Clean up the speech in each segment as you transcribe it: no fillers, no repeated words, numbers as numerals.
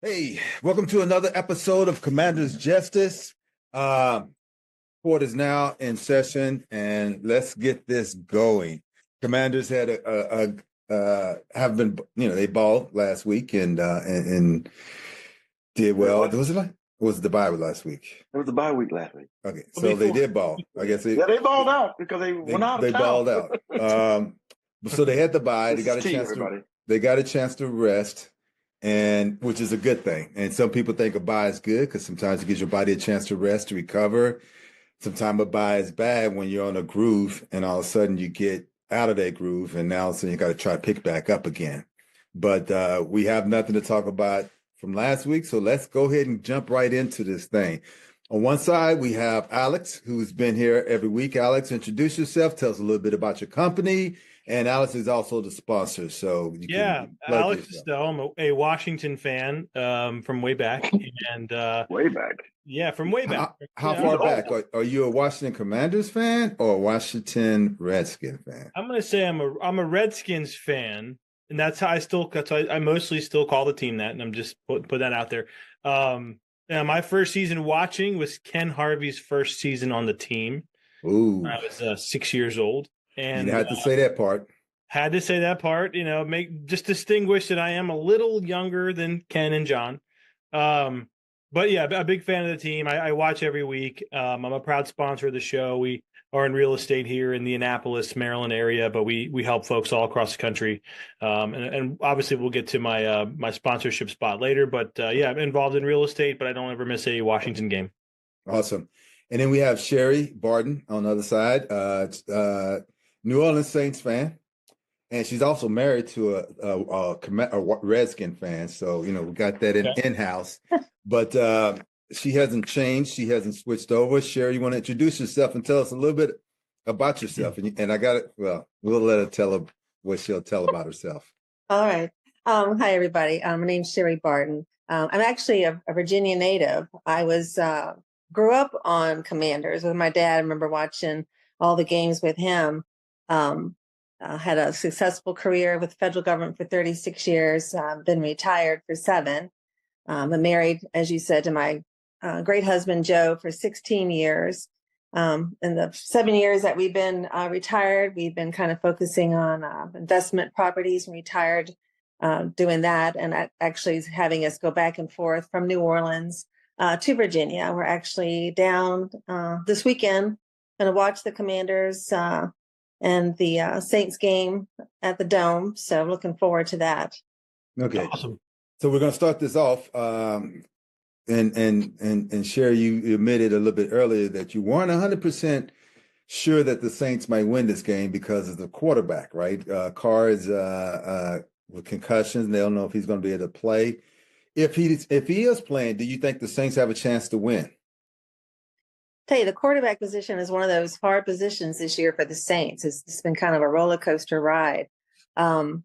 Hey, welcome to another episode of Commander's Justice. Court is now in session, and let's get this going. Commanders had have been, they balled last week and did well. Was it the bye last week? It was the bye week last week. Okay, so they did ball. I guess they balled out because they went out of town. Balled out. So they had the bye. They got a chance they got a chance to rest, and which is a good thing. And some people think a bye is good because sometimes it gives your body a chance to rest, to recover. Sometimes a bye is bad when you're on a groove and all of a sudden you get out of that groove and now all of a sudden you got to try to pick back up again. But we have nothing to talk about from last week, so let's go ahead and jump right into this thing. On one side, we have Alex, who's been here every week. Alex, introduce yourself. Tell us a little bit about your company. And Alex is also the sponsor, so you can Alex Stowe. I'm a Washington fan from way back, and way back. Yeah, from way back. How far back? Are you a Washington Commanders fan or a Washington Redskins fan? I'm going to say I'm a Redskins fan, and that's how I mostly still call the team that, and I'm just put that out there. My first season watching was Ken Harvey's first season on the team. Ooh, I was 6 years old. And you had to say that part. Had to say that part, just distinguish that I am a little younger than Ken and John. But yeah, a big fan of the team. I watch every week. I'm a proud sponsor of the show. We are in real estate here in the Annapolis, Maryland area, but we help folks all across the country. And obviously we'll get to my sponsorship spot later. But yeah, I'm involved in real estate, but I don't ever miss a Washington game. Awesome. And then we have Sherry Barton on the other side. New Orleans Saints fan, and she's also married to a Redskin fan. So, we got that in-house. But she hasn't changed. She hasn't switched over. Sherry, you want to introduce yourself and tell us a little bit about yourself? And I got it. Well, we'll let her tell what she'll tell about herself. All right. Hi, everybody. My name's Sherry Barton. I'm actually a Virginia native. I grew up on Commanders with my dad. I remember watching all the games with him. Had a successful career with the federal government for 36 years, been retired for 7. I'm married, as you said, to my great husband, Joe, for 16 years. In the 7 years that we've been retired, we've been kind of focusing on investment properties and retired doing that. And that actually is having us go back and forth from New Orleans to Virginia. We're actually down this weekend, going to watch the Commanders and the Saints game at the Dome. So looking forward to that. Okay. Awesome. So we're going to start this off. And Sherry, you admitted a little bit earlier that you weren't 100% sure that the Saints might win this game because of the quarterback, right? Carr is with concussions. They don't know if he's going to be able to play. If he is playing, do you think the Saints have a chance to win? Tell you, the quarterback position is one of those hard positions this year for the Saints. It's been kind of a roller coaster ride. Given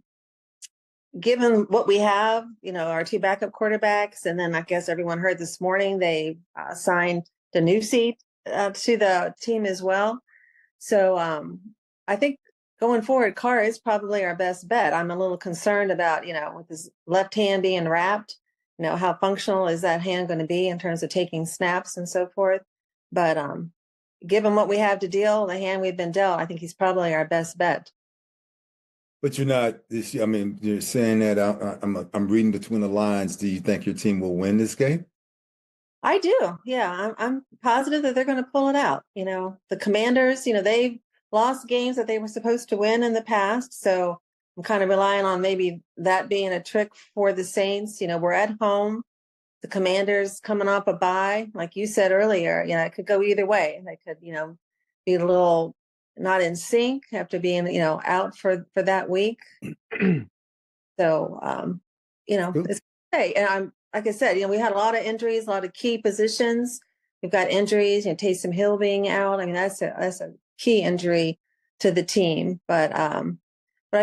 what we have, our 2 backup quarterbacks, and then I guess everyone heard this morning they signed Danucci to the team as well. So I think going forward, Carr is probably our best bet. I'm a little concerned about, with his left hand being wrapped, how functional is that hand going to be in terms of taking snaps and so forth. But given what we have to deal, the hand we've been dealt, I think he's probably our best bet. But you're not. You're saying that I'm reading between the lines. Do you think your team will win this game? I do. Yeah, I'm positive that they're going to pull it out. The Commanders, they've lost games that they were supposed to win in the past. So I'm kind of relying on maybe that being a trick for the Saints. We're at home. The Commanders coming off a bye, like you said earlier, it could go either way. They could, be a little not in sync after being, out for that week. So, it's okay. And like I said, we had a lot of injuries, a lot of key positions. We've got injuries, Taysom Hill being out. I mean, that's a key injury to the team. But I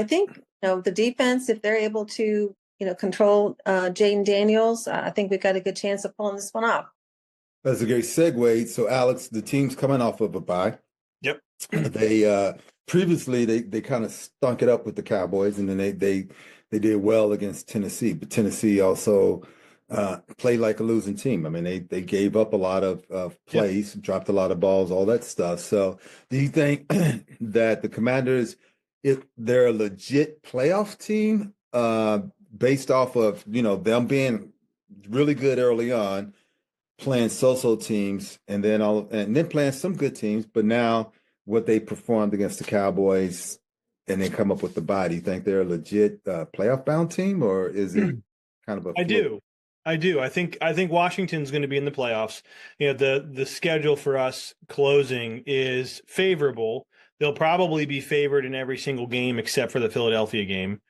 think, the defense, if they're able to, control Jaden Daniels, I think we've got a good chance of pulling this one off. That's a great segue. So, Alex, the team's coming off of a bye. Yep. They previously they kind of stunk it up with the Cowboys, and then they did well against Tennessee. But Tennessee also played like a losing team. I mean, they gave up a lot of plays, dropped a lot of balls, all that stuff. So, do you think that the Commanders, if they're a legit playoff team, based off of them being really good early on, playing so-so teams, and then playing some good teams, but now what they performed against the Cowboys, and then come up with the bye? Do you think they're a legit playoff bound team, or is it kind of a fluke? I do. I think Washington's going to be in the playoffs. The schedule for us closing is favorable. They'll probably be favored in every single game except for the Philadelphia game,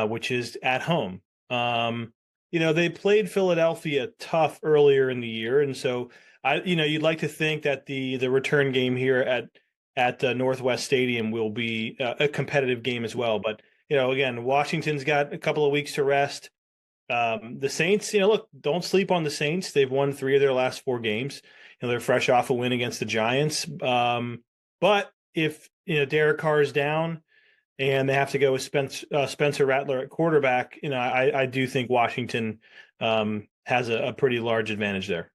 which is at home. They played Philadelphia tough earlier in the year, and so you'd like to think that the return game here at Northwest Stadium will be a competitive game as well. But again, Washington's got a couple of weeks to rest. The Saints, look, don't sleep on the Saints. They've won 3 of their last 4 games. They're fresh off a win against the Giants. But if Derek Carr is down and they have to go with Spencer Rattler at quarterback, I do think Washington has a pretty large advantage there.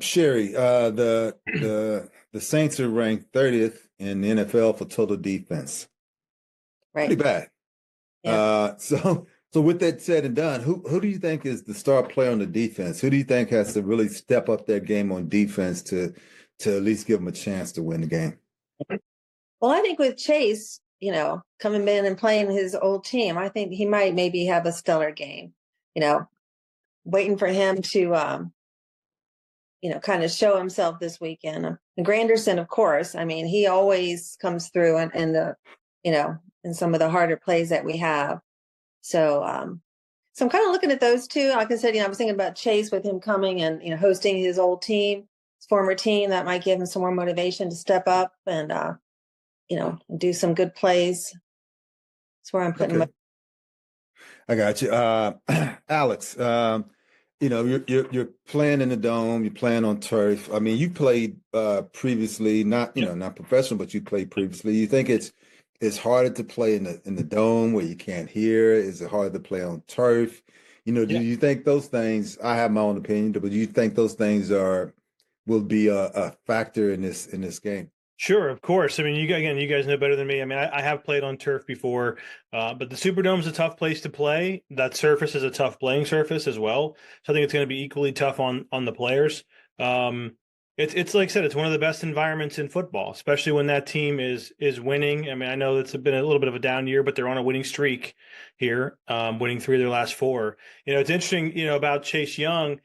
Sherry, the Saints are ranked 30th in the NFL for total defense. Right. Pretty bad. Yeah. So with that said and done, who do you think is the star player on the defense? Who do you think has to really step up their game on defense to at least give them a chance to win the game? Well, I think with Chase, coming in and playing his old team, I think he might maybe have a stellar game. Waiting for him to, kind of show himself this weekend. And Granderson, of course, I mean, he always comes through in the, in some of the harder plays that we have. So I'm kind of looking at those two. Like I said, I was thinking about Chase with him coming and, hosting his old team, his former team. That might give him some more motivation to step up and, do some good plays. That's where I'm putting I got you. Alex, you're playing in the dome, you're playing on turf. I mean, you played previously, not professional, but you played previously. You think it's harder to play in the dome where you can't hear? Is it harder to play on turf? Do you think those things? I have my own opinion, but do you think those things will be a factor in this game? Sure, of course. I mean, you guys know better than me. I mean, I have played on turf before, but the Superdome is a tough place to play. That surface is a tough playing surface as well. So I think it's going to be equally tough on the players. It's like I said, it's one of the best environments in football, especially when that team is winning. I mean, I know it's been a little bit of a down year, but they're on a winning streak here, winning 3 of their last 4. It's interesting, about Chase Young.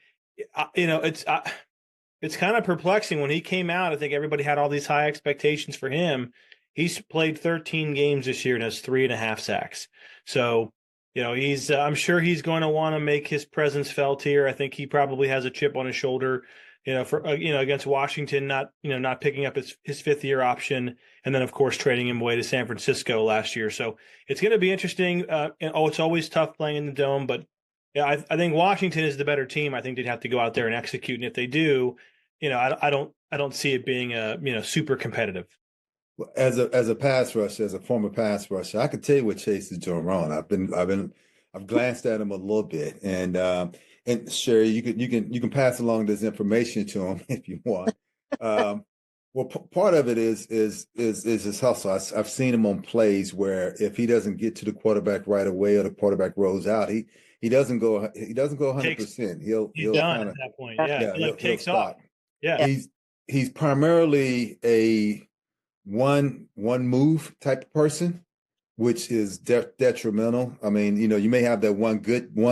It's kind of perplexing. When he came out, I think everybody had all these high expectations for him. He's played 13 games this year and has 3.5 sacks. So, he's I'm sure he's going to want to make his presence felt here. I think he probably has a chip on his shoulder, for against Washington, not picking up his 5th-year option, and then of course trading him away to San Francisco last year. So it's going to be interesting. It's always tough playing in the dome, but yeah, I think Washington is the better team. I think they'd have to go out there and execute, and if they do, I don't see it being super competitive. As a pass rusher, as a former pass rusher, I can tell you what Chase is doing wrong. I've glanced at him a little bit, and Sherry, you can pass along this information to him if you want. Well, part of it is his hustle. I've seen him on plays where if he doesn't get to the quarterback right away or the quarterback rolls out, he doesn't go 100%. He'll done kinda, at that point. Yeah, he takes off. Yeah, he's primarily a one move type of person, which is detrimental. I mean, you may have that one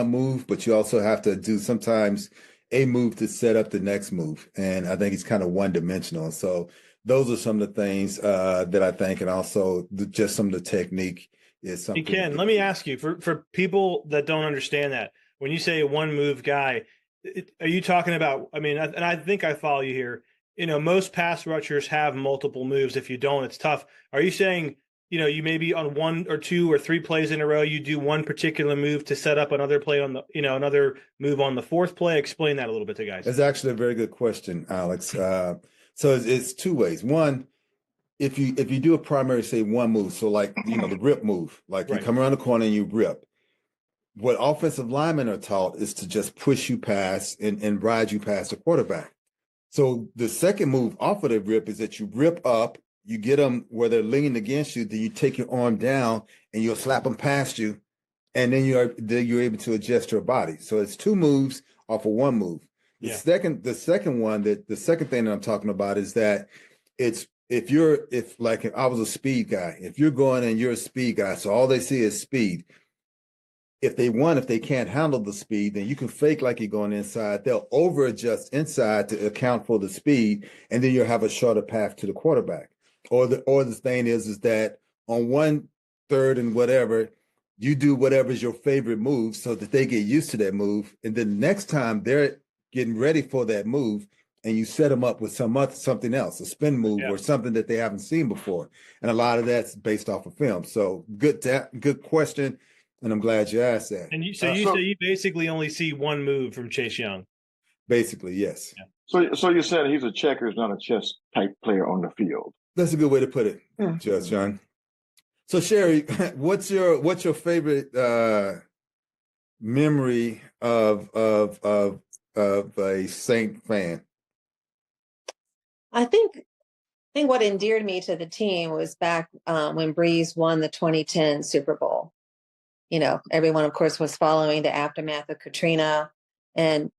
move, but you also have to do sometimes a move to set up the next move. And I think he's kind of one dimensional. So those are some of the things that I think, and also just some of the technique is something. Ken, let me ask you, for people that don't understand that, when you say a one move guy, are you talking about, I mean, and I think I follow you here, most pass rushers have multiple moves. If you don't, it's tough. Are you saying, you maybe on 1 or 2 or 3 plays in a row, you do one particular move to set up another play on the, another move on the 4th play? Explain that a little bit to guys. That's actually a very good question, Alex. So it's 2 ways. One, if you do a primary, say one move, so like, the rip move, like right. You come around the corner and you rip. what offensive linemen are taught is to just push you past and ride you past the quarterback. So the second move off of the rip is that you rip up, you get them where they're leaning against you, then you take your arm down and you'll slap them past you, and then you're able to adjust your body. So it's two moves off of one move. The second thing that I'm talking about is that if I was a speed guy, if you're going and you're a speed guy, so all they see is speed. If they can't handle the speed, then you can fake like you're going inside. They'll over adjust inside to account for the speed, and then you'll have a shorter path to the quarterback. Or the thing is that on 1/3 and whatever, you do whatever's your favorite move so that they get used to that move. And then next time they're getting ready for that move, and you set them up with something else, a spin move or something that they haven't seen before. And a lot of that's based off of film. So good question. And I'm glad you asked that. And you say you basically only see one move from Chase Young. Basically, yes. Yeah. So you said he's a checkers, not a chess type player on the field. That's a good way to put it, Judge Young. So Sherry, what's your favorite memory of a Saint fan? I think what endeared me to the team was back when Breeze won the 2010 Super Bowl. You know, everyone, of course, was following the aftermath of Katrina, and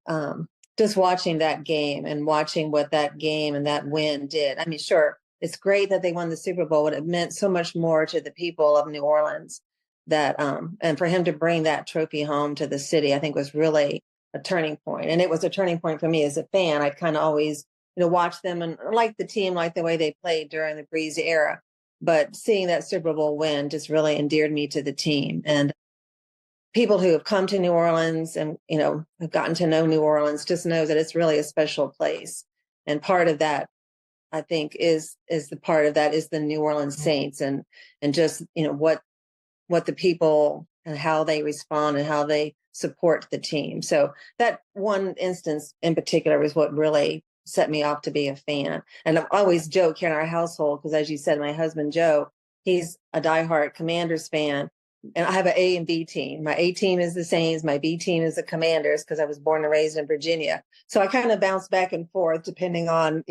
just watching that game and watching what that game and that win did. I mean, sure, it's great that they won the Super Bowl, but it meant so much more to the people of New Orleans that, and for him to bring that trophy home to the city, I think was really a turning point. And it was a turning point for me as a fan. I'd kind of always, watch them and like the team, like the way they played during the Breeze era. But seeing that Super Bowl win just really endeared me to the team. And people who have come to New Orleans and, have gotten to know New Orleans just know that it's really a special place. And part of that, I think, is the New Orleans Saints and just, what the people and how they respond and how they support the team. So that one instance in particular was what really set me off to be a fan. And I always joke here in our household, because as you said, my husband, Joe, he's a diehard Commanders fan. And I have an A and B team. My A team is the Saints. My B team is the Commanders, because I was born and raised in Virginia. So I kind of bounce back and forth depending on,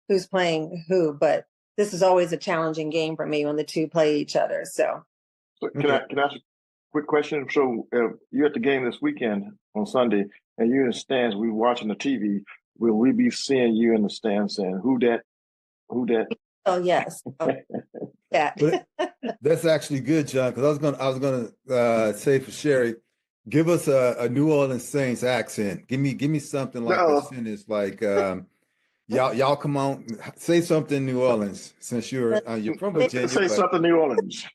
who's playing who. But this is always a challenging game for me when the two play each other. So can I ask a quick question? So you're at the game this weekend on Sunday, and you're in the stands. We're watching the TV. Will we be seeing you in the stands saying, who that? Oh, yes. Oh, yeah. That's actually good, John, because I was gonna say for Sherry, give us a New Orleans Saints accent. Give me something like a sentence like y'all come on, say something New Orleans, since you're from Virginia. Say something New Orleans.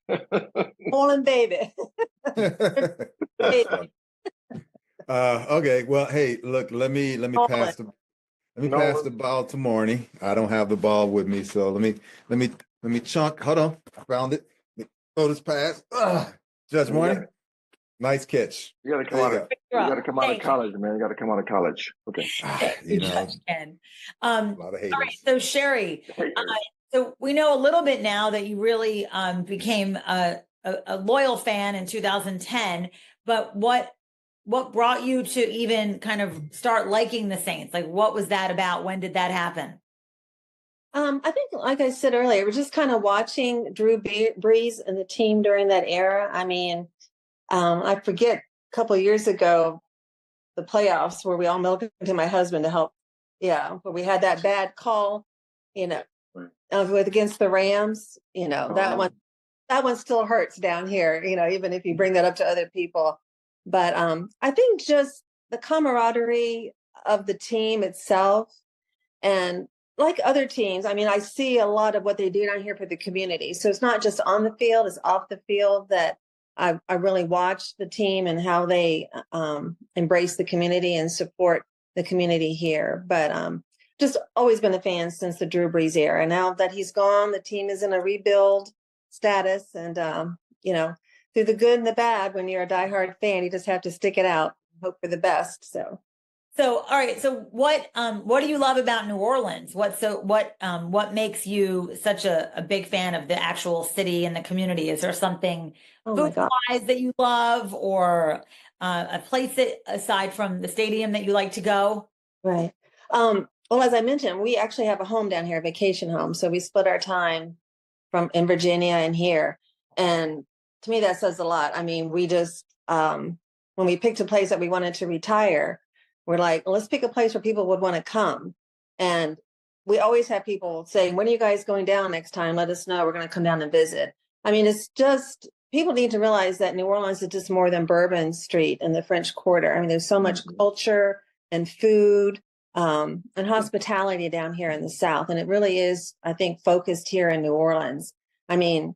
Orleans, baby. Okay. Well, hey, look, let me pass the ball to Marnie. I don't have the ball with me, so let me chunk. Hold on, I found it. Throw this pass. Judge Marnie, nice catch. You got to come out. You got to come out of college, man. You got to come out of college. Okay. Judge Ken. A lot of haters. All right. So Sherry, so we know a little bit now that you really became a loyal fan in 2010. But what brought you to even kind of start liking the Saints? Like, what was that about? When did that happen? I think, like I said earlier, we're just kind of watching Drew Brees and the team during that era. I mean, I forget a couple of years ago, the playoffs where we all milked to my husband to help. Yeah, where we had that bad call, against the Rams. That one still hurts down here. Even if you bring that up to other people. But I think just the camaraderie of the team itself, and like other teams, I mean, I see a lot of what they do down here for the community. So it's not just on the field, it's off the field that I really watch the team and how they embrace the community and support the community here. But just always been a fan since the Drew Brees era. Now that he's gone, the team is in a rebuild status. And, through the good and the bad, when you're a diehard fan, you just have to stick it out, hope for the best. So So, all right. So what do you love about New Orleans? What makes you such a big fan of the actual city and the community? Is there something food-wise that you love, or a place that, aside from the stadium, that you like to go? Right. Well, as I mentioned, we actually have a home down here, a vacation home. So we split our time from in Virginia and here. And to me, that says a lot. I mean, we just, when we picked a place that we wanted to retire, we're like, well, let's pick a place where people would want to come. And we always have people saying, when are you guys going down next time? Let us know. We're going to come down and visit. I mean, it's just, people need to realize that New Orleans is just more than Bourbon Street and the French Quarter. I mean, there's so much culture and food and hospitality down here in the South. And it really is, I think, focused here in New Orleans. I mean,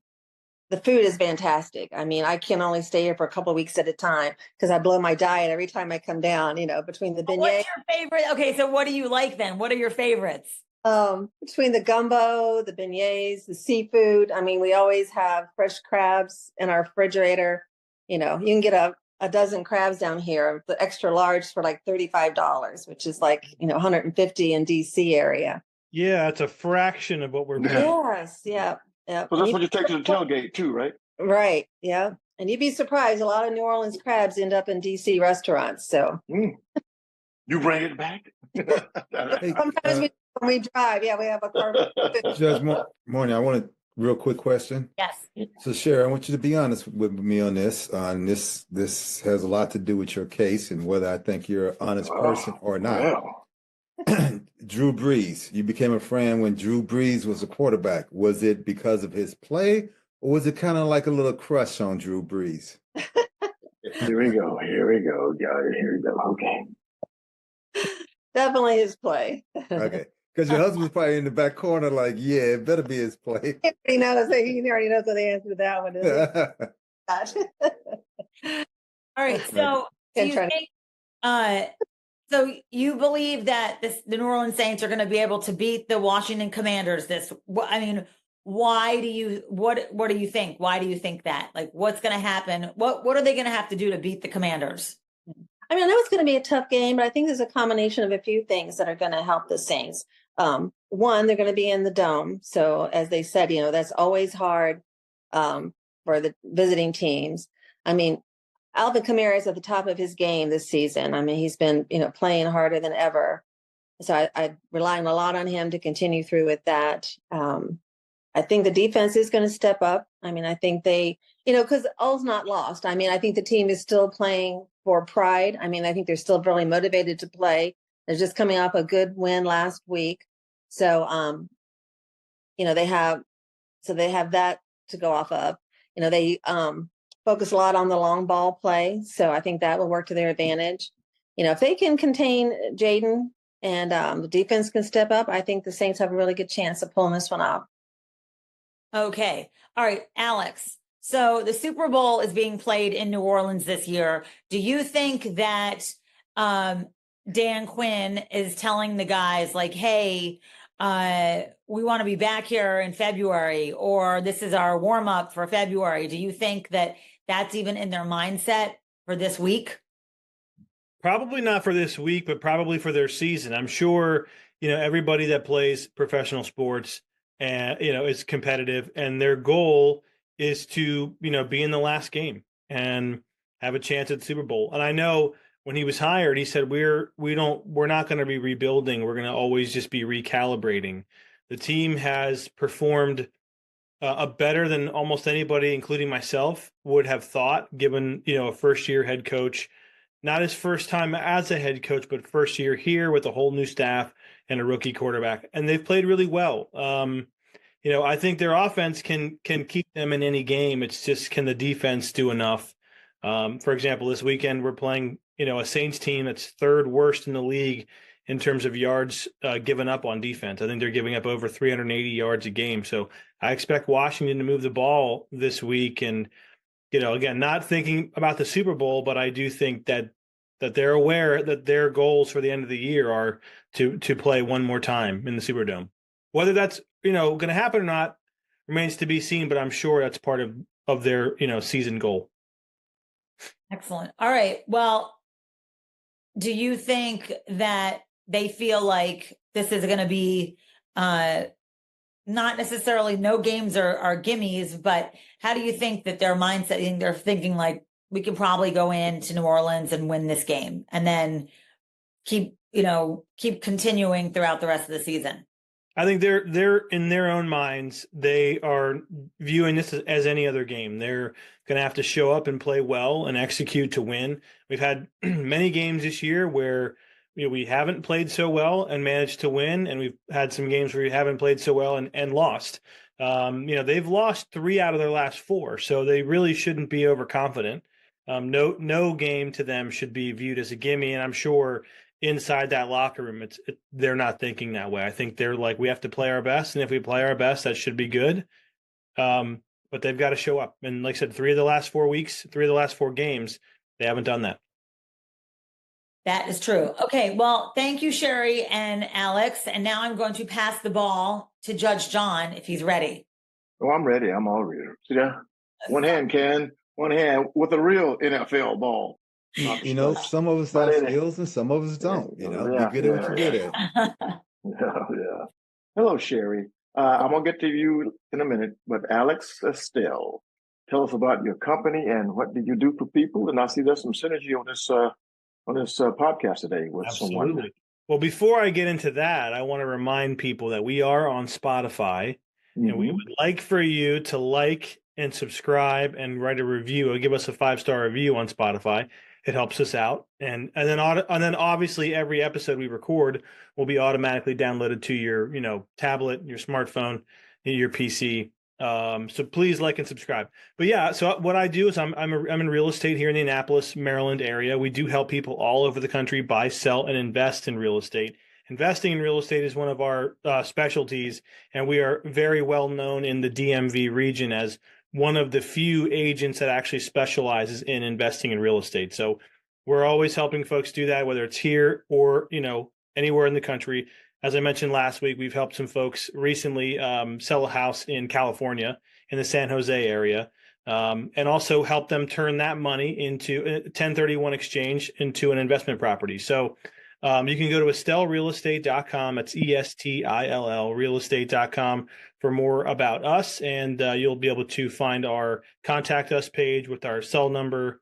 the food is fantastic. I mean, I can only stay here for a couple of weeks at a time because I blow my diet every time I come down, between the beignets. What's your favorite? Okay, so what do you like then? What are your favorites? Between the gumbo, the beignets, the seafood. I mean, we always have fresh crabs in our refrigerator. You can get a dozen crabs down here, the extra large, for like $35, which is like, 150 in DC area. Yeah, it's a fraction of what we're paying. Yes, yeah. Yeah. Well, that's what you take to the tailgate too, right? Right. Yeah. And you'd be surprised. A lot of New Orleans crabs end up in DC restaurants. So you bring it back. Sometimes when we drive, we have a car. Judge Morning, I want a real quick question. Yes. So Sherry, I want you to be honest with me on this. This has a lot to do with your case and whether I think you're an honest person or not. Well. Drew Brees, you became a fan when Drew Brees was a quarterback. Was it because of his play, or was it kind of like a little crush on Drew Brees? Here we go, guys. Here we go. Okay. Definitely his play. Okay. Because your husband's probably in the back corner like, yeah, it better be his play. He already knows what the answer to that one is. All right. So do you think, so you believe that the New Orleans Saints are going to be able to beat the Washington Commanders why do you think? Why do you think that? Like, what's going to happen? What are they going to have to do to beat the Commanders? I mean, I know it's going to be a tough game, but I think there's a combination of a few things that are going to help the Saints. One, they're going to be in the Dome. So as they said, that's always hard for the visiting teams. I mean, Alvin Kamara is at the top of his game this season. I mean, he's been, playing harder than ever. So I relying a lot on him to continue through with that. I think the defense is going to step up. I mean, I think they, because all's not lost. I mean, I think the team is still playing for pride. I mean, I think they're still really motivated to play. They're just coming off a good win last week. So, they have that to go off of. They focus a lot on the long ball play. So I think that will work to their advantage. If they can contain Jaden and the defense can step up, I think the Saints have a really good chance of pulling this one off. Okay. All right, Alex. So the Super Bowl is being played in New Orleans this year. Do you think that Dan Quinn is telling the guys like, hey, we want to be back here in February, or this is our warm up for February? Do you think that that's even in their mindset for this week? Probably not for this week, but probably for their season. I'm sure, everybody that plays professional sports and, is competitive, and their goal is to, be in the last game and have a chance at the Super Bowl. And I know when he was hired, he said, we're not going to be rebuilding. We're going to always just be recalibrating. The team has performed better than almost anybody, including myself, would have thought, given, a first-year head coach, not his first time as a head coach, but first year here with a whole new staff and a rookie quarterback. And they've played really well. I think their offense can keep them in any game. It's just, can the defense do enough? For example, this weekend we're playing, a Saints team that's third worst in the league in terms of yards given up on defense. I think they're giving up over 380 yards a game. So I expect Washington to move the ball this week. And, again, not thinking about the Super Bowl, but I do think that they're aware that their goals for the end of the year are to play one more time in the Superdome. Whether that's, going to happen or not remains to be seen, but I'm sure that's part of their, season goal. Excellent. All right. Well, do you think that they feel like this is going to be not necessarily no games are gimmies, but how do you think that their mindset, they're thinking like, we could probably go into New Orleans and win this game and then keep continuing throughout the rest of the season? I think they're in their own minds, they are viewing this as any other game. They're going to have to show up and play well and execute to win. We've had many games this year where we haven't played so well and managed to win, and we've had some games where we haven't played so well and lost. They've lost 3 out of their last 4, so they really shouldn't be overconfident. No game to them should be viewed as a gimme, and I'm sure inside that locker room, they're not thinking that way. I think they're like, we have to play our best, and if we play our best, that should be good. But they've got to show up. And like I said, 3 of the last 4 weeks, 3 of the last 4 games, they haven't done that. That is true. Okay, well, thank you, Sherry and Alex. And now I'm going to pass the ball to Judge John if he's ready. Oh, I'm ready. I'm all ready. See that? One hand, Ken. One hand with a real NFL ball. Some of us have skills and some of us don't. You're good at what you're good at. Yeah. Hello, Sherry. I'm going to get to you in a minute, but Alex Estelle, tell us about your company and what did you do for people? And I see there's some synergy on this podcast today with someone. Well, before I get into that, I want to remind people that we are on Spotify, and we would like for you to like and subscribe and write a review, or give us a 5-star review on Spotify. It helps us out. And then obviously every episode we record will be automatically downloaded to your, tablet, your smartphone, your PC. So please like and subscribe. But yeah, so what I do is I'm in real estate here in the Annapolis, Maryland area. We do help people all over the country buy, sell, and invest in real estate. Investing in real estate is one of our specialties, and we are very well known in the DMV region as one of the few agents that actually specializes in investing in real estate. So we're always helping folks do that, whether it's here or, anywhere in the country. As I mentioned last week, we've helped some folks recently sell a house in California in the San Jose area, and also help them turn that money into a 1031 exchange into an investment property. So you can go to estellerealestate.com. That's ESTILL realestate.com for more about us. And you'll be able to find our contact us page with our cell number,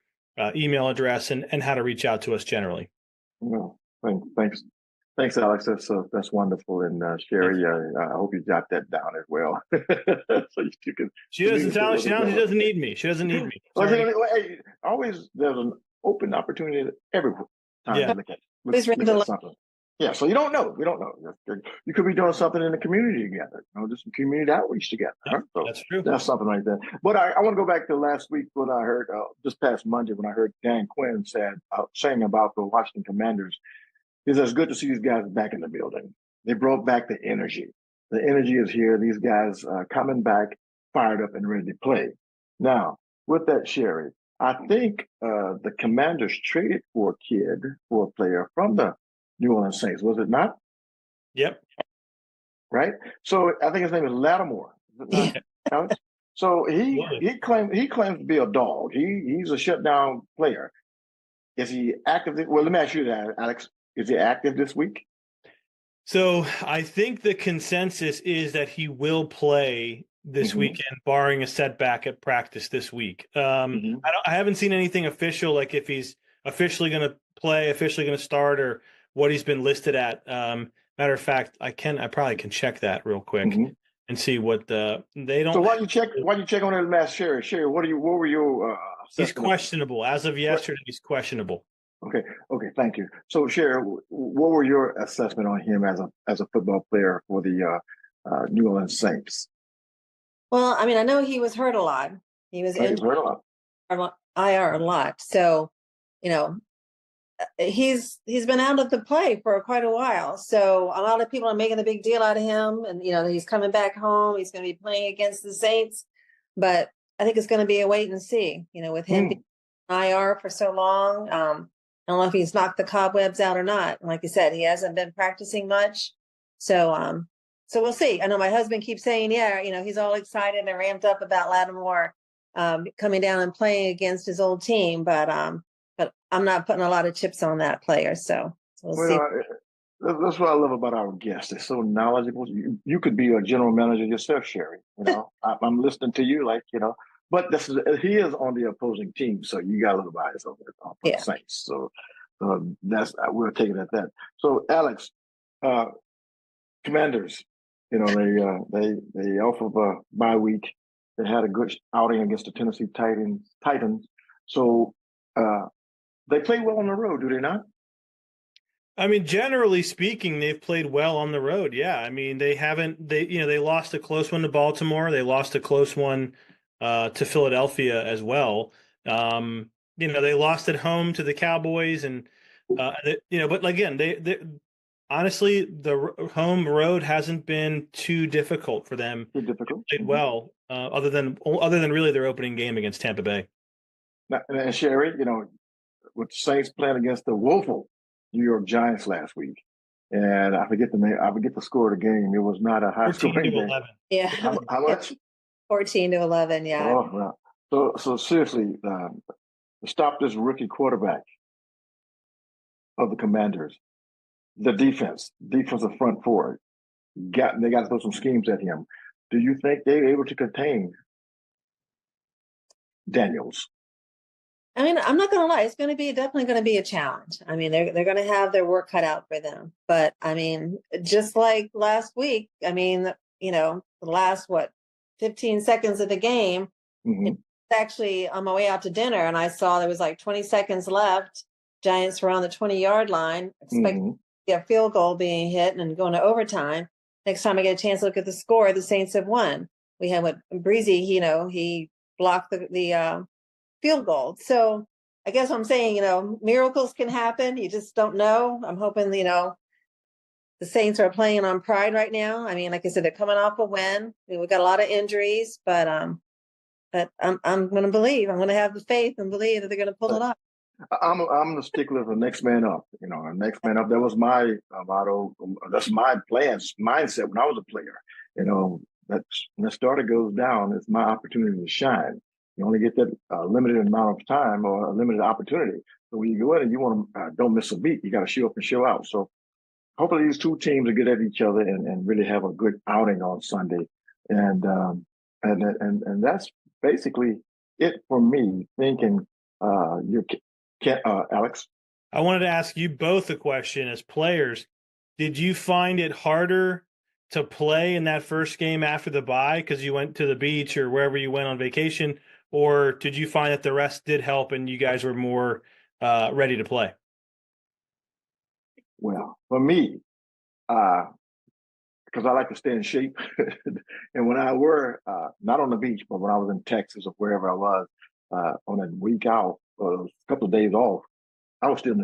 email address, and how to reach out to us generally. Well, thanks, Alex. That's wonderful. And Sherry, I hope you jot that down as well. So you can. She doesn't need me. She doesn't need me. Always there's an open opportunity every time to look at. Look at something. Yeah, so you don't know. We don't know. You could be doing something in the community together. Do some community outreach together. Yeah, so that's true. That's something like that. But I want to go back to last week when I heard, this past Monday, when I heard Dan Quinn saying about the Washington Commanders. He says, it's good to see these guys back in the building. They brought back the energy. The energy is here. These guys are coming back, fired up and ready to play. Now, with that, Sherry, I think the Commanders traded for a player from the New Orleans Saints, was it not? Yep. Right? So I think his name is Lattimore. Is it not? So he claims to be a dog. He's a shutdown player. Is he active? Well, let me ask you that, Alex. Is he active this week? So I think the consensus is that he will play this weekend, barring a setback at practice this week. I haven't seen anything official, like if he's officially going to play, officially going to start, or what he's been listed at. Matter of fact, I probably can check that real quick and see what they don't. So why you check on that last Sherry? Sherry, what were your? He's questionable as of yesterday. He's questionable. Okay. Thank you. So, Sherry, what were your assessment on him as a football player for the New Orleans Saints? Well, I mean, I know he was hurt a lot. He was in IR a lot. So, he's been out of the play for quite a while. So a lot of people are making a big deal out of him, and he's coming back home. He's going to be playing against the Saints, but I think it's going to be a wait and see. With him being IR for so long, I don't know if he's knocked the cobwebs out or not. And like you said, he hasn't been practicing much. So we'll see. I know my husband keeps saying, he's all excited and ramped up about Lattimore coming down and playing against his old team. But but I'm not putting a lot of chips on that player. So we'll see. That's what I love about our guests. They're so knowledgeable. You could be a general manager yourself, Sherry. I'm listening to you, but he is on the opposing team, so you got a little bias over the Saints. So we'll take it at that. So Alex, Commanders, they off of a bye week. They had a good outing against the Tennessee Titans. So they play well on the road, do they not? I mean, generally speaking, they've played well on the road. Yeah. I mean, they lost a close one to Baltimore. They lost a close one to Philadelphia as well. They lost at home to the Cowboys and, but again, they honestly, the home road hasn't been too difficult for them. Too difficult. They played well, other than really their opening game against Tampa Bay. Now, and Sherry, with the Saints playing against the woeful New York Giants last week, and I forget the name. I forget the score of the game. It was not a high scoring game. 11. Yeah, how much? 14-11. Yeah. Oh, wow. So seriously, to stop this rookie quarterback of the Commanders, the defensive front four, they got to throw some schemes at him. Do you think they're able to contain Daniels? I mean, I'm not going to lie. It's definitely going to be a challenge. I mean, they're going to have their work cut out for them. But I mean, just like last week, I mean, the last 15 seconds of the game, it's actually on my way out to dinner, and I saw there was like 20 seconds left. Giants were on the 20-yard line, expecting a field goal being hit and going to overtime. Next time I get a chance to look at the score, the Saints have won. We had Breezy, he blocked the field goal. So I guess I'm saying, miracles can happen. You just don't know. I'm hoping, the Saints are playing on pride right now. I mean, like I said, they're coming off a win. We've got a lot of injuries, but I'm going to believe. I'm going to have the faith and believe that they're going to pull it off. I'm the stickler for next man up. Next man up. That was my motto. That's my mindset when I was a player. That when the starter goes down, it's my opportunity to shine. You only get that limited amount of time or a limited opportunity. So when you go in and you want to don't miss a beat, you got to show up and show out. So hopefully these two teams will get at each other and really have a good outing on Sunday. And that's basically it for me. Thinking Alex. I wanted to ask you both a question as players. Did you find it harder to play in that first game after the bye because you went to the beach or wherever you went on vacation? Or did you find that the rest did help and you guys were more ready to play? Well, for me, because I like to stay in shape, and when I were not on the beach, but when I was in Texas or wherever I was on a week out or a couple of days off, I was still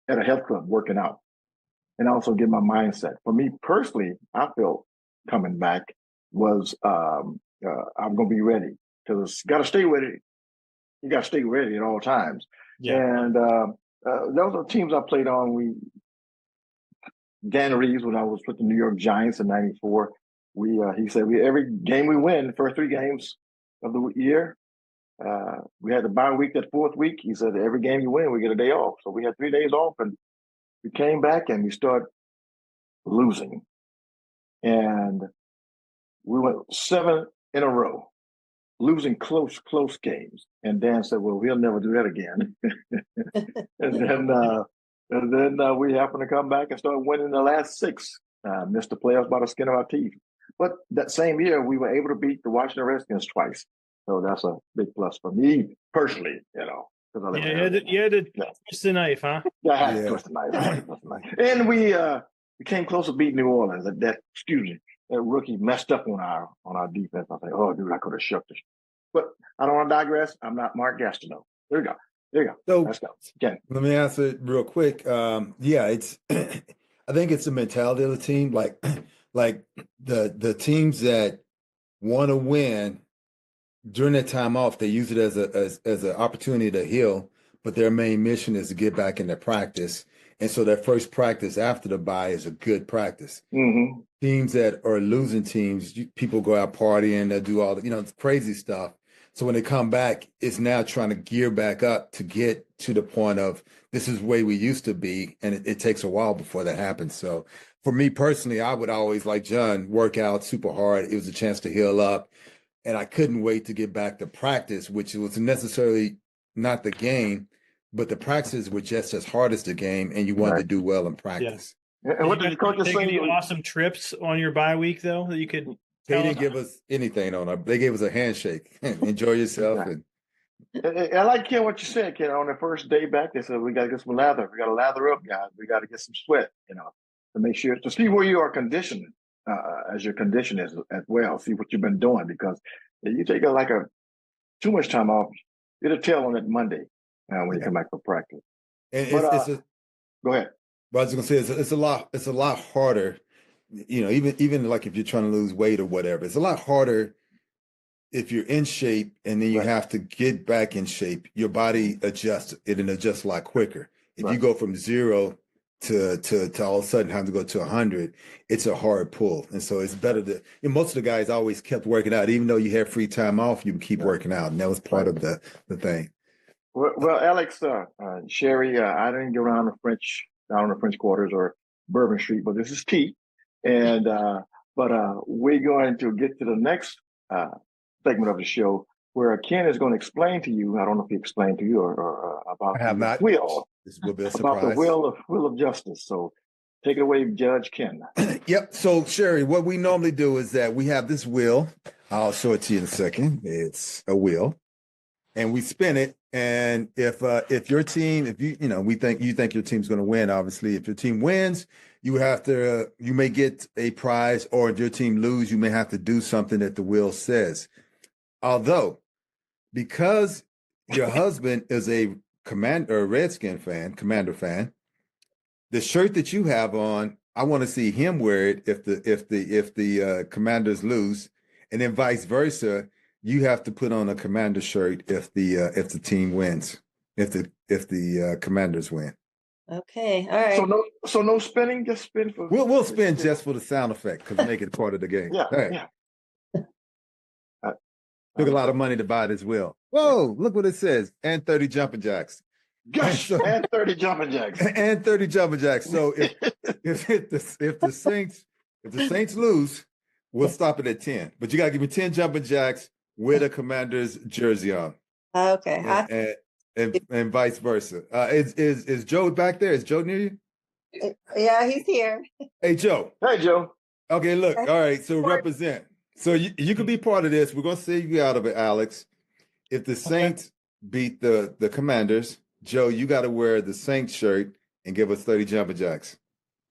at a health club working out and also get my mindset. For me personally, I felt coming back was I'm going to be ready. Because got to stay ready. You got to stay ready at all times. Yeah. And those are teams I played on. Dan Reeves, when I was with the New York Giants in '94, he said every game we win, the first 3 games of the year, we had the bye week that 4th week. He said every game you win, we get a day off. So we had 3 days off, and we came back and we started losing, and we went 7 in a row. Losing close games, and Dan said, "Well, we'll never do that again." and then we happened to come back and start winning the last 6. Missed the playoffs by the skin of our teeth. But that same year, we were able to beat the Washington Redskins twice. So that's a big plus for me personally. You had to twist the knife, huh? Yeah, I had to twist the knife. And we came close to beating New Orleans. That rookie messed up on our defense. I say, oh, dude, I could have shucked it. But I don't want to digress. I'm not Mark Gastineau. There you go. So let's go. Again. Let me answer it real quick. It's I think it's the mentality of the team. Like the teams that want to win during that time off, they use it as an opportunity to heal. But their main mission is to get back into practice. And so that first practice after the bye is a good practice. Mm-hmm. Teams that are losing teams, people go out partying, they do all the crazy stuff. So when they come back, it's now trying to gear back up to get to the point of this is the way we used to be. And it takes a while before that happens. So for me personally, I would always, like John, work out super hard. It was a chance to heal up. And I couldn't wait to get back to practice, which was necessarily not the game, but the practices were just as hard as the game. And you wanted to do well in practice. Yeah. And what did the coaches say? Any awesome trips on your bye week, though, that you could? They didn't give us anything on it. They gave us a handshake. Enjoy yourself. And I like, Ken, what you said, Ken. On the first day back, they said, we got to get some lather. We got to lather up, guys. We got to get some sweat, to make sure, to see where you are conditioned as your condition is as well. See what you've been doing, because if you take too much time off, it'll tell on that Monday when you come back for practice. And go ahead. But I was going to say, it's a lot harder. Even like if you're trying to lose weight or whatever, it's a lot harder if you're in shape and then you have to get back in shape. Your body adjusts a lot quicker. If you go from 0 to all of a sudden have to go to 100, it's a hard pull. And so it's better most of the guys always kept working out. Even though you had free time off, you would keep working out. And that was part of the thing. Well, Alex, Sherry, I didn't go around down in the French Quarters or Bourbon Street, but this is T. And we're going to get to the next segment of the show where Ken is going to explain to you. I don't know if he explained to you or about the wheel. This will be a surprise. About the wheel of justice. So take it away, Judge Ken. Yep. So Sherry, what we normally do is that we have this wheel. I'll show it to you in a second. It's a wheel, and we spin it. And if your team, you think your team's going to win, obviously, if your team wins, you may get a prize, or if your team lose, you may have to do something that the wheel says. Although, because your husband is a Redskin fan, Commander fan, the shirt that you have on, I want to see him wear it if the Commanders lose, and then vice versa. You have to put on a Commander shirt if the team wins, if the Commanders win. Okay, all right. So no spinning, just spin for. We'll spin just for the sound effect because make it part of the game. Yeah, right. Yeah. Took a lot of money to buy this wheel. Whoa! Look what it says: and 30 jumping jacks. Gosh, and 30 jumping jacks. And 30 jumping jacks. So if the Saints lose, we'll stop it at 10. But you got to give me 10 jumping jacks with a Commander's jersey on. Okay. And vice versa. Is Joe back there? Is Joe near you? Yeah, he's here. Hey, Joe. Hey, Joe. Okay, look. All right, so represent. So you can be part of this. We're going to save you out of it, Alex. If the Saints beat the Commanders, Joe, you got to wear the Saints shirt and give us 30 jumping jacks.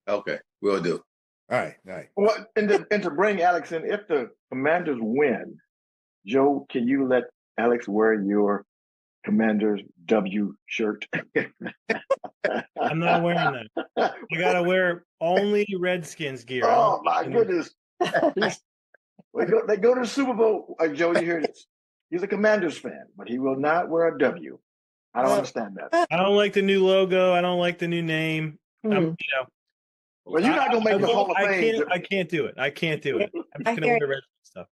Okay, we'll do. All right. Well, and to bring Alex in, if the Commanders win, Joe, can you let Alex wear your Commander's W shirt? I'm not wearing that. You got to wear only Redskins gear. Oh, my goodness. They go to the Super Bowl. Joe, you hear this? He's a Commanders fan, but he will not wear a W. I don't understand that. I don't like the new logo. I don't like the new name. Well, you're not going to make the Hall of Fame. I can't do it. I'm just going to wear the Redskins stuff.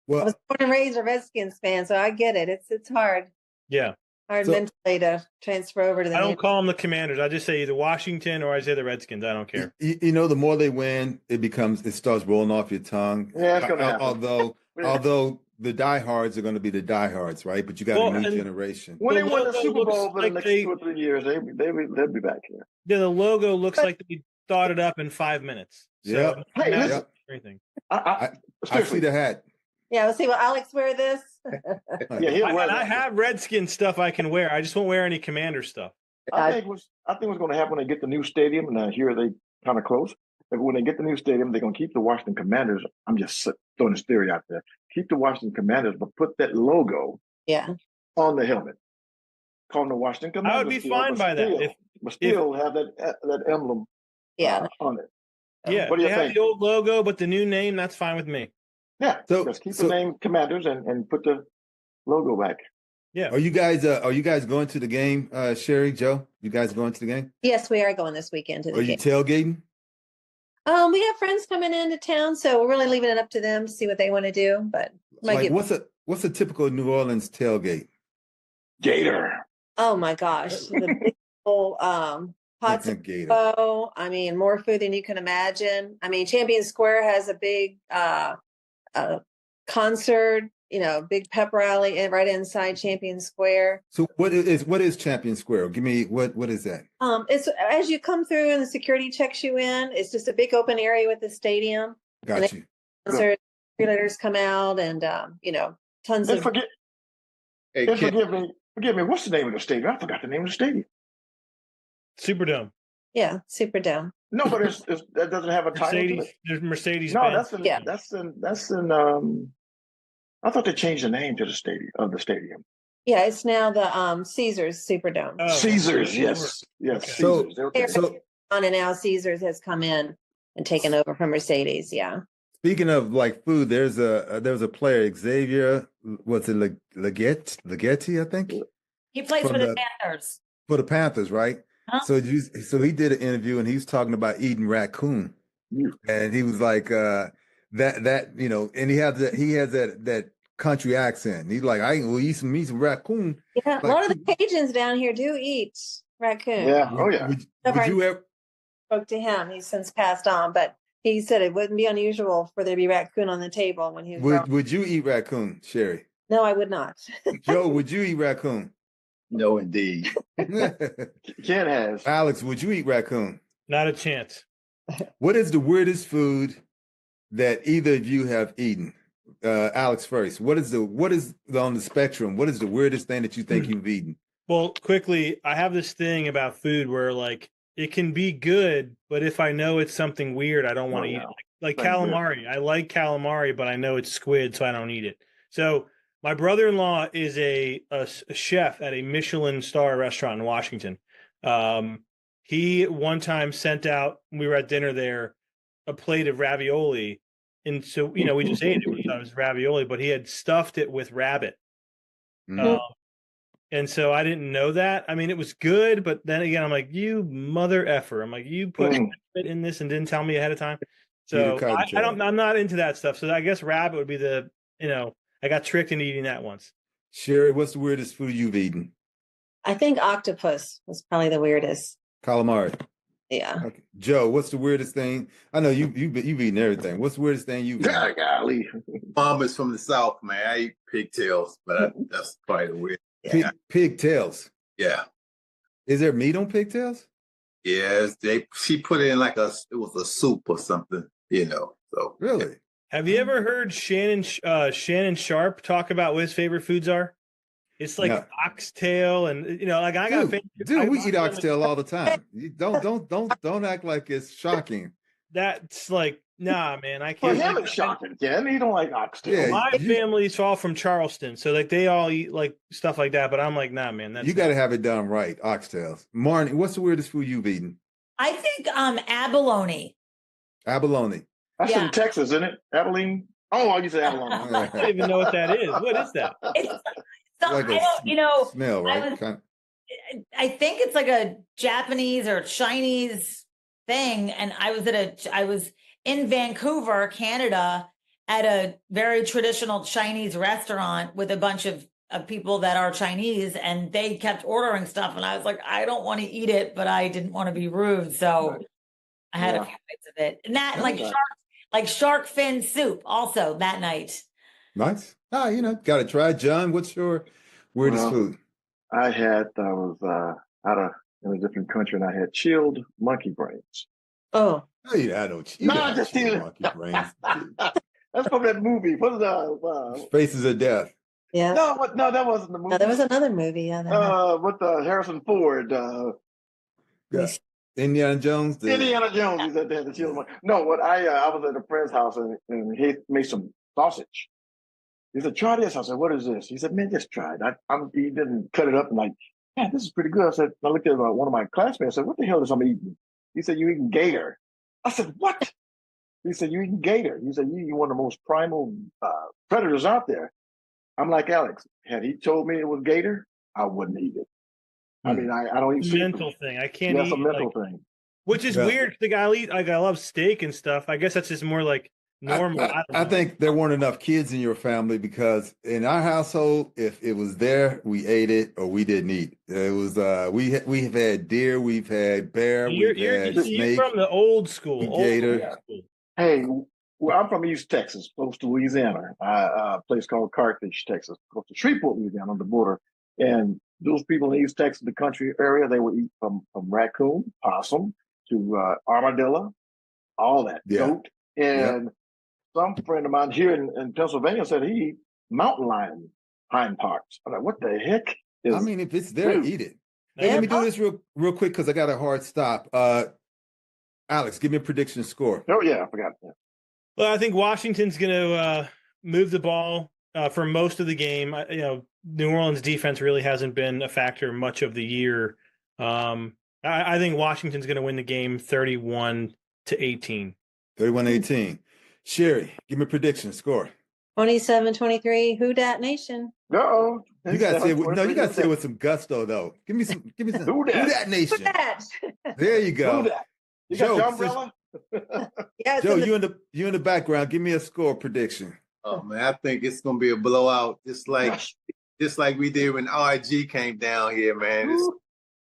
Well, I was born and raised a Redskins fan, so I get it. It's hard. Yeah. Hard mentally to transfer over to the. I don't call them the Commanders. I just say either Washington or I say the Redskins. I don't care. The more they win, it starts rolling off your tongue. Yeah, it's going to happen. Although the diehards are going to be the diehards, right? But you got a new generation. When they win the Super Bowl for the next 2 or 3 years, they'll be back here. Yeah, the logo looks like they thought it up in 5 minutes. So, yeah. Hey, listen. Everything. I see the hat. Yeah, we'll see. Will Alex wear this? I have Redskin stuff I can wear. I just won't wear any Commander stuff. I think what's going to happen when they get the new stadium, and here they kind of close. But when they get the new stadium, they're going to keep the Washington Commanders. I'm just throwing this theory out there. Keep the Washington Commanders, but put that logo on the helmet. Call them the Washington Commanders. I would be fine by that. But still have that emblem on it. Yeah, what do you think? Have the old logo, but the new name, that's fine with me. Yeah, so just keep the name Commanders and put the logo back. Yeah. Are you guys going to the game, Sherry, Joe? You guys going to the game? Yes, we are going this weekend to the game. Are you tailgating? We have friends coming into town, so we're really leaving it up to them to see what they want to do. But what's What's a typical New Orleans tailgate? Gator. Oh my gosh, the big old pots of Gator. I mean, more food than you can imagine. I mean, Champion Square has a big concert, big pep rally right inside Champion Square. So what is Champion Square? Give me what is that? It's as you come through and the security checks you in. It's just a big open area with the stadium. Got you. Concert, cheerleaders come out, and tons of. Forgive me. What's the name of the stadium? I forgot the name of the stadium. Superdome. Yeah, Superdome. No, but that doesn't have a title. Mercedes. There's Mercedes. No, Benz. that's in. I thought they changed the name to the stadium. Yeah, it's now the Caesars Superdome. Oh, Caesars, yes. Okay. Caesars. So and now Caesars has come in and taken over from Mercedes. Yeah. Speaking of like food, there was a player, Xavier, what's it, Ligeti, I think. He plays for the Panthers. For the Panthers, right? Huh? So he did an interview and he was talking about eating raccoon, and he was like and he has that country accent. He's like, I ain't gonna eat some raccoon. Yeah, a lot of the Cajuns down here do eat raccoon. Yeah. Oh yeah. Would you ever? Spoke to him. He's since passed on, but he said it wouldn't be unusual for there to be raccoon on the table when he was. Would you eat raccoon, Sherry? No, I would not. Joe, would you eat raccoon? No, indeed. Ken has. Alex, would you eat raccoon? Not a chance. What is the weirdest food that either of you have eaten? Alex first. What is on the spectrum? What is the weirdest thing that you think you've eaten? Well, quickly, I have this thing about food where like it can be good, but if I know it's something weird, I don't want to eat it. Like calamari. I like calamari, but I know it's squid, so I don't eat it. So my brother-in-law is a chef at a Michelin star restaurant in Washington. He one time sent out, we were at dinner there, a plate of ravioli. And so, we just ate it. We thought it was ravioli, but he had stuffed it with rabbit. Mm-hmm. And so I didn't know that. I mean, it was good, but then again, I'm like, you mother effer. I'm like, you put rabbit in this and didn't tell me ahead of time. So I'm not into that stuff. So I guess rabbit would be I got tricked into eating that once. Sherry, what's the weirdest food you've eaten? I think octopus was probably the weirdest. Calamari. Yeah. Okay. Joe, what's the weirdest thing? I know you've eaten everything. What's the weirdest thing you've eaten? Golly. Mom is from the South, man. I eat pigtails, but that's probably the weird. Pigtails. Yeah. Is there meat on pigtails? Yes, she put it in it was a soup or something, So really. Have you ever heard Shannon Sharp talk about what his favorite foods are? It's like oxtail, and I got we eat oxtail all the time. Don't act like it's shocking. That's like, nah, man, I can't. For him, it's shocking, Ken. You don't like oxtail. Yeah, my family's all from Charleston, so like they all eat like stuff like that. But I'm like, nah, man, you got to have it done right. Oxtails. Marnie, what's the weirdest food you've eaten? I think abalone. Abalone. That's in Texas, isn't it? Abilene. Oh, you said abalone. I don't even know what that is. What is that? Smell, right? I think it's like a Japanese or Chinese thing. And I was in Vancouver, Canada, at a very traditional Chinese restaurant with a bunch of people that are Chinese, and they kept ordering stuff. And I was like, I don't want to eat it, but I didn't want to be rude. So I had a few bites of it. And that shark fin soup also that night. Nice. Got to try. John, what's your weirdest food? I was in a different country, and I had chilled monkey brains. Oh. I don't. No, just monkey brains. That's from that movie. What is that? Faces of Death. Yeah. No, that wasn't the movie. No, there was another movie. Yeah. With Harrison Ford. Indiana Jones. Indiana Jones. He said they had the chilled monkey. No, I was at a friend's house, and he made some sausage. He said, try this. I said, what is this? He said, man, just try it. He didn't cut it up and like, man, this is pretty good. I looked at one of my classmates. I said, what the hell is I'm eating? He said, you eating gator. I said, what? He said, you eating gator. He said, you're one of the most primal predators out there. I'm like, Alex, had he told me it was gator, I wouldn't eat it. I mean, I don't eat mental thing. I can't eat. That's a mental thing. Which is weird. I love steak and stuff. I guess that's just more like normal. I think there weren't enough kids in your family because in our household, if it was there, we ate it or we didn't eat. It was we have had deer, we've had bear, we've had You're snake, from the old school. gator. School. Hey, well, I'm from East Texas, close to Louisiana. A place called Carthage, Texas, close to Shreveport, Louisiana, on the border. And those people in East Texas, the country area, they would eat from raccoon, possum to armadillo, all that, goat. And some friend of mine here in Pennsylvania said he eat mountain lion hind parts. I'm like, what the heck? I mean, if it's there, eat it. Hey, let me do this real quick because I got a hard stop. Alex, give me a prediction score. Oh yeah, I forgot. Yeah. Well, I think Washington's going to move the ball for most of the game. New Orleans defense really hasn't been a factor much of the year. I think Washington's going to win the game 31-18. 31-18. Sherry, give me a prediction score. 27-23. Who dat nation? Uh-oh. You gotta say it with some gusto though. Give me some Who dat nation. Who dat? There you go. Who dat? You Joe, got your umbrella? Yes, Joe, you in the background. Give me a score prediction. Oh man, I think it's gonna be a blowout, just like we did when RG came down here, man.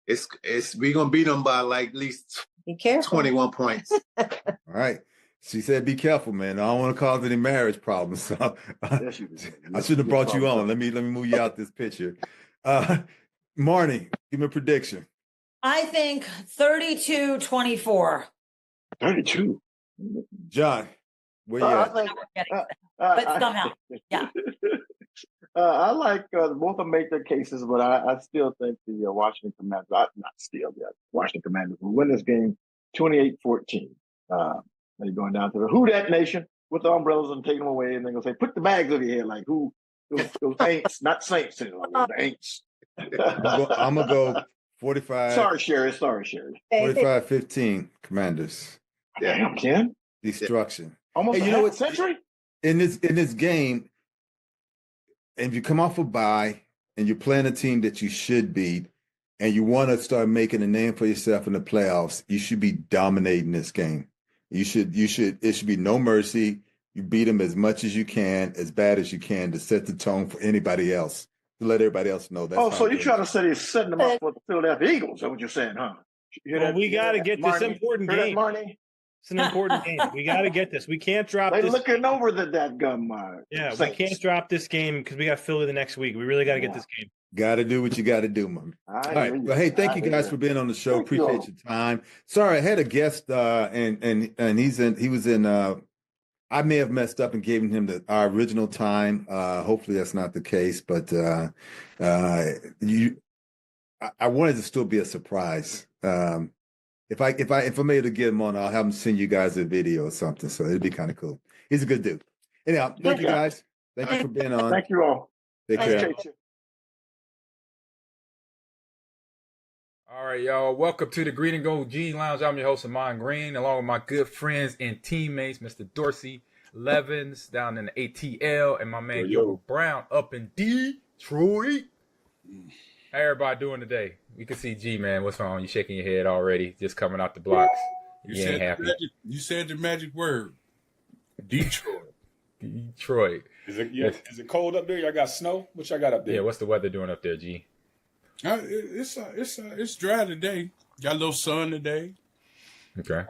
It's we gonna beat them by like at least 21 points. All right. She said, "Be careful, man. I don't want to cause any marriage problems." So I should have brought you on. Let me move you out this picture. Marnie, give me a prediction. I think 32-24. 32. John, where you at? But somehow, yeah. I like both of them make their cases, but I still think the Washington Commanders, Washington Commanders will win this game 28-14. They're going down to the Who Dat Nation with the umbrellas and taking them away, and they're going to say, put the bags over your head, like who, those ain'ts, not saints, the ain'ts. I'm going to go 45. Sorry, Sherry. 45-15 Commanders. Damn, Ken. Destruction. Almost a century? In this game, and if you come off a bye and you're playing a team that you should beat and you want to start making a name for yourself in the playoffs, you should be dominating this game. It should be no mercy. You beat them as much as you can, as bad as you can to set the tone for anybody else, to let everybody else know that. So you're trying to say he's setting them up for the Philadelphia Eagles. That's what you're saying, huh? Well, we got to get this important game. It's an important game. We got to get this. We can't drop this. They're looking over that gum. Yeah, we can't drop this game because we got Philly the next week. We really got to get this game. Got to do what you got to do, man. All right. Well, hey, thank you guys for being on the show. Appreciate your time. Sorry, I had a guest, and he was in. I may have messed up and gave him our original time. Hopefully, that's not the case. But I wanted to still be a surprise. If I made to get him on, I'll have him send you guys a video or something. So it'd be kind of cool. He's a good dude. Anyhow, thank you guys. Thank you for being on. Thank you all. Take care. All right, y'all. Welcome to the Green and Gold G Lounge. I'm your host, Ahman Green, along with my good friends and teammates, Mr. Dorsey Levens down in the ATL, and my man Gilbert Brown up in Detroit. How everybody doing today? We can see G, man. What's wrong? You shaking your head already, just coming out the blocks. You ain't happy. You said the magic word. Detroit. Detroit. Is it cold up there? Y'all got snow? What y'all got up there? Yeah, what's the weather doing up there, G? It's dry today. Got a little sun today. Okay.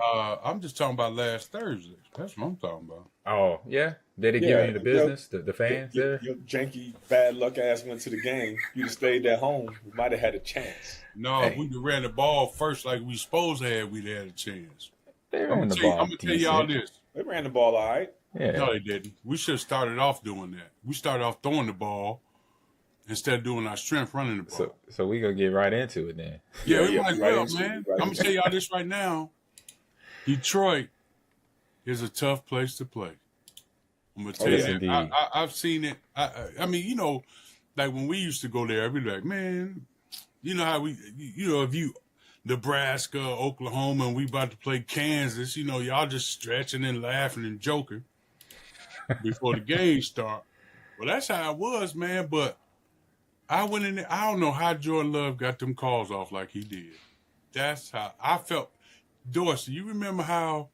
I'm just talking about last Thursday. That's what I'm talking about. Oh, yeah? They didn't give you the business, the fans there? Your janky, bad luck ass went to the game. You'd have stayed at home. We might have had a chance. No, if we'd have ran the ball first like we supposed to have, we'd have had a chance. They ran the ball. I'm going to tell y'all this. They ran the ball all right. Yeah. No, they didn't. We should have started off doing that. We started off throwing the ball instead of doing our strength running the ball. So we going to get right into it then. Yeah, we might as well, man. I'm going to tell y'all this right now. Detroit is a tough place to play. I'm going to tell you that. I've seen it. I mean, you know, like when we used to go there, I'd be like, man, you know how if you Nebraska, Oklahoma, and we about to play Kansas, you know, y'all just stretching and laughing and joking before the game start. Well, that's how it was, man. But I went in there. I don't know how Jordan Love got them calls off like he did. That's how I felt. Dorsey, you remember how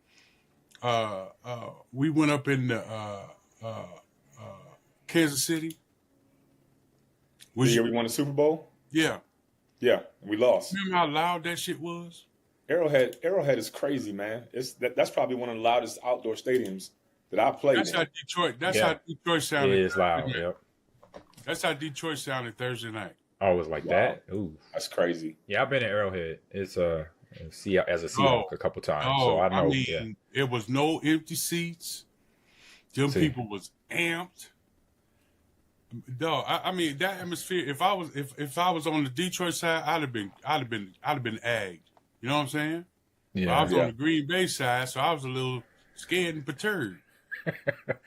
we went up in Kansas City. The year we won the Super Bowl? Yeah. Yeah, we lost. Remember how loud that shit was? Arrowhead is crazy, man. That's probably one of the loudest outdoor stadiums that I played. That's how Detroit sounded. It is loud. Yep. That's how Detroit sounded Thursday night. Oh, it was like that. Ooh, that's crazy. Yeah, I've been at Arrowhead. It's as a Seahawk a couple times, so I know. It was no empty seats. Them people was amped. No, I mean that atmosphere. If I was on the Detroit side, I'd have been agged. You know what I'm saying? Yeah. But I was on the Green Bay side, so I was a little scared and perturbed.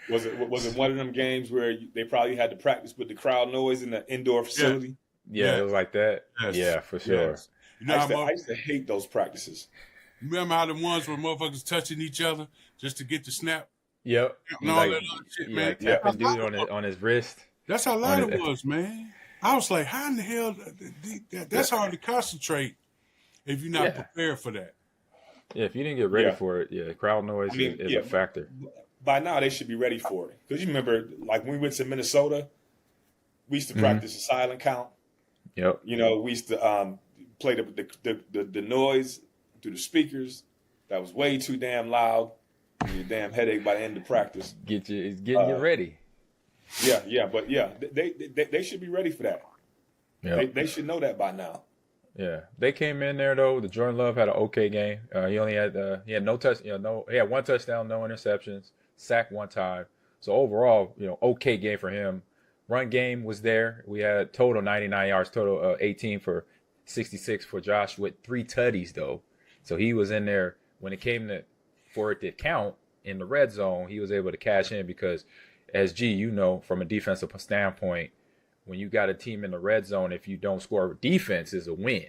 Was it one of them games where they probably had to practice with the crowd noise in the indoor facility? Yeah, it was like that. Yes. Yeah, for sure. Yes. You know, I used to hate those practices. Remember how the ones where motherfuckers touching each other just to get the snap? Yep. And all that other shit, man. Like tapping dude on his wrist. That's how loud it was, man. I was like, how in the hell? That's hard to concentrate if you're not prepared for that. Yeah, if you didn't get ready for it, crowd noise is a factor. By now, they should be ready for it. Because you remember, like when we went to Minnesota, we used to practice a silent count. Yep. You know, we used to play the noise through the speakers. That was way too damn loud. Your damn headache by the end of practice. Getting you ready. But they should be ready for that. Yeah, they should know that by now. Yeah, they came in there though. The Jordan Love had an okay game. He only had he had no touch. He had one touchdown, no interceptions, sacked one time. So overall, okay game for him. Run game was there. We had total 99 yards, total 18 for 66 for Josh with 3 tutties though. So he was in there when it came for it to count in the red zone. He was able to cash in because, as G, from a defensive standpoint, when you got a team in the red zone, if you don't score, defense is a win.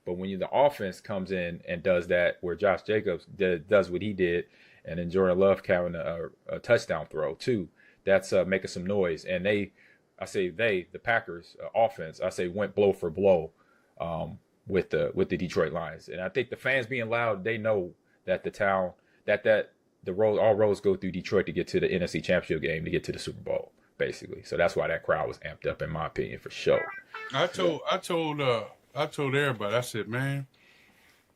But when the offense comes in and does that, where Josh Jacobs does what he did, and then Jordan Love having a touchdown throw too, that's making some noise. And the Packers offense, went blow for blow with the Detroit Lions. And I think the fans being loud, they know that the town all roads go through Detroit to get to the NFC Championship game, to get to the Super Bowl, basically. So that's why that crowd was amped up, in my opinion, for sure. I told everybody, I said, man,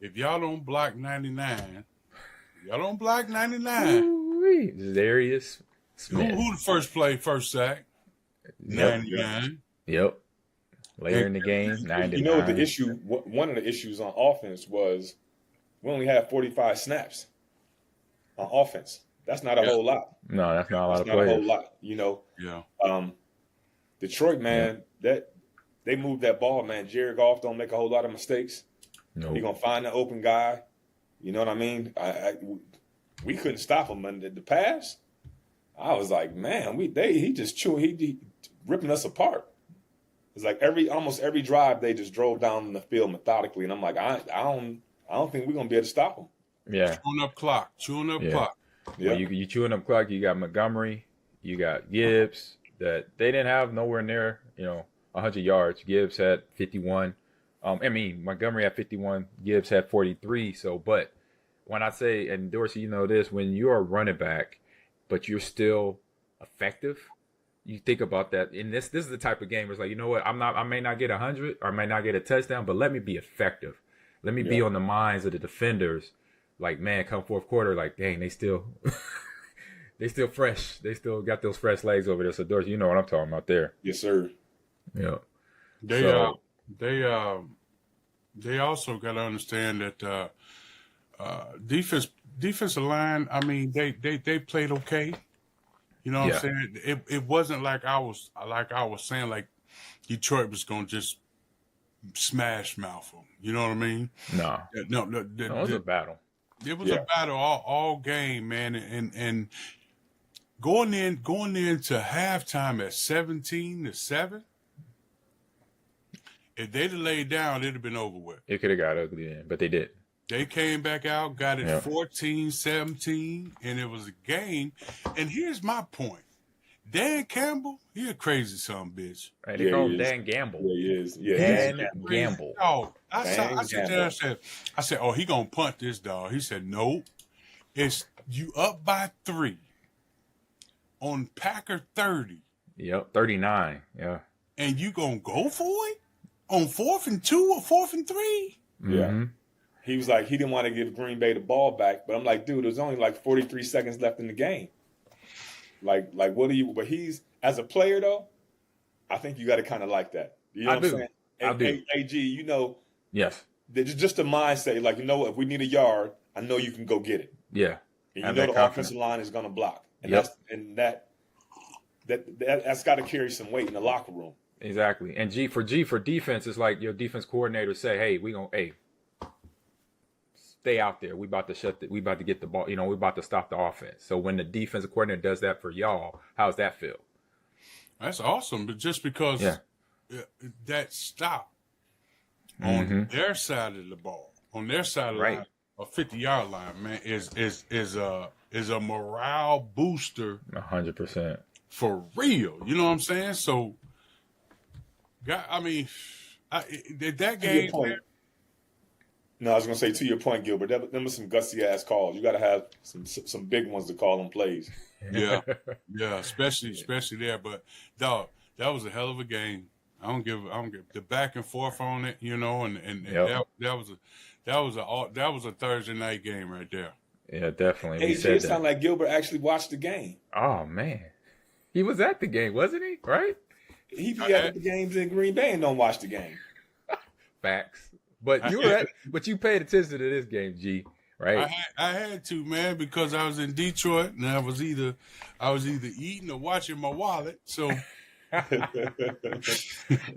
if y'all don't block 99, Darius Smith. Who the first sack? 99. Yep. Later in the game, 99. The issue, one of the issues on offense was we only had 45 snaps on offense. That's not a whole lot. No, that's not a lot of players. Not a whole lot, Yeah. Detroit, man, that they moved that ball, man. Jared Goff don't make a whole lot of mistakes. No. You're going to find an open guy. You know what I mean? We couldn't stop him. And the pass, I was like, man, he just chewing, he ripping us apart. It's like almost every drive they just drove down the field methodically, and I'm like, I don't think we're gonna be able to stop them. Yeah, chewing up clock. Yeah, well, you chewing up clock. You got Montgomery, you got Gibbs. That they didn't have nowhere near 100 yards. Gibbs had 51. Montgomery had 51. Gibbs had 43. So, but when I say, and Dorsey, this, when you're a running back, but you're still effective. You think about that, and this is the type of game where it's like, you know what, I may not get 100 or I may not get a touchdown, but let me be effective. Let me be on the minds of the defenders. Like, man, come fourth quarter, like, dang, they still fresh. They still got those fresh legs over there. So, Dorsey, you know what I'm talking about there. Yes, sir. Yeah. They also got to understand that defensive line. I mean, they played okay. You know what I'm saying? It wasn't like I was saying like Detroit was gonna just smash mouth them. You know what I mean? No. It was a battle. It was a battle all game, man. And going into halftime at 17-7, if they'd have laid down, it'd have been over with. It could have got ugly then, but they did. They came back out, got it 14-17, and it was a game. And here's my point. Dan Campbell, he a crazy son of a bitch. Right, they call him Dan Gamble. Yeah, he is. Yeah, Dan Gamble. Oh, I said, oh, he gonna punt this dog. He said, nope. It's you up by 3 on Packer 30. Yep, 39. Yeah. And you gonna go for it on 4th and 2 or 4th and 3? Yeah. Mm-hmm. He was like, he didn't want to give Green Bay the ball back, but I'm like, dude, there's only like 43 seconds left in the game. Like, what do you? But he's as a player though, I think you got to kind of like that. You know what I'm saying? I do. AG, you know. Yes. Just a mindset, like, you know, if we need a yard, I know you can go get it. Yeah. And you know the offensive line is going to block, and that's got to carry some weight in the locker room. Exactly. And for defense, it's like your defense coordinator say, "Hey, stay out there. We about to get the ball. You know, we about to stop the offense." So when the defensive coordinator does that for y'all, how's that feel? That's awesome. But just because that stop on their side of the ball, on their side of the line, a 50-yard line, man, is a morale booster. 100%. For real. You know what I'm saying? So, I mean, that game. No, I was gonna say, to your point, Gilbert. Them were some gutsy ass calls. You got to have some big ones to call them plays. Yeah, especially there. But dog, that was a hell of a game. I don't give the back and forth on it, you know, and that was a Thursday night game right there. Yeah, definitely. It sounded like Gilbert actually watched the game. Oh man, he was at the game, wasn't he? Right? He be at the games in Green Bay and don't watch the game. Facts. But you were but you paid attention to this game, G, right? I had to, man, because I was in Detroit and I was either eating or watching my wallet. So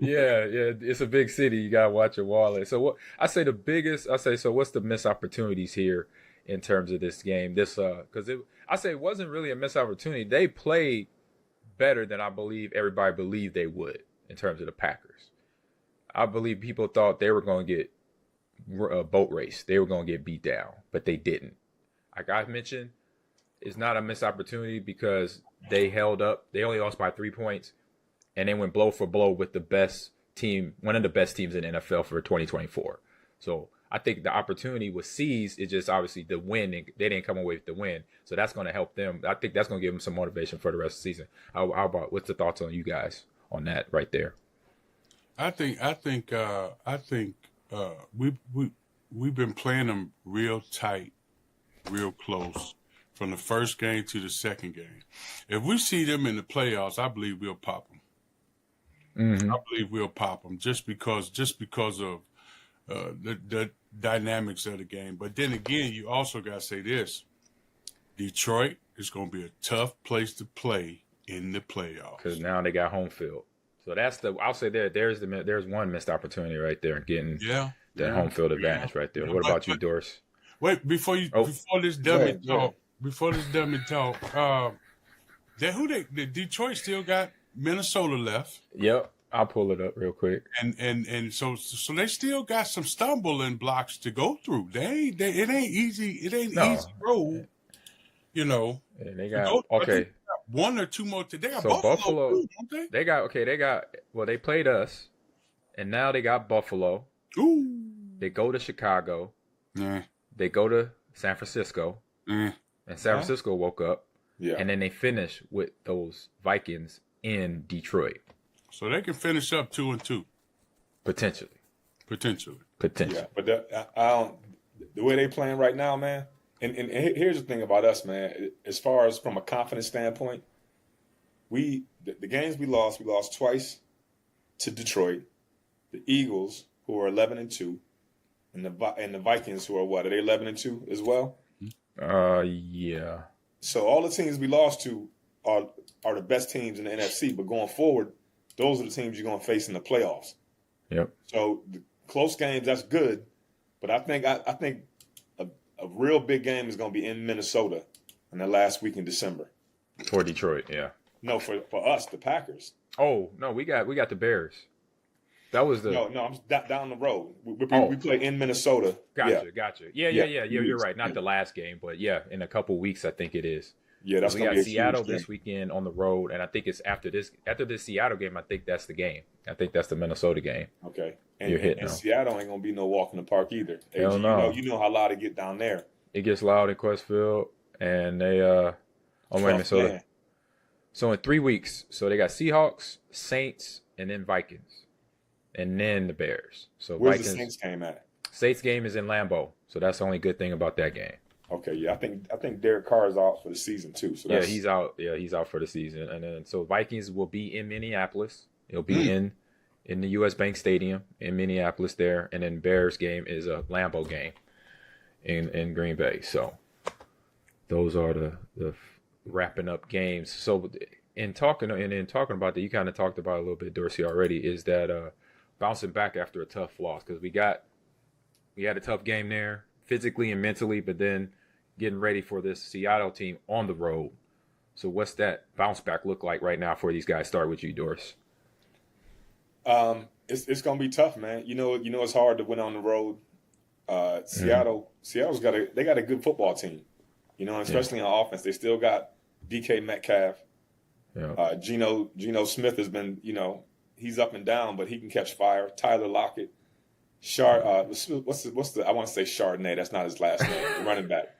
yeah, it's a big city. You gotta watch your wallet. So what what's the missed opportunities here in terms of this game? Because it wasn't really a missed opportunity. They played better than I believe everybody believed they would in terms of the Packers. I believe people thought they were going to get a boat race. They were going to get beat down, but they didn't. Like I mentioned, it's not a missed opportunity because they held up. They only lost by 3 points, and they went blow for blow with the best team, one of the best teams in the NFL for 2024. So I think the opportunity was seized. It's just obviously the win. They didn't come away with the win, so that's going to help them. I think that's going to give them some motivation for the rest of the season. How about what's the thoughts on you guys on that right there? I think we've been playing them real tight, real close from the first game to the second game. If we see them in the playoffs, I believe we'll pop them. Mm-hmm. I believe we'll pop them just because of the dynamics of the game. But then again, you also got to say this: Detroit is going to be a tough place to play in the playoffs because now they got home field. So I'll say there's one missed opportunity right there, getting that home field advantage right there. What about you, Doris? Wait, before this dummy talk, Detroit still got Minnesota left. Yep, I'll pull it up real quick. And so they still got some stumbling blocks to go through. It ain't easy. It ain't easy road. You know. And they got okay. One or two more today. So Buffalo too, don't they? They played us, and now they got Buffalo. Ooh. They go to Chicago. They go to San Francisco. And San Francisco woke up. Yeah. And then they finish with those Vikings in Detroit. So they can finish up 2-2. Potentially. Yeah, but the way they playing right now, man. And here's the thing about us, man. As far as from a confidence standpoint, the games we lost twice to Detroit, the Eagles, who are 11-2, and the Vikings, who are what? Are they 11-2 as well? Yeah. So all the teams we lost to are the best teams in the NFC. But going forward, those are the teams you're going to face in the playoffs. Yep. So the close games, that's good. But I think a real big game is going to be in Minnesota in the last week in December. For Detroit, yeah. No, for us, the Packers. Oh, no, we got the Bears. That was the... No, I'm down the road. We play in Minnesota. Gotcha. Yeah, you're right. Not the last game, but yeah, in a couple weeks, I think it is. Yeah, that's we got Seattle this weekend on the road, and I think it's after this Seattle game. I think that's the game. I think that's the Minnesota game. Okay, and Seattle ain't gonna be no walk in the park either. Hell no. You know how loud it get down there. It gets loud in Questfield, and they wait a minute. So in 3 weeks, so they got Seahawks, Saints, and then Vikings, and then the Bears. So where's Vikings, the Saints game at? Saints game is in Lambeau, so that's the only good thing about that game. Okay, yeah, I think Derek Carr is out for the season too. So yeah, he's out. Yeah, he's out for the season, and then so Vikings will be in Minneapolis. It'll be in the U.S. Bank Stadium in Minneapolis there, and then Bears game is a Lambeau game in Green Bay. So those are the wrapping up games. So in talking about that, you kind of talked about a little bit, Dorsey, already, is that bouncing back after a tough loss, because we had a tough game there physically and mentally, but then getting ready for this Seattle team on the road. So what's that bounce back look like right now for these guys? Start with you, Doris. It's gonna be tough, man. You know it's hard to win on the road. Seattle's got a good football team. You know, especially on offense. They still got DK Metcalfe. Yeah. Geno Smith has been, he's up and down, but he can catch fire. Tyler Lockett. I want to say Chardonnay. That's not his last name. The running back.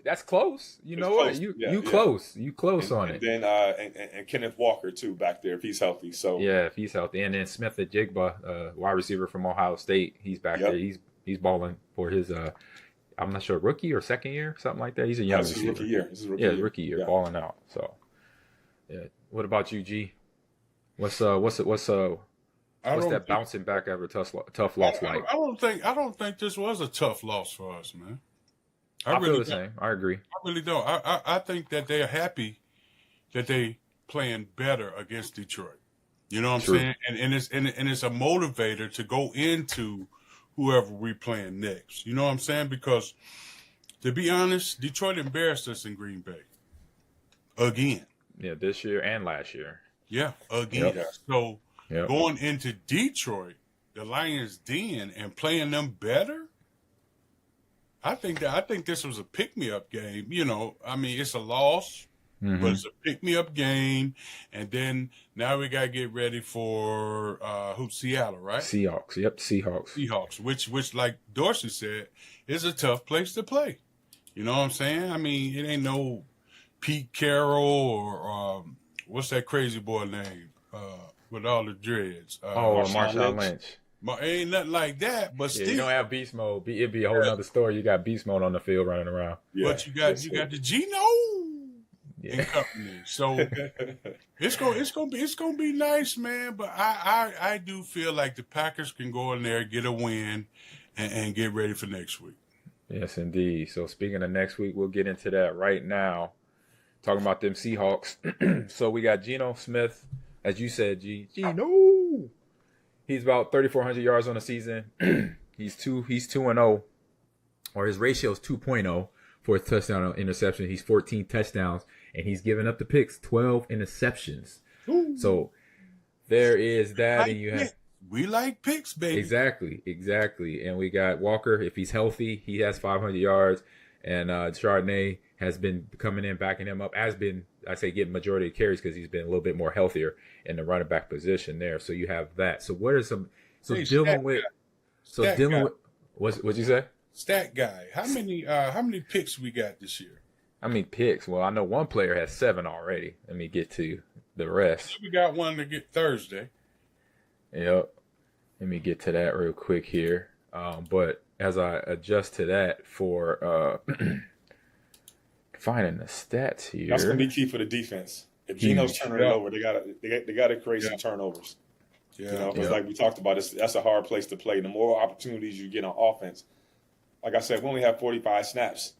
That's close. You know what? You close. You close on it. And then and Kenneth Walker too back there if he's healthy. So yeah, if he's healthy, and then Smith Ajigba, wide receiver from Ohio State, he's back there. He's balling for his I'm not sure, rookie or second year, something like that. He's a young receiver. Rookie year. This is rookie year. Balling out. So yeah. What about you, G? What's that bouncing back after a tough loss like? I don't think this was a tough loss for us, man. I really feel the same. I agree. I really don't. I think that they're happy that they playing better against Detroit. You know what I'm saying? And it's a motivator to go into whoever we playing next. You know what I'm saying? Because to be honest, Detroit embarrassed us in Green Bay again. Yeah, this year and last year. Yeah, again. Yep. So going into Detroit, the Lions' den, and playing them better, I think this was a pick-me-up game. You know, I mean, it's a loss, but it's a pick-me-up game. And then now we got to get ready for Seattle, right? Seahawks. Yep, Seahawks. Seahawks, which like Dorsey said, is a tough place to play. You know what I'm saying? I mean, it ain't no Pete Carroll or what's that crazy boy name with all the dreads? Marshawn Lynch. Ain't nothing like that, but still, you don't have beast mode. It'd be a whole other story. You got beast mode on the field running around. Yeah. But you got the Geno and company. So it's gonna be nice, man. But I do feel like the Packers can go in there, get a win, and get ready for next week. Yes, indeed. So speaking of next week, we'll get into that right now. Talking about them Seahawks. So we got Geno Smith, as you said, Geno. He's about 3,400 yards on the season. He's 2-0, or his ratio is 2.0 for a touchdown or interception. He's 14 touchdowns, and he's given up the picks, 12 interceptions. Ooh. So there is that, and you have. We like picks, baby. Exactly. And we got Walker. If he's healthy, he has 500 yards. And Chardonnay has been coming in, backing him up. Getting majority of carries because he's been a little bit more healthier in the running back position there. So you have that. So what are some? So hey, dealing with. What'd you say? Stat guy. How many picks we got this year? How many picks? Well, I know one player has 7 already. Let me get to the rest. We got one to get Thursday. Yep. Let me get to that real quick here. But as I adjust to that for finding the stats here, that's gonna be key for the defense. If Geno's turning it over, they gotta create some turnovers. Yeah, you know, because like we talked about, that's a hard place to play. The more opportunities you get on offense, like I said, we only have 45 snaps.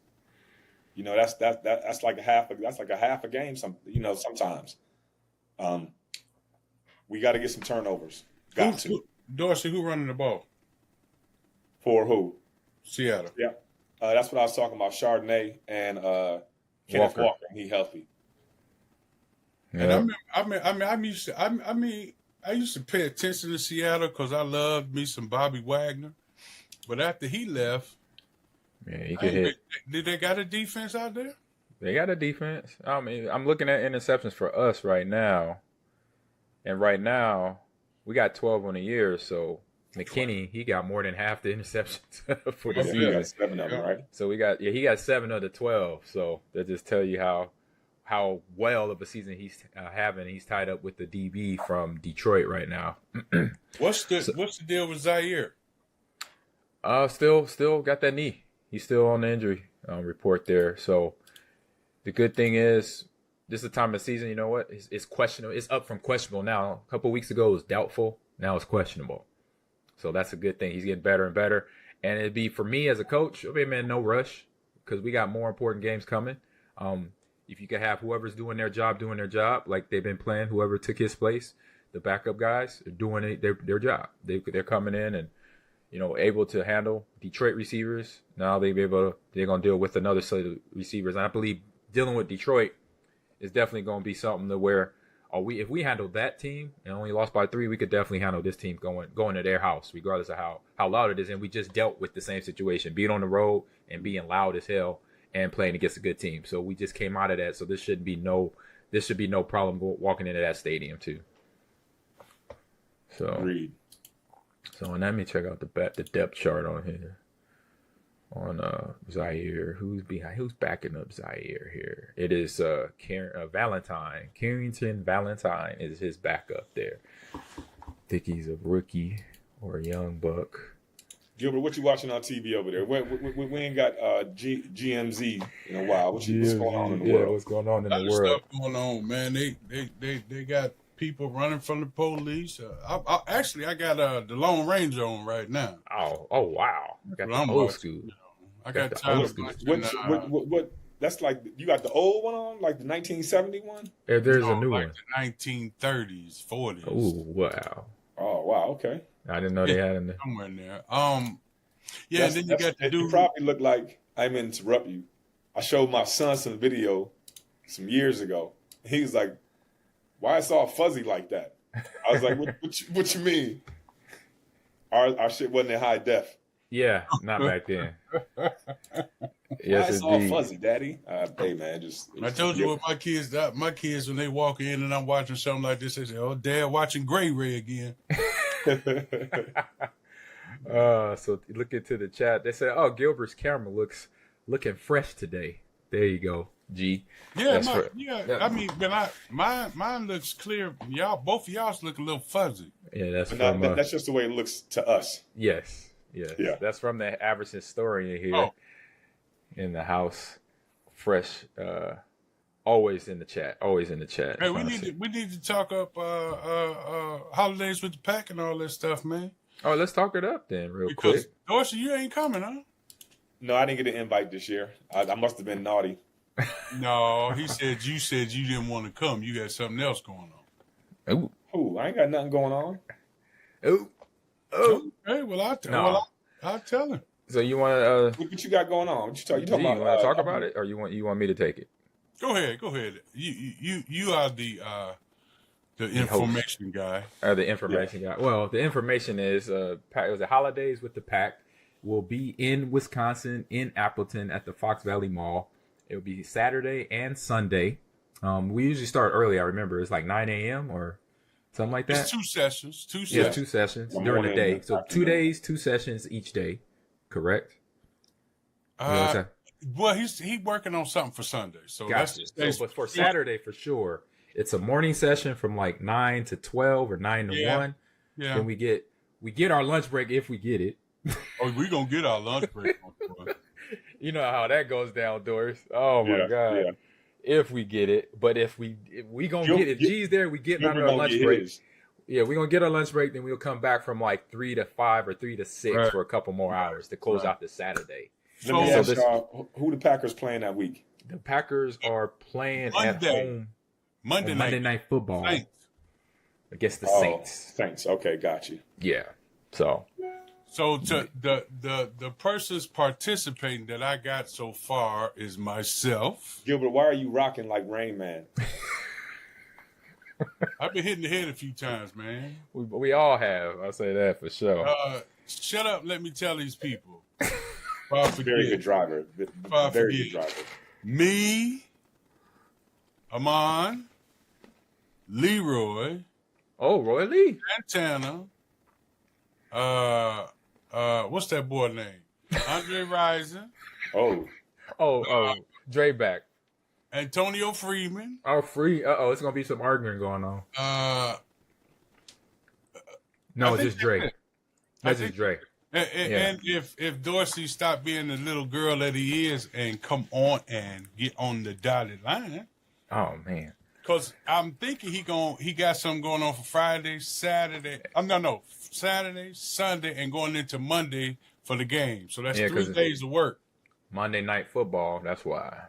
You know, that's like a half a game. Sometimes. We got to get some turnovers. Dorsey, who running the ball? For who? Seattle. Yeah, that's what I was talking about. Chardonnay and Kenneth Walker. He healthy. Yeah. And I used to pay attention to Seattle because I loved me some Bobby Wagner, but after he left, he could hit. Did they got a defense out there? They got a defense. I mean, I'm looking at interceptions for us right now, and right now we got 12 on the year, so McKinney, he got more than half the interceptions for the He season. got 7 of them, right? So he got 7 of the 12. So that just tell you how well of a season he's having. He's tied up with the DB from Detroit right now. What's the deal with Zaire? Still got that knee. He's still on the injury report there. So the good thing is this is the time of the season. You know what? It's questionable. It's up from questionable now. A couple of weeks ago it was doubtful. Now it's questionable. So that's a good thing. He's getting better and better. And it'd be for me as a coach, okay, man, no rush because we got more important games coming. If you could have whoever's doing their job like they've been playing, whoever took his place, the backup guys are doing their job. They're coming in and able to handle Detroit receivers. Now they're gonna deal with another set of receivers. And I believe dealing with Detroit is definitely gonna be something to where if we handled that team and only lost by 3, we could definitely handle this team going to their house, regardless of how loud it is. And we just dealt with the same situation, being on the road and being loud as hell and playing against a good team. So we just came out of that. So this should be no problem walking into that stadium too. So, Agreed. So let me check out the depth chart on here. On Zaire, who's backing up Zaire here? It is Valentine. Carrington Valentine is his backup there. Think he's a rookie or a young buck. Gilbert, what you watching on TV over there? We ain't got GMZ in a while. What's going on in the world? What's going on in the world? Stuff going on, man. They got people running from the police. I got the Lone Ranger on right now. Oh wow! I got the old school. I got time. What? That's like you got the old one on, like the 1971. There's a new one. The 1930s, 40s. Oh wow! Oh wow! Okay. I didn't know they had in there. Somewhere in there. Yeah. And then you got the dude. You probably look like I'm gonna interrupt you. I showed my son some video some years ago. He was like, "Why it's all fuzzy like that?" I was like, "What you mean?" Our shit wasn't in high def. Yeah, not back then. Yes, it's all fuzzy, Daddy. Hey, man, I told you what my kids when they walk in and I'm watching something like this, they say, "Oh, Dad, watching Gray Ray again." So look into the chat. They said, "Oh, Gilbert's camera looking fresh today." There you go, G. Yeah, I mean, but mine looks clear. Both of y'all's look a little fuzzy. Yeah, that's just the way it looks to us. Yes. Yeah. That's from the average historian here in the house. Fresh, always in the chat. Hey, we need to talk up holidays with the pack and all that stuff, man. Oh, let's talk it up then, real quick. Dorsey, you ain't coming, huh? No, I didn't get an invite this year. I must have been naughty. No, you said you didn't want to come. You got something else going on. Ooh, I ain't got nothing going on. Oh. Okay, well, I'll tell him. So you want to? What you got going on? What you talking about? You want to talk about it, or you want me to take it? Go ahead. You are the information guy. The information guy. Well, the information is it was the holidays with the pack. Will be in Wisconsin, in Appleton, at the Fox Valley Mall. It will be Saturday and Sunday. We usually start early. I remember it's like 9 a.m. or something like that. It's 2 sessions. 2 sessions. Yeah, 2 sessions during the day. So 2 days, 2 sessions each day. Correct? Well, he's working on something for Sunday. So gotcha. But for Saturday, for sure, it's a morning session from like 9 to 12 or 9 to 1. Yeah. Then we get our lunch break if we get it. Oh, we're going to get our lunch break. You know how that goes down, Doris. Oh, my God. Yeah. If we get it. But if we going to get it. G's there, we get our lunch break. Yeah, we're going to get our lunch break. Then we'll come back from like 3 to 5 or 3 to 6 for a couple more hours to close out the Saturday. Let me ask y'all, who the Packers playing that week? The Packers are playing at home Monday Night Football Saints. Against the Saints. Saints. Okay, got you. Yeah. So the persons participating that I got so far is myself. Gilbert, why are you rocking like Rain Man? I've been hitting the head a few times, man. We all have. I'll say that for sure. Shut up. Let me tell these people. Very good driver. Very good driver. Me, Ahman, Leroy. Oh, Roy Lee. Santana. What's that boy name? Andre Rison. Dre back. Antonio Freeman. It's gonna be some arguing going on. No, it's just Dre. That's just Dre. And if Dorsey stopped being the little girl that he is and come on and get on the dotted line. Oh man. Because I'm thinking he got something going on for Friday, Saturday. Saturday, Sunday, and going into Monday for the game. So that's 3 days of work. Monday Night Football. That's why.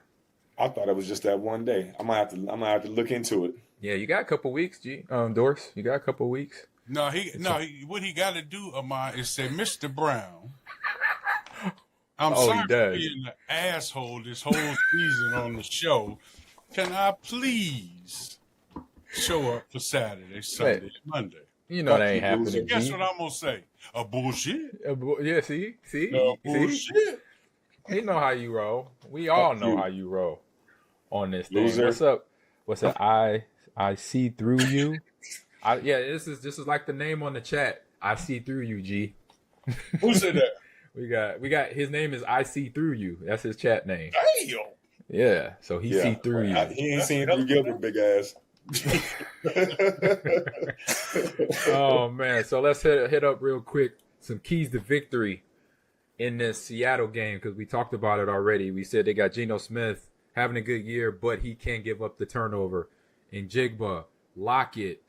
I thought it was just that one day. I might have to look into it. Yeah, you got a couple weeks, Doris. You got a couple weeks. What he got to do, Ahman, is say, Mr. Brown, I'm sorry for being an asshole this whole season on the show. Can I please show up for Saturday, Sunday, Monday? You know that ain't happening. So guess what I'm going to say? A bullshit. Yeah, see? Bullshit. He know how you roll. We all know how you roll on this thing. Loser. What's up? I see through you. This is like the name on the chat. I see through you, G. Who said that? we got his name is I see through you. That's his chat name. Damn. Yeah, so he see through you. He ain't seen through Gilbert, big ass. Oh man, so let's hit up real quick some keys to victory in this Seattle game, because we talked about it already. We said they got Geno Smith having a good year, but he can't give up the turnover. In Jigba, Lockett,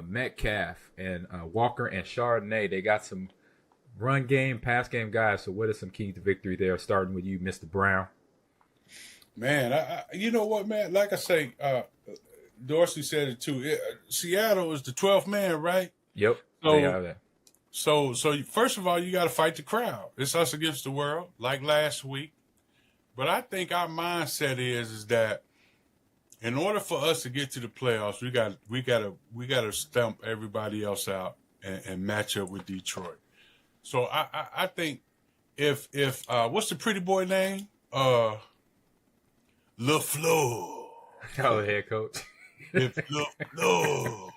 Metcalfe, and Walker and Chardonnay, they got some run game, pass game guys. So what are some keys to victory there, starting with you, Mr. Brown? Man, you know what, man? Like I say, Dorsey said it too. Seattle is the 12th man, right? Yep. They have that. So first of all, you got to fight the crowd. It's us against the world, like last week. But I think our mindset is that in order for us to get to the playoffs, we got to stump everybody else out and match up with Detroit. So I think if what's the pretty boy name? LaFleur. Oh, the head coach. If LaFleur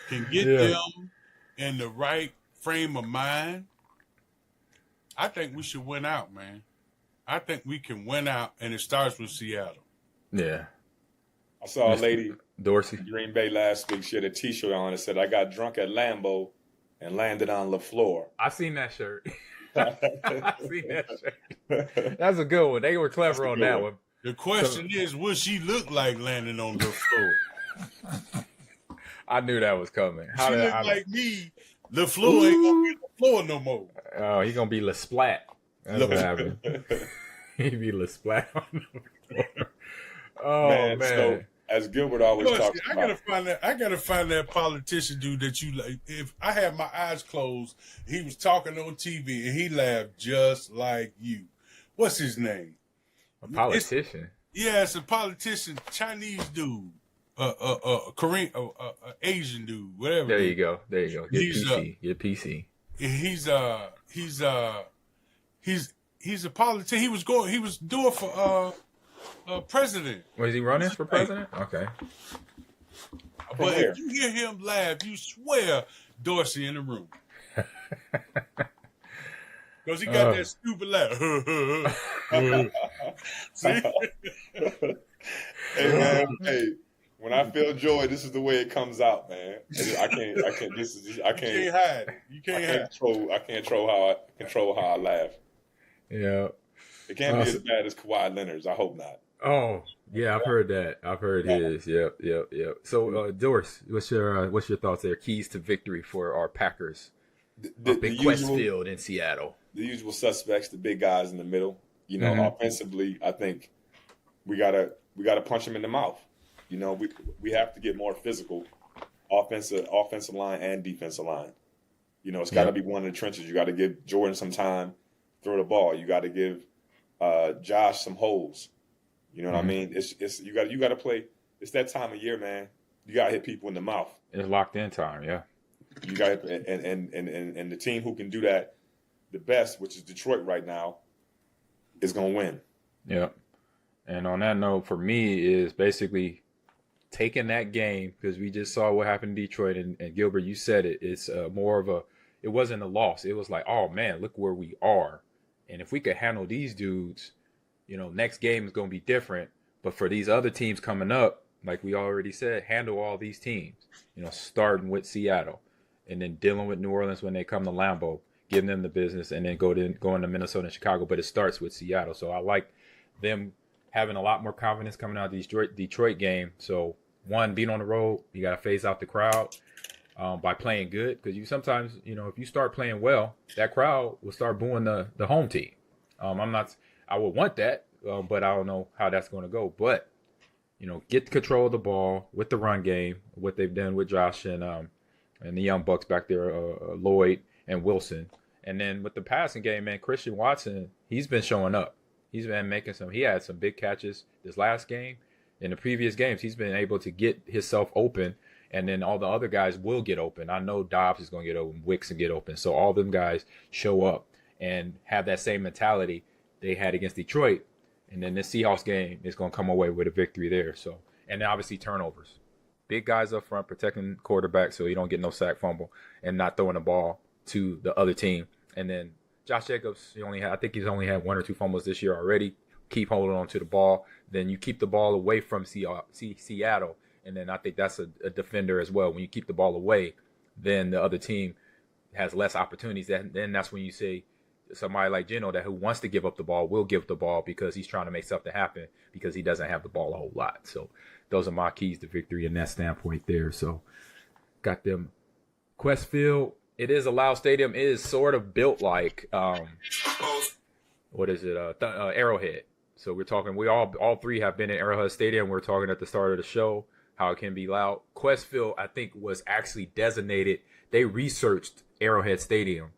can get them in the right frame of mind, I think we should win out, man. I think we can win out, and it starts with Seattle. Yeah. I saw a lady, Dorsey, Green Bay last week. She had a T-shirt on that said, "I got drunk at Lambeau and landed on LaFleur." I seen that shirt. I seen that shirt. That's a good one. They were clever on that one. The question is, what she look like landing on LaFleur? I knew that was coming. She look like me. LaFleur ain't gonna be LaFleur no more. Oh, he gonna be LaSplat. That's what happened. He be LaSplat on the floor. Oh man. So, as Gilbert always talks about, I gotta find that politician dude that you like. If I had my eyes closed, he was talking on TV and he laughed just like you. What's his name? A politician? It's a politician, Chinese dude, Korean, Asian dude, whatever. There you go. Get PC. He's a politician. He was doing for president. Was he running for president? Okay. But if you hear him laugh, you swear Dorsey in the room. Because he got that stupid laugh. See? Hey, man, when I feel joy, this is the way it comes out, man. I can't hide it. You can't hide. I can't control how I laugh. Yeah. It can't be as bad as Kawhi Leonard's. I hope not. Oh, yeah, I've heard that. I've heard his. Yep. So, Doris, what's your thoughts there? Keys to victory for our Packers up in Westfield in Seattle. The usual suspects, the big guys in the middle. You know, offensively, I think we gotta punch them in the mouth. You know, we have to get more physical, offensive line and defensive line. You know, it's got to be one in the trenches. You got to give Jordan some time, throw the ball. You got to give Josh some holes. You know what I mean? It's you got to play. It's that time of year, man. You got to hit people in the mouth. It's locked in time, yeah. You got and the team who can do that the best, which is Detroit right now, is going to win. Yeah. And on that note, for me, is basically taking that game, because we just saw what happened in Detroit. And Gilbert, you said it. It's more of a it wasn't a loss. It was like, oh man, look where we are. And if we could handle these dudes, next game is going to be different. But for these other teams coming up, like we already said, handle all these teams, starting with Seattle and then dealing with New Orleans when they come to Lambeau, giving them the business, and then going to Minnesota and Chicago. But it starts with Seattle. So I like them having a lot more confidence coming out of the Detroit game. So one, being on the road, you got to phase out the crowd by playing good. Because you sometimes, if you start playing well, that crowd will start booing the home team. I would want that, but I don't know how that's going to go. But, get control of the ball with the run game, what they've done with Josh and the young Bucks back there, Lloyd and Wilson. And then with the passing game, man, Christian Watson, he's been showing up. He's been he had some big catches this last game. In the previous games, he's been able to get himself open, and then all the other guys will get open. I know Dobbs is going to get open, Wicks will get open. So all them guys show up and have that same mentality they had against Detroit. And then the Seahawks game is going to come away with a victory there. So, and then obviously turnovers. Big guys up front protecting quarterback so you don't get no sack fumble and not throwing the ball to the other team. And then Josh Jacobs, I think he's only had 1 or 2 fumbles this year already. Keep holding on to the ball. Then you keep the ball away from Seattle. And then I think that's a defender as well. When you keep the ball away, then the other team has less opportunities. Then that's when you say somebody like Geno who wants to give up the ball will give the ball because he's trying to make something happen because he doesn't have the ball a whole lot. So those are my keys to victory in that standpoint there. So got them. Quest Field, it is a loud stadium. It is sort of built like, Arrowhead. So we're talking, we all three have been in Arrowhead Stadium. We're talking at the start of the show how it can be loud. Quest Field, I think, was actually designated. They researched Arrowhead Stadium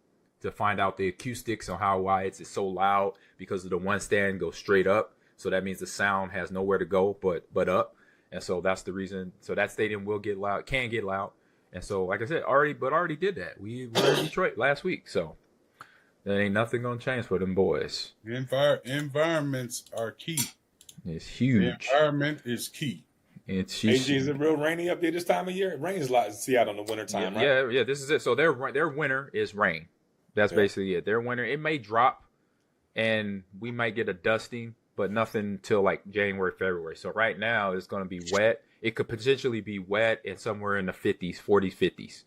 to find out the acoustics on why it's so loud because of the one stand goes straight up. So that means the sound has nowhere to go but up. And so that's the reason. So that stadium will get loud, can get loud. And so, like I said, already did that. We were in Detroit last week. So there ain't nothing going to change for them boys. Environments are key. It's huge. The environment is key. It's huge. AG, is it real rainy up there this time of year? It rains a lot in Seattle in the wintertime, right? Yeah, this is it. So their winter is rain. That's basically it. Their winter, it may drop and we might get a dusting, but nothing till like January, February. So right now it's going to be wet. It could potentially be wet and somewhere in the 50s, 40s, 50s.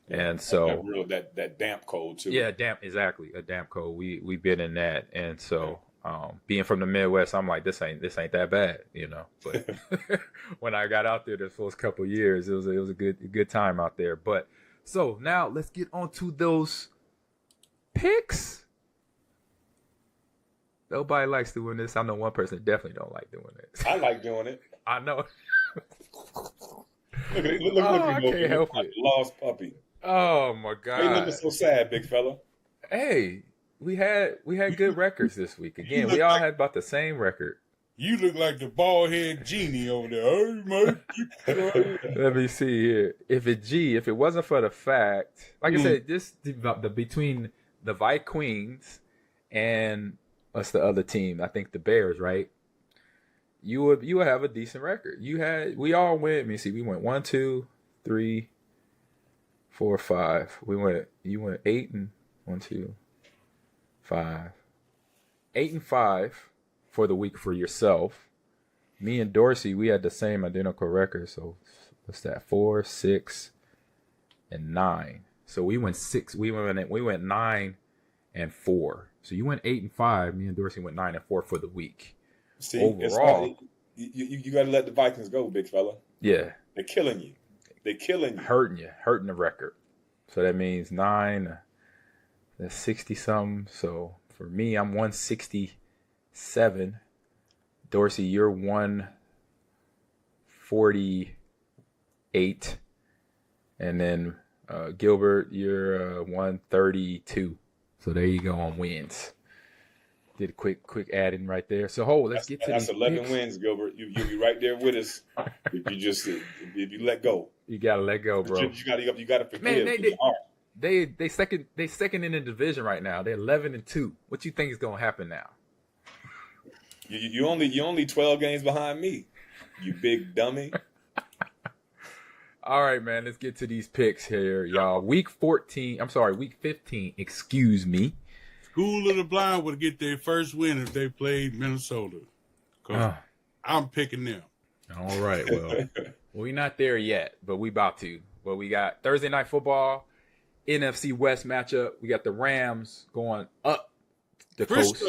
And so that damp cold too. Yeah, exactly. A damp cold. We've been in that. And so being from the Midwest, I'm like, this ain't that bad, But when I got out there the first couple of years, it was a good time out there. But so now let's get on to those picks. Nobody likes doing this. I know one person definitely don't like doing this. I like doing it. I know. Look, I can't help it. Lost puppy. Oh my God. They looking so sad, big fella. Hey, we had good records this week. Again, we all had about the same record. You look like the bald head genie over there. Let me see here. If it wasn't for the fact, like I said, this between the Vikings and us, the other team, I think the Bears, right? You would have a decent record. We all went. Let me see. We went 1, 2, 3, 4, 5. You went 8 and 1, 2, 5. 8 and 5 for the week for yourself. Me and Dorsey, we had the same identical record. So what's that? 4, 6, and 9. So we went 6. We went 9 and 4. So you went 8 and 5. Me and Dorsey went 9 and 4 for the week. See, overall, you got to let the Vikings go, big fella. Yeah, they're killing you. Hurting the record. So that means 9. That's 60 something. So for me, I'm 167. Dorsey, you're 148, and then Gilbert, you're 132. So there you go on wins. Did a quick add in right there. So let's get to that's 11 wins, Gilbert. You'll be right there with us. If you let go. You gotta let go, bro. You gotta forgive. Man, they second in the division right now. They're 11 and 2. What you think is gonna happen now? You only 12 games behind me. You big dummy. All right, man. Let's get to these picks here, y'all. Week 15, excuse me. School of the Blind would get their first win if they played Minnesota. I'm picking them. All right, well, we're not there yet, but we about to. But we got Thursday Night Football, NFC West matchup. We got the Rams going up the coast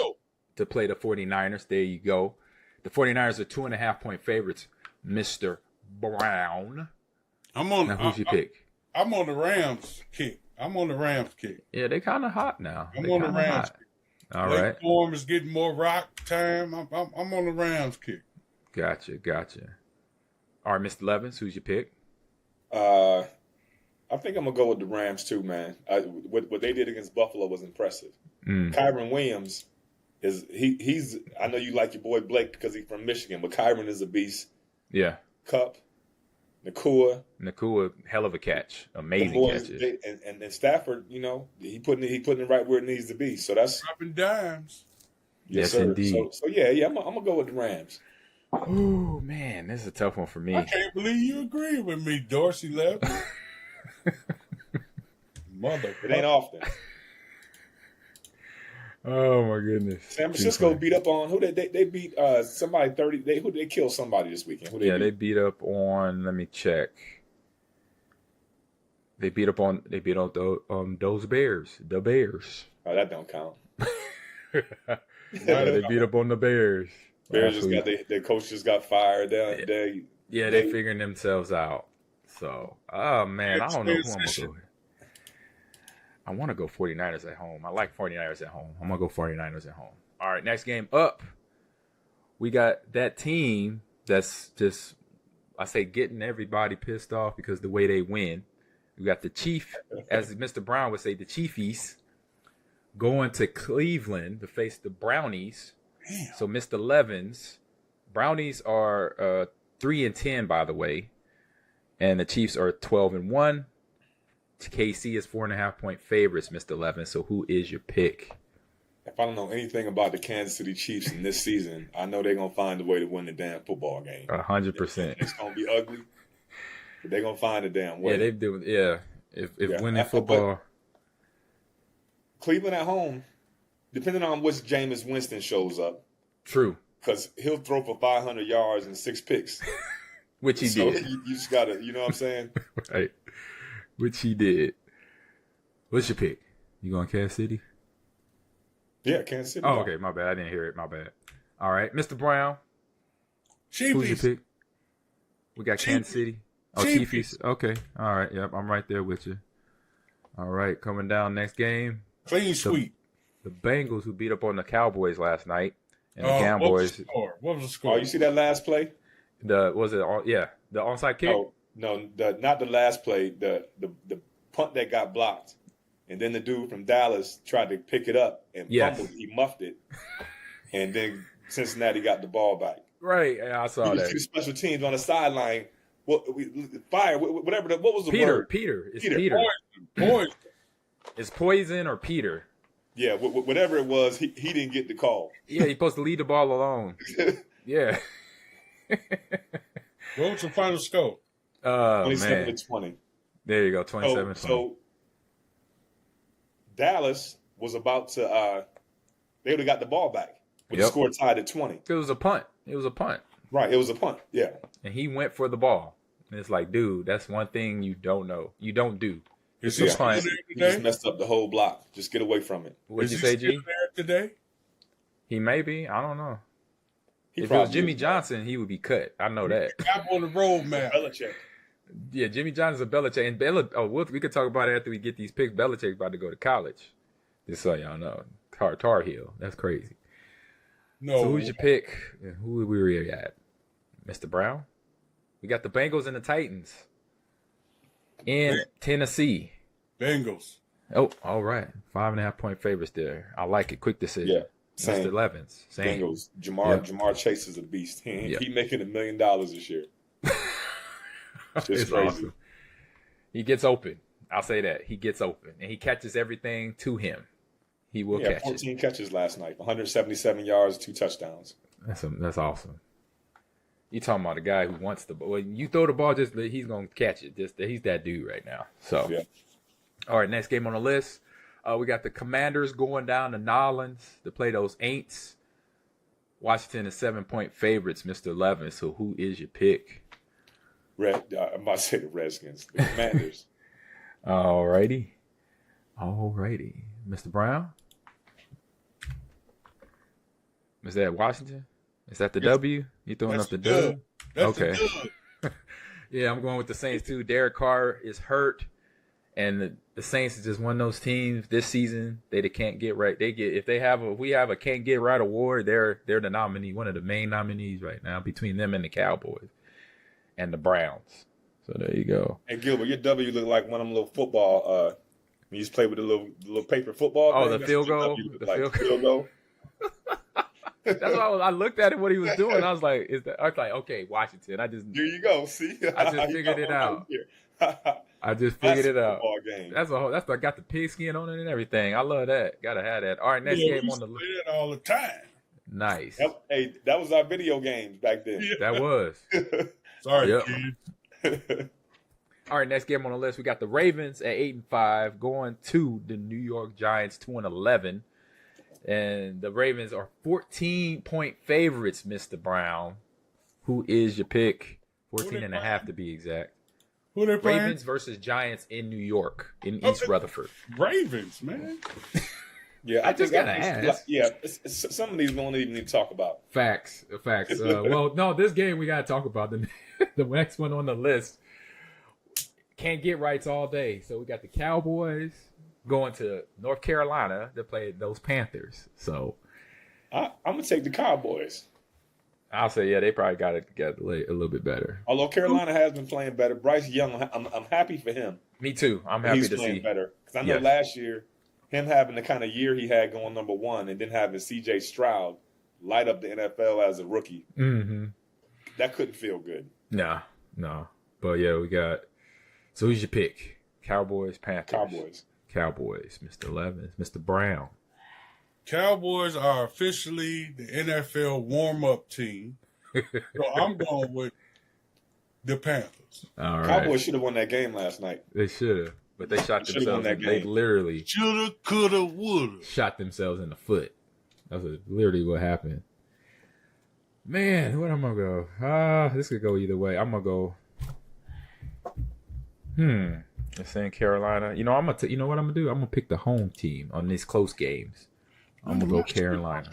to play the 49ers. There you go. The 49ers are 2.5-point favorites, Mr. Brown. Who's your pick? I'm on the Rams kick. Yeah, they kind of hot now. I'm on the Rams kick. All right. Storm is getting more rock time. I'm on the Rams kick. Gotcha. All right, Mr. Levins, who's your pick? I think I'm gonna go with the Rams too, man. What they did against Buffalo was impressive. Kyron Williams he's. I know you like your boy Blake because he's from Michigan, but Kyron is a beast. Yeah. Cup, Nakua, hell of a catch, amazing catch. And Stafford, you know, he putting it right where it needs to be. So that's dropping dimes. Yes, sir. indeed. So yeah, I'm gonna go with the Rams. Oh man, this is a tough one for me. I can't believe you agree with me, Dorsey Levin. Mother, it ain't often. Oh my goodness. San Francisco beat up on who they beat somebody 30. They killed somebody this weekend. They beat up on. Let me check. They beat up on those Bears. The Bears. Oh, that don't count. They beat up on the Bears. Bears just got their coach just got fired. They figuring themselves out. So, oh man, I don't know who I'm gonna go with. I want to go 49ers at home. I like 49ers at home. I'm going to go 49ers at home. All right, next game up. We got that team that's just, I say, getting everybody pissed off because the way they win. We got the Chief, as Mr. Brown would say, the Chiefies, going to Cleveland to face the Brownies. Damn. So, Mr. Levins, Brownies are 3-10, by the way, and the Chiefs are 12-1. KC is 4.5-point favorites, Mr. Levin. So who is your pick? If I don't know anything about the Kansas City Chiefs in this season, I know they're gonna find a way to win the damn football game. 100%. It's gonna be ugly, but they're gonna find a damn way. Yeah, they do. Yeah, if winning football. Cleveland at home, depending on which Jameis Winston shows up. True. Because he'll throw for 500 yards and 6 picks, which he did. You just gotta, you know what I'm saying? Right. Which he did. What's your pick? You going Kansas City? Yeah, Kansas City. Oh, okay. My bad. I didn't hear it. My bad. All right. Mr. Brown. Chiefs. Who's your pick? We got Kansas City. Oh, Chiefs. Okay. All right. Yep. I'm right there with you. All right. Coming down next game. Clean sweep. The Bengals, who beat up on the Cowboys last night. And the Cowboys. What was the score? Oh, you see that last play? The onside kick? Oh. No, not the last play. The punt that got blocked, and then the dude from Dallas tried to pick it up and fumbled. He muffed it, and then Cincinnati got the ball back. Right, I saw that. The special teams on the sideline. What was the word? Peter. It's Peter. Poison. It's poison or Peter. Yeah, whatever it was, he didn't get the call. Yeah, he's supposed to leave the ball alone. Yeah. What was the final score? 27-20. There you go, 27-20. So Dallas was about to they would have got the ball back with the score tied at 20. It was a punt. Right, it was a punt. Yeah. And he went for the ball. And it's like, dude, that's one thing you don't know. You don't do. He just messed up the whole block. Just get away from it. What did you say, G? Today? He may be. I don't know. If it was Jimmy Johnson, he would be cut. I know that. I'm on the road, man. Belichick. Yeah, Jimmy Johnson's a Belichick. And we could talk about it after we get these picks. Belichick's about to go to college. Just so y'all know. Tar Heel. That's crazy. No. So who's your pick? And who are we really at? Mr. Brown? We got the Bengals and the Titans. In Tennessee. Bengals. Oh, all right. 5.5-point favorites there. I like it. Quick decision. Yeah. Same. Mr. Levins. Same. Bengals. Jamar Chase is a beast. He making $1 million this year. It's awesome. He gets open. I'll say that. He gets open. And he catches everything to him. He will catch 14 catches last night. 177 yards, 2 touchdowns. That's awesome. You talking about a guy who wants the ball. When you throw the ball, he's gonna catch it. He's that dude right now. So, yeah. All right, next game on the list, we got the Commanders going down to Nolans to play those Aints. Washington is 7-point favorites, Mr. 11. So, who is your pick? I'm about to say the Redskins, the Commanders. All righty, Mr. Brown. Is that Washington? Is that the W? You throwing up the W? Okay. Yeah, I'm going with the Saints too. Derek Carr is hurt, and the Saints is just one of those teams this season they can't get right. If we have a can't get right award, they're the nominee, one of the main nominees right now between them and the Cowboys and the Browns. So there you go. Hey Gilbert, your W look like one of them little football. You used to play with the little paper football. Oh, the field goal. Field goal. That's why I looked at it what he was doing. I was like, okay, Washington. There you go. See, I just figured it out. I just figured it out. Game. That's I got the pigskin on it and everything. I love that. Gotta have that. All right, next game on the list. Play that all the time. Nice. That was our video games back then. Yeah. That was. Sorry, kids. All right, next game on the list. We got the Ravens at 8-5 going to the New York Giants 2-11. And the Ravens are 14-point favorites, Mr. Brown. Who is your pick? 14.5 to be exact. Who they playing? Ravens versus Giants in New York, in East Rutherford. Ravens, man. Yeah, I just gotta ask. Yeah, some of these we don't even need to talk about. Facts. Well, no, this game we gotta talk about. The next one on the list. Can't get rights all day. So we got the Cowboys going to North Carolina to play those Panthers. So I'm gonna take the Cowboys. I'll say, they probably got it together a little bit better. Although Carolina has been playing better, Bryce Young, I'm happy for him. Me too. I'm happy to see. He's playing better because I know last year, him having the kind of year he had going number one, and then having C.J. Stroud light up the NFL as a rookie. Mm-hmm. That couldn't feel good. No. But yeah, we got. So who's your pick? Cowboys, Panthers. Cowboys, Mr. Levins, Mr. Brown. Cowboys are officially the NFL warm-up team. So I'm going with the Panthers. All right. Cowboys should have won that game last night. They should have, but they shot themselves. They literally shoulda, coulda, woulda. Shot themselves in the foot. That's literally what happened. Man, where am I gonna go? This could go either way. I'm gonna go. It's in Carolina. You know, you know what I'm gonna do? I'm gonna pick the home team on these close games. I'm gonna go Carolina.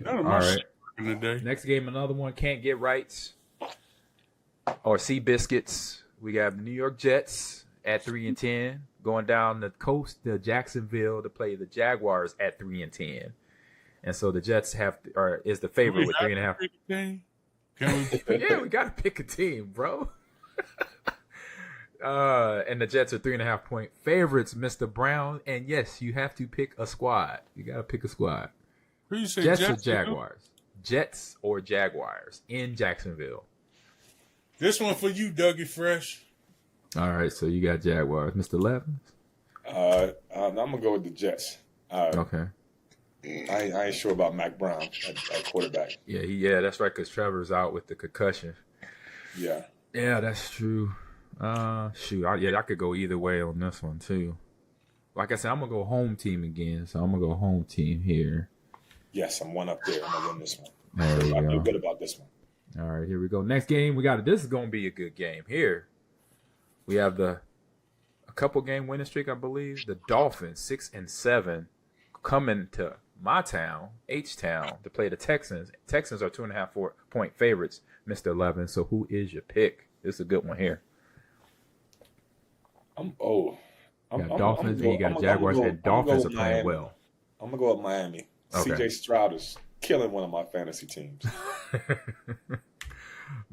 All right. Next game, another one. Can't get rights or sea biscuits. We got New York Jets at 3-10 going down the coast to Jacksonville to play the Jaguars at 3-10, and so the Jets is the favorite with 3.5. Yeah, we gotta pick a team, bro. And the Jets are 3.5-point favorites, Mr. Brown. And yes, you have to pick a squad. You gotta pick a squad. Who you say, Jets or Jaguars? Jets or Jaguars in Jacksonville. This one for you, Dougie Fresh. All right, so you got Jaguars, Mr. Levins. I'm gonna go with the Jets. Okay. I ain't sure about Mac Brown at quarterback. Yeah, that's right, because Trevor's out with the concussion. Yeah, that's true. I could go either way on this one too. Like I said, I'm gonna go home team again, so I'm gonna go home team here. Yes, I'm one up there. I'm gonna win this one. There we go. I feel good about this one. All right, here we go. Next game, this is gonna be a good game. Here we have a couple game winning streak, I believe. The Dolphins 6-7 coming to my town, H-Town, to play the Texans. Texans are 2.5-point favorites, Mr. 11. So who is your pick? This is a good one here. You got Dolphins and you got Jaguars, and Dolphins are playing well. I'm going to go with Miami. Okay. C.J. Stroud is killing one of my fantasy teams.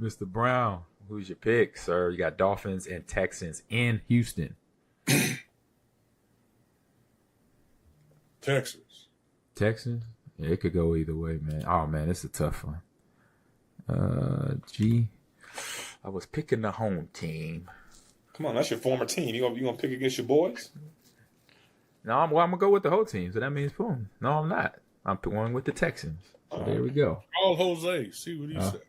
Mr. Brown, who's your pick, sir? You got Dolphins and Texans in Houston. Texans? Yeah, it could go either way, man. Oh, man, it's a tough one. I was picking the home team. Come on, that's your former team. You gonna pick against your boys? No, I'm going to go with the whole team, so that means boom. No, I'm not. I'm going with the Texans. So there we go. Call Jose. See what he said.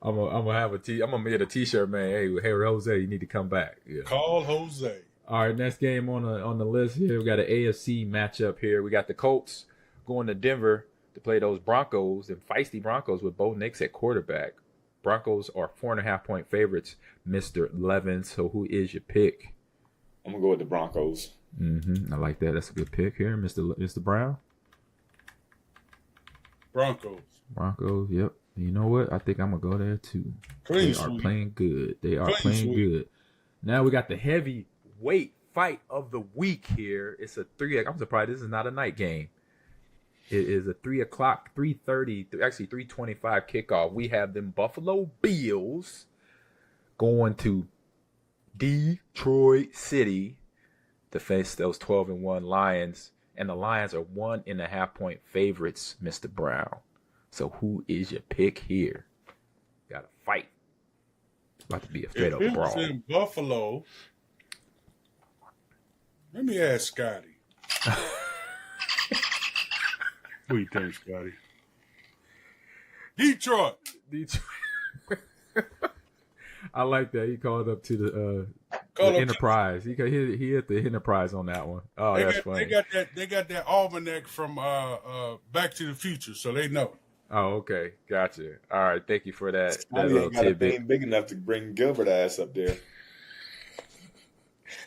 I'm gonna get a T-shirt, man. Hey, Jose, you need to come back. Yeah. Call Jose. All right, next game on the list here. We got an AFC matchup here. We got the Colts going to Denver to play those Broncos, and feisty Broncos with Bo Nix at quarterback. Broncos are 4.5-point favorites, Mr. Levin. So who is your pick? I'm gonna go with the Broncos. I like that. That's a good pick here, Mr. Brown. Broncos. Yep. You know what? I think I'm gonna go there too. They are playing good. Now we got the heavyweight fight of the week here. It's a 3. I'm surprised this is not a night game. It is a 3 o'clock, 3:30, actually 3:25 kickoff. We have them Buffalo Bills going to Detroit City to face those 12-1 Lions, and the Lions are 1.5-point favorites, Mr. Brown. So who is your pick here? Got to fight. It's about to be a straight up brawl. In Buffalo, let me ask Scotty. What do you think, Scotty? Detroit. I like that. He called up to the Enterprise. He hit the Enterprise on that one. Oh, that's funny. They got that almanac from Back to the Future, so they know. Oh, okay. Gotcha. All right. Thank you for that. I ain't got a thing big enough to bring Gilbert ass up there.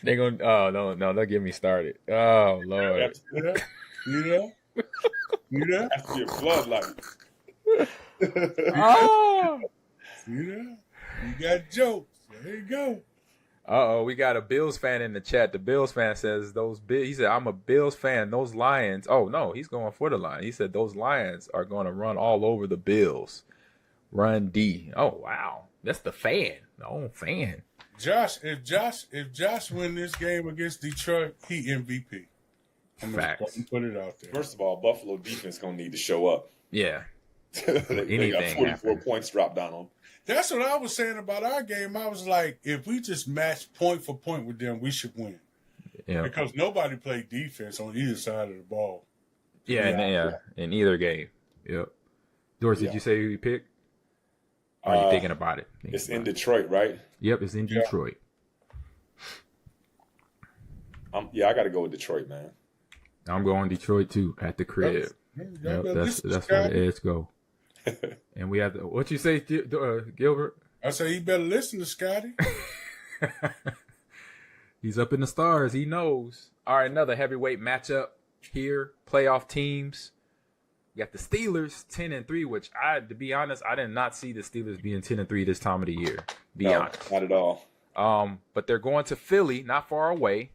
They gonna. Oh no, don't get me started. Oh Lord. You know? That's your bloodline. Oh. You got jokes. There you go. We got a Bills fan in the chat. The Bills fan says he said, I'm a Bills fan. Those Lions. Oh no, he's going for the Lions. He said those Lions are going to run all over the Bills. Run D. Oh wow. That's the fan. The own fan. If Josh win this game against Detroit, he MVP. I'm gonna put it out there. First of all, Buffalo defense gonna need to show up. Yeah. they got 44 points dropped down on them. That's what I was saying about our game. I was like, if we just match point for point with them, we should win. Yeah. Because nobody played defense on either side of the ball. Yeah, in either game. Yep. Dorsey, did you say who you picked? Or are you thinking about it? It's in Detroit, right? Yep, it's in Detroit. I got to go with Detroit, man. I'm going Detroit too at the crib. That's where the edge go. And we have what you say, Gilbert? I say he better listen to Scotty. He's up in the stars. He knows. All right, another heavyweight matchup here. Playoff teams. We got the Steelers 10-3, which to be honest, I did not see the Steelers being 10-3 this time of the year. Be honest, not at all. But they're going to Philly, not far away.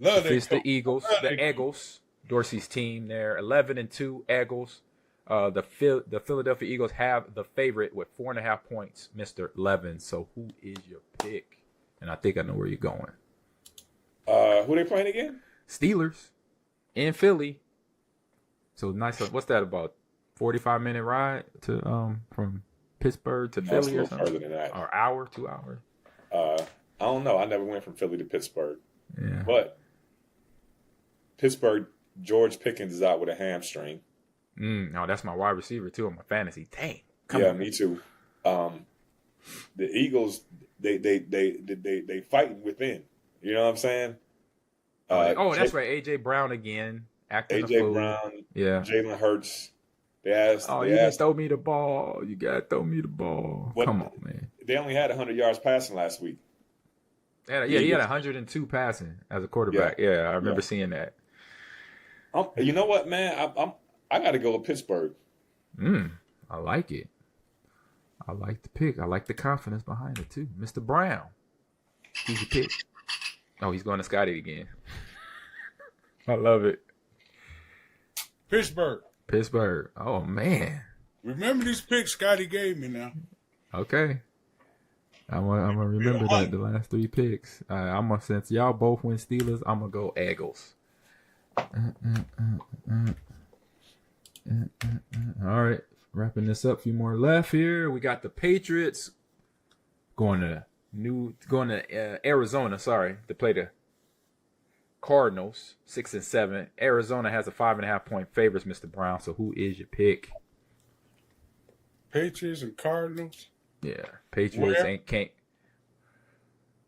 Face the Eagles, the Eagles. Dorsey's team there, 11-2 Eagles. The Philadelphia Eagles have the favorite with 4.5 points, Mr. Levin. So who is your pick? And I think I know where you're going. Who they playing again? Steelers in Philly. So nice. What's that about? 45-minute ride to from Pittsburgh to Philly or something? Further than that. Or hour, 2 hours? I don't know. I never went from Philly to Pittsburgh. Yeah. But Pittsburgh, George Pickens is out with a hamstring. No, that's my wide receiver too on my fantasy. Dang. Me too. The Eagles, they fighting within. You know what I'm saying? That's right. AJ Brown again. AJ Brown. Yeah. Jalen Hurts. You gotta throw me the ball. You gotta throw me the ball. Come on, man. They only had 100 yards passing last week. He had 102 passing as a quarterback. Yeah, I remember seeing that. You know what, man? I got to go with Pittsburgh. I like it. I like the pick. I like the confidence behind it too. Mr. Brown, who's your pick? Oh, he's going to Scotty again. I love it. Pittsburgh. Oh man. Remember these picks Scotty gave me now. Okay. I'm gonna remember that the last 3 picks. Since y'all both win Steelers, I'm gonna go Eagles. All right, wrapping this up. A few more left here. We got the Patriots going to Arizona. To play the Cardinals, 6 and 7. Arizona has a 5.5 point favorites, Mr. Brown. So who is your pick? Patriots and Cardinals. Yeah, Patriots can't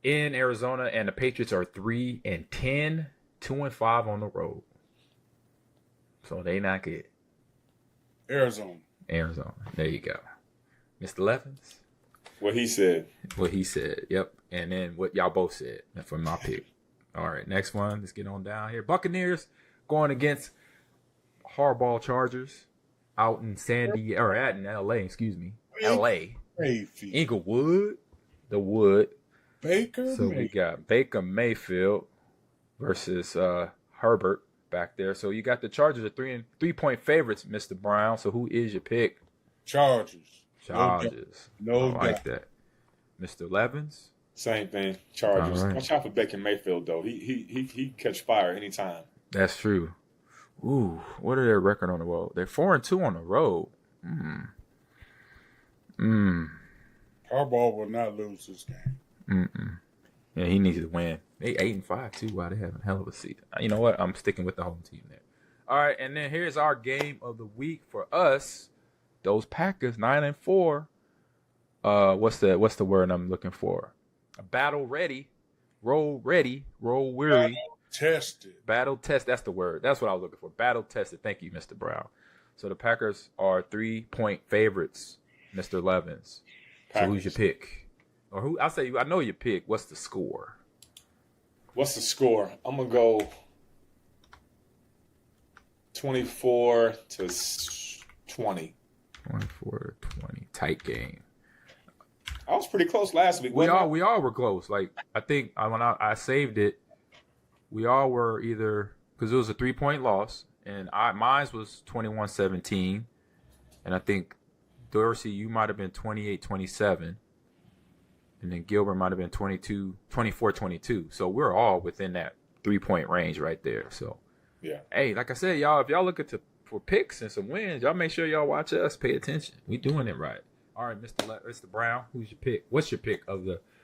in Arizona, and the Patriots are 3 and 10, 2 and 5 on the road. So they not good. Arizona. There you go. Mr. Levins. What he said. Yep. And then what y'all both said for my pick. All right, next one. Let's get on down here. Buccaneers going against Harbaugh Chargers out in LA, excuse me. LA. Inglewood. The Wood. We got Baker Mayfield versus Herbert back there. So you got the Chargers are 3-point favorites, Mr. Brown. So who is your pick? Chargers. No doubt. Like that. Mr. Levins? Same thing. Chargers. Right. Watch out for Baker Mayfield though. He catch fire anytime. That's true. Ooh, what are their record on the road? They're 4-2 on the road. Harbaugh will not lose this game. Yeah, he needs to win. They 8-5 too. Wow, they have a hell of a season. You know what? I'm sticking with the home team there. All right, and then here's our game of the week for us. Those Packers 9-4. What's the word I'm looking for? Battle ready, roll weary. Battle test. That's the word. That's what I was looking for. Battle tested. Thank you, Mr. Brown. So the Packers are 3-point favorites, Mr. Levins. Packers. So who's your pick? Or who? I'll say I know your pick. What's the score? I'm gonna go 24-20. 24-20. Tight game. I was pretty close last week. We all were close. Like I think when I saved it, we all were either because it was a 3-point loss, and mine was 21-17, and I think Dorsey, you might have been 28-27, and then Gilbert might have been 24-22. So we're all within that 3-point range right there. So yeah. Hey, like I said, y'all, if y'all looking for picks and some wins, y'all make sure y'all watch us, pay attention. We doing it right. All right, Mr. Brown, who's your pick? What's your pick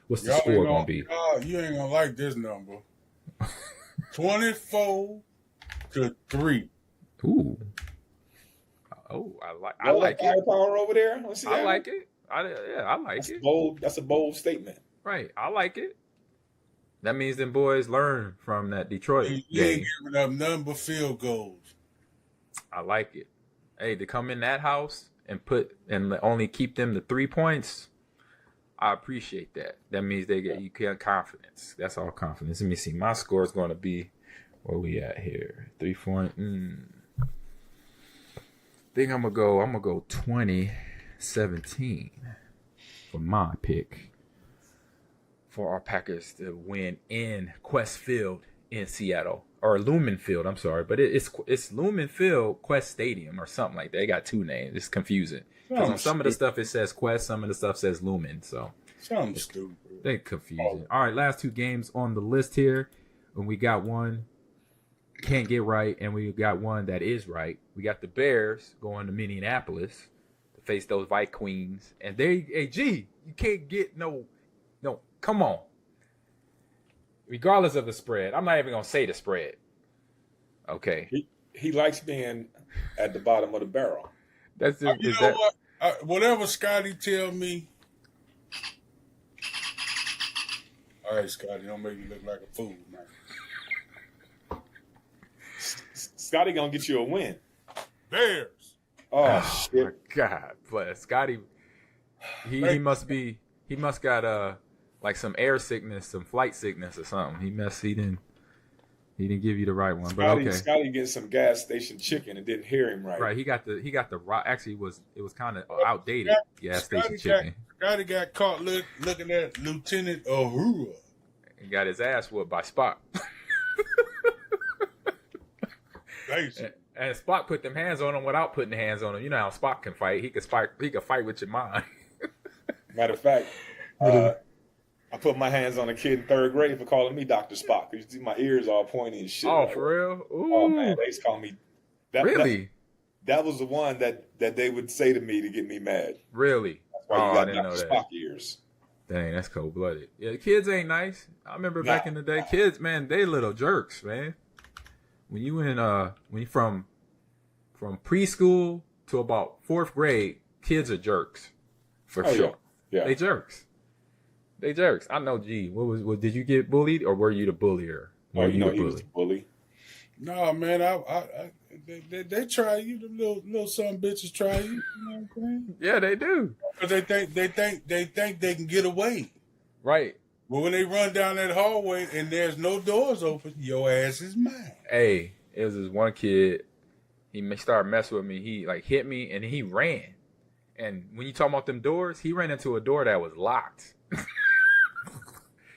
what's the score going to be? You ain't going to like this number. 24-3. Ooh. Oh, I like it. Firepower over there. I like it. I like it. Bold. That's a bold statement. Right. I like it. That means them boys learn from that Detroit game. You ain't giving up nothing but field goals. I like it. Hey, to come in that house and only keep them to 3 points, I appreciate that. That means they get confidence. That's all confidence. Let me see. My score is going to be where we at here. 3 point. I think I'm gonna go 20-17 for my pick for our Packers to win in Quest Field in Seattle. Or Lumen Field, I'm sorry, but it's Lumen Field Quest Stadium or something like that. They got two names. It's confusing. Because on some of the stuff it says Quest, some of the stuff says Lumen. So sounds stupid. They're confusing. All right, last two games on the list here, and we got one can't get right, and we got one that is right. We got the Bears going to Minneapolis to face those Vikings, and you can't get no. Come on. Regardless of the spread, I'm not even gonna say the spread. Okay. He likes being at the bottom of the barrel. That's just, what? Whatever Scotty tell me. All right, Scotty, don't make me look like a fool, man. Scotty gonna get you a win. Bears. Oh shit! My God, but Scotty, he must got like some air sickness, some flight sickness or something. He didn't give you the right one. But okay. Scotty getting some gas station chicken and didn't hear him right. Right, he got the right. Actually, it was kind of outdated gas station chicken. Scotty got caught looking at Lieutenant Uhura. And got his ass whooped by Spock. And Spock put them hands on him without putting hands on him. You know how Spock can fight. He could fight with your mind. Matter of fact, I put my hands on a kid in 3rd grade for calling me Dr. Spock. You see my ears all pointy and shit. Oh, for real? Ooh. Oh man, they used to call me. Really? That was the one that they would say to me to get me mad. Really? That's why you got Dr. Spock ears. Dang, that's cold blooded. Yeah, the kids ain't nice. I remember back in the day, kids, man, they little jerks, man. When you from preschool to about 4th grade, kids are jerks, for sure. Yeah, they jerks. I know. G, what did you get bullied, or were you the bullier? He was the bully. No, man, they try you. The little son bitches try you. You know what I'm saying? Yeah, they do. Because they think they can get away. Right. But when they run down that hallway and there's no doors open, your ass is mine. Hey, it was this one kid. He started messing with me. He like hit me and he ran. And when you talk about them doors, he ran into a door that was locked.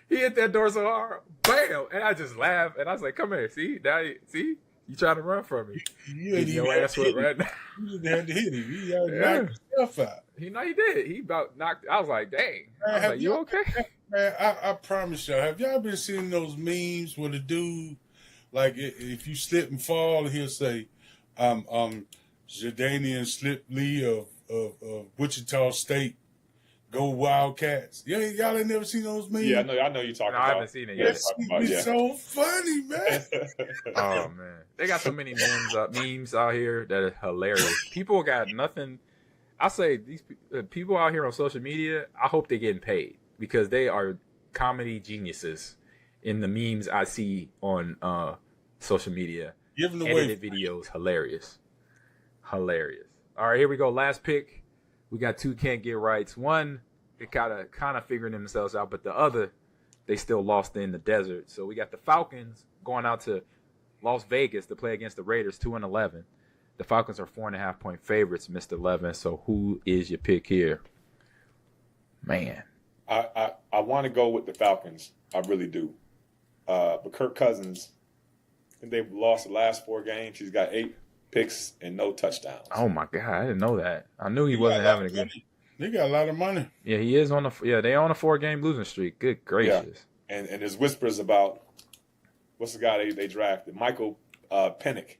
He hit that door so hard, bam! And I just laughed and I was like, "Come here, see? Now, you trying to run from me? Your ass went right now." You just had to hit him. He knocked himself out. He did. He about knocked. I was like, "Dang!" I was like, "You okay?" Man, I promise y'all. Have y'all been seeing those memes where the dude, like, if you slip and fall, he'll say, Jadanian Slip Lee of Wichita State. Go Wildcats. Y'all ain't never seen those memes? Yeah, I know you're talking about. I haven't seen it yet. It's so funny, man. Oh, man. They got so many memes out here that are hilarious. People got nothing. I say these people out here on social media, I hope they're getting paid because they are comedy geniuses in the memes I see on social media. Giving away edited videos. Hilarious. All right, here we go. Last pick. We got 2 can't get rights. One, they kind of figuring themselves out, but the other, they still lost in the desert. So we got the Falcons going out to Las Vegas to play against the Raiders, 2-11. The Falcons are 4.5-point favorites, Mr. Levin. So who is your pick here? Man. I want to go with the Falcons. I really do. But Kirk Cousins, they've lost the last 4 games. He's got 8 picks and no touchdowns. Oh my God, I didn't know that. I knew he wasn't having a good. They got a lot of money. Yeah, he is on they on a 4-game losing streak. Good gracious. Yeah. And there's whispers about what's the guy they drafted? Michael Penix.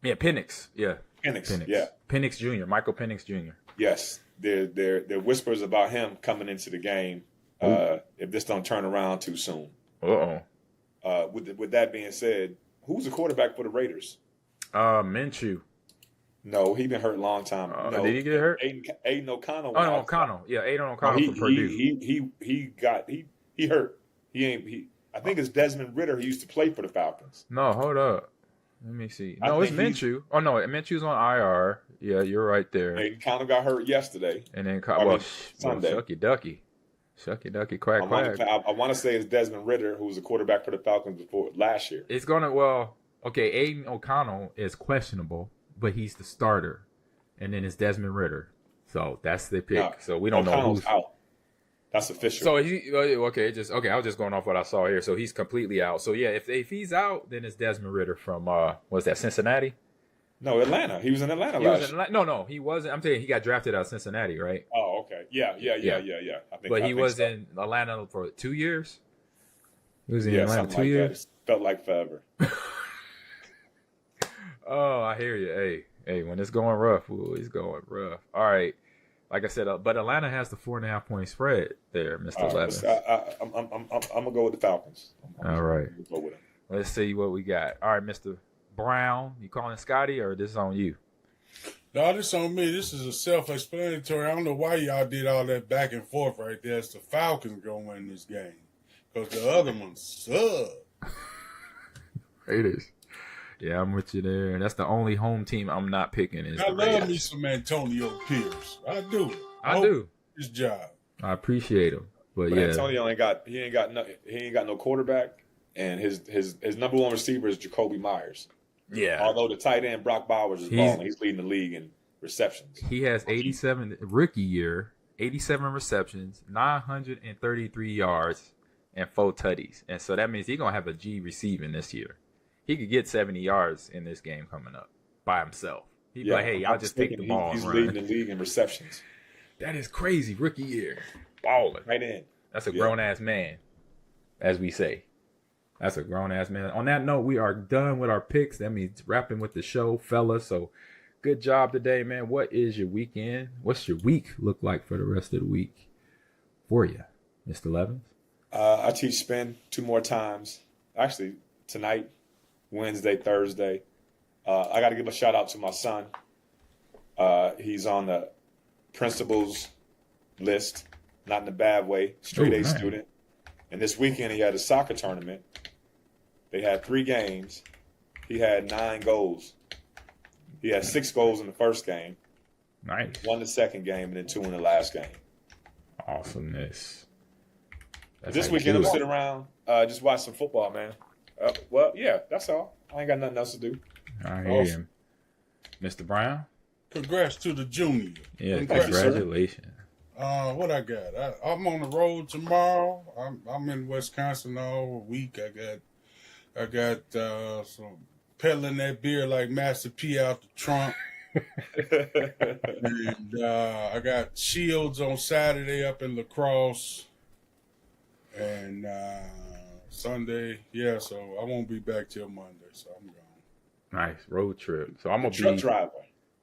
Yeah, Penix. Yeah. Penix. Yeah. Penix Jr. Michael Penix Jr. Yes. There whispers about him coming into the game if this don't turn around too soon. With that being said, who's the quarterback for the Raiders? Minshew. No, he been hurt a long time. No, did he get hurt? Aiden O'Connell. Oh, no, O'Connell. Yeah, Aiden O'Connell from Purdue. He hurt. I think it's Desmond Ridder who used to play for the Falcons. No, hold up. Let me see. No, it's Minshew. Oh no, Minshew's on IR. Yeah, you're right there. Aiden O'Connell got hurt yesterday. And then Sunday. Shucky Ducky, quack. I want to say it's Desmond Ridder who was a quarterback for the Falcons before last year. It's gonna okay, Aiden O'Connell is questionable, but he's the starter. And then it's Desmond Ridder. So that's the pick. No, so we don't know who's out. That's official. So I was just going off what I saw here. So he's completely out. So yeah, if he's out, then it's Desmond Ridder from what's that, Cincinnati? No, Atlanta. He was in Atlanta last year. No, he wasn't. I'm saying he got drafted out of Cincinnati, right? Oh, okay. Yeah. But he was in Atlanta for 2 years. He was in Atlanta 2 years. It felt like forever. Oh, I hear you. Hey, when it's going rough, it's going rough. All right. Like I said, but Atlanta has the 4.5-point spread there, Mr. Levin. I'm going to go with the Falcons. All right. Go with them. Let's see what we got. All right, Mr. Brown, you calling Scotty or this is on you? No, this on me. This is a self-explanatory. I don't know why y'all did all that back and forth right there. It's the Falcons going to win this game because the other ones suck. Raiders. Yeah, I'm with you there. That's the only home team I'm not picking. I love me some Antonio Pierce. I do. I do. His job. I appreciate him, but yeah, Antonio ain't got no quarterback, and his number one receiver is Jacoby Myers. Yeah. Although the tight end Brock Bowers is balling, he's leading the league in receptions. He has 87 rookie year, 87 receptions, 933 yards, and 4 tutties, and so that means he's gonna have a G receiving this year. He could get 70 yards in this game coming up by himself. He'd be like, hey, I'll just take the ball He's and run. leading the league in receptions. That is crazy. Rookie year. Balling. Right in. That's a grown-ass man, as we say. That's a grown-ass man. On that note, we are done with our picks. That means wrapping with the show, fellas. So good job today, man. What is your weekend? What's your week look like for the rest of the week for you? Mr. Levins? I teach spin 2 more times. Actually, tonight, Wednesday, Thursday. I got to give a shout out to my son. He's on the principal's list, not in a bad way, straight A student. And this weekend he had a soccer tournament. They had 3 games. He had 9 goals. He had 6 goals in the first game. Nice. 1 the second game, and then 2 in the last game. Awesomeness. This weekend I'm sitting around, just watch some football, man. Well, yeah, that's all. I ain't got nothing else to do. I hear him. Mr. Brown? Congrats to the junior. Yeah, congratulations. What I got? I'm on the road tomorrow. I'm in Wisconsin all week. I got some peddling that beer like Master P out the trunk. And I got Shields on Saturday up in La Crosse. And Sunday, so I won't be back till Monday, so I'm gone. Nice road trip. So I'm gonna truck driver.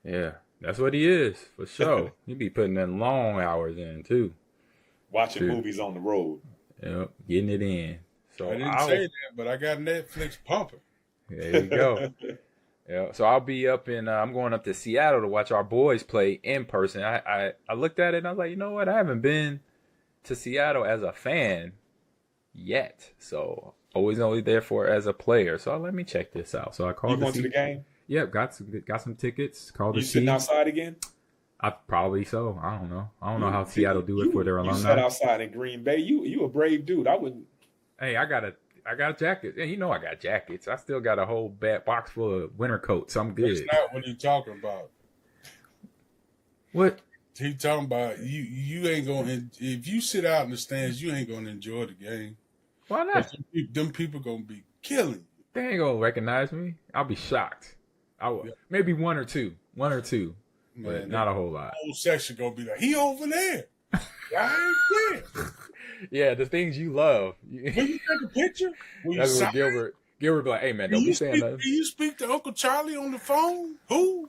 Yeah, that's what he is for sure. He be putting in long hours in too. Watching movies on the road. Yep, getting it in. So I didn't say that, but I got Netflix pumping. There you go. Yeah, so I'll be up in. I'm going up to Seattle to watch our boys play in person. I looked at it and I was like, you know what? I haven't been to Seattle as a fan yet, so always only there for as a player. So let me check this out. So I called. You going to the game? Yep, got some tickets. Called you sitting outside again? I probably so. I don't know. I don't know how Seattle do it for their alumni. You sat outside in Green Bay. You a brave dude. I wouldn't. Hey, I got a jacket. Yeah, you know I got jackets. I still got a whole box full of winter coats. I'm good. That's not what he's talking about. What? He talking about you ain't gonna, if you sit out in the stands, you ain't gonna enjoy the game. Why not? Them people gonna be killing you. They ain't gonna recognize me. I'll be shocked. Maybe one or two, man, but not a whole lot. The whole section gonna be like, he over there. I ain't there. Yeah, the things you love. Will you take a picture? That's what Gilbert be like, hey man, don't be saying nothing. Do you speak to Uncle Charlie on the phone? Who?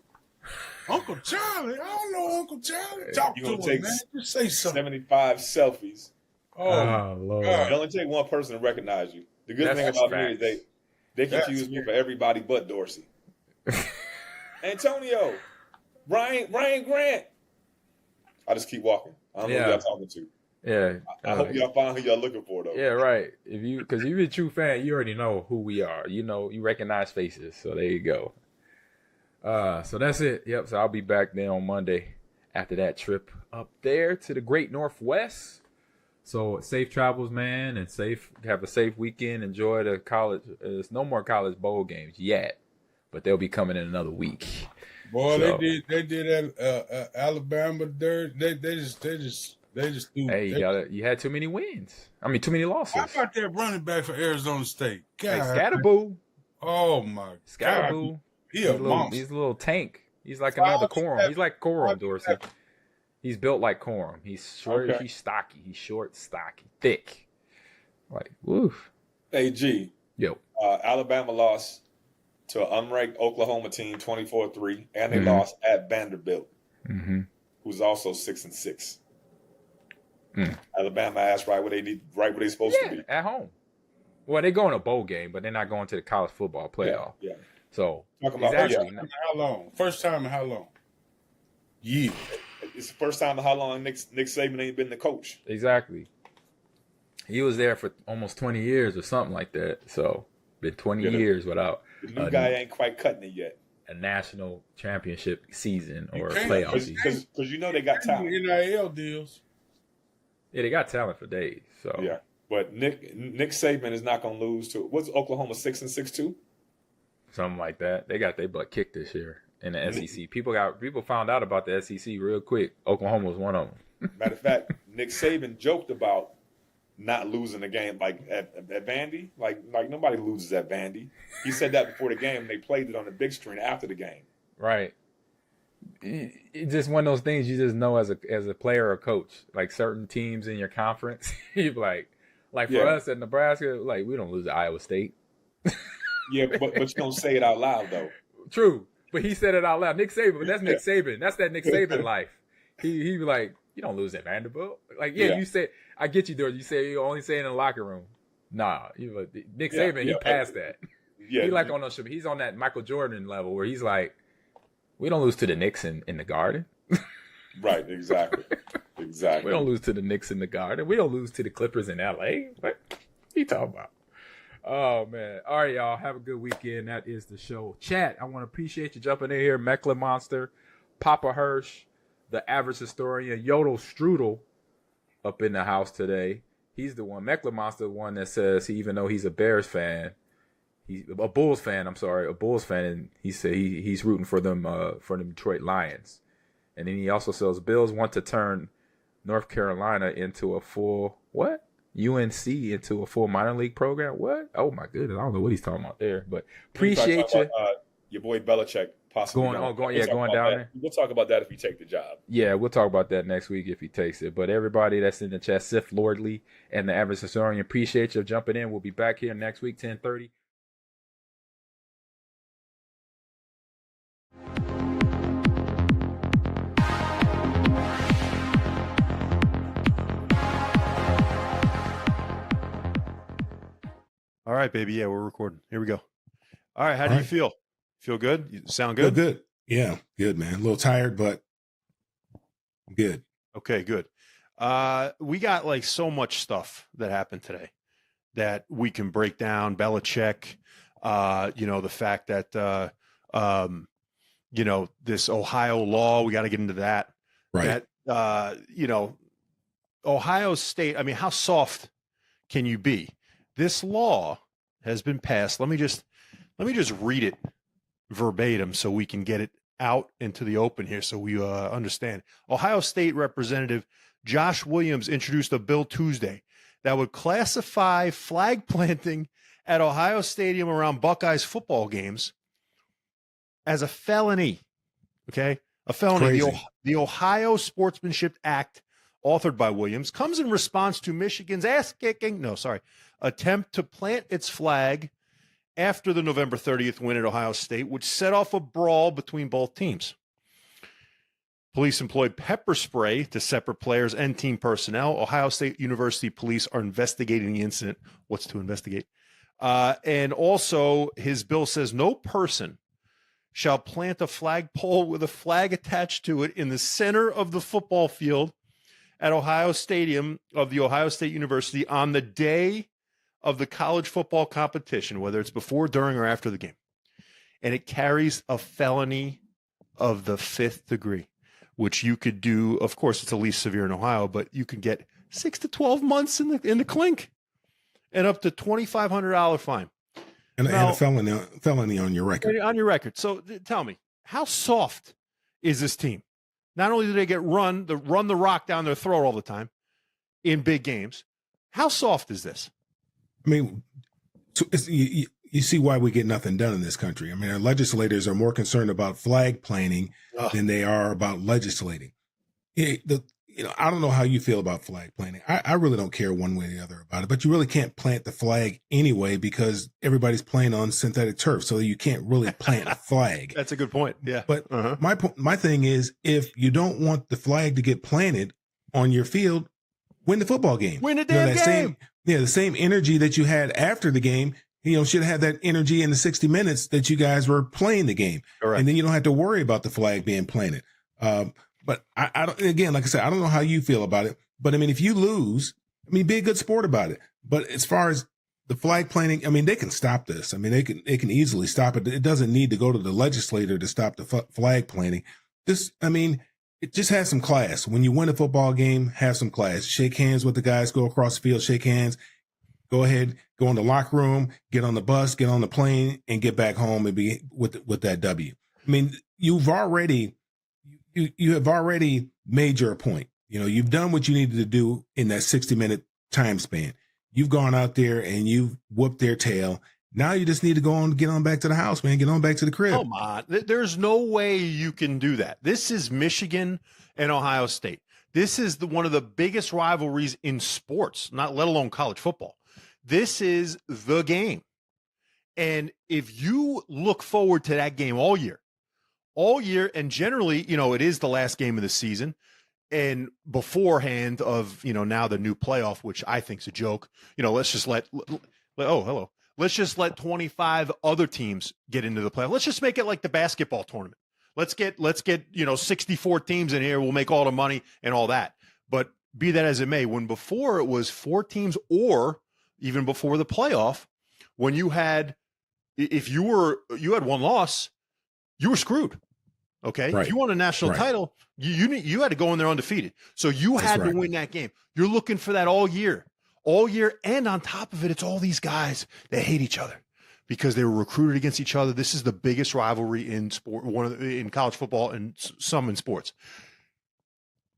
Uncle Charlie? I don't know Uncle Charlie. Talk to him, man. Just say something. 75 selfies. Oh Lord. It only take one person to recognize you. The good thing about me is they confuse me for everybody but Dorsey. Antonio, Ryan Grant. I just keep walking. I don't know who y'all talking to. Yeah. I hope y'all find who y'all looking for though. Yeah, right. Because you're a true fan, you already know who we are. You know, you recognize faces. So there you go. So that's it. Yep. So I'll be back then on Monday after that trip up there to the Great Northwest. So safe travels, man, and have a safe weekend. Enjoy the college. There's no more college bowl games yet, but they'll be coming in another week. Boy, so, they did Alabama dirt. They just threw. Hey, you had too many wins. I mean, too many losses. How about that running back for Arizona State? God, Scatterboo. Oh my Scatterboo. God. He's a little tank. He's like another Corum. He's like Corum, Dorsey. He's built like Corum. He's short. Okay. He's stocky. He's short, stocky, thick. Like, woof. Hey, G. Yo. Alabama lost to an unranked Oklahoma team 24-3, and they lost at Vanderbilt, who's also 6-6. Alabama asked right where they supposed to be. At home. Well, they go in a bowl game, but they're not going to the college football playoff. Yeah. So, how long? First time in how long? Yeah. It's the first time in how long Nick Saban ain't been the coach. Exactly. He was there for almost 20 years or something like that. So, been 20 years without. The new guy ain't quite cutting it yet. A national championship season or a playoff season. Because you know they got talent. NIL deals. Yeah, they got talent for days. So yeah, but Nick Saban is not going to lose to. What's Oklahoma 6-6 too? Something like that. They got their butt kicked this year in the SEC. People found out about the SEC real quick. Oklahoma was one of them. Matter of fact, Nick Saban joked about not losing a game like at Vandy. Like nobody loses at Vandy. He said that before the game. And they played it on the big screen after the game. Right. It's just one of those things you just know as a player or coach. Like certain teams in your conference, you like for us at Nebraska, like we don't lose to Iowa State. Yeah, but you don't say it out loud though. True, but he said it out loud. Nick Saban, but that's Nick Saban. That's that Nick Saban life. He like, you don't lose at Vanderbilt. Like, you said. I get you, Doris. You say you only say it in the locker room. Nah, Nick Saban, he passed that. Yeah, he like on those. He's on that Michael Jordan level where he's like, we don't lose to the Knicks in the Garden. Right, exactly. We don't lose to the Knicks in the Garden. We don't lose to the Clippers in LA. What you talking about? Oh, man. All right, y'all. Have a good weekend. That is the show. Chat, I want to appreciate you jumping in here. Meckler Monster, Papa Hirsch, the average historian, Yodel Strudel up in the house today. He's the one. Meckler Monster, the one that says even though he's a Bears fan, he's a Bulls fan, and he said he's rooting for them for the Detroit Lions. And then he also says Bills want to turn North Carolina into a full UNC into a full minor league program. What? Oh my goodness, I don't know what he's talking about there. But appreciate you. Your boy Belichick possibly going down there. We'll talk about that if you take the job. Yeah, we'll talk about that next week if he takes it. But everybody that's in the chat, Sif Lordley and the average historian, appreciate you jumping in. We'll be back here next week, 10:30. All right, baby. Yeah, we're recording. Here we go. All right. How do you feel? Feel good? You sound good? Good. Yeah, good, man. A little tired, but good. Okay, good. We got like so much stuff that happened today that we can break down. Belichick, the fact that, this Ohio law, we got to get into that. Right. That, Ohio State, I mean, how soft can you be? This law has been passed. Let me just read it verbatim so we can get it out into the open here so we understand. Ohio State Representative Josh Williams introduced a bill Tuesday that would classify flag planting at Ohio Stadium around Buckeyes football games as a felony. Okay? A felony. The Ohio Sportsmanship Act, authored by Williams, comes in response to Michigan's attempt to plant its flag after the November 30th win at Ohio State, which set off a brawl between both teams. Police employed pepper spray to separate players and team personnel. Ohio State University police are investigating the incident. What's to investigate? And also, his bill says no person shall plant a flagpole with a flag attached to it in the center of the football field at Ohio Stadium of the Ohio State University on the day of the college football competition, whether it's before, during, or after the game. And it carries a felony of the 5th degree, which you could do. Of course, it's the least severe in Ohio, but you can get 6 to 12 months in the clink and up to $2,500 fine. And a felony on your record. On your record. So tell me, how soft is this team? Not only do they get run the rock down their throat all the time in big games, how soft is this? I mean, you see why we get nothing done in this country. I mean, our legislators are more concerned about flag planting than they are about legislating. I don't know how you feel about flag planting. I really don't care one way or the other about it, but you really can't plant the flag anyway because everybody's playing on synthetic turf, so you can't really plant a flag. That's a good point. Yeah. But my thing is, if you don't want the flag to get planted on your field, win the football game. Win the damn game. The same energy that you had after the game, should have that energy in the 60 minutes that you guys were playing the game. Correct. And then you don't have to worry about the flag being planted. But I don't, again, like I said, I don't know how you feel about it, but I mean, if you lose, be a good sport about it. But as far as the flag planting, they can stop this. They can easily stop it. It doesn't need to go to the legislator to stop the flag planting. It just has some class. When you win a football game, have some class. Shake hands with the guys, go across the field, shake hands. Go ahead, go in the locker room, get on the bus, get on the plane, and get back home and be with that W. You have already made your point. You've done what you needed to do in that 60-minute time span. You've gone out there and you've whooped their tail. Now you just need to get on back to the house, man. Get on back to the crib. Come on. There's no way you can do that. This is Michigan and Ohio State. This is one of the biggest rivalries in sports, let alone college football. This is the game. And if you look forward to that game all year, and generally, it is the last game of the season, And beforehand of, now the new playoff, which I think is a joke, let's just let's just let 25 other teams get into the playoff. Let's just make it like the basketball tournament. Let's get 64 teams in here. We'll make all the money and all that. But be that as it may, when before it was 4 teams, or even before the playoff, when you had, if you had one loss, you were screwed. Okay. Right. If you won a national title, you had to go in there undefeated. So you had to win that game. You're looking for that all year. And on top of it, it's all these guys that hate each other because they were recruited against each other. This is the biggest rivalry in sport, in college football and some in sports.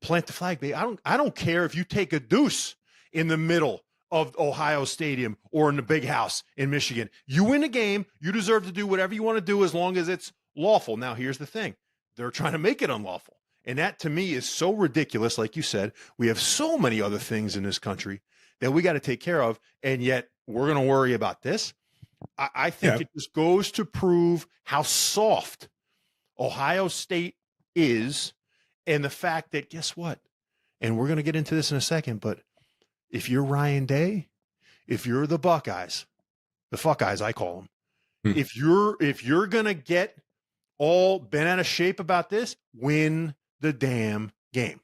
Plant the flag, baby. I don't care if you take a deuce in the middle of Ohio Stadium or in the big house in Michigan. You win a game, you deserve to do whatever you want to do as long as it's lawful. Now, here's the thing. They're trying to make it unlawful. And that, to me, is so ridiculous. Like you said, we have so many other things in this country that we got to take care of, and yet we're going to worry about this. I think it just goes to prove how soft Ohio State is, and the fact that, guess what? And we're going to get into this in a second, but if you're Ryan Day, if you're the Buckeyes, the Fuckeyes, I call them, if you're going to get all bent out of shape about this, win the damn game.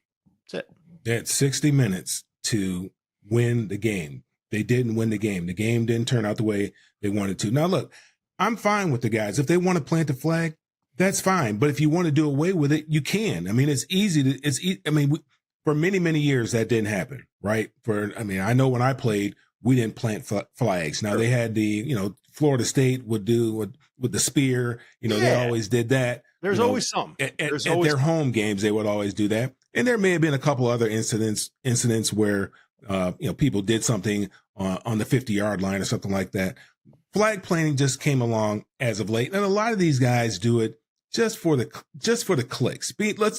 That's it. They had 60 minutes to win the game. They didn't win the game. The game didn't turn out the way they wanted to. Now, look, I'm fine with the guys. If they want to plant the flag, that's fine. But if you want to do away with it, you can. I mean, it's easy to, for many, many years, that didn't happen, right? I know when I played, we didn't plant flags. Now, they had Florida State would do with the spear, they always did that. There's always some. At their home games, they would always do that. And there may have been a couple other incidents where, people did something on the 50-yard line or something like that. Flag planting just came along as of late. And a lot of these guys do it just for the clicks.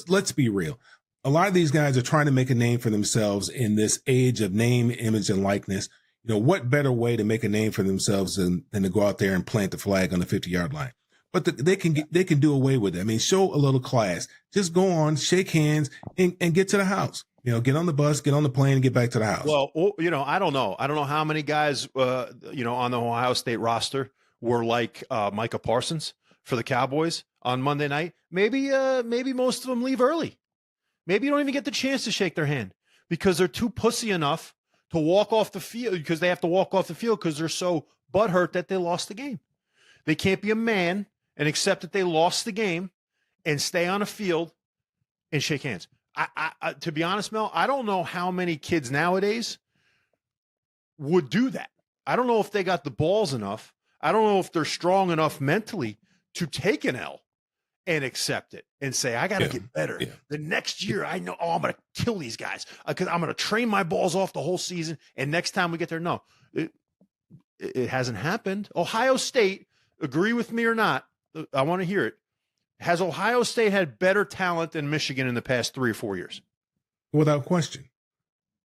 Let's be real. A lot of these guys are trying to make a name for themselves in this age of name, image, and likeness. What better way to make a name for themselves than to go out there and plant the flag on the 50-yard line? But they can do away with it. I mean, show a little class. Just go on, shake hands, and get to the house. Get on the bus, get on the plane, and get back to the house. Well, I don't know. I don't know how many guys, on the Ohio State roster were like Micah Parsons for the Cowboys on Monday night. Maybe most of them leave early. Maybe you don't even get the chance to shake their hand because they're too pussy enough to walk off the field, because they have to walk off the field because they're so butthurt that they lost the game. They can't be a man and accept that they lost the game and stay on a field and shake hands. I to be honest, Mel, I don't know how many kids nowadays would do that. I don't know if they got the balls enough. I don't know if they're strong enough mentally to take an L and accept it and say, I got to get better. Yeah. The next year, I know, I'm going to kill these guys because I'm going to train my balls off the whole season. And next time we get there, no, it hasn't happened. Ohio State, agree with me or not, I want to hear it. Has Ohio State had better talent than Michigan in the past 3 or 4 years? Without question.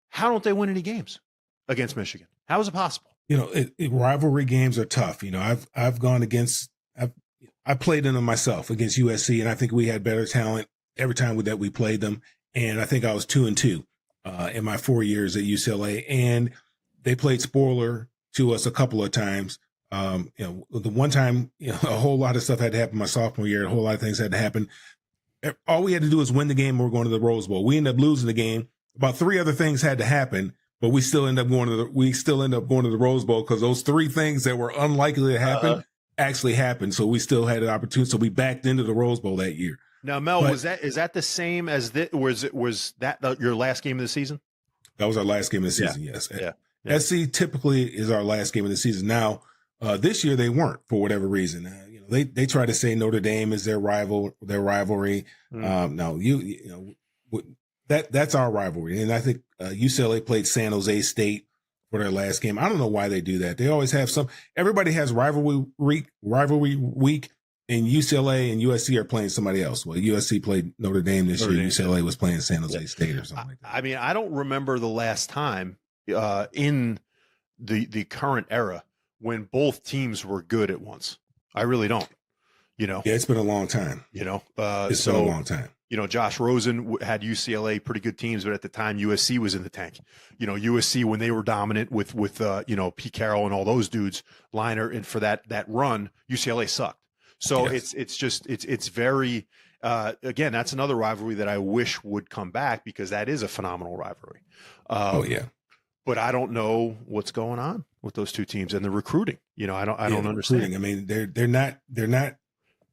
How don't they win any games against Michigan? How is it possible? Rivalry games are tough. I've gone against, I played in them myself against USC, and I think we had better talent every time that we played them. And I think I was 2-2 in my 4 years at UCLA. And they played spoiler to us a couple of times. The one time, a whole lot of stuff had to happen my sophomore year. A whole lot of things had to happen. All we had to do was win the game. And we're going to the Rose Bowl. We ended up losing the game. About 3 other things had to happen, but we still end up going to the Rose Bowl because those 3 things that were unlikely to happen actually happened. So we still had an opportunity. So we backed into the Rose Bowl that year. Now, Mel, is that the same as was that your last game of the season? That was our last game of the season. Yeah. Yes. Yeah. SC typically is our last game of the season. Now, this year they weren't for whatever reason. They try to say Notre Dame is their rivalry. No, that's our rivalry. And I think UCLA played San Jose State for their last game. I don't know why they do that. They always have everybody has rivalry week, and UCLA and USC are playing somebody else. Well, USC played Notre Dame this year. UCLA was playing San Jose State or something like that. I mean, I don't remember the last time in the current era when both teams were good at once. I really don't. Yeah, it's been a long time. It's been a long time. Josh Rosen had UCLA pretty good teams, but at the time USC was in the tank. USC when they were dominant with Pete Carroll and all those dudes, Liner, and for that run, UCLA sucked. So yes. it's very again, that's another rivalry that I wish would come back because that is a phenomenal rivalry. But I don't know what's going on with those two teams and the recruiting. I don't understand. Recruiting. I mean, they're not.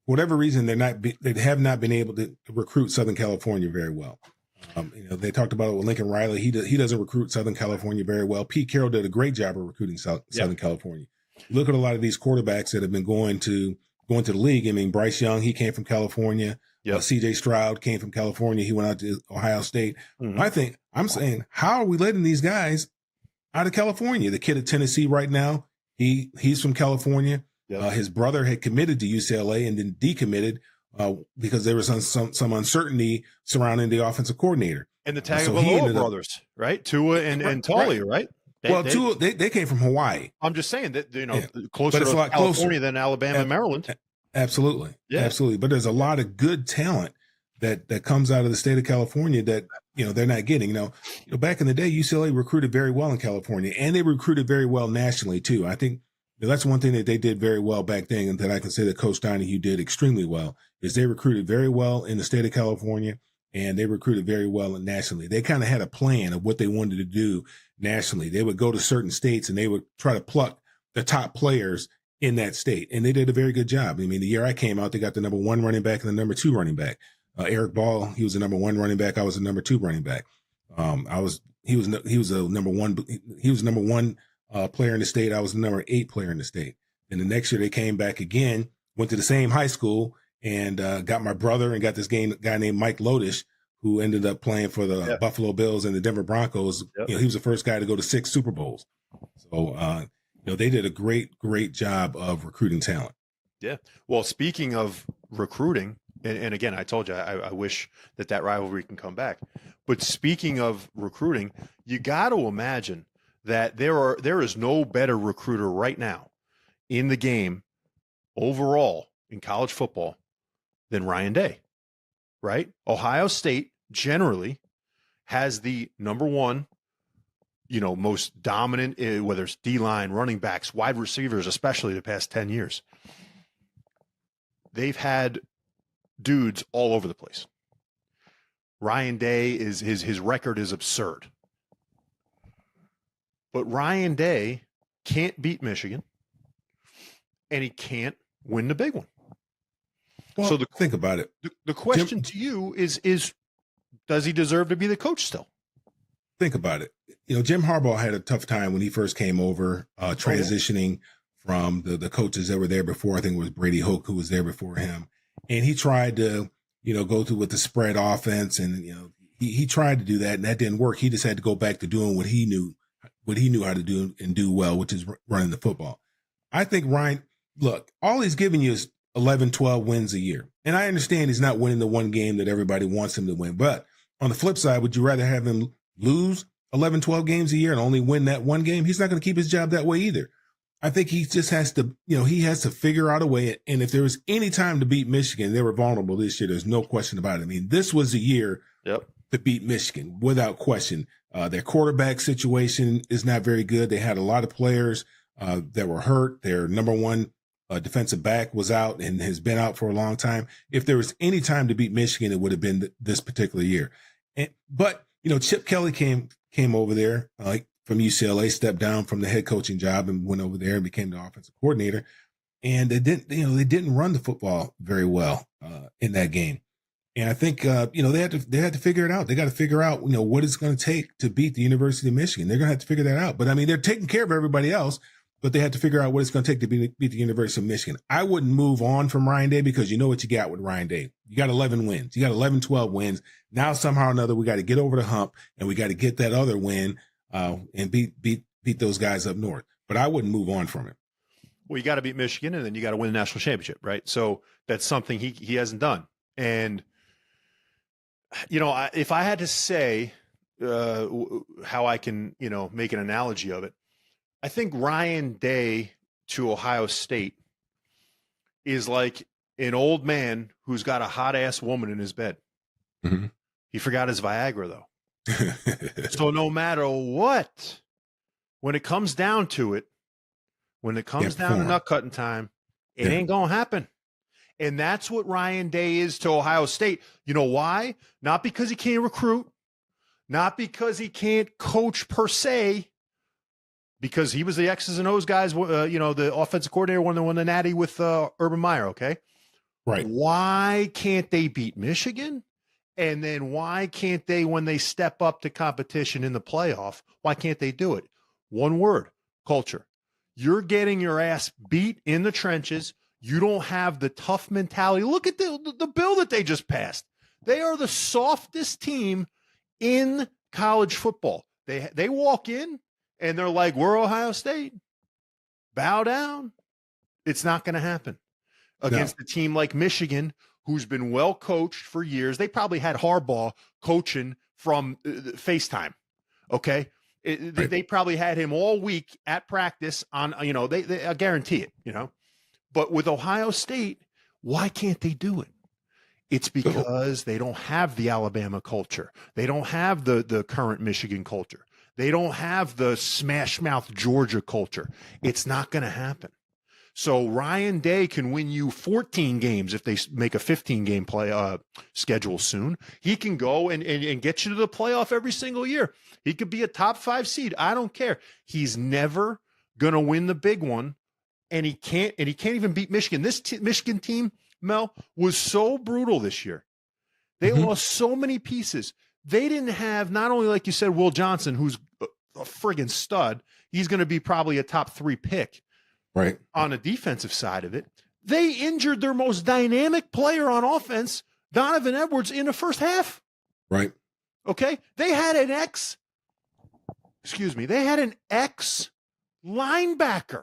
Whatever reason, they have not been able to recruit Southern California very well. They talked about it with Lincoln Riley. He doesn't recruit Southern California very well. Pete Carroll did a great job of recruiting Southern California. Look at a lot of these quarterbacks that have been going to the league. I mean, Bryce Young, he came from California. C.J. Stroud came from California. He went out to Ohio State. Mm-hmm. I'm saying, how are we letting these guys out of California? The kid at Tennessee right now, he's from California. Yep. His brother had committed to UCLA and then decommitted because there was some uncertainty surrounding the offensive coordinator. And the Tagovailoa brothers, right? Tua and Taulia, right? Tua, they came from Hawaii. I'm just saying that, closer to California than Alabama and Maryland. Absolutely. Yeah. Absolutely. But there's a lot of good talent that comes out of the state of California that, they're not getting. Back in the day, UCLA recruited very well in California, and they recruited very well nationally too. I think that's one thing that they did very well back then, and that I can say that Coach Donahue did extremely well, is they recruited very well in the state of California, and they recruited very well nationally. They kind of had a plan of what they wanted to do nationally. They would go to certain states, and they would try to pluck the top players in that state, and they did a very good job. I mean, the year I came out, they got the number 1 running back and the number 2 running back. Eric Ball, he was the number 1 running back. I was the number 2 running back. He was the number 1. He was the number 1 player in the state. I was the number 8 player in the state. And the next year they came back again, went to the same high school, and got my brother and got this guy named Mike Lodish, who ended up playing for the Buffalo Bills and the Denver Broncos. Yep. He was the first guy to go to 6 Super Bowls. So, they did a great job of recruiting talent. Yeah. Well, speaking of recruiting, and again, I told you, I wish that rivalry can come back. But speaking of recruiting, you got to imagine that there is no better recruiter right now in the game overall in college football than Ryan Day, right? Ohio State generally has the number 1, most dominant, whether it's D-line, running backs, wide receivers, especially the past 10 years. They've had dudes all over the place. Ryan Day his record is absurd. But Ryan Day can't beat Michigan, and he can't win the big one. Well, so think about it. The question to you is does he deserve to be the coach still? Think about it. Jim Harbaugh had a tough time when he first came over, transitioning from the coaches that were there before. I think it was Brady Hoke who was there before him. And he tried to, go through with the spread offense, and, he tried to do that, and that didn't work. He just had to go back to doing what he knew how to do and do well, which is running the football. I think Ryan, look, all he's giving you is 11, 12 wins a year. And I understand he's not winning the one game that everybody wants him to win. But on the flip side, would you rather have him lose 11, 12 games a year and only win that one game? He's not going to keep his job that way either. I think he just has to, he has to figure out a way. And if there was any time to beat Michigan, they were vulnerable this year. There's no question about it. I mean, this was the year to beat Michigan without question. Their quarterback situation is not very good. They had a lot of players that were hurt. Their number 1 defensive back was out and has been out for a long time. If there was any time to beat Michigan, it would have been this particular year. But Chip Kelly came over there, from UCLA, stepped down from the head coaching job and went over there and became the offensive coordinator. And they didn't run the football very well in that game. And I think they had to figure it out. They got to figure out what it's going to take to beat the University of Michigan. They're going to have to figure that out. But I mean, they're taking care of everybody else, but they had to figure out what it's going to take to beat the University of Michigan. I wouldn't move on from Ryan Day because you know what you got with Ryan Day. You got 11 wins. You got 11, 12 wins. Now somehow or another we got to get over the hump and we got to get that other win and beat those guys up north. But I wouldn't move on from it. Well, you got to beat Michigan, and then you got to win the national championship, right? So that's something he hasn't done. And if I had to say how I can make an analogy of it, I think Ryan Day to Ohio State is like an old man who's got a hot ass woman in his bed. Mm-hmm. He forgot his Viagra, though. So no matter what, when it comes down to it, when it comes down to nut cutting time, it ain't going to happen. And that's what Ryan Day is to Ohio State. You know why? Not because he can't recruit, not because he can't coach per se, because he was the X's and O's guys, the offensive coordinator won the natty with Urban Meyer, okay? Right. Why can't they beat Michigan? And then why can't they, when they step up to competition in the playoff, why can't they do it? One word, culture. You're getting your ass beat in the trenches. You don't have the tough mentality. Look at the bill that they just passed. They are the softest team in college football. They walk in and they're like, we're Ohio State. Bow down. It's not going to happen against a team like Michigan, who's been well coached for years. They probably had Harbaugh coaching from FaceTime. Okay. They probably had him all week at practice on, I guarantee it, But with Ohio State, why can't they do it? It's because they don't have the Alabama culture. They don't have the current Michigan culture. They don't have the smash mouth Georgia culture. It's not going to happen. So Ryan Day can win you 14 games if they make a 15-game play schedule soon. He can go and get you to the playoff every single year. He could be a top 5 seed. I don't care. He's never going to win the big one. And he can't even beat Michigan. This Michigan team, Mel, was so brutal this year. They lost so many pieces. They didn't have, not only, like you said, Will Johnson, who's a friggin' stud. He's going to be probably a top 3 pick. Right. On the defensive side of it. They injured their most dynamic player on offense, Donovan Edwards, in the first half. Right. Okay. They had an ex linebacker,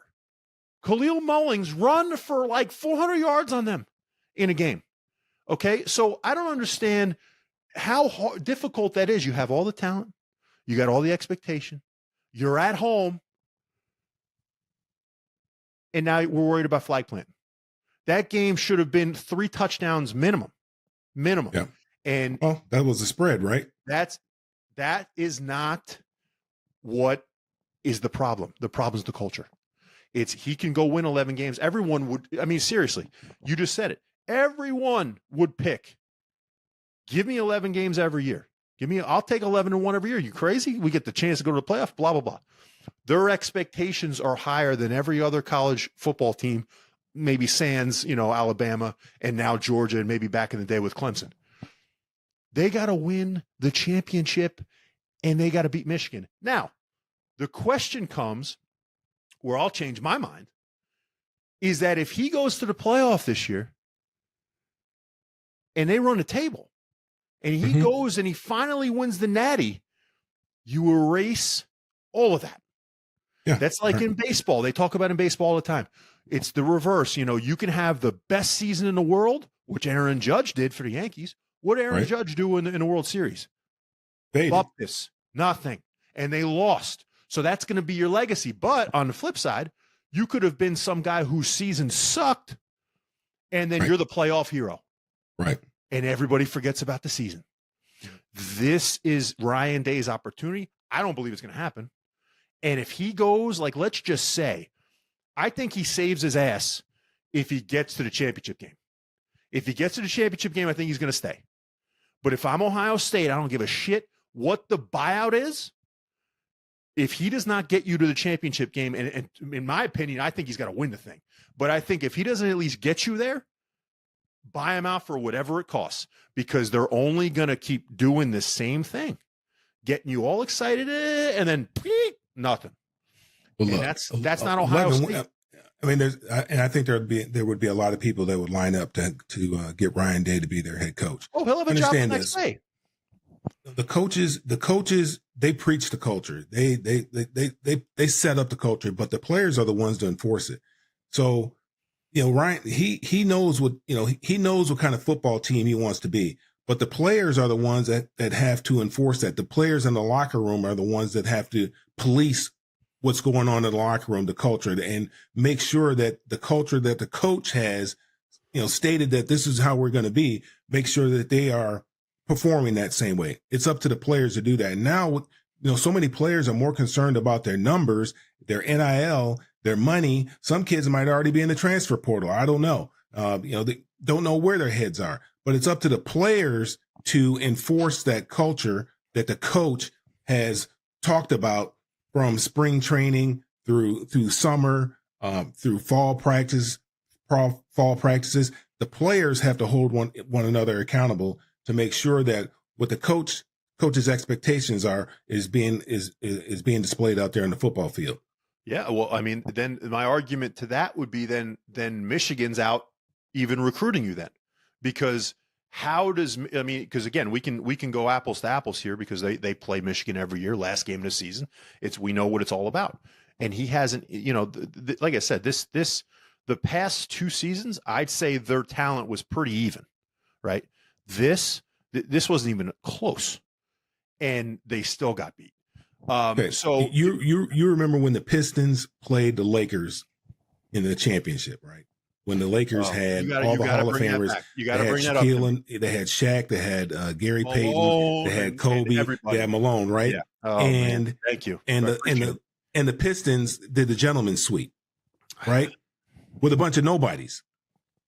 Khalil Mullings, run for like 400 yards on them in a game. Okay. So I don't understand how difficult that is. You have all the talent. You got all the expectation. You're at home. And now we're worried about flag planting. That game should have been 3 touchdowns minimum. Yeah. And that was the spread, right? That is not what is the problem. The problem is the culture. He can go win 11 games. Everyone would, seriously, you just said it. Everyone would pick. Give me 11 games every year. I'll take 11-1 every year. You crazy? We get the chance to go to the playoff, blah, blah, blah. Their expectations are higher than every other college football team, maybe sans, Alabama, and now Georgia, and maybe back in the day with Clemson. They got to win the championship, and they got to beat Michigan. Now, the question comes, where I'll change my mind, is that if he goes to the playoff this year, and they run the table, and he goes and he finally wins the natty, you erase all of that. Yeah, that's like in baseball. They talk about in baseball all the time. It's the reverse. You can have the best season in the world, which Aaron Judge did for the Yankees. What did Aaron Judge do in the World Series? This, nothing. And they lost. So that's going to be your legacy. But on the flip side, you could have been some guy whose season sucked, and then you're the playoff hero. Right. And everybody forgets about the season. This is Ryan Day's opportunity. I don't believe it's going to happen. And if he goes, like, let's just say, I think he saves his ass if he gets to the championship game. If he gets to the championship game, I think he's going to stay. But if I'm Ohio State, I don't give a shit what the buyout is. If he does not get you to the championship game, and in my opinion, I think he's got to win the thing. But I think if he doesn't at least get you there, buy him out for whatever it costs, because they're only going to keep doing the same thing, getting you all excited, and then nothing. Well, look, that's not Ohio State. I think there would be a lot of people that would line up to get Ryan Day to be their head coach. Oh, he'll have a job the next day. The coaches, they preach the culture. They set up the culture, but the players are the ones to enforce it. So, Ryan, he knows what kind of football team he wants to be, but the players are the ones that have to enforce that. The players in the locker room are the ones that have to police what's going on in the locker room, the culture, and make sure that the culture that the coach has, stated that this is how we're going to be, make sure that they are performing that same way. It's up to the players to do that. And now, so many players are more concerned about their numbers, their NIL, their money. Some kids might already be in the transfer portal. I don't know. They don't know where their heads are, but it's up to the players to enforce that culture that the coach has talked about from spring training through summer, through fall practices. The players have to hold one another accountable to make sure that what the coach's expectations are is being displayed out there in the football field. Yeah, well, I mean, then my argument to that would be then Michigan's out even recruiting you then, because because again, we can go apples to apples here because they play Michigan every year, last game of the season. We know what it's all about, and he hasn't, like I said, the past 2 seasons, I'd say their talent was pretty even, right? This wasn't even close, and they still got beat. Okay. So you remember when the Pistons played the Lakers in the championship, right? When the Lakers had all the Hall of Famers, you got to bring that up. They had Shaq, they had Gary Payton, they had Kobe, they had Malone, right? Yeah. And man. Thank you. And the Pistons did the gentleman's sweep, right? With a bunch of nobodies,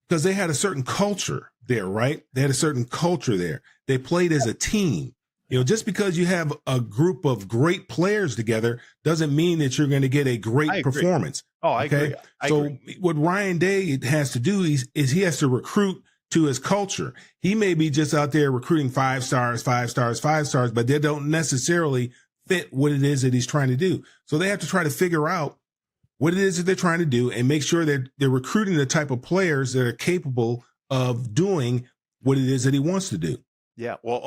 because they had a certain culture there, right? They had a certain culture there. They played as a team. Just because you have a group of great players together doesn't mean that you're going to get a great performance. Oh, I agree. So what Ryan Day has to do is he has to recruit to his culture. He may be just out there recruiting 5 stars, but they don't necessarily fit what it is that he's trying to do. So they have to try to figure out what it is that they're trying to do and make sure that they're recruiting the type of players that are capable of doing what it is that he wants to do. Yeah, well,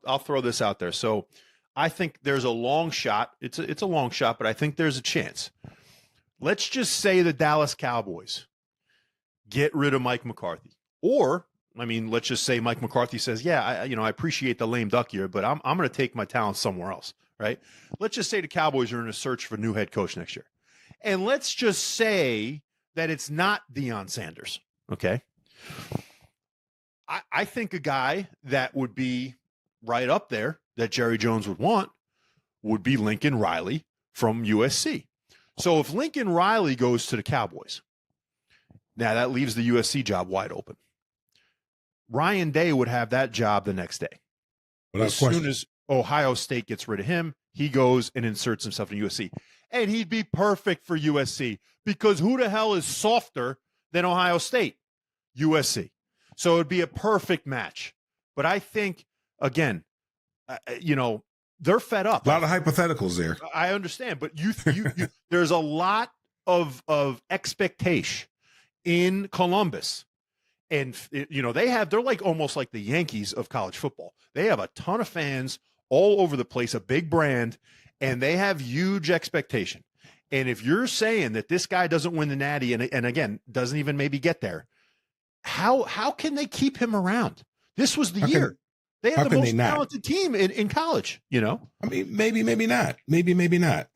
I'll throw this out there. So I think there's a long shot. It's a long shot, but I think there's a chance. Let's just say the Dallas Cowboys get rid of Mike McCarthy. Or, let's just say Mike McCarthy says, yeah, I appreciate the lame duck here, but I'm going to take my talent somewhere else, right? Let's just say the Cowboys are in a search for a new head coach next year. And let's just say that it's not Deion Sanders, okay? I think a guy that would be right up there that Jerry Jones would want would be Lincoln Riley from USC. So if Lincoln Riley goes to the Cowboys, now that leaves the USC job wide open. Ryan Day would have that job the next day. As soon as Ohio State gets rid of him, he goes and inserts himself in USC. And he'd be perfect for USC because who the hell is softer than Ohio State? USC. So it'd be a perfect match. But I think, again, they're fed up. A lot of hypotheticals there. I understand, but you there's a lot of expectation in Columbus. And, they're like almost like the Yankees of college football. They have a ton of fans all over the place, a big brand, and they have huge expectation. And if you're saying that this guy doesn't win the Natty and again, doesn't even maybe get there, how can they keep him around? This was the year. They had the most talented team in college, Maybe not. Maybe not.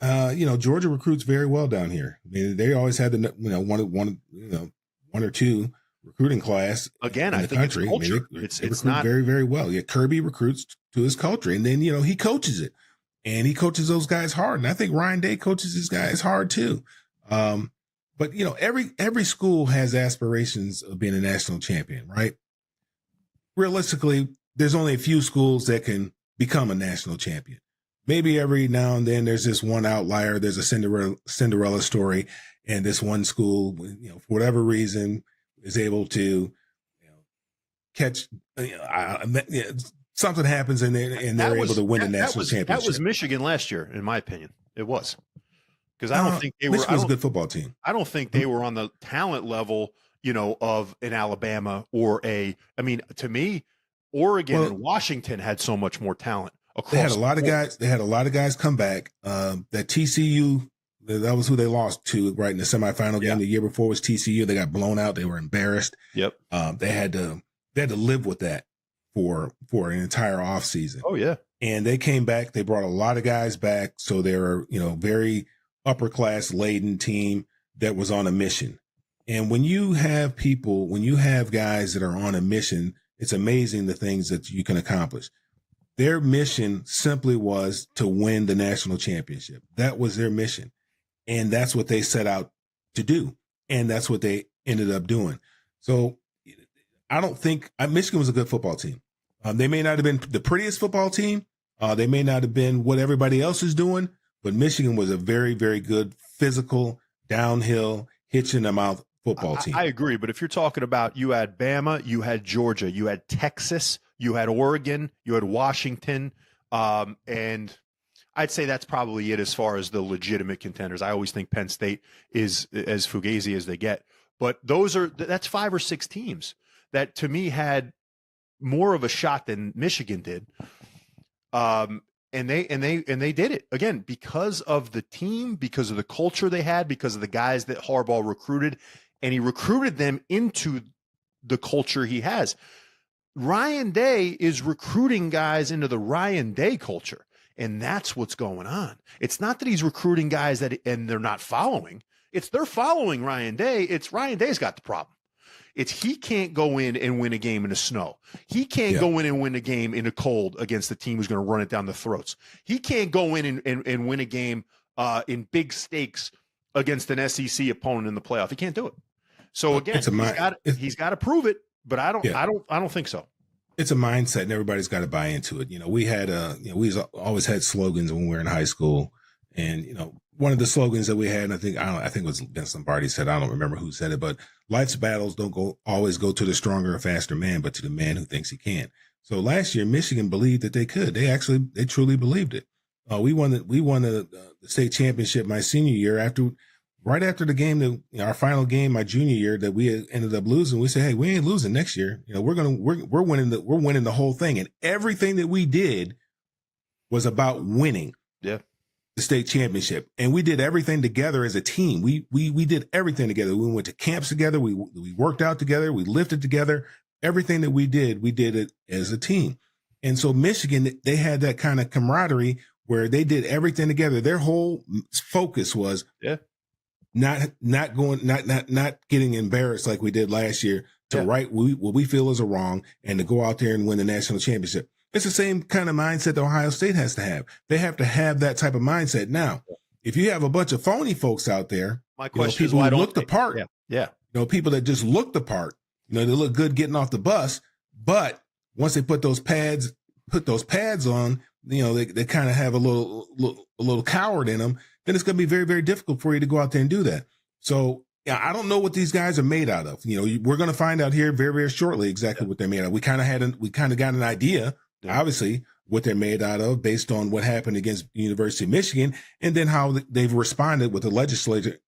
Georgia recruits very well down here. They always had one or two recruiting class again in the country. They recruit not very, very well. Yeah, Kirby recruits to his culture, and then he coaches it, and he coaches those guys hard. And I think Ryan Day coaches his guys hard too. But every school has aspirations of being a national champion, right? Realistically, there's only a few schools that can become a national champion. Maybe every now and then there's this one outlier. There's a Cinderella story, and this one school, for whatever reason, is able to, catch. Something happens, and they're able to win the national championship. That was Michigan last year, in my opinion. It was. Because I don't think they were. Michigan's a good football team. I don't think they were on the talent level, of an Alabama or to me, Oregon and Washington had so much more talent. They had a lot of guys. They had a lot of guys come back. That TCU, that was who they lost to right in the semifinal game. The year before was TCU. They got blown out. They were embarrassed. Yep. They had to live with that for an entire offseason. Oh yeah. And they came back. They brought a lot of guys back. So they were very upper class laden team that was on a mission. And when you have guys that are on a mission, it's amazing the things that you can accomplish. Their mission simply was to win the national championship. That was their mission. And that's what they set out to do. And that's what they ended up doing. So I don't think Michigan was a good football team. They may not have been the prettiest football team. They may not have been what everybody else is doing, but Michigan was a very, very good physical, downhill, hitch in the mouth football team. I agree. But if you're talking about, you had Bama, you had Georgia, you had Texas, you had Oregon, you had Washington, and I'd say that's probably it as far as the legitimate contenders. I always think Penn State is as fugazi as they get, but that's 5 or 6 teams that to me had more of a shot than Michigan did. And they did it again because of the team, because of the culture they had, because of the guys that Harbaugh recruited, and he recruited them into the culture he has. Ryan Day is recruiting guys into the Ryan Day culture, and that's what's going on. It's not that he's recruiting guys and they're not following. It's they're following Ryan Day. It's Ryan Day's got the problem. It's he can't go in and win a game in the snow. He can't go in and win a game in the cold against the team who's going to run it down the throats. He can't go in and win a game in big stakes against an SEC opponent in the playoff. He can't do it. So again, he's got to prove it. But I don't think so. It's a mindset, and everybody's got to buy into it. We had we always had slogans when we were in high school, and one of the slogans that we had, and I think it was Vince Lombardi said, I don't remember who said it, but life's battles don't always go to the stronger or faster man, but to the man who thinks he can. So last year, Michigan believed that they could. They truly believed it. We won the state championship my senior year right after the game, our final game, my junior year, that we ended up losing. We said, hey, we ain't losing next year. We're winning the whole thing. And everything that we did was about winning the state championship. And we did everything together as a team. We did everything together. We went to camps together. We worked out together. We lifted together. Everything that we did it as a team. And so Michigan, they had that kind of camaraderie where they did everything together. Their whole focus was not getting embarrassed like we did last year to right what we feel is a wrong and to go out there and win the national championship. It's the same kind of mindset that Ohio State has to have. They have to have that type of mindset. Now, if you have a bunch of phony folks out there, my question people is why who look the part, people that just look the part, they look good getting off the bus, but once they put those pads on, they kind of have a little coward in them, then it's going to be very, very difficult for you to go out there and do that. So I don't know what these guys are made out of. We're going to find out here very, very shortly exactly what they're made out of. We kind of got an idea, obviously, what they're made out of based on what happened against the University of Michigan, and then how they've responded with the legislature,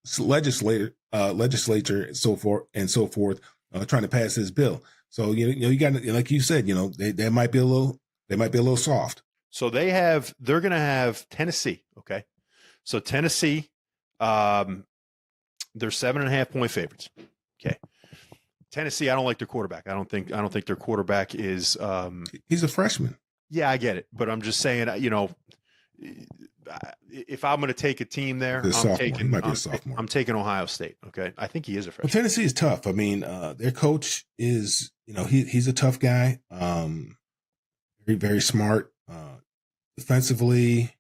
and so forth, trying to pass this bill. So you got, like you said, they might be a little soft. So they're going to have Tennessee. Okay. So Tennessee, they're 7.5-point favorites. Okay. Tennessee, I don't like their quarterback. I don't think their quarterback is. He's a freshman. Yeah, I get it, but I'm just saying, if I'm going to take a team there, I'm taking Ohio State. Okay, I think he is a freshman. Well, Tennessee is tough. I mean, their coach is, he's a tough guy. Very, very smart. Defensively,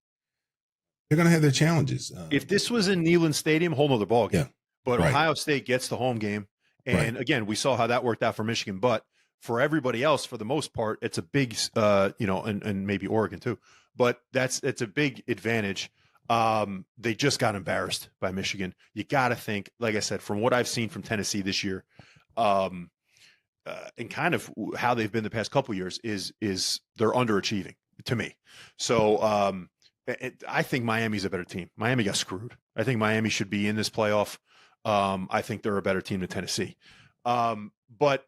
they're going to have their challenges. If this was in Neyland Stadium, whole nother ballgame. Yeah, but right. Ohio State gets the home game. And again, we saw how that worked out for Michigan, but for everybody else, for the most part, it's a big, and maybe Oregon too, but it's a big advantage. They just got embarrassed by Michigan. You got to think, like I said, from what I've seen from Tennessee this year, and kind of how they've been the past couple of years is they're underachieving to me. So I think Miami's a better team. Miami got screwed. I think Miami should be in this playoff. I think they're a better team than Tennessee. But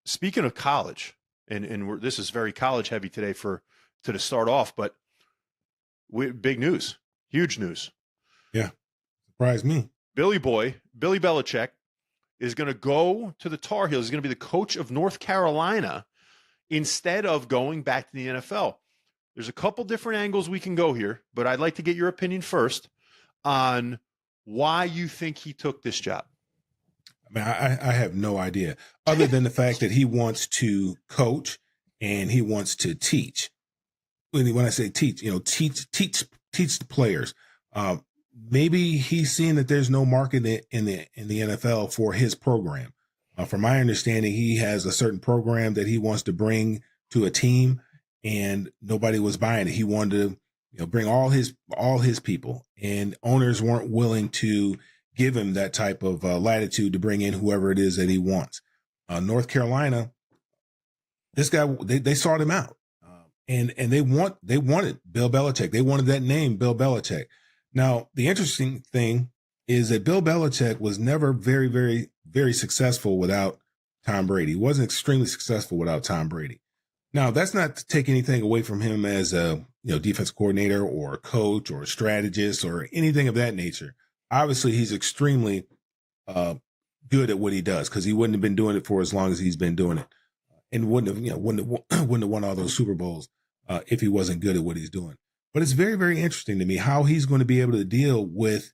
speaking of college, and this is very college heavy today to start off, but big news, huge news. Yeah, surprised me. Billy Belichick is going to go to the Tar Heels. He's going to be the coach of North Carolina instead of going back to the NFL. There's a couple different angles we can go here, but I'd like to get your opinion first on why you think he took this job. I mean, I have no idea, other than the fact that he wants to coach and he wants to teach. When I say teach, teach the players. Maybe he's seeing that there's no market in the NFL for his program. From my understanding, he has a certain program that he wants to bring to a team, and nobody was buying it. He wanted to, bring all his people, and owners weren't willing to give him that type of latitude to bring in whoever it is that he wants. North Carolina, this guy, they sought him out, and they wanted Bill Belichick. They wanted that name, Bill Belichick. Now, the interesting thing is that Bill Belichick was never very, very, very successful without Tom Brady. He wasn't extremely successful without Tom Brady. Now, that's not to take anything away from him as a defensive coordinator or a coach or a strategist or anything of that nature. Obviously, he's extremely good at what he does, because he wouldn't have been doing it for as long as he's been doing it, and wouldn't have won all those Super Bowls if he wasn't good at what he's doing. But it's very, very interesting to me how he's going to be able to deal with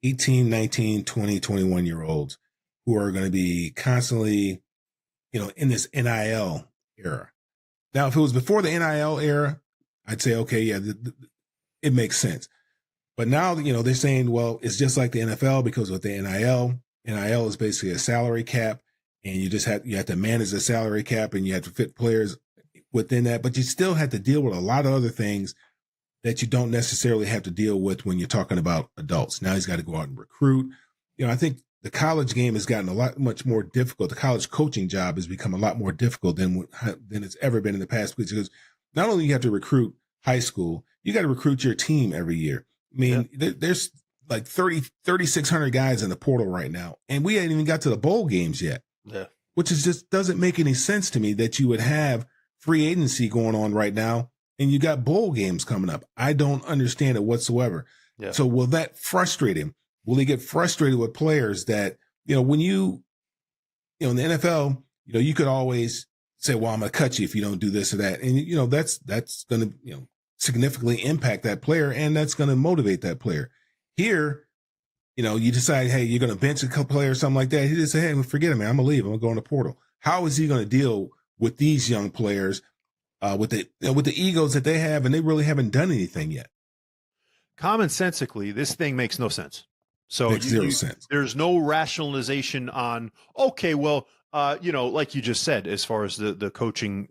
18, 19, 20, 21-year-olds who are going to be constantly, in this NIL era. Now, if it was before the NIL era, I'd say, okay, yeah, it makes sense. But now, they're saying, well, it's just like the NFL, because with the NIL is basically a salary cap, and you have to manage the salary cap, and you have to fit players within that. But you still have to deal with a lot of other things that you don't necessarily have to deal with when you're talking about adults. Now he's got to go out and recruit. I think the college game has gotten much more difficult. The college coaching job has become a lot more difficult than it's ever been in the past, because not only you have to recruit high school, you got to recruit your team every year. I mean, there's like 3,600 guys in the portal right now, and we ain't even got to the bowl games yet. Yeah. Which is just doesn't make any sense to me that you would have free agency going on right now, and you got bowl games coming up. I don't understand it whatsoever. Yeah. So will that frustrate him? Will he get frustrated with players that, when in the NFL, you could always say, well, I'm going to cut you if you don't do this or that. And, that's going to, significantly impact that player, and that's going to motivate that player. Here, you decide, hey, you're going to bench a couple players, something like that. He just say, hey, forget it, man. I'm going to leave. I'm going to go in the portal. How is he going to deal with these young players with the egos that they have, and they really haven't done anything yet? Commonsensically, this thing makes no sense. So makes zero sense. There's no rationalization on, okay, well, like you just said, as far as the coaching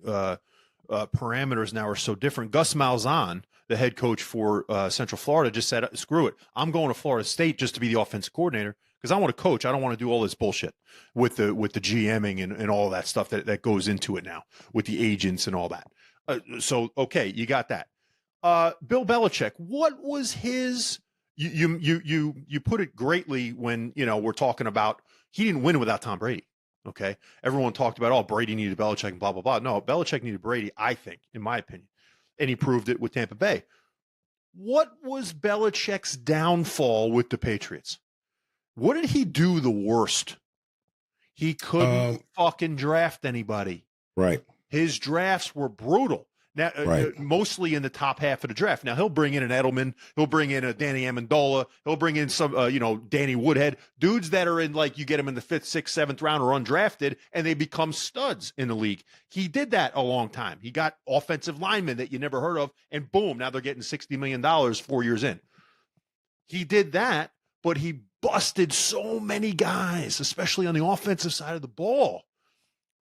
parameters now are so different. Gus Malzahn, the head coach for Central Florida, just said, screw it. I'm going to Florida State just to be the offensive coordinator, because I want to coach. I don't want to do all this bullshit with the GMing and all that stuff that goes into it now with the agents and all that. So, okay, you got that. Bill Belichick, what was his, you put it greatly when, we're talking about, he didn't win without Tom Brady. Okay. Everyone talked about, Brady needed Belichick and blah, blah, blah. No, Belichick needed Brady, I think, in my opinion. And he proved it with Tampa Bay. What was Belichick's downfall with the Patriots? What did he do the worst? He couldn't fucking draft anybody. Right. His drafts were brutal. Now, mostly in the top half of the draft. Now, he'll bring in an Edelman. He'll bring in a Danny Amendola. He'll bring in some, Danny Woodhead. Dudes that are in, you get them in the 5th, 6th, 7th round or undrafted, and they become studs in the league. He did that a long time. He got offensive linemen that you never heard of, and boom, now they're getting $60 million 4 years in. He did that, but he busted so many guys, especially on the offensive side of the ball,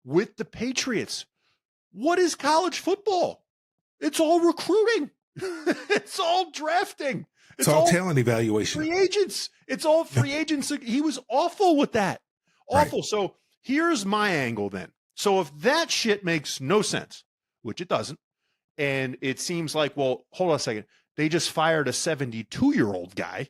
with the Patriots. What is college football? It's all recruiting. It's all drafting. It's all talent evaluation. Free agents. It's all free agents. He was awful with that. Awful. Right. So here's my angle then. So if that shit makes no sense, which it doesn't, and it seems like, well, hold on a second. They just fired a 72-year-old guy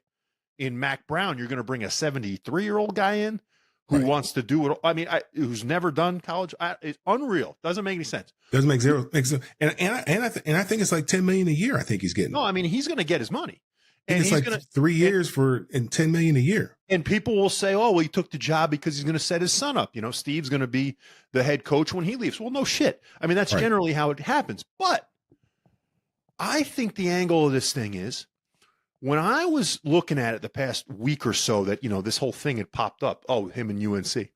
in Mac Brown. You're going to bring a 73-year-old guy in who wants to do it. I mean, who's never done college. It's unreal. Doesn't make any sense. Doesn't make zero. And I think it's like $10 million a year. I think he's getting. No, I mean, he's going to get his money. And it's like 3 years and $10 million a year. And people will say, oh, well, he took the job because he's going to set his son up. Steve's going to be the head coach when he leaves. Well, no shit. I mean, that's generally how it happens. But I think the angle of this thing is, When I was looking at it the past week or so that, this whole thing had popped up, him and UNC.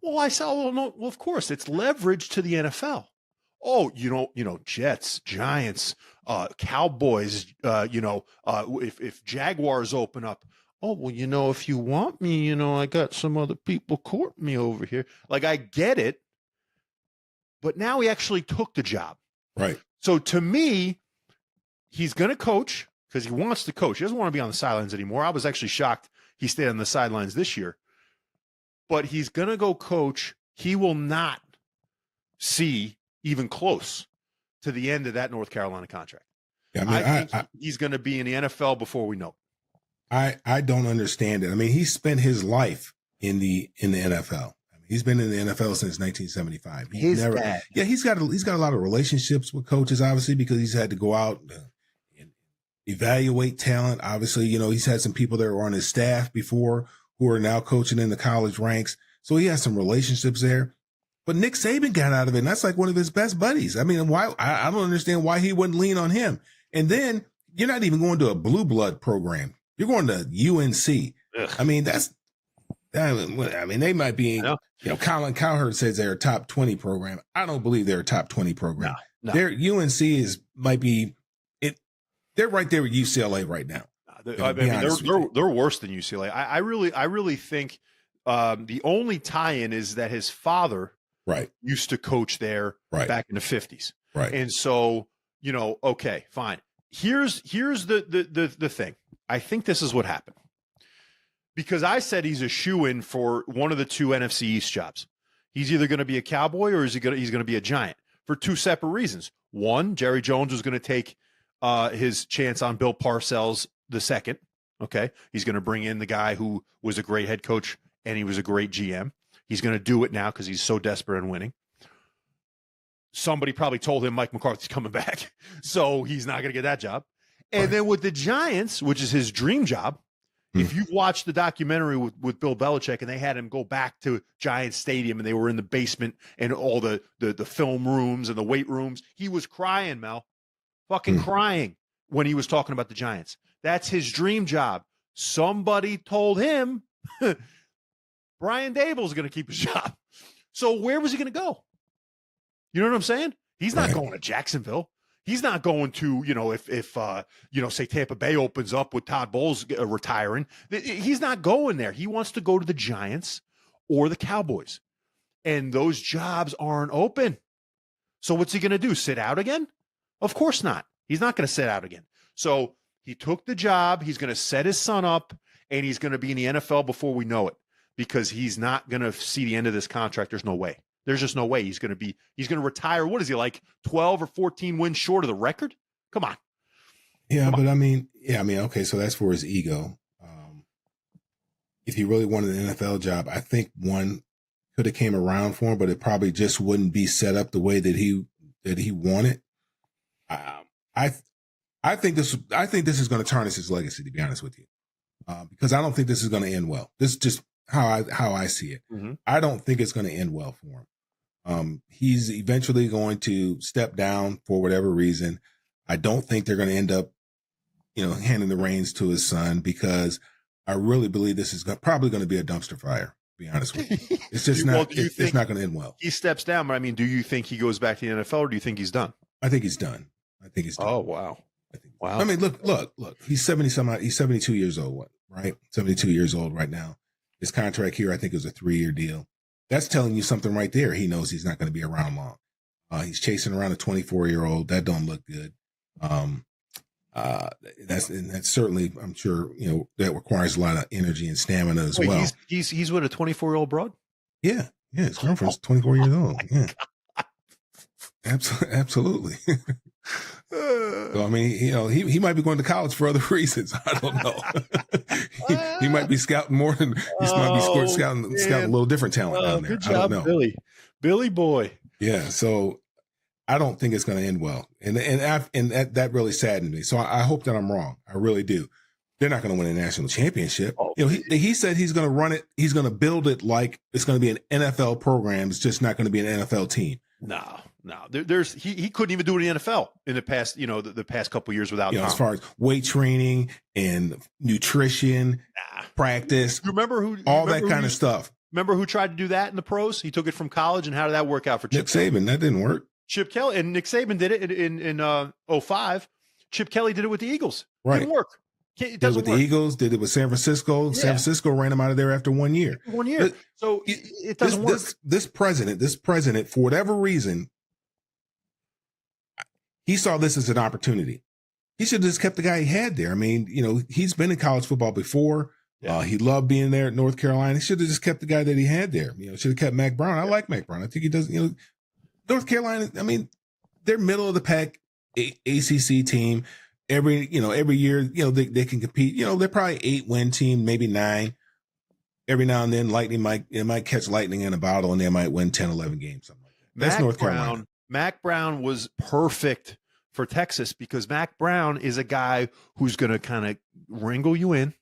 Well, I said, well, of course, it's leverage to the NFL. Oh, Jets, Giants, Cowboys, if Jaguars open up. Oh, well, if you want me, I got some other people courting me over here. Like, I get it. But now he actually took the job. Right. So to me, he's going to coach because he wants to coach. He doesn't want to be on the sidelines anymore. I was actually shocked he stayed on the sidelines this year. But he's going to go coach. He will not see even close to the end of that North Carolina contract. Yeah, I think he's going to be in the NFL before we know it. I don't understand it. I mean, he spent his life in the NFL. He's been in the NFL since 1975. He's got a lot of relationships with coaches, obviously, because he's had to go out and evaluate talent. Obviously, he's had some people that were on his staff before who are now coaching in the college ranks. So he has some relationships there. But Nick Saban got out of it, and that's like one of his best buddies. I mean, why? I don't understand why he wouldn't lean on him. And then you're not even going to a blue blood program. You're going to UNC. Ugh. I mean, they might be, Colin Cowherd says they're a top 20 program. I don't believe they're a top 20 program. No. Their UNC they're right there with UCLA right now. They're worse than UCLA. I really think the only tie-in is that his father used to coach there back in the 50s. Right. And so, okay, fine. Here's the thing. I think this is what happened. Because I said he's a shoo-in for one of the two NFC East jobs. He's either going to be a Cowboy or he's going to be a Giant for two separate reasons. One, Jerry Jones was going to take his chance on Bill Parcells II. Okay, he's going to bring in the guy who was a great head coach and he was a great GM. He's going to do it now because he's so desperate in winning. Somebody probably told him Mike McCarthy's coming back, so he's not going to get that job. And then with the Giants, which is his dream job, if you've watched the documentary with Bill Belichick and they had him go back to Giants Stadium and they were in the basement and all the film rooms and the weight rooms, he was crying, Mel, fucking crying when he was talking about the Giants. That's his dream job. Somebody told him Brian Dable's going to keep his job. So where was he going to go? You know what I'm saying? He's not going to Jacksonville. He's not going to, if say Tampa Bay opens up with Todd Bowles retiring. He's not going there. He wants to go to the Giants or the Cowboys. And those jobs aren't open. So what's he going to do? Sit out again? Of course not. He's not going to sit out again. So he took the job. He's going to set his son up, and he's going to be in the NFL before we know it because he's not going to see the end of this contract. There's no way. There's just no way he's going to retire. What is he, like 12 or 14 wins short of the record? Come on. Yeah, but okay, so that's for his ego. If he really wanted an NFL job, I think one could have came around for him, but it probably just wouldn't be set up the way that he wanted. I think this is going to tarnish his legacy, to be honest with you, because I don't think this is going to end well. This is just how I see it. Mm-hmm. I don't think it's going to end well for him. He's eventually going to step down for whatever reason. I don't think they're going to end up, handing the reins to his son because I really believe this is probably going to be a dumpster fire. To be honest with you, it's just not. It's not going to end well. He steps down, but do you think he goes back to the NFL, or do you think he's done? I think he's done. Oh wow. Wow. I mean, look. He's 70 He's 72 years old. Right, 72 years old right now. His contract here, I think, is a 3-year deal. That's telling you something right there. He knows he's not going to be around long. He's chasing around a 24-year-old. That don't look good. That's certainly, I'm sure, that requires a lot of energy and stamina as well. He's with a 24-year-old broad? Yeah. His girlfriend's 24 years old. Yeah. Absolutely. So, he might be going to college for other reasons. I don't know. he might be scouting more than scouting a little different talent down there. Good job, Billy boy. Yeah. So I don't think it's going to end well, and that really saddened me. So I hope that I'm wrong. I really do. They're not going to win a national championship. He said he's going to run it. He's going to build it like it's going to be an NFL program. It's just not going to be an NFL team. No. He couldn't even do it in the NFL in the past, the past couple of years without as far as weight training and nutrition, practice. Remember that kind of stuff. Remember who tried to do that in the pros? He took it from college, and how did that work out for Chip Nick Saban? That didn't work. Chip Kelly and Nick Saban did it in 2005. Chip Kelly did it with the Eagles. Right. Didn't work. It doesn't did it with the Eagles, did it with San Francisco. Yeah. San Francisco ran him out of there after 1 year. 1 year. So it doesn't work. This president, for whatever reason, he saw this as an opportunity. He should have just kept the guy he had there. I mean, he's been in college football before. Yeah. He loved being there at North Carolina. He should have just kept the guy that he had there. Should have kept Mac Brown. I like Mac Brown. I think he does. North Carolina, I mean, they're middle of the pack ACC team. Every year, they can compete. They're probably 8-win team, maybe 9. Every now and then, Lightning might catch lightning in a bottle, and they might win 10, 11 games, something like that. That's North Carolina. Mac Brown was perfect for Texas because Mac Brown is a guy who's going to kind of wrangle you in.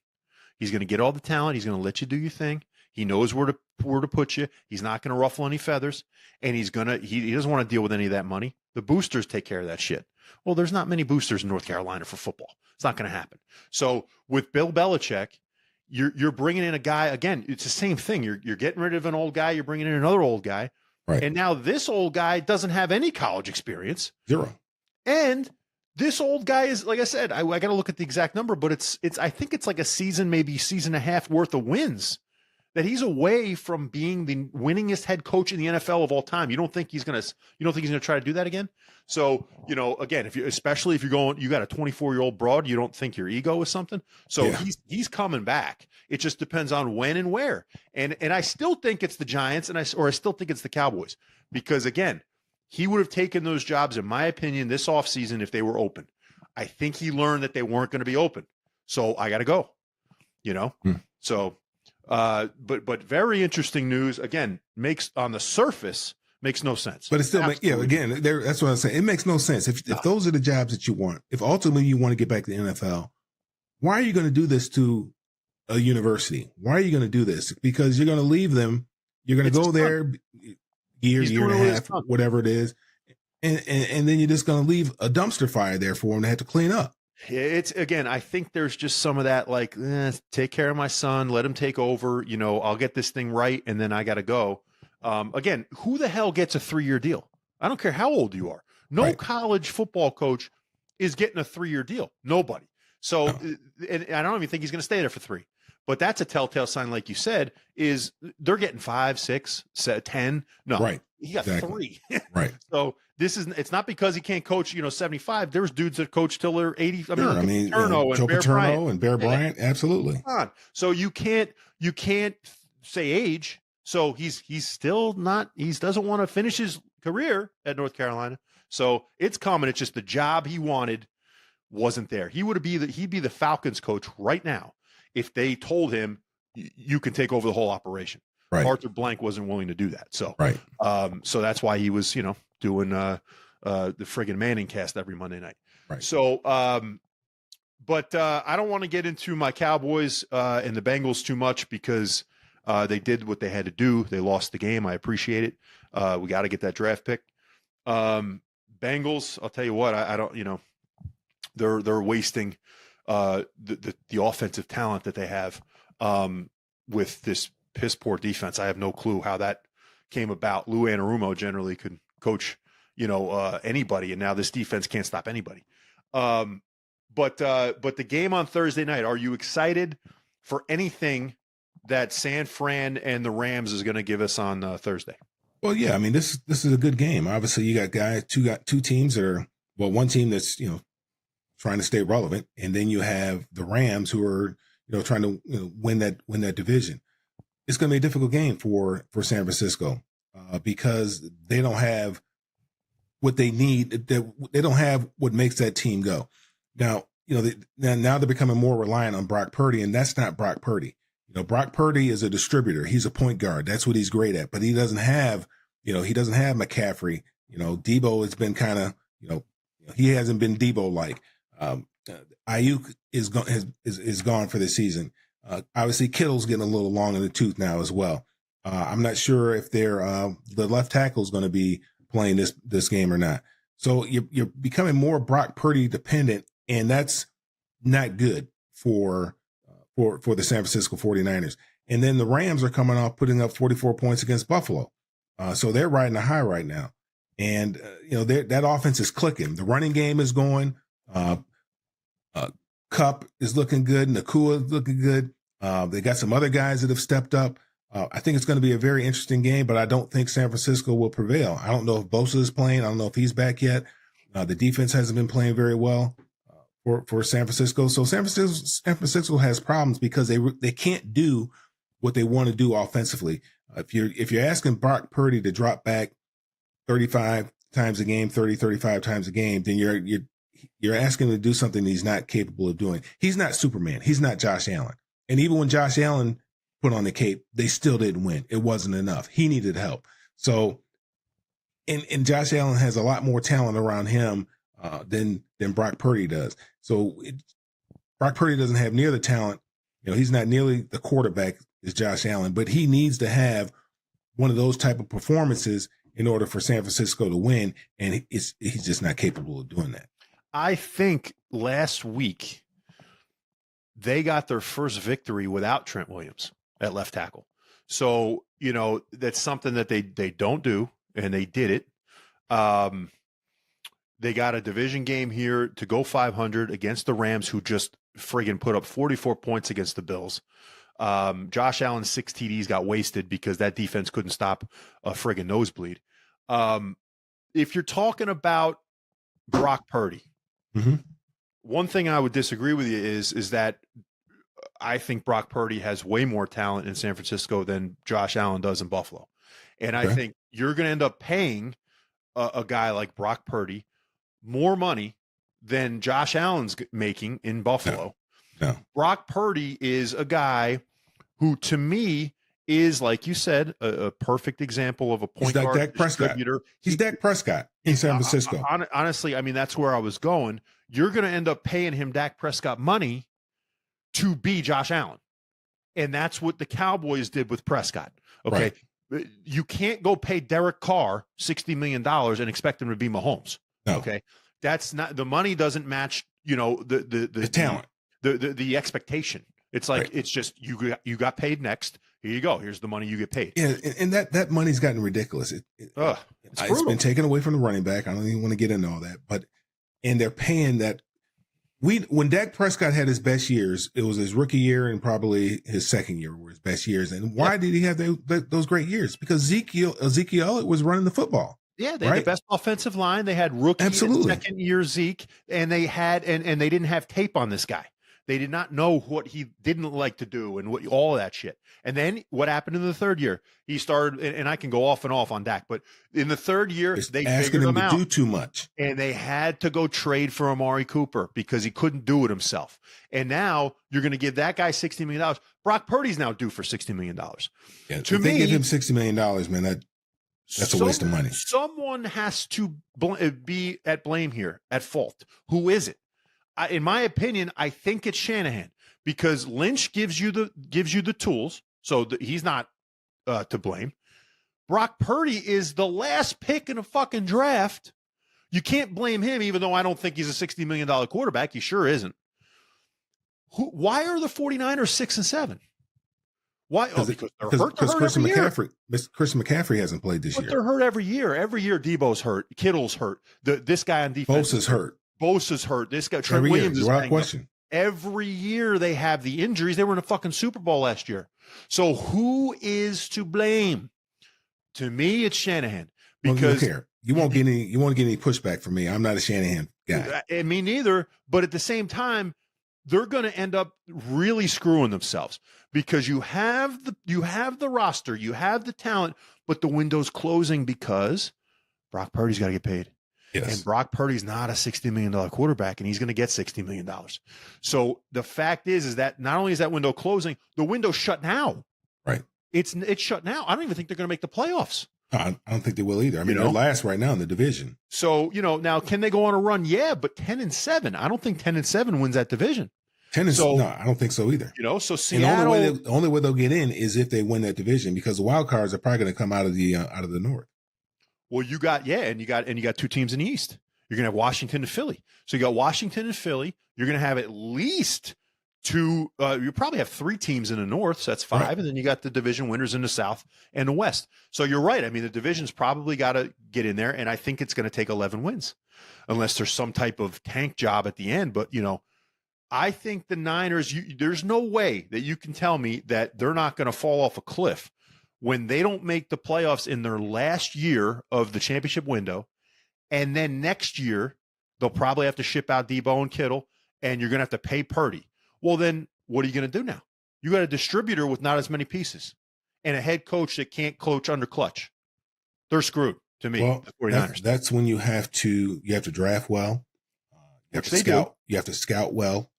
He's going to get all the talent. He's going to let you do your thing. He knows where to put you. He's not going to ruffle any feathers, and he doesn't want to deal with any of that money. The boosters take care of that shit. Well, there's not many boosters in North Carolina for football. It's not going to happen. So with Bill Belichick, you're bringing in a guy again. It's the same thing. You're getting rid of an old guy. You're bringing in another old guy. Right. And now this old guy doesn't have any college experience. 0. And this old guy is, like I said, I got to look at the exact number, but it's I think it's like a season, maybe season and a half worth of wins that he's away from being the winningest head coach in the NFL of all time. You don't think he's going to try to do that again? So, again, especially if you're going, you got a 24-year-old broad, you don't think your ego is something. So yeah. He's coming back. It just depends on when and where. And I still think it's the Giants I still think it's the Cowboys because again, he would have taken those jobs, in my opinion, this offseason if they were open. I think he learned that they weren't going to be open. So I got to go, So, but very interesting news. Again, on the surface, makes no sense. But it still again, that's what I'm saying. It makes no sense. If those are the jobs that you want, if ultimately you want to get back to the NFL, why are you going to do this to a university? Why are you going to do this? Because you're going to leave them. You're going to go there year and a half, whatever it is. And then you're just going to leave a dumpster fire there for them to have to clean up. It's again, I think there's just some of that, like, take care of my son, let him take over, I'll get this thing right. And then I got to go. Again, who the hell gets a 3-year deal? I don't care how old you are. No college football coach is getting a 3-year deal. Nobody. So, and I don't even think he's going to stay there for 3. But that's a telltale sign, like you said, is they're getting 5, 6, 10. No, right. He got 3. Right. So it's not because he can't coach, 75. There's dudes that coach till they're 80. Joe Paterno and Bear Bryant. Absolutely. So you can't say age. So he's still not, he doesn't want to finish his career at North Carolina. So it's coming. It's just the job he wanted wasn't there. He'd be the Falcons coach right now if they told him you can take over the whole operation. Right. Arthur Blank wasn't willing to do that. So, right. So that's why he was, doing the friggin' Manning cast every Monday night. Right. So, but I don't want to get into my Cowboys and the Bengals too much because they did what they had to do. They lost the game. I appreciate it. We got to get that draft pick. Bengals, I'll tell you what, I don't, they're wasting the offensive talent that they have with this piss poor defense. I have no clue how that came about. Lou Anarumo generally could coach, anybody, and now this defense can't stop anybody. But the game on Thursday night, are you excited for anything that San Fran and the Rams is going to give us on Thursday? Well, yeah, I mean, this is a good game. Obviously, you got two teams that are, well, one team that's, trying to stay relevant, and then you have the Rams who are, trying to win that division. It's going to be a difficult game for San Francisco because they don't have what they need. They don't have what makes that team go. Now, now they're becoming more reliant on Brock Purdy, and that's not Brock Purdy. Brock Purdy is a distributor. He's a point guard. That's what he's great at. But he doesn't have, McCaffrey. Debo has been kind of, he hasn't been Debo-like. Ayuk is gone for the season. Obviously, Kittle's getting a little long in the tooth now as well. I'm not sure if the left tackle is going to be playing this game or not. So you're becoming more Brock Purdy dependent, and that's not good for the San Francisco 49ers. And then the Rams are coming off putting up 44 points against Buffalo. So they're riding a high right now. And, that offense is clicking. The running game is going. Cup is looking good. Nakua is looking good. They got some other guys that have stepped up. I think it's going to be a very interesting game, but I don't think San Francisco will prevail. I don't know if Bosa is playing. I don't know if he's back yet. The defense hasn't been playing very well for San Francisco. So San Francisco has problems because they can't do what they want to do offensively. If you're asking Brock Purdy to drop back 35 times a game, 35 times a game, then you're asking him to do something he's not capable of doing. He's not Superman. He's not Josh Allen. And even when Josh Allen put on the cape, they still didn't win. It wasn't enough. He needed help. So, and Josh Allen has a lot more talent around him than Brock Purdy does. So Brock Purdy doesn't have near the talent. He's not nearly the quarterback as Josh Allen, but he needs to have one of those type of performances in order for San Francisco to win, and he's just not capable of doing that. I think last week they got their first victory without Trent Williams at left tackle. So, that's something that they don't do, and they did it. They got a division game here to go 500 against the Rams, who just friggin' put up 44 points against the Bills. Josh Allen's 6 TDs got wasted because that defense couldn't stop a friggin' nosebleed. If you're talking about Brock Purdy, one thing I would disagree with you is that I think Brock Purdy has way more talent in San Francisco than Josh Allen does in Buffalo. And I think you're going to end up paying a guy like Brock Purdy more money than Josh Allen's making in Buffalo. No. Brock Purdy is a guy who, to me, is, like you said, a perfect example of a point guard Dak distributor. He's Dak Prescott in San Francisco. Honestly, I mean, that's where I was going. You're going to end up paying him Dak Prescott money to be Josh Allen. And that's what the Cowboys did with Prescott. Okay. Right. You can't go pay Derek Carr $60 million and expect him to be Mahomes. No. Okay. That's not, the money doesn't match, the talent, the expectation. It's like, It's just, you got paid next. Here you go. Here's the money you get paid. Yeah. And that money's gotten ridiculous. It's been taken away from the running back. I don't even want to get into all that, and they're paying that. When Dak Prescott had his best years, it was his rookie year and probably his second year were his best years. And why did he have those great years? Because Ezekiel Elliott was running the football. Yeah, they had the best offensive line. They had rookie and second year Zeke, and they had and they didn't have tape on this guy. They did not know what he didn't like to do and all of that shit. And then what happened in the third year? He started, and I can go off and off on Dak, but in the third year, they figured him out. To do too much. And they had to go trade for Amari Cooper because he couldn't do it himself. And now you're going to give that guy $60 million. Brock Purdy's now due for $60 million. Yeah, to me, they give him $60 million, man, that's a waste of money. Someone has to be at blame here, at fault. Who is it? In my opinion, I think it's Shanahan, because Lynch gives you the tools, so he's not to blame. Brock Purdy is the last pick in a fucking draft. You can't blame him, even though I don't think he's a $60 million quarterback. He sure isn't. Why are the 49ers 6-7? Why? Because Christian McCaffrey hasn't played this year. They're hurt every year. Every year, Debo's hurt. Kittle's hurt. This guy on defense Bosa's hurt. This guy, Trent Williams, is without question. Every year they have the injuries. They were in a fucking Super Bowl last year. So who is to blame? To me, it's Shanahan. Because you won't get any pushback from me. I'm not a Shanahan guy. Me neither. But at the same time, they're going to end up really screwing themselves, because you have the roster, you have the talent, but the window's closing because Brock Purdy's got to get paid. Yes. And Brock Purdy's not a $60 million quarterback, and he's going to get $60 million. So the fact is that not only is that window closing, the window's shut now. Right. It's shut now. I don't even think they're going to make the playoffs. I don't think they will either. I mean, they're last right now in the division. So, now can they go on a run? Yeah, but 10-7. I don't think 10-7 wins that division. No, I don't think so either. So Seattle. And the only way they'll get in is if they win that division, because the wild cards are probably going to come out of the north. Well, you got two teams in the East. You're going to have Washington and Philly. So you got Washington and Philly. You're going to have at least two. You probably have three teams in the North. So that's five. Right. And then you got the division winners in the South and the West. So you're right. I mean, the division's probably got to get in there. And I think it's going to take 11 wins unless there's some type of tank job at the end. But, I think the Niners, there's no way that you can tell me that they're not going to fall off a cliff when they don't make the playoffs in their last year of the championship window. And then next year, they'll probably have to ship out Debo and Kittle, and you're going to have to pay Purdy. Well, then what are you going to do now? You got a distributor with not as many pieces and a head coach that can't coach under clutch. They're screwed to me. Well, that's when you have to draft well. You have to scout. You have to scout well.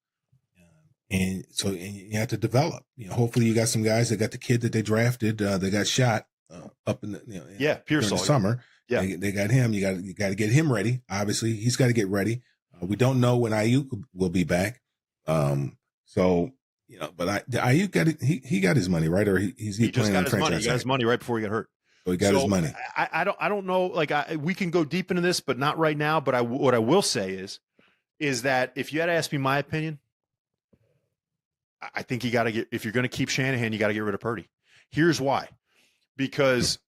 And you have to develop. Hopefully you got some guys that got the kid that they drafted. They got shot up in the Pearsall, during the summer. Yeah, they got him. You got to get him ready. Obviously, he's got to get ready. We don't know when Ayuk will be back. But Ayuk got it. He got his money, right? Or he's playing on the franchise. He got his money right before he got hurt. So he got his money. I don't know. Like we can go deep into this, but not right now. But what I will say is that if you had to ask me my opinion, I think you got to if you're going to keep Shanahan, you got to get rid of Purdy. Here's why. Because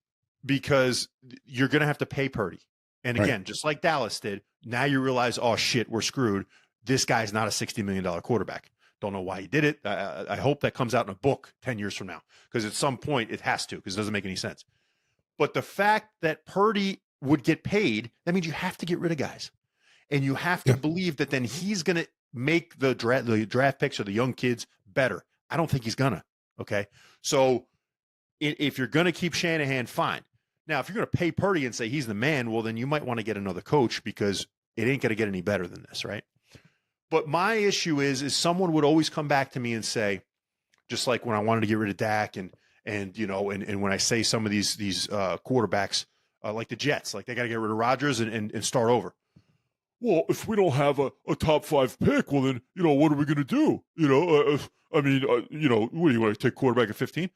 you're going to have to pay Purdy. And again, just like Dallas did, now you realize, oh shit, we're screwed. This guy's not a $60 million quarterback. Don't know why he did it. I hope that comes out in a book 10 years from now, because at some point it has to, because it doesn't make any sense. But the fact that Purdy would get paid, that means you have to get rid of guys. And you have to believe that then he's going to make the draft picks or the young kids better. I don't think he's gonna. Okay. So if you're going to keep Shanahan, fine. Now, if you're going to pay Purdy and say he's the man, well, then you might want to get another coach, because it ain't going to get any better than this. Right. But my issue is someone would always come back to me and say, just like when I wanted to get rid of Dak and when I say some of these quarterbacks, like the Jets, like they got to get rid of Rodgers and start over. Well, if we don't have a top 5 pick, well, then, what are we going to do? What do you want to take quarterback at 15?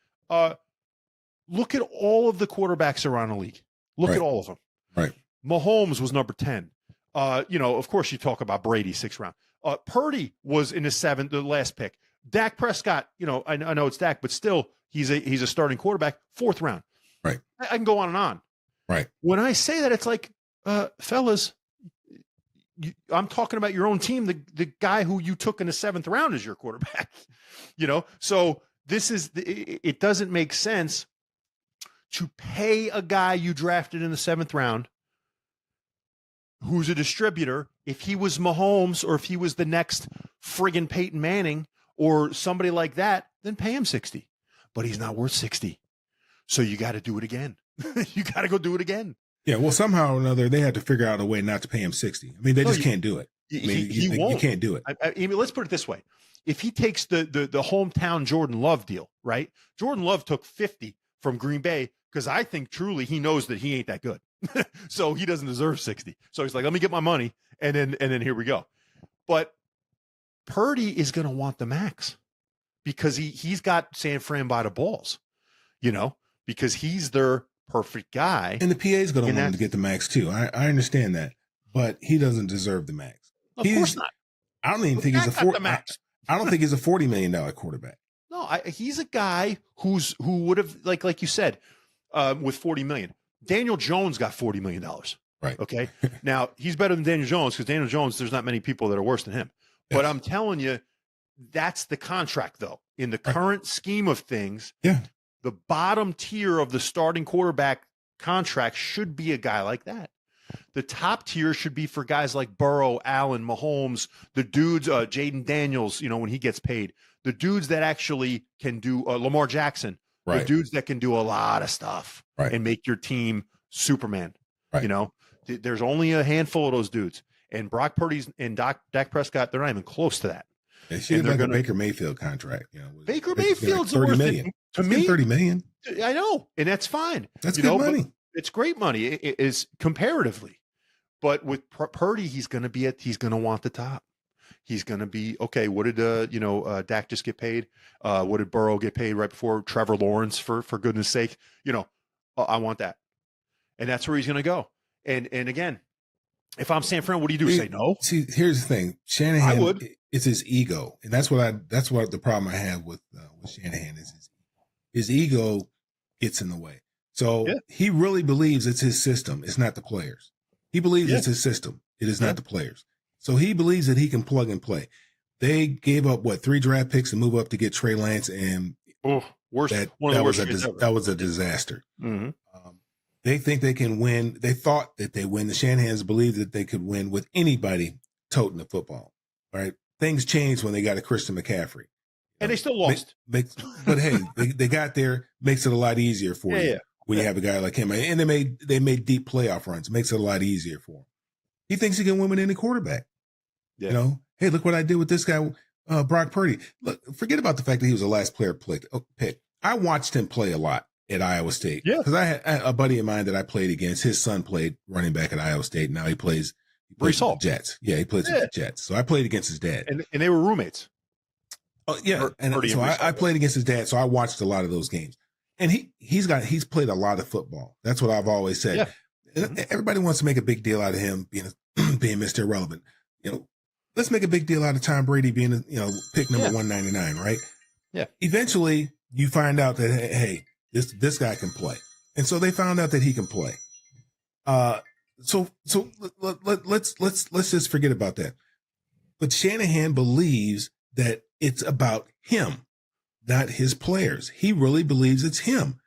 Look at all of the quarterbacks around the league. Look at all of them. Right. Mahomes was number 10. Of course you talk about Brady, 6th round. Purdy was in the 7th, the last pick. Dak Prescott, I know it's Dak, but still he's a starting quarterback, 4th round. Right. I can go on and on. Right. When I say that, it's like, fellas, I'm talking about your own team, the guy who you took in the 7th round as your quarterback, So it doesn't make sense to pay a guy you drafted in the 7th round who's a distributor. If he was Mahomes or if he was the next friggin' Peyton Manning or somebody like that, then pay him 60. But he's not worth 60. So you got to do it again. You got to go do it again. Yeah, well, somehow or another, they had to figure out a way not to pay him 60. I mean, they just can't do it. He won't. You can't do it. I mean, let's put it this way. If he takes the hometown Jordan Love deal, right? Jordan Love took 50 from Green Bay because I think truly he knows that he ain't that good. So he doesn't deserve 60. So he's like, let me get my money, and then here we go. But Purdy is going to want the max because he's got San Fran by the balls, because he's their perfect guy. And the PA is going to want him to get the max too. I understand that, but he doesn't deserve the max. Of course not. I don't even think he's I don't think he's a $40 million quarterback. No, he's a guy who would have, like you said, with $40 million. Daniel Jones got $40 million. Right. Okay. Now he's better than Daniel Jones because Daniel Jones, there's not many people that are worse than him. Yes. But I'm telling you, that's the contract though. In the current scheme of things, the bottom tier of the starting quarterback contract should be a guy like that. The top tier should be for guys like Burrow, Allen, Mahomes, the dudes, Jaden Daniels, when he gets paid, the dudes that actually can do Lamar Jackson, the dudes that can do a lot of stuff and make your team Superman. Right. There's only a handful of those dudes, and Brock Purdy's and Dak Prescott, they're not even close to that. They should have a Baker Mayfield contract. Baker Mayfield's like $30 worth million. To me, $30 million. I know, and that's fine. That's good money. It's great money. It is comparatively, but with Purdy, he's going to want the top. He's going to be okay. What did Dak just get paid? What did Burrow get paid right before Trevor Lawrence? For goodness sake, I want that. and that's where he's going to go. And again, if I'm San Fran, what do you do? Say no? See, here's the thing. Shanahan, it's his ego, and that's what the problem I have with Shanahan is his ego gets in the way. So he really believes it's his system. It's not the players. He believes it's his system. It is not the players. So he believes that he can plug and play. They gave up 3 draft picks to move up to get Trey Lance, and that was a disaster. Mm-hmm. They think they can win. They thought that they win. The Shanahans believed that they could win with anybody toting the football. Right? Things changed when they got a Christian McCaffrey, and they still lost. But hey, they got there. Makes it a lot easier for you when you have a guy like him. And they made deep playoff runs. Makes it a lot easier for him. He thinks he can win with any quarterback. Yeah. You know, hey, look what I did with this guy, Brock Purdy. Look, forget about the fact that he was the last player picked. I watched him play a lot at Iowa State. Yeah. Because I had a buddy of mine that I played against. His son played running back at Iowa State. Now he plays with the Jets. Yeah, he plays with the Jets. So I played against his dad. And they were roommates. Oh, yeah. I played against his dad. So I watched a lot of those games. And he's played a lot of football. That's what I've always said. Yeah. Everybody wants to make a big deal out of him being Mr. Irrelevant. You know, let's make a big deal out of Tom Brady being, pick number 199, right? Yeah. Eventually, you find out that, hey, this guy can play. And so they found out that he can play. So let's just forget about that. But Shanahan believes that it's about him, not his players. He really believes it's him.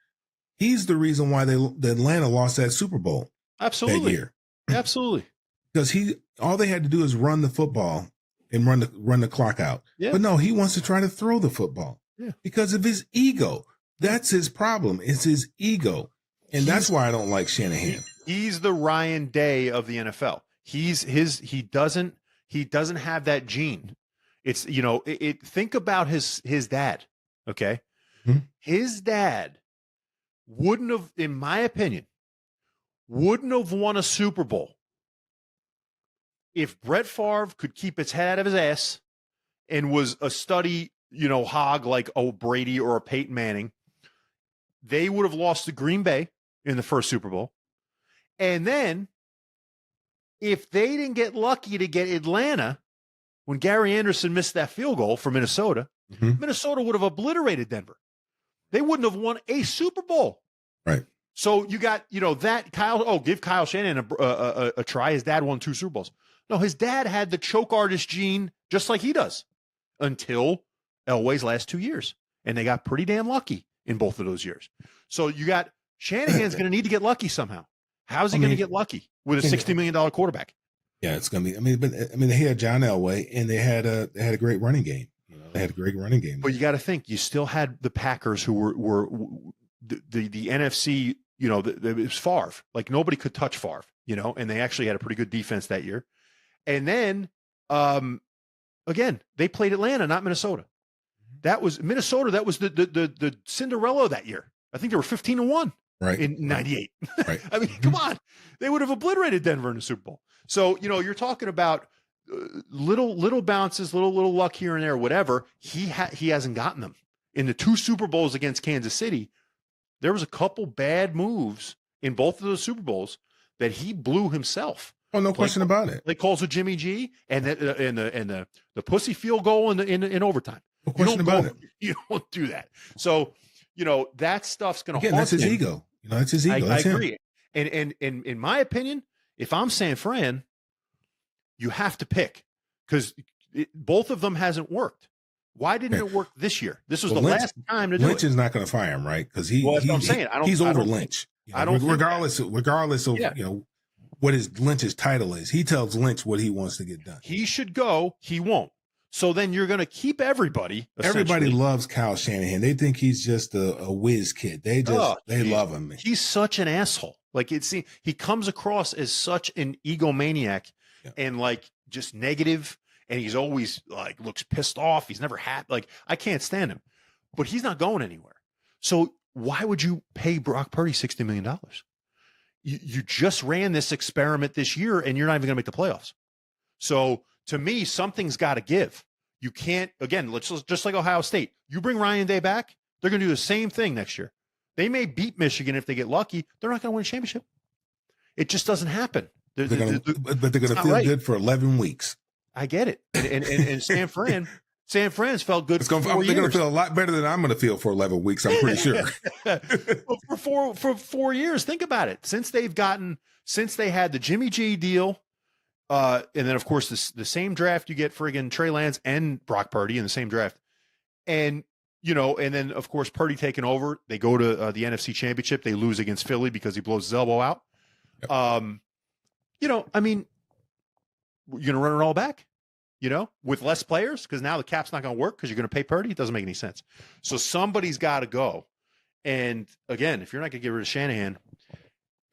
He's the reason why the Atlanta lost that Super Bowl. Absolutely. That year. Absolutely. Because all they had to do is run the football and run the clock out. Yeah. But no, he wants to try to throw the football because of his ego. That's his problem. It's his ego. And that's why I don't like Shanahan. He's the Ryan Day of the NFL. He doesn't have that gene. It's, think about his dad. Okay. Mm-hmm. His dad wouldn't have, in my opinion, won a Super Bowl if Brett Favre could keep his head out of his ass and was a study, hog like a Brady or a Peyton Manning. They would have lost to Green Bay in the first Super Bowl. And then if they didn't get lucky to get Atlanta, when Gary Anderson missed that field goal for Minnesota, Minnesota would have obliterated Denver. They wouldn't have won a Super Bowl. Right. So you got, that give Kyle Shanahan a try. His dad won 2 Super Bowls. No, his dad had the choke artist gene just like he does until Elway's last 2 years. And they got pretty damn lucky in both of those years. So you got Shanahan's going to need to get lucky somehow. How's he going to get lucky with a $60 million quarterback? Yeah, it's going to be. They had John Elway and they had a great running game. They had a great running game. But you got to think, you still had the Packers who were the NFC. It was Favre. Like nobody could touch Favre. And they actually had a pretty good defense that year. And then, again, they played Atlanta, not Minnesota. That was Minnesota. That was the Cinderella that year. I think they were 15-1 in 98. Right. I mean, come on. They would have obliterated Denver in the Super Bowl. So, you're talking about little bounces, little luck here and there, whatever. He hasn't gotten them. In the 2 Super Bowls against Kansas City, there was a couple bad moves in both of those Super Bowls that he blew himself. Oh, no question about it. Like calls with Jimmy G and the pussy field goal in overtime. No question about it. You don't do that. So, that stuff's going to haunt that's his ego. That's his ego. I agree. And in my opinion, if I'm San Fran, you have to pick because both of them hasn't worked. Why didn't it work this year? This was last time to do Lynch it. is not going to fire him, right? Because I'm saying. He's over Lynch. Regardless of what Lynch's title is, he tells Lynch what he wants to get done. He should go. He won't. So then you're going to keep everybody. Everybody loves Kyle Shanahan. They think he's just a whiz kid. They love him. He's such an asshole. Like he comes across as such an egomaniac and like just negative. And he's always like looks pissed off. He's never happy. Like I can't stand him, but he's not going anywhere. So why would you pay Brock Purdy $60 million? You just ran this experiment this year and you're not even going to make the playoffs. So to me, something's got to give. You can't, again, just like Ohio State. You bring Ryan Day back, they're going to do the same thing next year. They may beat Michigan if they get lucky. They're not going to win a championship. It just doesn't happen. But they're going to feel good for 11 weeks. I get it. And San Fran's felt good. They're going to feel a lot better than I'm going to feel for 11 weeks. I'm pretty sure. Well, for 4 years, think about it. Since they had the Jimmy G deal, and then of course the same draft you get friggin' Trey Lance and Brock Purdy in the same draft, and and then of course Purdy taking over. They go to the NFC Championship. They lose against Philly because he blows his elbow out. Yep. I mean, you're going to run it all back, with less players because now the cap's not going to work because you're going to pay Purdy. It doesn't make any sense. So somebody's got to go. And again, if you're not going to get rid of Shanahan,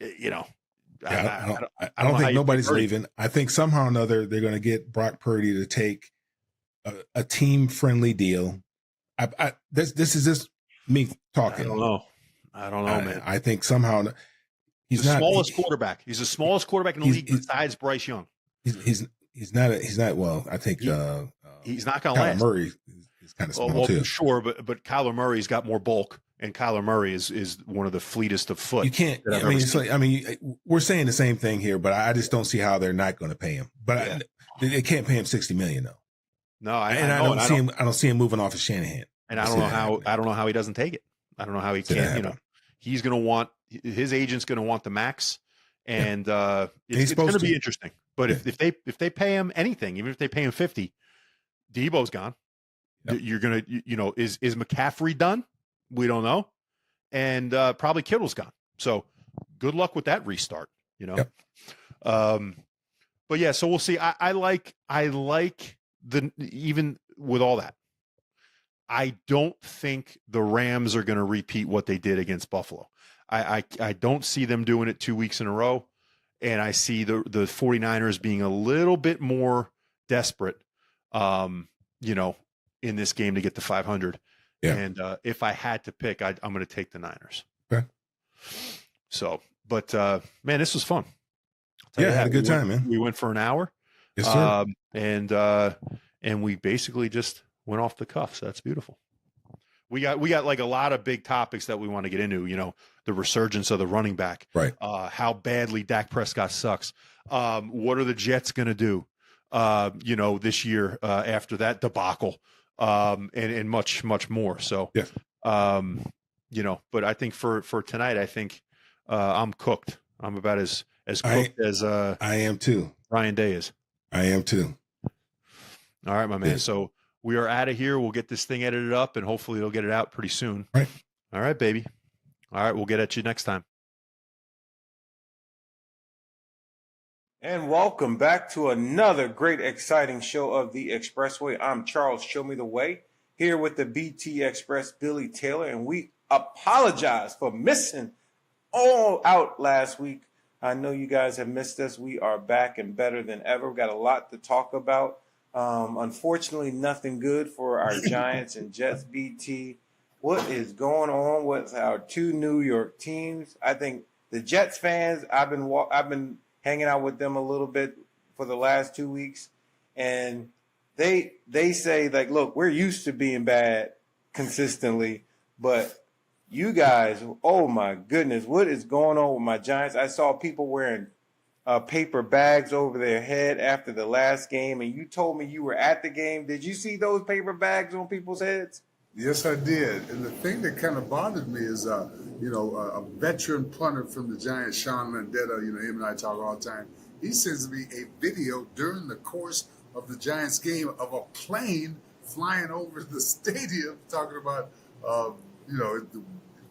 I don't think nobody's leaving. I think somehow or another they're going to get Brock Purdy to take a team-friendly deal. This is just me talking. I don't know, man. I think somehow he's not smallest quarterback. He's the smallest quarterback in the league besides Bryce Young. He's not. Well, I think he's not going to last. Murray is kind of small too. Sure, but Kyler Murray's got more bulk, and Kyler Murray is one of the fleetest of foot. You can't. We're saying the same thing here, but I just don't see how they're not going to pay him. But they can't pay him $60 million though. No, I don't see him moving off of Shanahan. And I don't know how he doesn't take it. I don't know how he can't. He's going to want his agent's going to want the max, and it's going to be interesting. But if they pay him anything, even if they pay him 50, Debo's gone. Yep. You're gonna is McCaffrey done? We don't know, and probably Kittle's gone. So good luck with that restart. Yep. But yeah, so we'll see. I like even with all that. I don't think the Rams are going to repeat what they did against Buffalo. I don't see them doing it 2 weeks in a row. And I see the 49ers being a little bit more desperate, in this game to get to 500. Yeah. And if I had to pick, I'm going to take the Niners. Okay. So, but man, this was fun. Yeah, had a good time, man. We went for an hour. Yes, sir. And we basically just went off the cuff. So that's beautiful. We got like a lot of big topics that we want to get into, the resurgence of the running back, right? How badly Dak Prescott sucks. What are the Jets going to do, this year after that debacle, and much, much more. So, yeah. But I think for tonight, I think I'm cooked. I'm about as cooked as I am too. Ryan Day is. I am too. All right, my man. Yeah. So we are out of here. We'll get this thing edited up, and hopefully it'll get it out pretty soon. Right. All right, baby. All right, we'll get at you next time. And welcome back to another great, exciting show of The Expressway. I'm Charles Show Me the Way, here with the BT Express, Billy Taylor, and we apologize for missing all out last week. I know you guys have missed us. We are back and better than ever. We've got a lot to talk about. Unfortunately, nothing good for our Giants and Jets. BT, what is going on with our two New York teams? I think the Jets fans, I've been hanging out with them a little bit for the last 2 weeks, and they say, like, look, we're used to being bad consistently, but you guys, oh my goodness, what is going on with my Giants? I saw people wearing paper bags over their head after the last game, and you told me you were at the game. Did you see those paper bags on people's heads? Yes, I did. And the thing that kind of bothered me is, a veteran punter from the Giants, Sean Landetta, him and I talk all the time. He sends me a video during the course of the Giants game of a plane flying over the stadium talking about, it's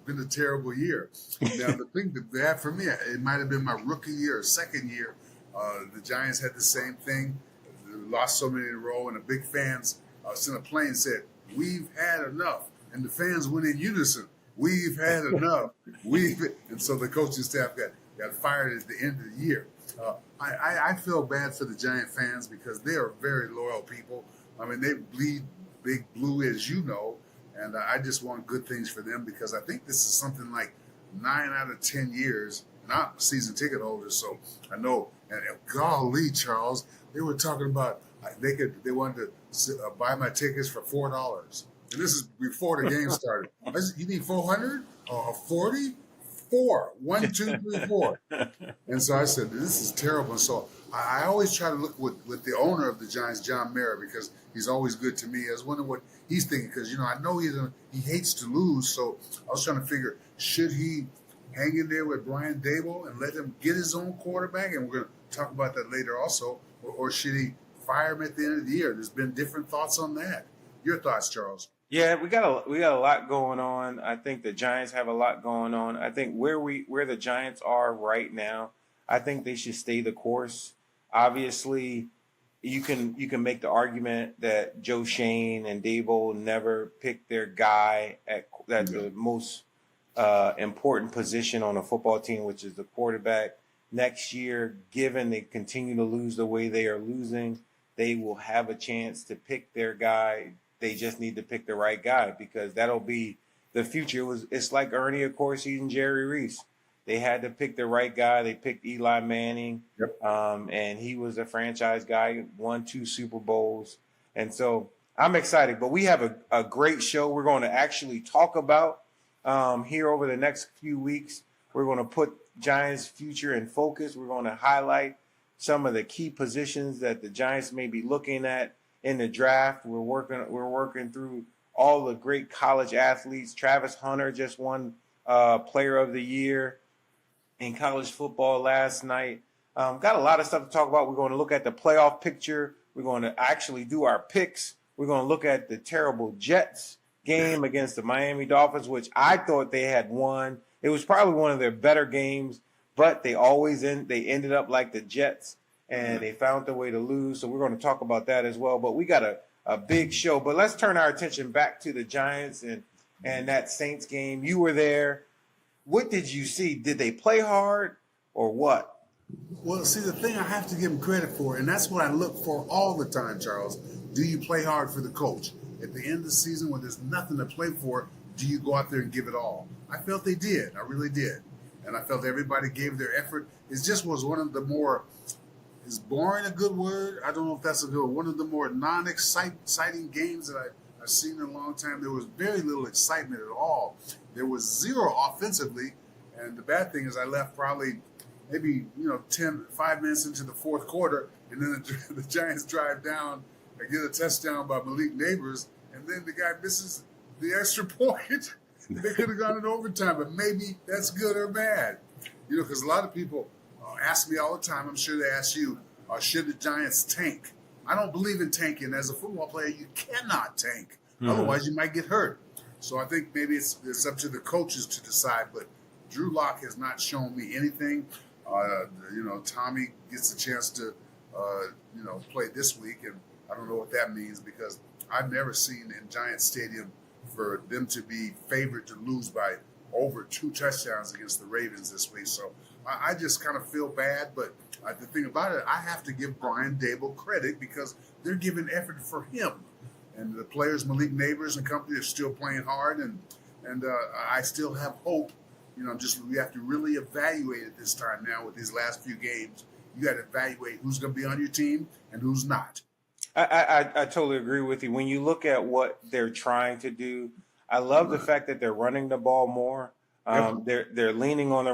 been a terrible year. Now, the thing that they had for me, it might have been my rookie year or second year. The Giants had the same thing. They lost so many in a row, and the big fans sent a plane and said, "We've had enough." And the fans went in unison. "We've had enough." And so the coaching staff got fired at the end of the year. I feel bad for the Giant fans because they are very loyal people. I mean, they bleed big blue, as you know, and I just want good things for them because I think this is something like 9 out of 10 years. Not season ticket holders, so I know. And golly, Charles, they were talking about they wanted to buy my tickets for $4, and this is before the game started. I said, "You need 400 or 40? 4. 1, 2, 3, 4. And so I said, this is terrible. And so I always try to look with the owner of the Giants, John Mara, because he's always good to me. I was wondering what he's thinking, because, I know he hates to lose. So I was trying to figure, should he hang in there with Brian Daboll and let him get his own quarterback? And we're going to talk about that later also. Or should he fire him at the end of the year? There's been different thoughts on that. Your thoughts, Charles? Yeah, we got a lot going on. I think the Giants have a lot going on. I think where the Giants are right now, I think they should stay the course. Obviously, you can make the argument that Joe Shane and Daboll never picked their guy at the most important position on a football team, which is the quarterback. Next year, given they continue to lose the way they are losing, they will have a chance to pick their guy. They just need to pick the right guy, because that'll be the future. It's like Ernie Accorsi and Jerry Reese. They had to pick the right guy. They picked Eli Manning, and he was a franchise guy, won 2 Super Bowls. And so I'm excited. But we have a great show we're going to actually talk about here over the next few weeks. We're going to put Giants' future in focus. We're going to highlight some of the key positions that the Giants may be looking at in the draft. We're working through all the great college athletes. Travis Hunter just won Player of the Year in college football last night. Got a lot of stuff to talk about. We're going to look at the playoff picture. We're going to actually do our picks. We're going to look at the terrible Jets game against the Miami Dolphins, which I thought they had won. It was probably one of their better games, but they ended up like the Jets, and they found a way to lose. So we're going to talk about that as well. But we got a big show. But let's turn our attention back to the Giants and that Saints game. You were there. What did you see? Did they play hard or what? Well, see, the thing I have to give them credit for, and that's what I look for all the time, Charles, do you play hard for the coach? At the end of the season when there's nothing to play for, do you go out there and give it all? I felt they did. I really did. And I felt everybody gave their effort. It just was one of the more, is boring a good word? I don't know if that's a good word. One of the more non-exciting games that I've seen in a long time. There was very little excitement at all. There was zero offensively. And the bad thing is I left probably maybe 5 minutes into the fourth quarter, and then the Giants drive down and get a touchdown by Malik Neighbors, and then the guy misses the extra point. They could have gone in overtime, but maybe that's good or bad. Because a lot of people ask me all the time, I'm sure they ask you, should the Giants tank? I don't believe in tanking. As a football player, you cannot tank. Otherwise, you might get hurt. So I think maybe it's up to the coaches to decide, but Drew Lock has not shown me anything. Tommy gets a chance to, play this week, and I don't know what that means, because I've never seen in Giants Stadium for them to be favored to lose by over 2 touchdowns against the Ravens this week. So I just kind of feel bad, but the thing about it, I have to give Brian Daboll credit because they're giving effort for him. And the players, Malik Neighbors and company, are still playing hard, and I still have hope. We have to really evaluate it this time now with these last few games. You got to evaluate who's going to be on your team and who's not. I totally agree with you. When you look at what they're trying to do, I love the fact that they're running the ball more. They're leaning on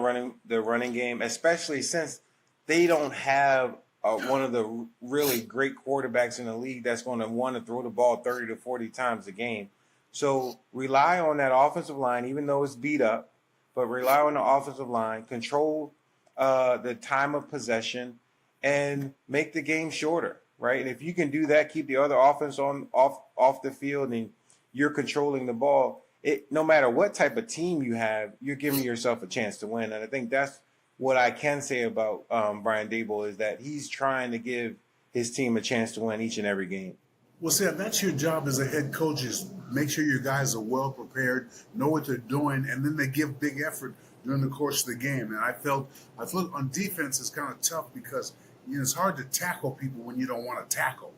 the running game, especially since they don't have one of the really great quarterbacks in the league that's going to want to throw the ball 30 to 40 times a game. So rely on that offensive line, even though it's beat up, but rely on the offensive line, control the time of possession, and make the game shorter, right? And if you can do that, keep the other offense off the field, and you're controlling the ball, no matter what type of team you have, you're giving yourself a chance to win. And I think that's what I can say about Brian Daboll, is that he's trying to give his team a chance to win each and every game. Well, see, that's your job as a head coach, is make sure your guys are well prepared, know what they're doing, and then they give big effort during the course of the game. And I felt on defense it's kind of tough because it's hard to tackle people when you don't want to tackle.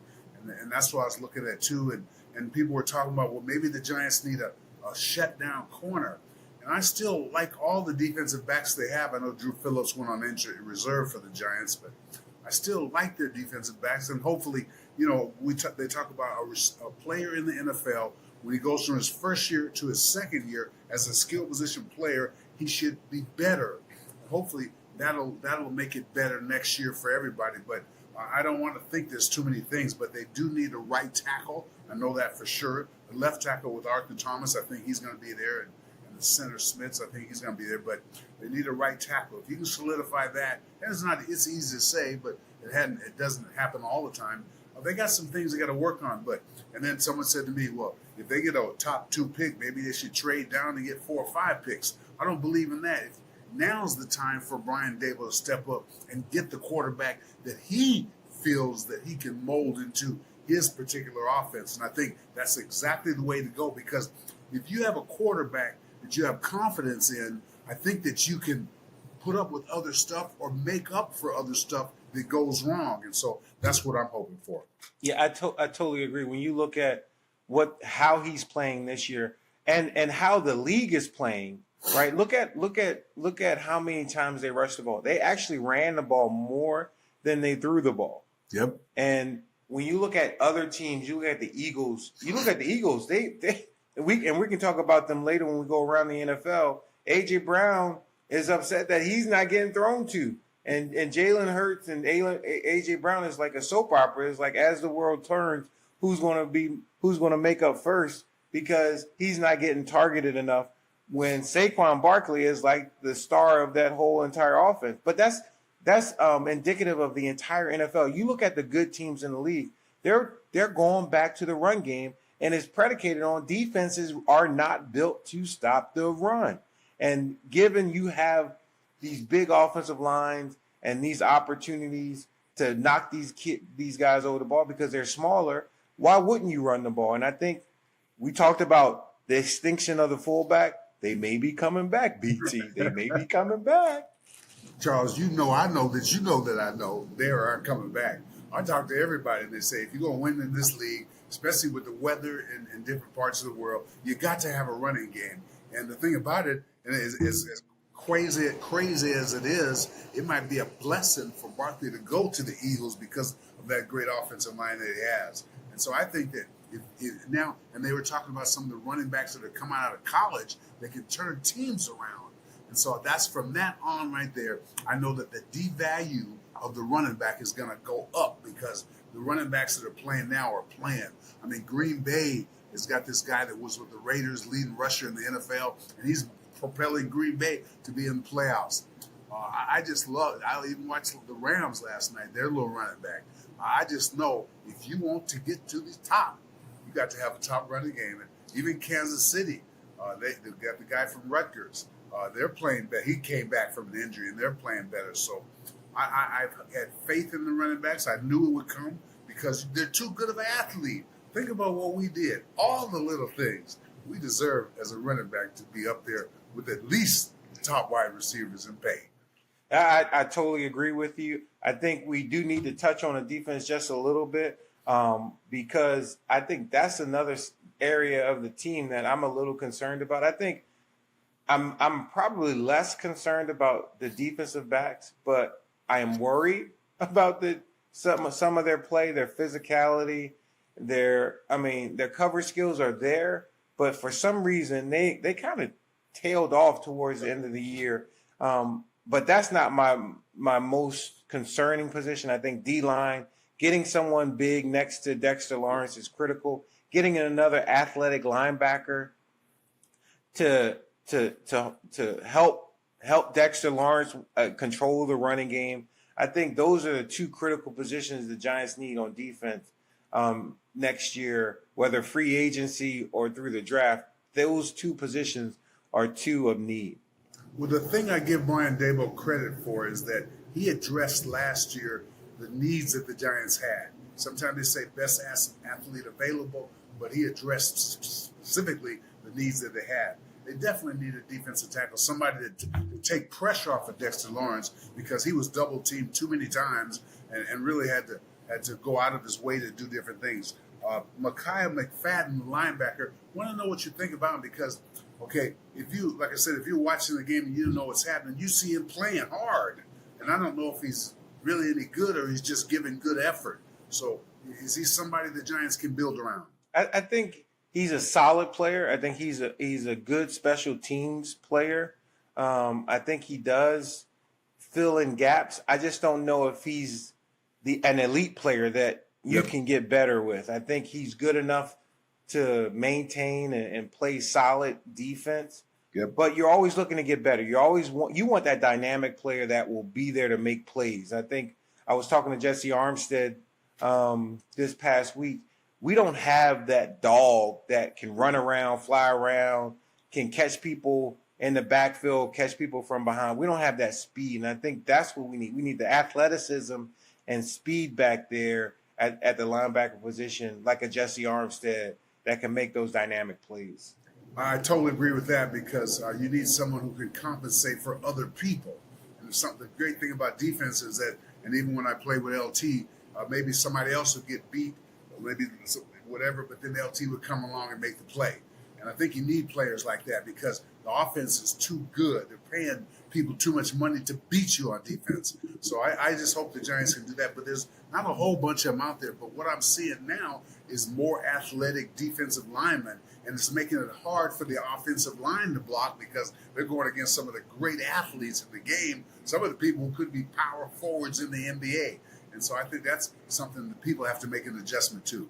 And that's what I was looking at too. And people were talking about, well, maybe the Giants need a shutdown corner. And I still like all the defensive backs they have. I know Drew Phillips went on injured reserve for the Giants, but I still like their defensive backs. And hopefully, they talk about a player in the NFL, when he goes from his first year to his second year as a skill position player, he should be better. Hopefully that'll make it better next year for everybody. But I don't want to think there's too many things, but they do need a right tackle. I know that for sure. The left tackle with Arthur Thomas, I think he's going to be there. And the center Smiths, I think he's going to be there. But they need a right tackle. If you can solidify that, and it's easy to say, but it doesn't happen all the time. They got some things they got to work on. And then someone said to me, well, if they get a top 2 pick, maybe they should trade down and get 4 or 5 picks. I don't believe in that. Now's the time for Brian Daboll to step up and get the quarterback that he feels that he can mold into his particular offense. And I think that's exactly the way to go, because if you have a quarterback that you have confidence in, I think that you can put up with other stuff or make up for other stuff that goes wrong. And so that's what I'm hoping for. Yeah, I totally agree. When you look at how he's playing this year and how the league is playing, right? Look at how many times they rushed the ball. They actually ran the ball more than they threw the ball. Yep. And when you look at other teams, you look at the Eagles. We can talk about them later when we go around the NFL. AJ Brown is upset that he's not getting thrown to. And Jalen Hurts and AJ Brown is like a soap opera. It's like, as the world turns, who's going to make up first, because he's not getting targeted enough, when Saquon Barkley is like the star of that whole entire offense. But that's indicative of the entire NFL. You look at the good teams in the league, they're going back to the run game, and it's predicated on defenses are not built to stop the run. And given you have these big offensive lines and these opportunities to knock these guys over the ball because they're smaller, why wouldn't you run the ball? And I think we talked about the extinction of the fullback. They may be coming back, BT. They may be coming back. Charles, I know that I know they are coming back. I talk to everybody and they say, if you're going to win in this league, especially with the weather in different parts of the world, you got to have a running game. And the thing about it, and as crazy as it is, it might be a blessing for Barkley to go to the Eagles because of that great offensive line that he has. And so I think that now, and they were talking about some of the running backs that are coming out of college that can turn teams around. And so that's from that on right there. I know that the D value of the running back is going to go up because the running backs that are playing now are playing. I mean, Green Bay has got this guy that was with the Raiders, leading rusher in the NFL, and he's propelling Green Bay to be in the playoffs. I even watched the Rams last night, their little running back. I just know if you want to get to the top, you got to have a top running game. And even Kansas City, they've got the guy from Rutgers. They're playing better. He came back from an injury, and they're playing better. So I've had faith in the running backs. I knew it would come because they're too good of an athlete. Think about what we did. All the little things. We deserve, as a running back, to be up there with at least the top wide receivers in pay. I totally agree with you. I think we do need to touch on the defense just a little bit because I think that's another area of the team that I'm a little concerned about. I think I'm probably less concerned about the defensive backs, but I am worried about some of their play, their physicality, their cover skills are there, but for some reason they kind of tailed off towards the end of the year. But that's not my most concerning position. I think D-line, getting someone big next to Dexter Lawrence is critical. Getting another athletic linebacker to help Dexter Lawrence control the running game. I think those are the two critical positions the Giants need on defense next year, whether free agency or through the draft. Those two positions are two of need. Well, the thing I give Brian Daboll credit for is that he addressed last year the needs that the Giants had. Sometimes they say best athlete available, but he addressed specifically the needs that they had. They definitely need a defensive tackle, somebody to take pressure off of Dexter Lawrence because he was double-teamed too many times and really had to go out of his way to do different things. Micaiah McFadden, the linebacker, want to know what you think about him because, okay, if you're watching the game and you don't know what's happening, you see him playing hard. And I don't know if he's really any good or he's just giving good effort. So is he somebody the Giants can build around? I think he's a solid player. I think he's a good special teams player. I think he does fill in gaps. I just don't know if he's an elite player that you can get better with. I think he's good enough to maintain and play solid defense. Yep. But you're always looking to get better. You want that dynamic player that will be there to make plays. I think I was talking to Jesse Armstead this past week. We don't have that dog that can run around, fly around, can catch people in the backfield, catch people from behind. We don't have that speed, and I think that's what we need. We need the athleticism and speed back there at the linebacker position, like a Jesse Armstead that can make those dynamic plays. I totally agree with that because you need someone who can compensate for other people. And the great thing about defense is that, and even when I play with LT, maybe somebody else would get beat, or maybe whatever, but then LT would come along and make the play. And I think you need players like that because the offense is too good. They're paying people too much money to beat you on defense. So I just hope the Giants can do that. But there's not a whole bunch of them out there. But what I'm seeing now is more athletic defensive linemen. And it's making it hard for the offensive line to block because they're going against some of the great athletes in the game, some of the people who could be power forwards in the NBA. And so I think that's something that people have to make an adjustment to.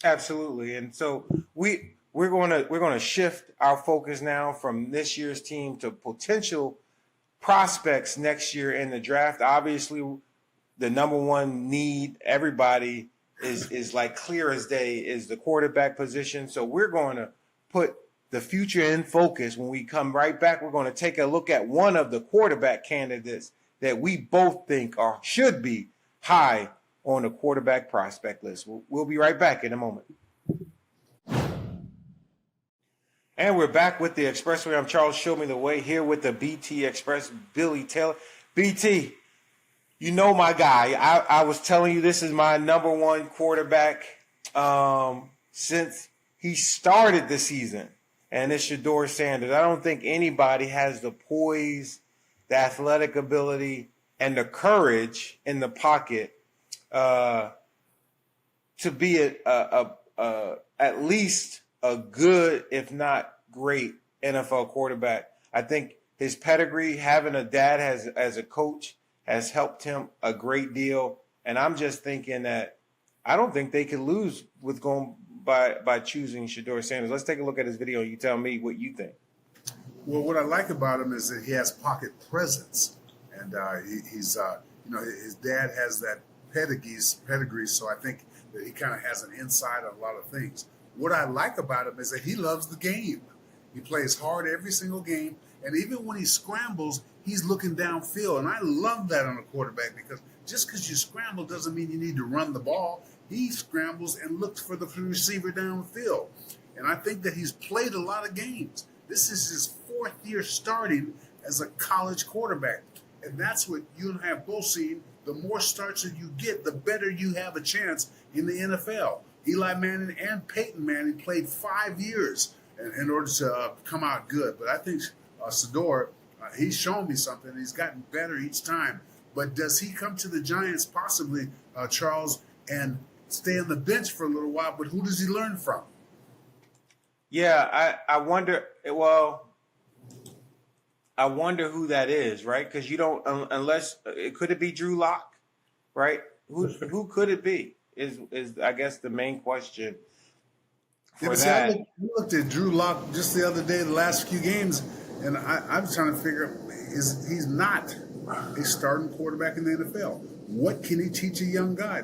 Absolutely. And so we're going to shift our focus now from this year's team to potential prospects next year in the draft. Obviously, the number one need, everybody is like clear as day, is the quarterback position. So we're going to put the future in focus. When we come right back, we're going to take a look at one of the quarterback candidates that we both think should be high on the quarterback prospect list. We'll be right back in a moment. And we're back with the Expressway. I'm Charles Show Me the Way here with the BT Express, Billy Taylor. BT, you know my guy. I was telling you this is my number one quarterback since he started the season, and it's Shedeur Sanders. I don't think anybody has the poise, the athletic ability, and the courage in the pocket to be at least a good, if not great, NFL quarterback. I think his pedigree, having a dad as a coach, has helped him a great deal. And I'm just thinking that I don't think they could lose with going by choosing Shedeur Sanders. Let's take a look at his video. You tell me what you think. Well, what I like about him is that he has pocket presence, and he's his dad has that pedigree. So I think that he kind of has an insight on a lot of things. What I like about him is that he loves the game. He plays hard every single game, and even when he scrambles, he's looking downfield, and I love that on a quarterback because just because you scramble doesn't mean you need to run the ball. He scrambles and looks for the receiver downfield, and I think that he's played a lot of games. This is his fourth year starting as a college quarterback, and that's what you and I have both seen. The more starts that you get, the better you have a chance in the NFL. Eli Manning and Peyton Manning played 5 years in order to come out good. But I think Shedeur, he's shown me something. He's gotten better each time. But does he come to the Giants possibly, Charles, and stay on the bench for a little while? But who does he learn from? Yeah, I wonder. Well, I wonder who that is, right? Because you don't, unless could it be Drew Lock, right? Who could it be? Is I guess the main question for that. I looked at Drew Lock just the other day, the last few games, and I'm trying to figure he's not a starting quarterback in the NFL. What can he teach a young guy?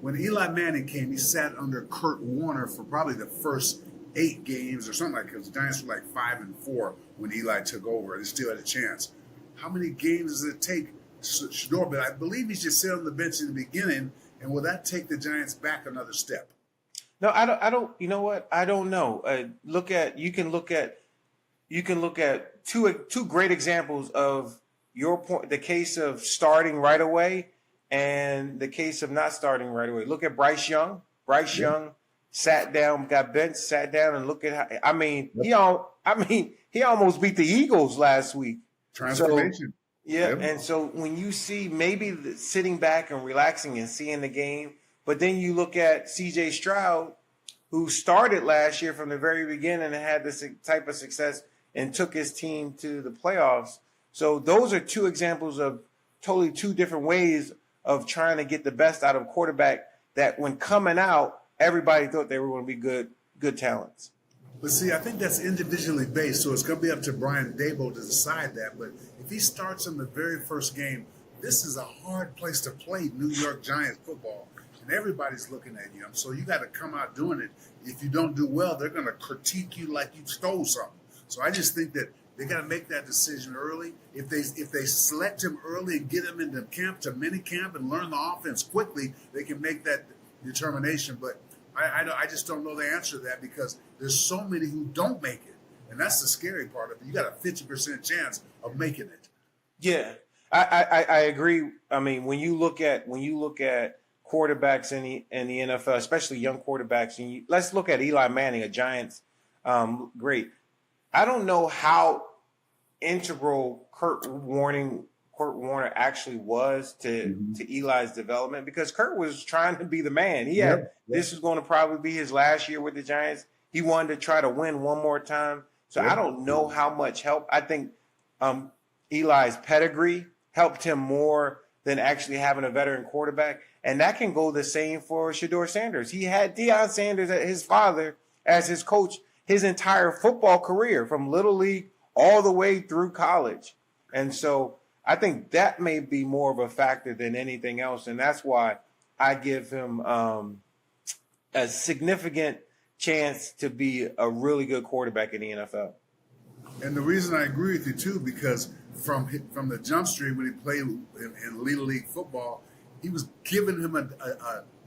When Eli Manning came, he sat under Kurt Warner for probably the first 8 games or something like that, because the Giants were like 5-4 when Eli took over. They still had a chance. How many games does it take Shedeur? But I believe he should sit on the bench in the beginning, and will that take the Giants back another step? No, I don't. You know what? I don't know. You can look at two great examples of your point. The case of starting right away and the case of not starting right away. Look at Bryce Young. Bryce Young sat down, got benched, sat down, and look at how. He almost beat the Eagles last week. Transformation. And so when you see maybe sitting back and relaxing and seeing the game, but then you look at C.J. Stroud, who started last year from the very beginning and had this type of success and took his team to the playoffs. So those are two examples of totally two different ways of trying to get the best out of a quarterback that when coming out, everybody thought they were going to be good talents. But see, I think that's individually based, so it's going to be up to Brian Daboll to decide that. But if he starts in the very first game, this is a hard place to play New York Giants football, and everybody's looking at you. So you got to come out doing it. If you don't do well, they're going to critique you like you stole something. So I just think that they got to make that decision early. If they select him early and get him into camp to mini camp and learn the offense quickly, they can make that determination. But I just don't know the answer to that because there's so many who don't make it, and that's the scary part of it. You got a 50% chance of making it. Yeah, I agree. I mean, when you look at quarterbacks in the NFL, especially young quarterbacks, and let's look at Eli Manning, a Giants great. I don't know how integral Kurt Warner actually was to Eli's development because Kurt was trying to be the man. This was going to probably be his last year with the Giants. He wanted to try to win one more time. So I don't know how much help. I think Eli's pedigree helped him more than actually having a veteran quarterback. And that can go the same for Shedeur Sanders. He had Deion Sanders, his father, as his coach his entire football career from Little League all the way through college. And so I think that may be more of a factor than anything else. And that's why I give him a significant chance to be a really good quarterback in the NFL. And the reason I agree with you, too, because from the jump street when he played in Little League football, he was giving him an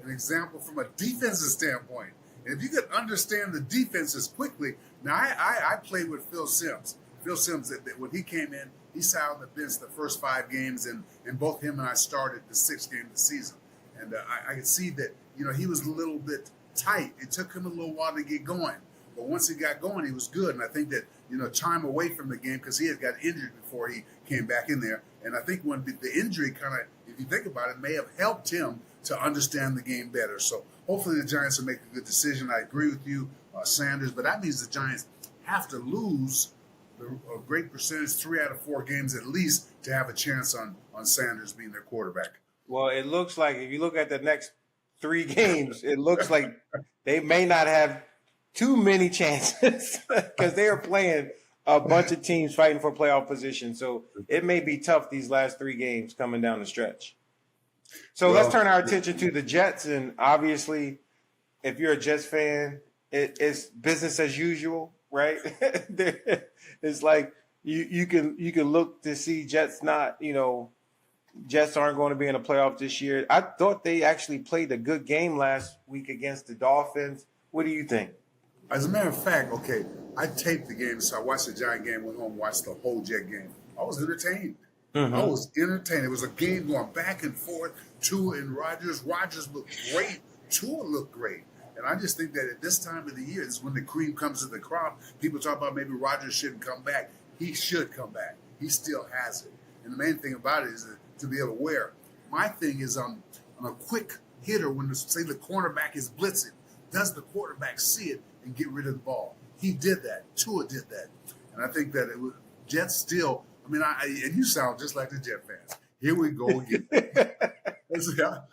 example from a defensive standpoint. And if you could understand the defenses quickly, now I played with Phil Simms. Phil Simms, when he came in, he sat on the bench the first 5 games, and both him and I started the 6th game of the season. And I could see that, he was a little bit tight. It took him a little while to get going. But once he got going, he was good. And I think that, time away from the game because he had got injured before he came back in there. And I think when the injury kind of, if you think about it, may have helped him to understand the game better. So hopefully the Giants will make a good decision. I agree with you, Sanders, but that means the Giants have to lose a great percentage, 3 out of 4 games at least, to have a chance on Sanders being their quarterback. Well, it looks like if you look at the next 3 games, it looks like they may not have too many chances because they are playing a bunch of teams fighting for playoff position. So it may be tough these last 3 games coming down the stretch. So let's turn our attention to the Jets. And obviously, if you're a Jets fan, it's business as usual, right? It's like you can look to see Jets not, Jets aren't going to be in a playoff this year. I thought they actually played a good game last week against the Dolphins. What do you think? As a matter of fact, okay, I taped the game, so I watched the Giant game, went home, watched the whole Jet game. I was entertained. Mm-hmm. I was entertained. It was a game going back and forth. Tua and Rodgers. Rodgers looked great. Tua looked great. And I just think that at this time of the year is when the cream comes to the crop. People talk about maybe Rodgers shouldn't come back. He should come back. He still has it. And the main thing about it is to be able to wear. My thing is on a quick hitter when, say, the cornerback is blitzing. Does the quarterback see it and get rid of the ball? He did that. Tua did that. And I think that it was Jets still. I mean, and you sound just like the Jet fans. Here we go again.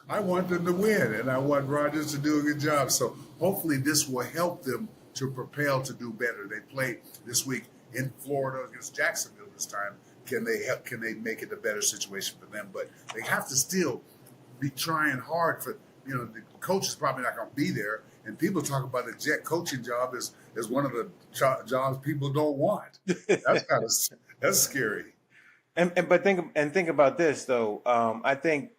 I want them to win, and I want Rodgers to do a good job. So hopefully this will help them to propel to do better. They play this week in Florida against Jacksonville this time. Can they make it a better situation for them? But they have to still be trying hard for, the coach is probably not going to be there. And people talk about the Jet coaching job as one of the jobs people don't want. That's scary. But think about this though. I think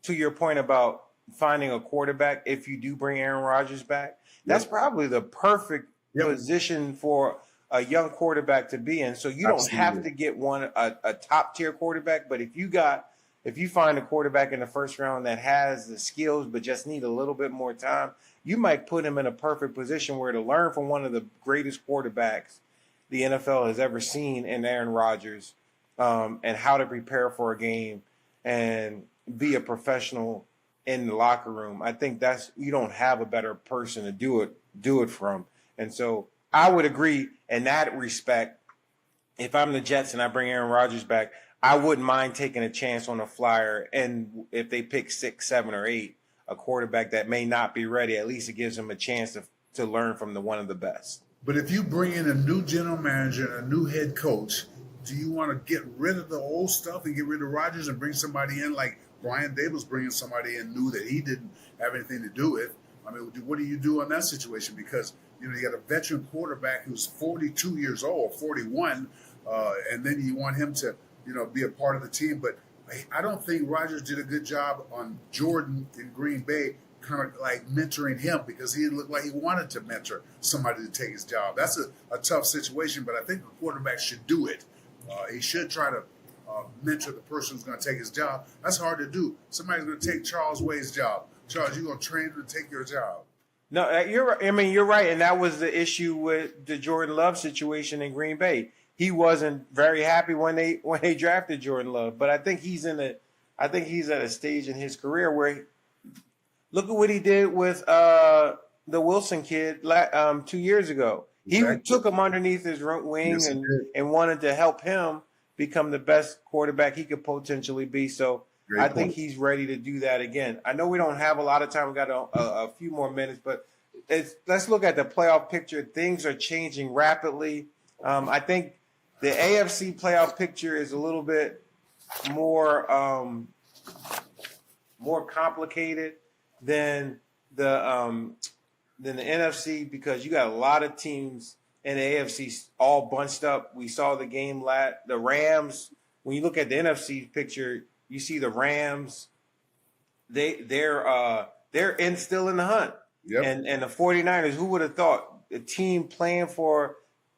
to your point about finding a quarterback, if you do bring Aaron Rodgers back, that's probably the perfect position for a young quarterback to be in. So you don't have to get a top tier quarterback, but if you find a quarterback in the first round that has the skills but just need a little bit more time, you might put him in a perfect position where to learn from one of the greatest quarterbacks the NFL has ever seen in Aaron Rodgers, and how to prepare for a game and be a professional in the locker room. I think you don't have a better person to do it from. And so I would agree in that respect. if I'm the Jets and I bring Aaron Rodgers back, I wouldn't mind taking a chance on a flyer. And if they pick 6, 7, or 8, a quarterback that may not be ready, at least it gives them a chance to learn from one of the best. But if you bring in a new general manager, a new head coach, do you want to get rid of the old stuff and get rid of Rodgers and bring somebody in like Brian Daboll's bringing somebody in new that he didn't have anything to do with? I mean, what do you do in that situation? Because, you got a veteran quarterback who's 42 years old, 41, and then you want him to, be a part of the team. But I don't think Rodgers did a good job on Jordan in Green Bay, kind of like mentoring him, because he looked like he wanted to mentor somebody to take his job. That's a tough situation, but I think the quarterback should do it. He should try to mentor the person who's going to take his job. That's hard to do. Somebody's going to take Charles Wade's job. Charles, you're going to train him to take your job. No, you're right. I mean, you're right, and that was the issue with the Jordan Love situation in Green Bay. He wasn't very happy when they drafted Jordan Love, but I think he's at a stage in his career where look at what he did with the Wilson kid 2 years ago. Exactly. He took him underneath his wing and wanted to help him become the best quarterback he could potentially be. So I think he's ready to do that again. I know we don't have a lot of time. We got a few more minutes, but let's look at the playoff picture. Things are changing rapidly. I think the AFC playoff picture is a little bit more complicated than the NFC, because you got a lot of teams in the AFC all bunched up. We saw the game the Rams. When you look at the NFC picture, you see the Rams. They're still in the hunt. Yep. And the 49ers, who would have thought, the team playing for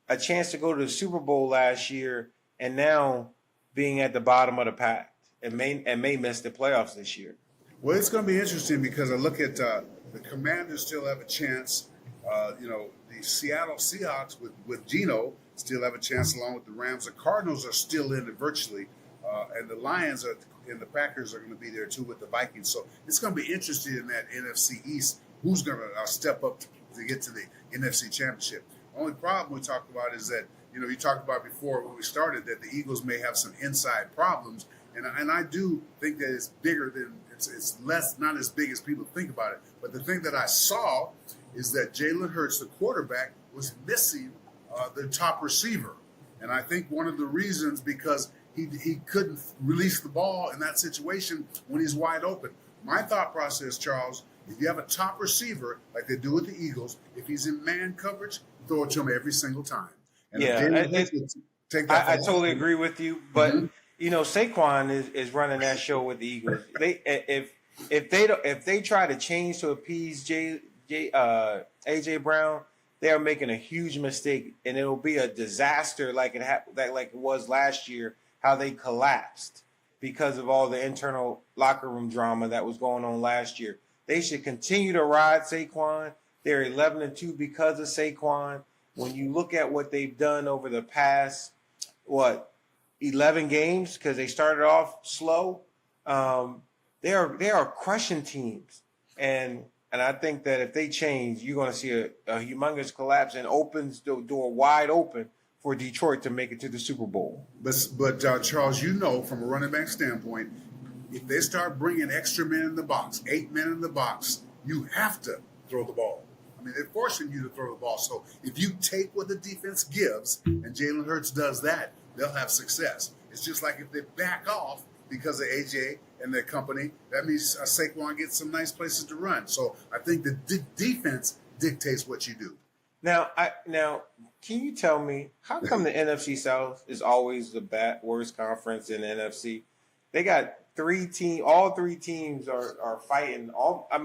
a chance to go to the Super Bowl last year and now being at the bottom of the pack and may miss the playoffs this year. Well, it's going to be interesting because I look at the Commanders still have a chance. The Seattle Seahawks with Geno still have a chance along with the Rams. The Cardinals are still in it virtually, and the Lions and the Packers are going to be there too with the Vikings. So it's going to be interesting in that NFC East. Who's going to step up to get to the NFC Championship? Only problem we talked about is that, you talked about before when we started that the Eagles may have some inside problems. And I do think that it's bigger than it's less, not as big as people think about it. But the thing that I saw is that Jalen Hurts, the quarterback, was missing the top receiver. And I think one of the reasons because he couldn't release the ball in that situation when he's wide open. My thought process, Charles, if you have a top receiver like they do with the Eagles, if he's in man coverage, throw it to him every single time. And I totally agree with you. But Saquon is running that show with the Eagles. If they try to change to appease AJ Brown, they are making a huge mistake, and it'll be a disaster like it was last year. How they collapsed because of all the internal locker room drama that was going on last year. They should continue to ride Saquon. They're 11-2 because of Saquon. When you look at what they've done over the past, 11 games, because they started off slow, they are crushing teams. And I think that if they change, you're going to see a humongous collapse and opens the door wide open for Detroit to make it to the Super Bowl. But Charles, from a running back standpoint, if they start bringing extra men in the box, 8 men in the box, you have to throw the ball. I mean, they're forcing you to throw the ball. So if you take what the defense gives, and Jalen Hurts does that, they'll have success. It's just like if they back off because of AJ and their company, that means Saquon gets some nice places to run. So I think the defense dictates what you do. Now, can you tell me how come the NFC South is always the worst conference in the NFC? They got 3 teams. All 3 teams are fighting.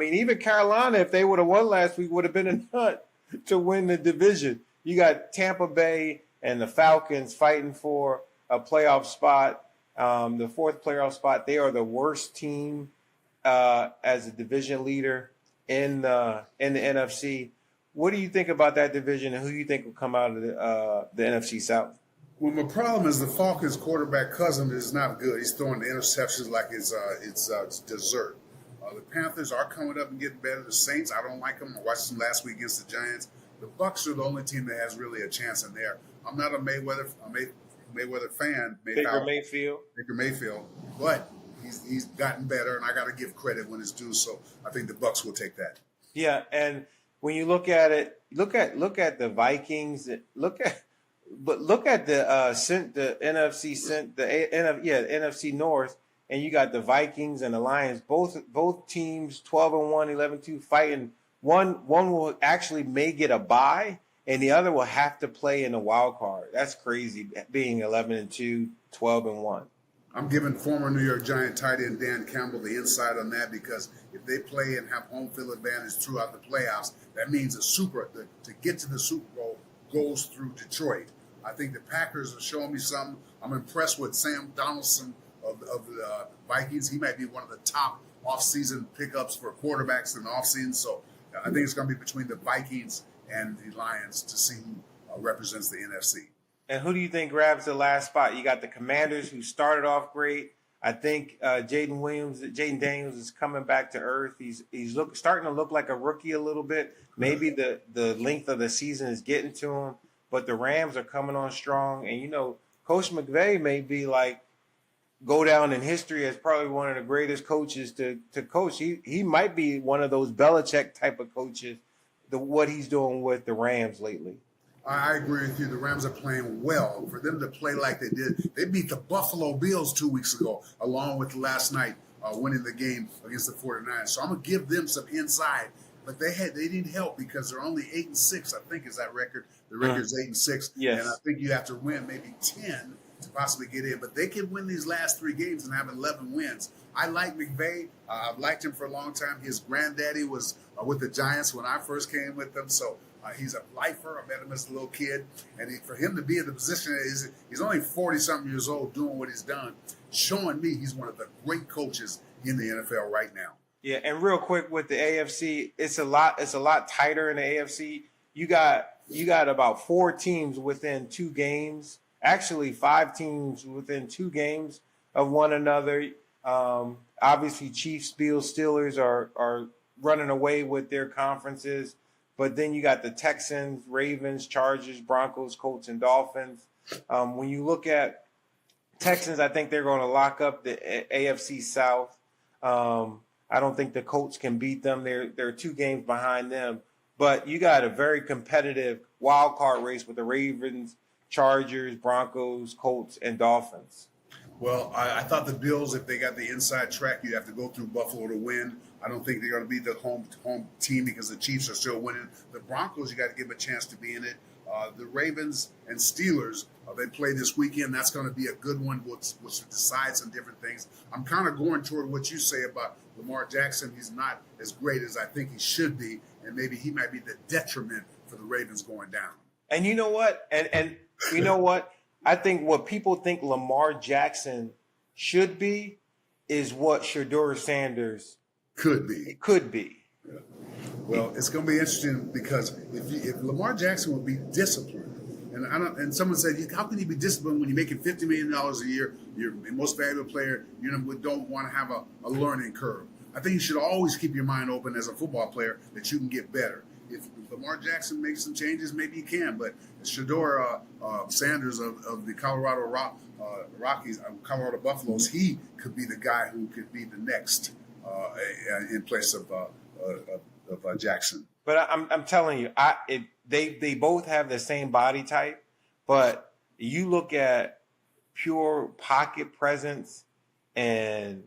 Even Carolina, if they would have won last week, would have been in hunt to win the division. You got Tampa Bay and the Falcons fighting for a playoff spot, the 4th playoff spot. They are the worst team as a division leader in the NFC. What do you think about that division, and who do you think will come out of the NFC South? Well, my problem is the Falcons quarterback Cousins is not good. He's throwing the interceptions like it's dessert. The Panthers are coming up and getting better. The Saints, I don't like them. I watched them last week against the Giants. The Bucs are the only team that has really a chance in there. I'm not a Mayweather Mayweather fan, Baker Mayfield, but he's gotten better, and I got to give credit when it's due. So I think the Bucs will take that. Yeah, and when you look at it, look at the Vikings. Look at the NFC North, and you got the Vikings and the Lions. Both teams 12-1, 11-2, fighting. One will actually may get a bye, and the other will have to play in the wild card. That's crazy, being 11-2, 12-1. I'm giving former New York Giant tight end Dan Campbell the insight on that, because if they play and have home field advantage throughout the playoffs, that means to get to the Super Bowl goes through Detroit. I think the Packers are showing me something. I'm impressed with Sam Donaldson of the Vikings. He might be one of the top offseason pickups for quarterbacks in the offseason. So I think it's going to be between the Vikings and the Lions to see who represents the NFC. And who do you think grabs the last spot? You got the Commanders, who started off great. I think Jaden Daniels is coming back to earth. He's starting to look like a rookie a little bit. Maybe the length of the season is getting to him, but the Rams are coming on strong. And, Coach McVay may be go down in history as probably one of the greatest coaches to coach. He might be one of those Belichick type of coaches, what he's doing with the Rams lately. I agree with you. The Rams are playing well. For them to play like they did, they beat the Buffalo Bills 2 weeks ago, along with last night winning the game against the 49ers. So I'm going to give them some inside. But they didn't help because they're only 8-6, I think is that record. The record's 8-6. Yes. And I think you have to win maybe 10 to possibly get in. But they can win these last 3 games and have 11 wins. I like McVay. I've liked him for a long time. His granddaddy was with the Giants when I first came with them. So he's a lifer. I met him as a little kid. And for him to be in the position, he's only 40-something years old doing what he's done, showing me he's one of the great coaches in the NFL right now. Yeah, and real quick with the AFC, it's a lot tighter in the AFC. You got about 4 teams within 2 games. Actually, 5 teams within 2 games of one another. Obviously, Chiefs, Bills, Steelers are running away with their conferences. But then you got the Texans, Ravens, Chargers, Broncos, Colts, and Dolphins. When you look at Texans, I think they're going to lock up the AFC South. I don't think the Colts can beat them. They're 2 games behind them. But you got a very competitive wild card race with the Ravens, Chargers, Broncos, Colts, and Dolphins. Well, I thought the Bills, if they got the inside track, you'd have to go through Buffalo to win. I don't think they're going to be the home team because the Chiefs are still winning. The Broncos, you got to give them a chance to be in it. The Ravens and Steelers, they play this weekend. That's going to be a good one, which decides some different things. I'm kind of going toward what you say about Lamar Jackson. He's not as great as I think he should be, and maybe he might be the detriment for the Ravens going down. And you know what? And you know what? I think what people think Lamar Jackson should be is what Shedeur Sanders could be. Yeah. Well, it's going to be interesting because if Lamar Jackson would be disciplined, and someone said, how can you be disciplined when you're making $50 million a year, you're the most valuable player, you don't want to have a learning curve. I think you should always keep your mind open as a football player that you can get better. If Lamar Jackson makes some changes, maybe he can. But Shedeur Sanders of the Colorado Rockies, Colorado Buffaloes, he could be the guy who could be the next in place of Jackson. But I'm telling you, they both have the same body type. But you look at pure pocket presence and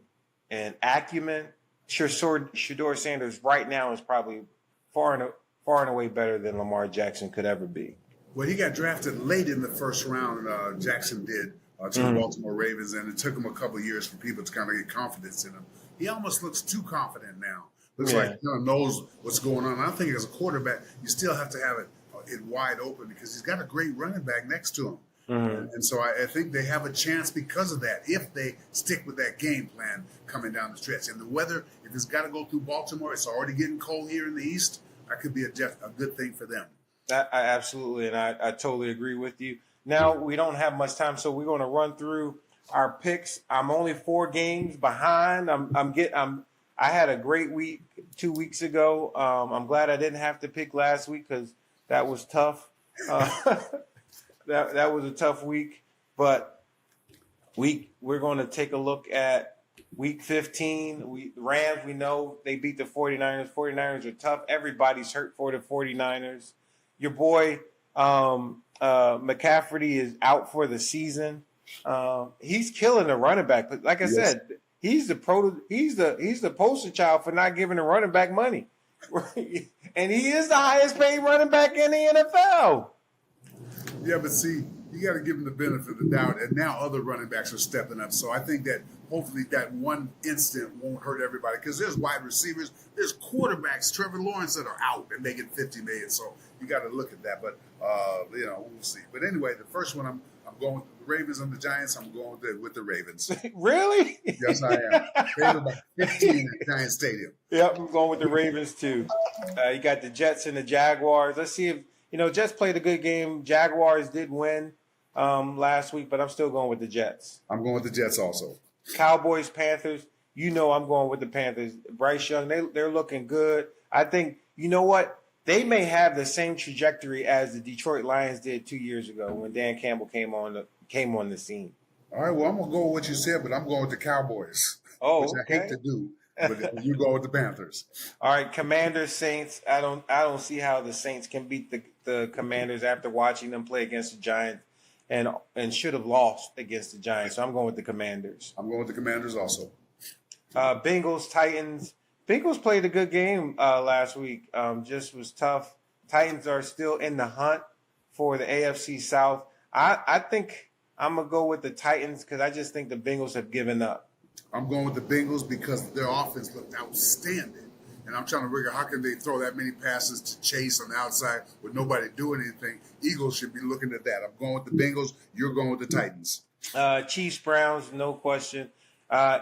acumen, Shedeur Sanders right now is probably far and away better than Lamar Jackson could ever be. Well, he got drafted late in the first round. Jackson did to the Baltimore Ravens, and it took him a couple of years for people to kind of get confidence in him. He almost looks too confident now. Looks like he kind of knows what's going on. I think as a quarterback, you still have to have it wide open because he's got a great running back next to him. And so I think they have a chance because of that if they stick with that game plan coming down the stretch. And the weather, if it's got to go through Baltimore, it's already getting cold here in the East. That could be a good thing for them. I absolutely, and I totally agree with you. Now, we don't have much time, so we're going to run through our picks. I'm only 4 games behind. I had a great week 2 weeks ago. I'm glad I didn't have to pick last week because that was tough. That was a tough week. But we're going to take a look at Week 15. The Rams, we know they beat the 49ers. 49ers are tough. Everybody's hurt for the 49ers. Your boy McCaffrey is out for the season. He's killing the running back. But like I said, he's the poster child for not giving the running back money. And he is the highest paid running back in the NFL. Yeah, but see, you got to give him the benefit of the doubt. And now other running backs are stepping up. So I think that hopefully that one instant won't hurt everybody, because there's wide receivers, there's quarterbacks, Trevor Lawrence, that are out and making $50 million. So you got to look at that. But we'll see. But anyway, the first one I'm going with the Ravens and the Giants. I'm going with the Ravens. Really? Yes, I am. Favored by 15 at Giants Stadium. Yep, I'm going with the Ravens too. You got the Jets and the Jaguars. Let's see if Jets played a good game. Jaguars did win last week, but I'm still going with the Jets. I'm going with the Jets also. Cowboys, Panthers. I'm going with the Panthers. Bryce Young, they're looking good. I think, you know what? They may have the same trajectory as the Detroit Lions did 2 years ago when Dan Campbell came on the scene. All right, well, I'm going to go with what you said, but I'm going with the Cowboys. Oh, which okay. I hate to do, but you go with the Panthers. All right, Commanders, Saints. I don't see how the Saints can beat the Commanders after watching them play against the Giants and should have lost against the Giants. So I'm going with the Commanders. I'm going with the Commanders also. Bengals, Titans. Bengals played a good game last week. Just was tough. Titans are still in the hunt for the AFC South. I think I'm going to go with the Titans because I just think the Bengals have given up. I'm going with the Bengals because their offense looked outstanding. And I'm trying to figure how can they throw that many passes to Chase on the outside with nobody doing anything. Eagles should be looking at that. I'm going with the Bengals. You're going with the Titans. Chiefs, Browns, no question.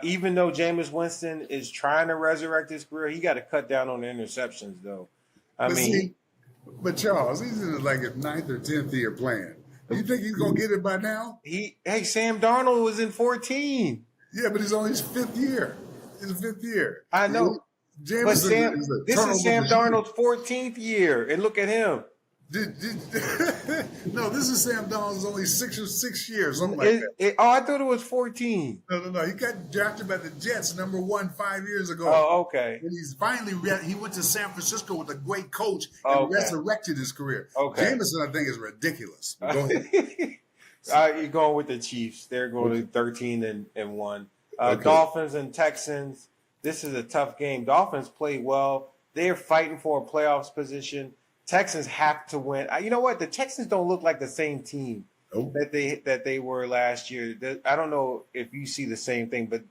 Even though Jameis Winston is trying to resurrect his career, he got to cut down on the interceptions, though. But Charles, he's in like his 9th or 10th year playing. You think he's going to get it by now? Sam Darnold was in 14. Yeah, but he's only his 5th year. His 5th year. I know. This is Sam Darnold's 14th year, and look at him. No, this is Sam Darnold's only 6 years, something like that. I thought it was 14. No. He got drafted by the Jets, number 1, 5 years ago. Oh, okay. And he's finally he went to San Francisco with a great coach and resurrected his career. Okay. Jameson, I think, is ridiculous. Go ahead. You're going with the Chiefs. They're going to 13-1. Dolphins and Texans. This is a tough game. Dolphins play well. They're fighting for a playoffs position. Texans have to win. You know what? The Texans don't look like the same team that they were last year. I don't know if you see the same thing, but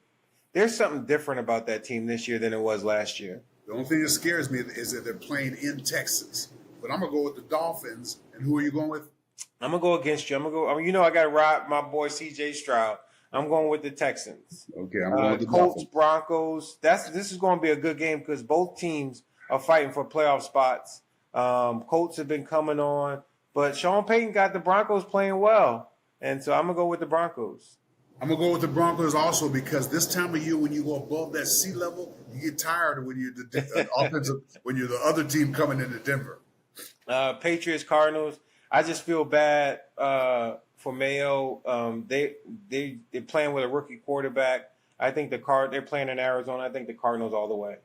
there's something different about that team this year than it was last year. The only thing that scares me is that they're playing in Texas. But I'm going to go with the Dolphins. And who are you going with? I'm going to go against you. I got to ride my boy C.J. Stroud. I'm going with the Texans. Okay, I'm going with the Colts, Dolphins. Broncos. This is going to be a good game because both teams are fighting for playoff spots. Colts have been coming on, but Sean Payton got the Broncos playing well, and so I'm gonna go with the Broncos. I'm gonna go with the Broncos also because this time of year when you go above that sea level, you get tired when you're the offensive when you're the other team coming into Denver. Patriots, Cardinals. I just feel bad for Mayo. They're playing with a rookie quarterback. I think they're playing in Arizona. I think the Cardinals all the way.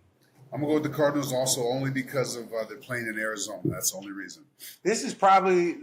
I'm going to go with the Cardinals also only because of they're playing in Arizona. That's the only reason. This is probably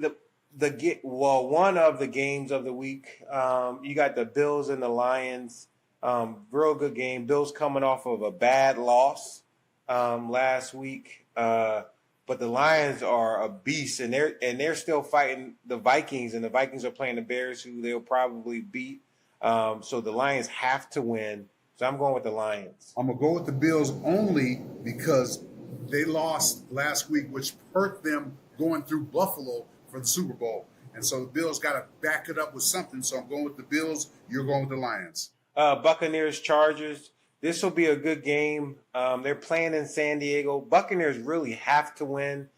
one of the games of the week. You got the Bills and the Lions. Real good game. Bills coming off of a bad loss last week. But the Lions are a beast, and they're still fighting the Vikings, and the Vikings are playing the Bears, who they'll probably beat. So the Lions have to win. So I'm going with the Lions. I'm going to go with the Bills only because they lost last week, which hurt them going through Buffalo for the Super Bowl. And so the Bills got to back it up with something. So I'm going with the Bills. You're going with the Lions. Buccaneers, Chargers. This will be a good game. They're playing in San Diego. Buccaneers really have to win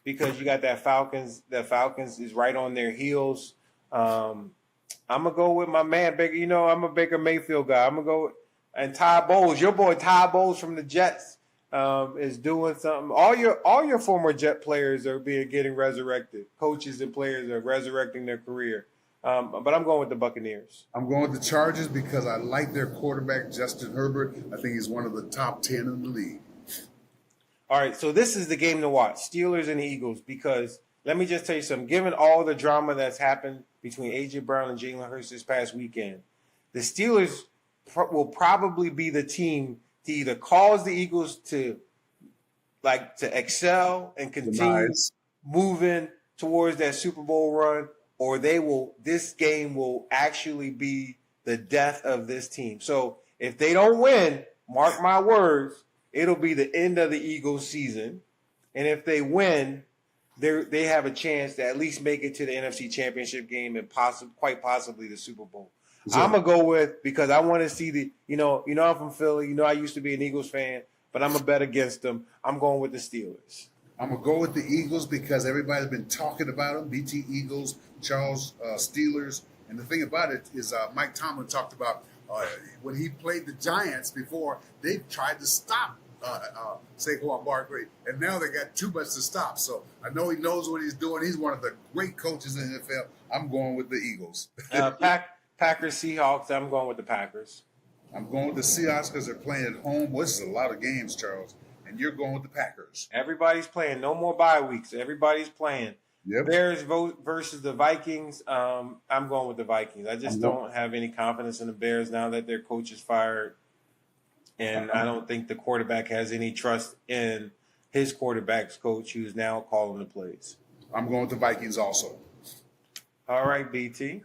because you got that Falcons. The Falcons is right on their heels. I'm going to go with my man, Baker. I'm a Baker Mayfield guy. I'm going to go and Ty Bowles. Your boy Ty Bowles from the Jets is doing something. All your former Jet players are getting resurrected. Coaches and players are resurrecting their career. But I'm going with the Buccaneers. I'm going with the Chargers because I like their quarterback, Justin Herbert. I think he's one of the top 10 in the league. All right, so this is the game to watch, Steelers and the Eagles, because let me just tell you something. Given all the drama that's happened between A.J. Brown and Jalen Hurts this past weekend, the Steelers will probably be the team to either cause the Eagles to excel and continue moving towards that Super Bowl run, or this game will actually be the death of this team. So if they don't win, mark my words, it'll be the end of the Eagles season. And if they win, they have a chance to at least make it to the NFC Championship game and quite possibly the Super Bowl. Sure. I'm going to go with, because I want to see I'm from Philly. I used to be an Eagles fan, but I'm going to bet against them. I'm going with the Steelers. I'm going to go with the Eagles because everybody's been talking about them. BT Eagles, Charles Steelers. And the thing about it is Mike Tomlin talked about when he played the Giants before, they tried to stop Saquon Barkley, and now they got too much to stop. So I know he knows what he's doing. He's one of the great coaches in the NFL. I'm going with the Eagles. Packers, Seahawks. I'm going with the Packers. I'm going with the Seahawks because they're playing at home. Well, this is a lot of games, Charles. And you're going with the Packers. Everybody's playing. No more bye weeks. Everybody's playing. Yep. Bears versus the Vikings. I'm going with the Vikings. I just don't have any confidence in the Bears now that their coach is fired. And I don't think the quarterback has any trust in his quarterback's coach, who's now calling the plays. I'm going with the Vikings also. All right, BT.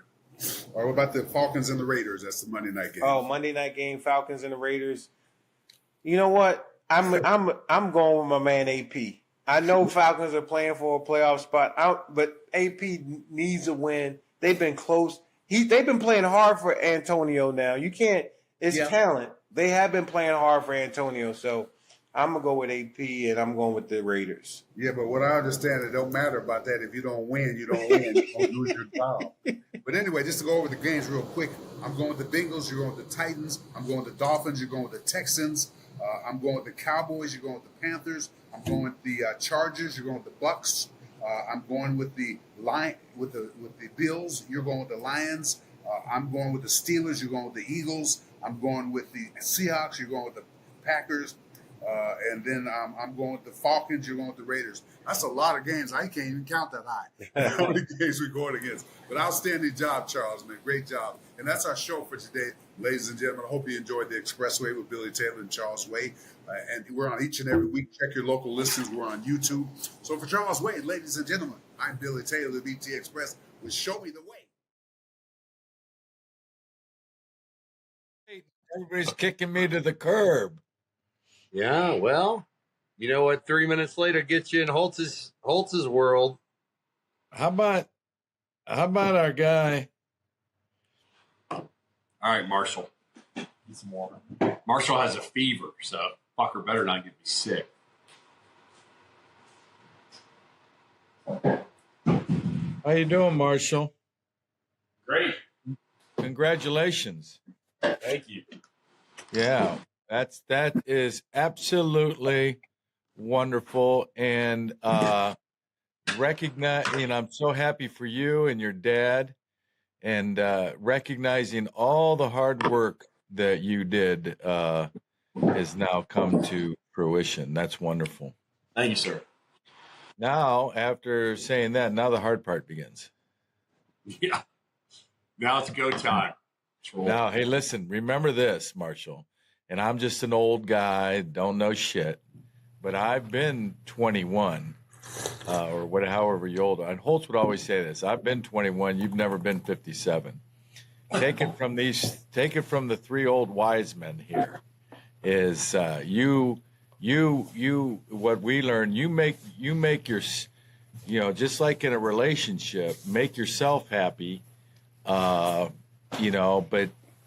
Or what about the Falcons and the Raiders? That's the Monday night game. Oh, Monday night game, Falcons and the Raiders. You know what? I'm going with my man AP. I know Falcons are playing for a playoff spot, but AP needs a win. They've been close. They've been playing hard for Antonio now. You can't. It's talent. They have been playing hard for Antonio, so I'm gonna go with AP and I'm going with the Raiders. Yeah, but what I understand, it don't matter about that. If you don't win, you don't win. You don't lose your job. But anyway, just to go over the games real quick, I'm going with the Bengals. You're going with the Titans. I'm going with the Dolphins. You're going with the Texans. I'm going with the Cowboys. You're going with the Panthers. I'm going with the Chargers. You're going with the Bucks. I'm going with the with the Bills. You're going with the Lions. I'm going with the Steelers. You're going with the Eagles. I'm going with the Seahawks. You're going with the Packers. And then I'm going with the Falcons. You're going with the Raiders. That's a lot of games. I can't even count that high. How many games we're going against. But outstanding job, Charles, man. Great job. And that's our show for today, ladies and gentlemen. I hope you enjoyed the Expressway with Billy Taylor and Charles Wade. And we're on each and every week. Check your local listings. We're on YouTube. So for Charles Wade, ladies and gentlemen, I'm Billy Taylor of BT Express with Show Me the Way. Everybody's kicking me to the curb. Yeah, well, you know what? 3 minutes later gets you in Holtz's world. How about our guy? All right, Marshall. Need some water. Marshall has a fever, so fucker better not get me sick. How you doing, Marshall? Great. Congratulations. Thank you. Yeah, that is absolutely wonderful, and recognizing, I'm so happy for you and your dad, and recognizing all the hard work that you did has now come to fruition. That's wonderful. Thank you, sir. Now, after saying that, now the hard part begins. Yeah. Now it's go time. Now, hey, listen, remember this, Marshall, and I'm just an old guy, don't know shit, but I've been 21, or however you're old. And Holtz would always say this: I've been 21, you've never been 57. Take it from the three old wise men here. Is what we learn? You make your, just like in a relationship, make yourself happy. But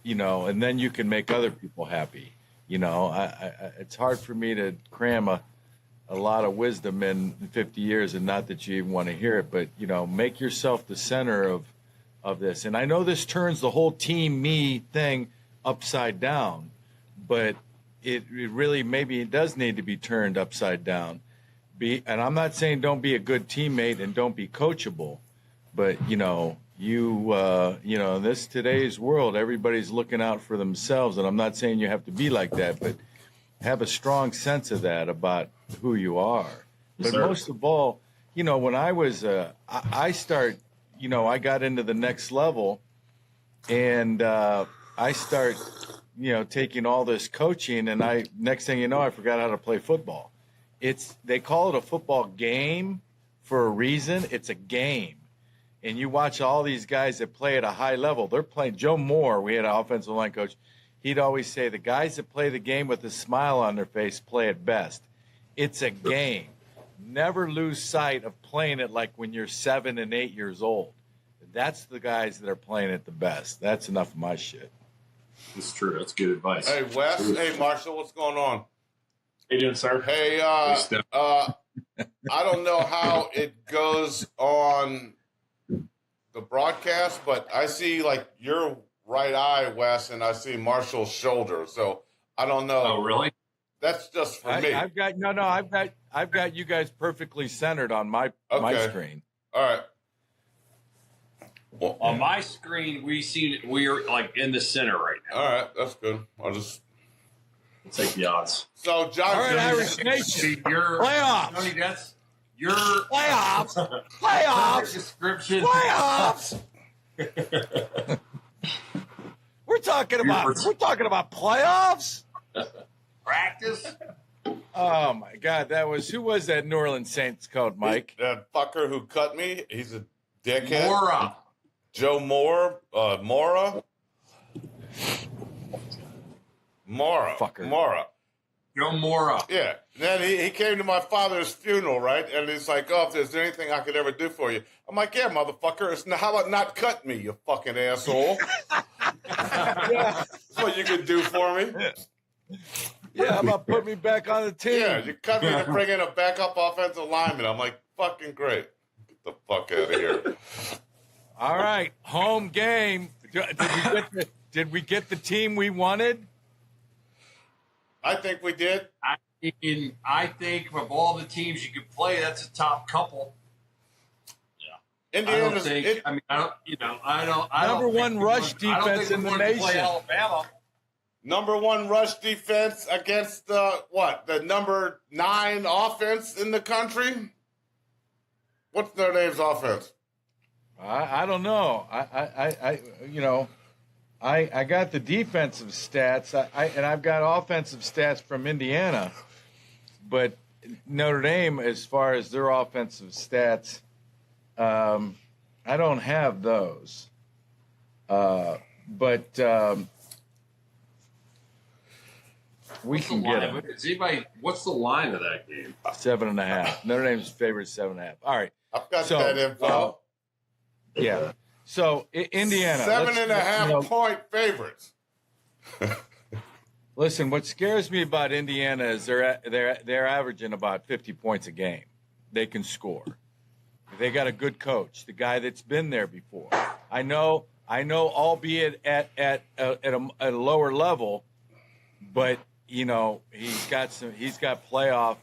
and then you can make other people happy. It's hard for me to cram a lot of wisdom in 50 years, and not that you even want to hear it, but make yourself the center of this. And I know this turns the whole team me thing upside down, but it really, maybe it does need to be turned upside down. And I'm not saying don't be a good teammate and don't be coachable, but in this today's world, everybody's looking out for themselves. And I'm not saying you have to be like that, but have a strong sense of that about who you are. Yes, but sir. most of all, when I was, I got into the next level, and I start, taking all this coaching, and next thing you know, I forgot how to play football. They call it a football game for a reason. It's a game. And you watch all these guys that play at a high level. They're playing. Joe Moore, we had an offensive line coach. He'd always say the guys that play the game with a smile on their face play it best. It's a game. Never lose sight of playing it like when you're 7 and 8 years old. That's the guys that are playing it the best. That's enough of my shit. That's true. That's good advice. Hey, Wes. Hey, Marshall. What's going on? How you doing, sir? Hey, I don't know how it goes on the broadcast, but I see like your right eye, Wes, and I see Marshall's shoulder. So I don't know. Oh, really? That's just for me. I've got you guys perfectly centered on my screen. All right. Well, on my screen, we're like in the center right now. All right, that's good. I'll take the odds. So, John, all right, Irish Nation, playoffs. Tony, that's your playoffs. Playoffs. Description. Playoffs. We're talking about playoffs. Practice. Oh my God, who was that New Orleans Saints coach, Mike? That fucker who cut me. He's a dickhead. Mora. Joe Moore. Mora. Fucker. Mora. Joe Mora. Yeah. Then he came to my father's funeral, right? And he's like, "Oh, if there's anything I could ever do for you," I'm like, "Yeah, motherfucker. How about not cut me, you fucking asshole?" That's what you could do for me. Yeah, how about put me back on the team? Yeah, you cut me to bring in a backup offensive lineman. I'm like, fucking great. Get the fuck out of here. All right, home game. Did we get the team we wanted? I think we did. I think of all the teams you could play, that's a top couple. Yeah. Indiana's. I don't. Number one rush defense in the nation. Play Alabama. Number one rush defense against the number 9 offense in the country? What's their name's offense? I don't know. I got the defensive stats, and I've got offensive stats from Indiana, but Notre Dame, as far as their offensive stats, I don't have those. We can get them. What's the line of that game? 7.5. Notre Dame's favorite 7.5. All right. I've got that info. Yeah. So Indiana, 7.5 point favorites. Listen, what scares me about Indiana is they're averaging about 50 points a game. They can score. They got a good coach, the guy that's been there before. I know, albeit at a lower level, but he's got playoff.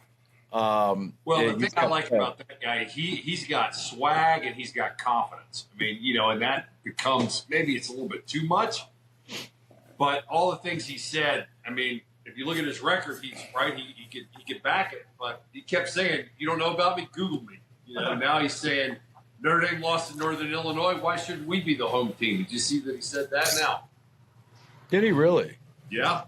The thing I like about that guy, he's got swag and he's got confidence. I mean, and that becomes, maybe it's a little bit too much, but all the things he said, I mean, if you look at his record, he's right. He could back it, but he kept saying, "You don't know about me? Google me." Now he's saying Notre Dame lost to Northern Illinois. Why shouldn't we be the home team? Did you see that he said that now? Did he really? Yeah.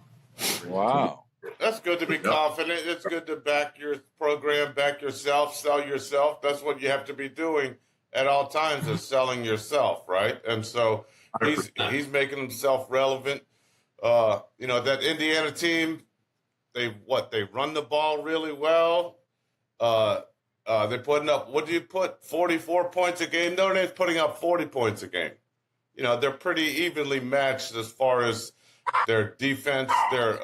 Wow. That's good to be confident. It's good to back your program, back yourself, sell yourself. That's what you have to be doing at all times, is selling yourself, right? And so he's making himself relevant. That Indiana team, they run the ball really well. They're putting up, what do you put, 44 points a game? Notre Dame's putting up 40 points a game. They're pretty evenly matched as far as their defense, their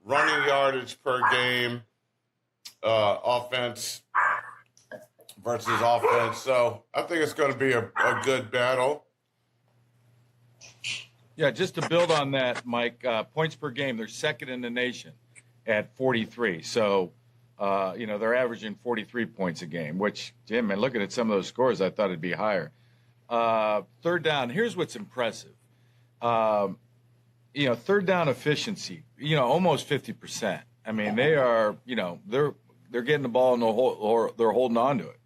running yardage per game, offense versus offense. So I think it's going to be a good battle. Yeah, just to build on that, Mike, points per game, they're second in the nation at 43. So, they're averaging 43 points a game, which, Jim, man, looking at some of those scores, I thought it'd be higher. Third down. Here's what's impressive. Third down efficiency. Almost 50%. I mean, they are. They're getting the ball and they're holding on to it.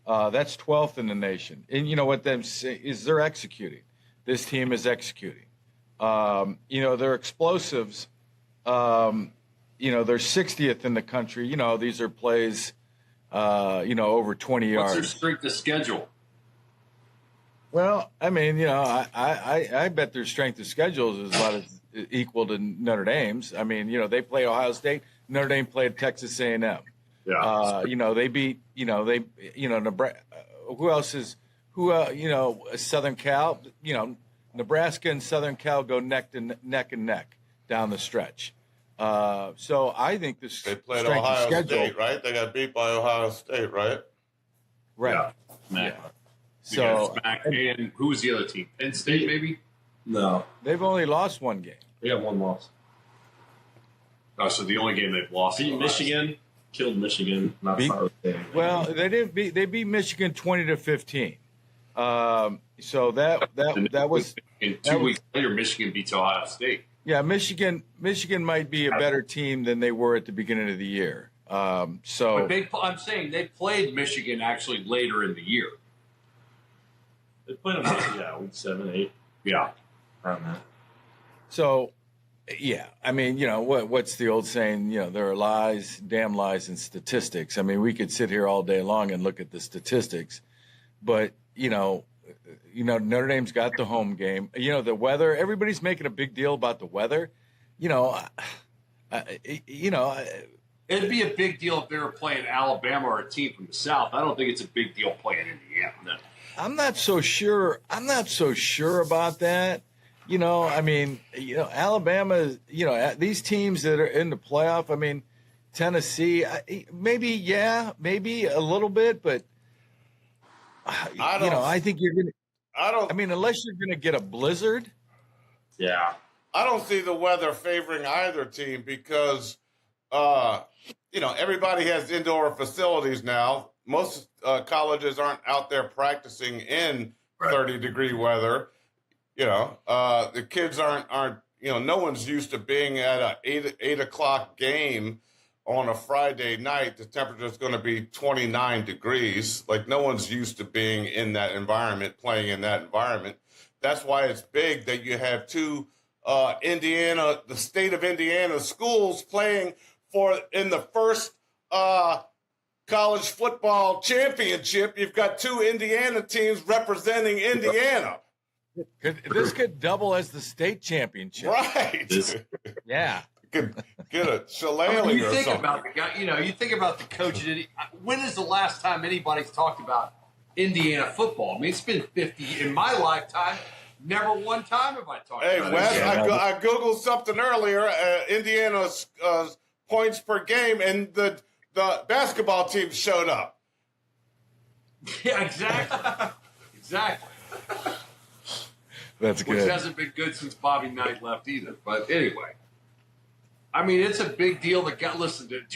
That's 12th in the nation. And you know what them is they're executing. This team is executing. Their explosives. They're 60th in the country. These are plays. Over 20 yards. What's their strength of schedule? Well, I mean, I bet their strength of schedule is about as equal to Notre Dame's. I mean, they play Ohio State. Notre Dame played Texas A&M. Yeah. They beat. Nebraska. Who else is? Southern Cal. Nebraska and Southern Cal go neck and neck down the stretch. So I think this they played Ohio State, right? They got beat by Ohio State, right? Right. Yeah. Smack. Yeah. So Smack. And who was the other team? Penn State, maybe? No. They've only lost one game. They got one loss. Oh, so the only game they've lost. Beat Michigan. Killed Michigan. Not well, they didn't beat. They beat Michigan 20-15. So that was in 2 weeks later. Michigan beats Ohio State. Yeah, Michigan might be a better team than they were at the beginning of the year. But I'm saying they played Michigan actually later in the year. They played them, week 7, 8. Yeah, around that. So, yeah, I mean, what's the old saying? There are lies, damn lies, and statistics. I mean, we could sit here all day long and look at the statistics, but Notre Dame's got the home game. The weather. Everybody's making a big deal about the weather. It'd be a big deal if they were playing Alabama or a team from the South. I don't think it's a big deal playing Indiana. No. I'm not so sure about that. I mean, Alabama. These teams that are in the playoff. I mean, Tennessee. Maybe a little bit, but. I think you're gonna. I mean, unless you're gonna get a blizzard. Yeah. I don't see the weather favoring either team because, everybody has indoor facilities now. Most colleges aren't out there practicing in 30-degree weather. The kids aren't. No one's used to being at a 8 o'clock game. On a Friday night, the temperature is going to be 29 degrees. Like no one's used to being in that environment, playing in that environment. That's why it's big that you have two the state of Indiana schools playing in the first college football championship. You've got two Indiana teams representing Indiana. This could double as the state championship. Right. Yeah. Could get a shillelagh you or think something. About the guy, you think about the coach. When is the last time anybody's talked about Indiana football? I mean, it's been 50 in my lifetime. Never one time have I talked about Wes, it. I Googled something earlier, Indiana's points per game, and the basketball team showed up. Yeah, exactly. Exactly. That's good. Which hasn't been good since Bobby Knight left either. But anyway. I mean, it's a big deal to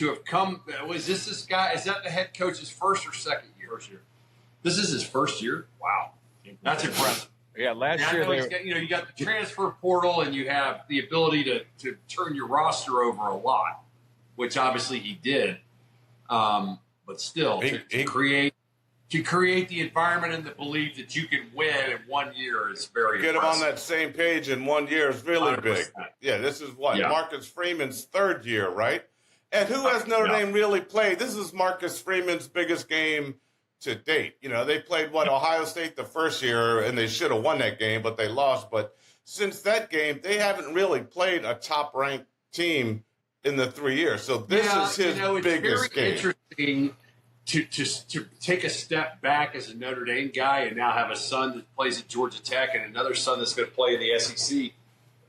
have come. Was this guy? Is that the head coach's first or second year? First year. This is his first year. Wow, that's impressive. Yeah, last year you got the transfer portal and you have the ability to turn your roster over a lot, which obviously he did. But still, to create the environment and the belief that you can win in 1 year is very Get impressive. them on that same page in 1 year is really 100%. big. Yeah, this is Marcus Freeman's third year, right? And who has Notre Dame really played? This is Marcus Freeman's biggest game to date. They played Ohio State the first year, and they should have won that game, but they lost. But since that game, they haven't really played a top-ranked team in the 3 years. So this is his biggest game. It's very interesting to take a step back as a Notre Dame guy and now have a son that plays at Georgia Tech and another son that's going to play in the SEC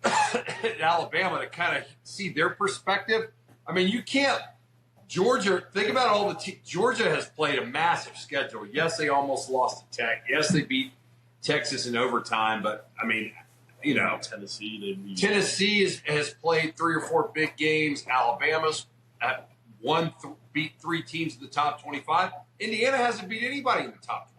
at Alabama to kind of see their perspective. I mean, you can't – Georgia – think about all the Georgia has played a massive schedule. Yes, they almost lost to Tech. Yes, they beat Texas in overtime. But, I mean, Tennessee has played 3 or 4 big games. Alabama's beat 3 teams in the top 25. Indiana hasn't beat anybody in the top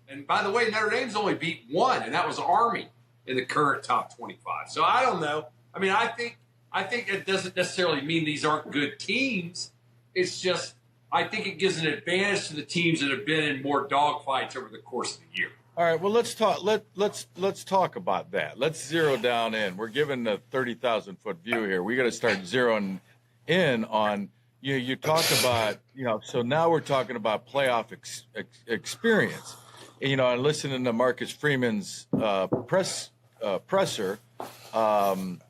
And by the way, Notre Dame's only beat one, and that was Army in the current top 25. So I don't know. I mean, I think it doesn't necessarily mean these aren't good teams. It's just I think it gives an advantage to the teams that have been in more dogfights over the course of the year. All right, well, let's talk. Let's talk about that. Let's zero down in. We're given the 30,000-foot view here. We got to start zeroing in on. You talk about, so now we're talking about playoff experience. And listening to Marcus Freeman's presser, going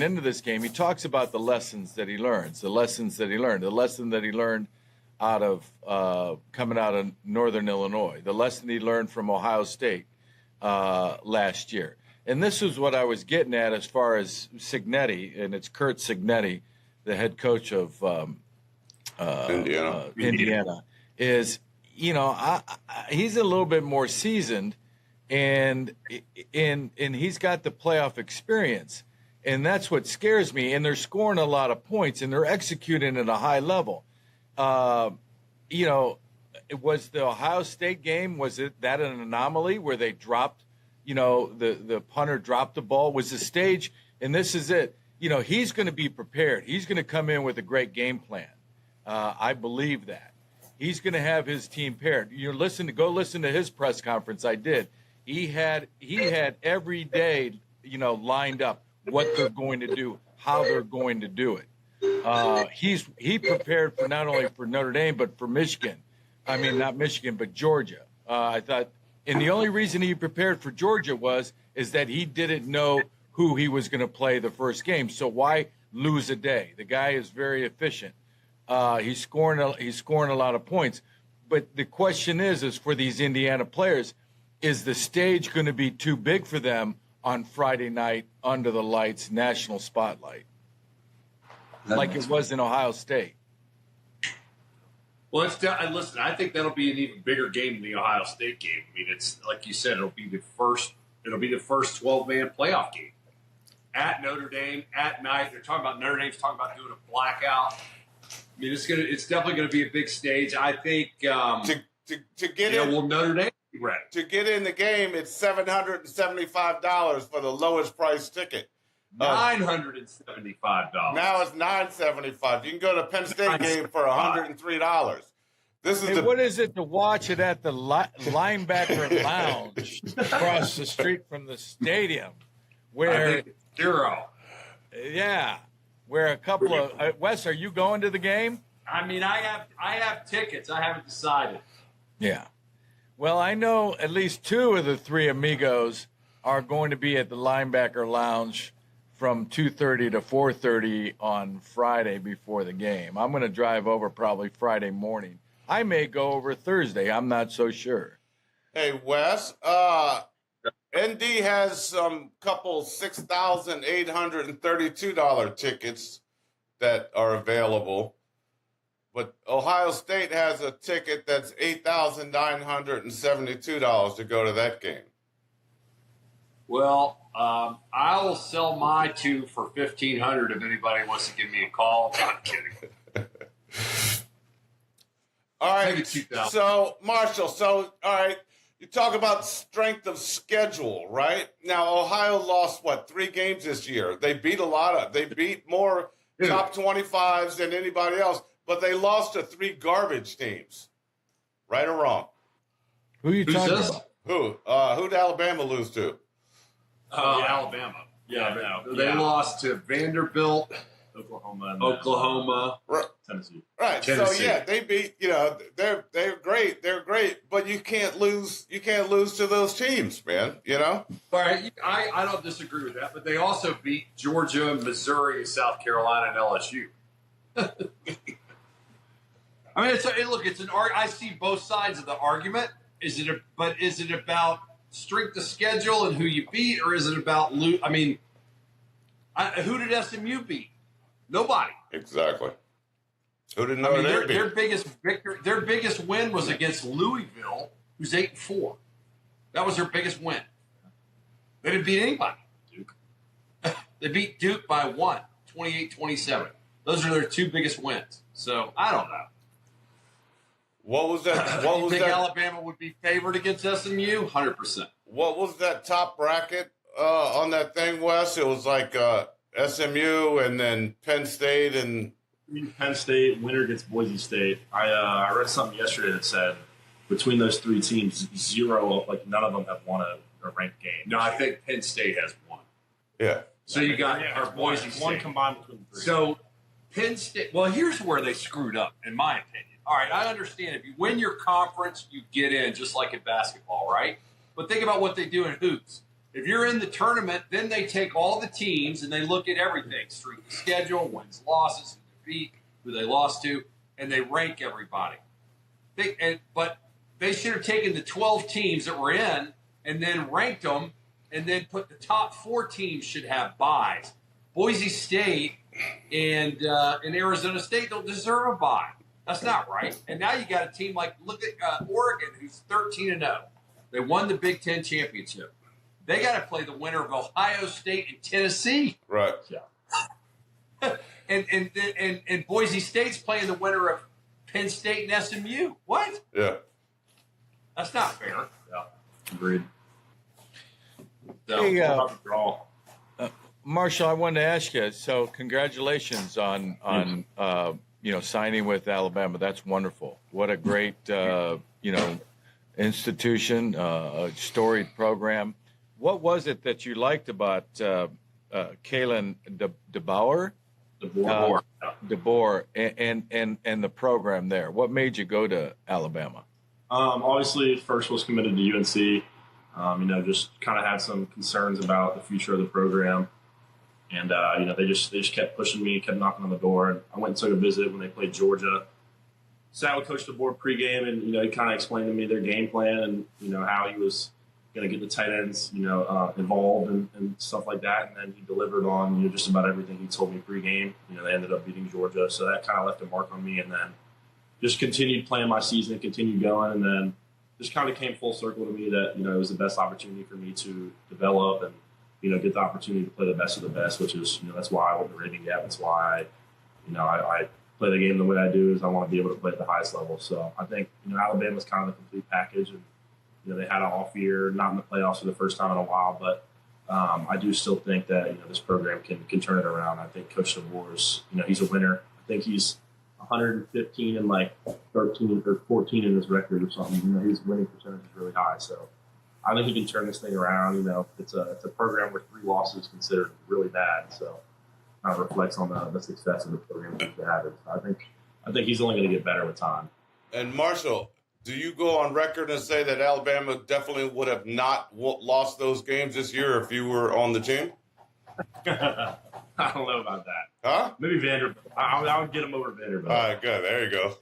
into this game, he talks about the lessons that he learns, the lesson that he learned out of coming out of Northern Illinois, the lesson he learned from Ohio State last year. And this is what I was getting at as far as Cignetti, and it's Kurt Cignetti, the head coach of Indiana, is, he's a little bit more seasoned, and he's got the playoff experience, and that's what scares me. And they're scoring a lot of points, and they're executing at a high level. Was the Ohio State game, was that an anomaly where they dropped, the punter dropped the ball? Was the stage, and this is it, he's going to be prepared. He's going to come in with a great game plan. I believe that. He's going to have his team paired. Go listen to his press conference. I did. He had every day, lined up what they're going to do, how they're going to do it. He prepared for not only for Notre Dame, but for Michigan. I mean, not Michigan, but Georgia. I thought, and the only reason he prepared for Georgia is that he didn't know who he was going to play the first game. So why lose a day? The guy is very efficient. He's scoring a lot of points. But the question is for these Indiana players, is the stage going to be too big for them on Friday night under the lights, national spotlight, like it was in Ohio State? Well, listen, I think that'll be an even bigger game than the Ohio State game. I mean, it's like you said, it'll be the first 12-man playoff game at Notre Dame at night. They're talking about Notre Dame's talking about doing a blackout. I mean, it's definitely going to be a big stage. I think to get in, will Notre Dame be ready? To get in the game, it's $775 for the lowest price ticket. $975. Now it's $975. You can go to Penn State game for $103. What is it to watch it at the linebacker lounge across the street from the stadium, where zero? Yeah, where a couple of Wes, are you going to the game? I mean, I have tickets. I haven't decided. Yeah. Well, I know at least two of the three amigos are going to be at the linebacker lounge from 2:30 to 4:30 on Friday before the game. I'm going to drive over probably Friday morning. I may go over Thursday. I'm not so sure. Hey, Wes, ND has some couple $6,832 tickets that are available. But Ohio State has a ticket that's $8,972 to go to that game. Well, I will sell my two for $1,500 if anybody wants to give me a call. I'm kidding. All right. So, Marshall, all right, you talk about strength of schedule, right? Now, Ohio lost, 3 games this year? They beat they beat more top 25s than anybody else. But they lost to 3 garbage teams. Right or wrong? Who are you talking about? Who did Alabama lose to? Alabama. Yeah, no. They lost to Vanderbilt, Oklahoma, Tennessee. Right. Tennessee. So yeah, they beat. They're great. They're great. But you can't lose. You can't lose to those teams, man. All right. I don't disagree with that. But they also beat Georgia, Missouri, South Carolina, and LSU. I mean, it's an argument. I see both sides of the argument. Is it about strength of schedule and who you beat, or is it about who did SMU beat? Nobody. Exactly. Who did Notre Dame beat? Their biggest win was against Louisville, who's 8-4. That was their biggest win. They didn't beat anybody. Duke. They beat Duke by 1, 28-27. Those are their 2 biggest wins. So I don't know. What was that? What was that? Alabama would be favored against SMU? 100%. What was that top bracket on that thing, Wes? It was like SMU and then Penn State and Penn State winner against Boise State. I read something yesterday that said between those three teams, none of them have won a ranked game. No, I think Penn State has one. Yeah. So you got Boise State. One combined between the three. So Penn State. Well, here's where they screwed up, in my opinion. All right, I understand if you win your conference, you get in, just like in basketball, right? But think about what they do in hoops. If you're in the tournament, then they take all the teams and they look at everything: strength of schedule, wins, losses, who they beat, who they lost to, and they rank everybody. But they should have taken the 12 teams that were in and then ranked them, and then put the top 4 teams should have byes. Boise State and Arizona State don't deserve a bye. That's not right. And now you got a team like, look at Oregon, who's 13-0. They won the Big Ten championship. They got to play the winner of Ohio State and Tennessee. Right. Yeah. and Boise State's playing the winner of Penn State and SMU. What? Yeah. That's not fair. Yeah. Agreed. So, hey, Marshall, I wanted to ask you. So, congratulations on signing with Alabama. That's wonderful. What a great institution, a storied program. What was it that you liked about Kalen DeBoer? DeBoer and the program there. What made you go to Alabama? Obviously, first was committed to UNC. Just kind of had some concerns about the future of the program. And, they just kept pushing me, kept knocking on the door. And I went and took a visit when they played Georgia. Sat with Coach DeBoer pregame, and, he kind of explained to me their game plan and, how he was going to get the tight ends, involved and stuff like that. And then he delivered on, just about everything he told me pregame. They ended up beating Georgia. So that kind of left a mark on me. And then just continued playing my season, continued going. And then just kind of came full circle to me that, it was the best opportunity for me to develop and, get the opportunity to play the best of the best, which is, that's why I went to Raven Gap. That's why, I play the game the way I do is I want to be able to play at the highest level. So I think, Alabama's kind of the complete package. And, they had an off year, not in the playoffs for the first time in a while, but I do still think that, this program can turn it around. I think Coach DeBoer's, he's a winner. I think he's 115 and like 13 or 14 in his record or something. His winning percentage is really high. So I think he can turn this thing around. It's a program where 3 losses is considered really bad. So it kind of reflects on the success of the program that they have. I think he's only going to get better with time. And Marshall, do you go on record and say that Alabama definitely would have not lost those games this year if you were on the team? I don't know about that. Huh? Maybe Vanderbilt. I would get him over Vanderbilt. All right, good. There you go.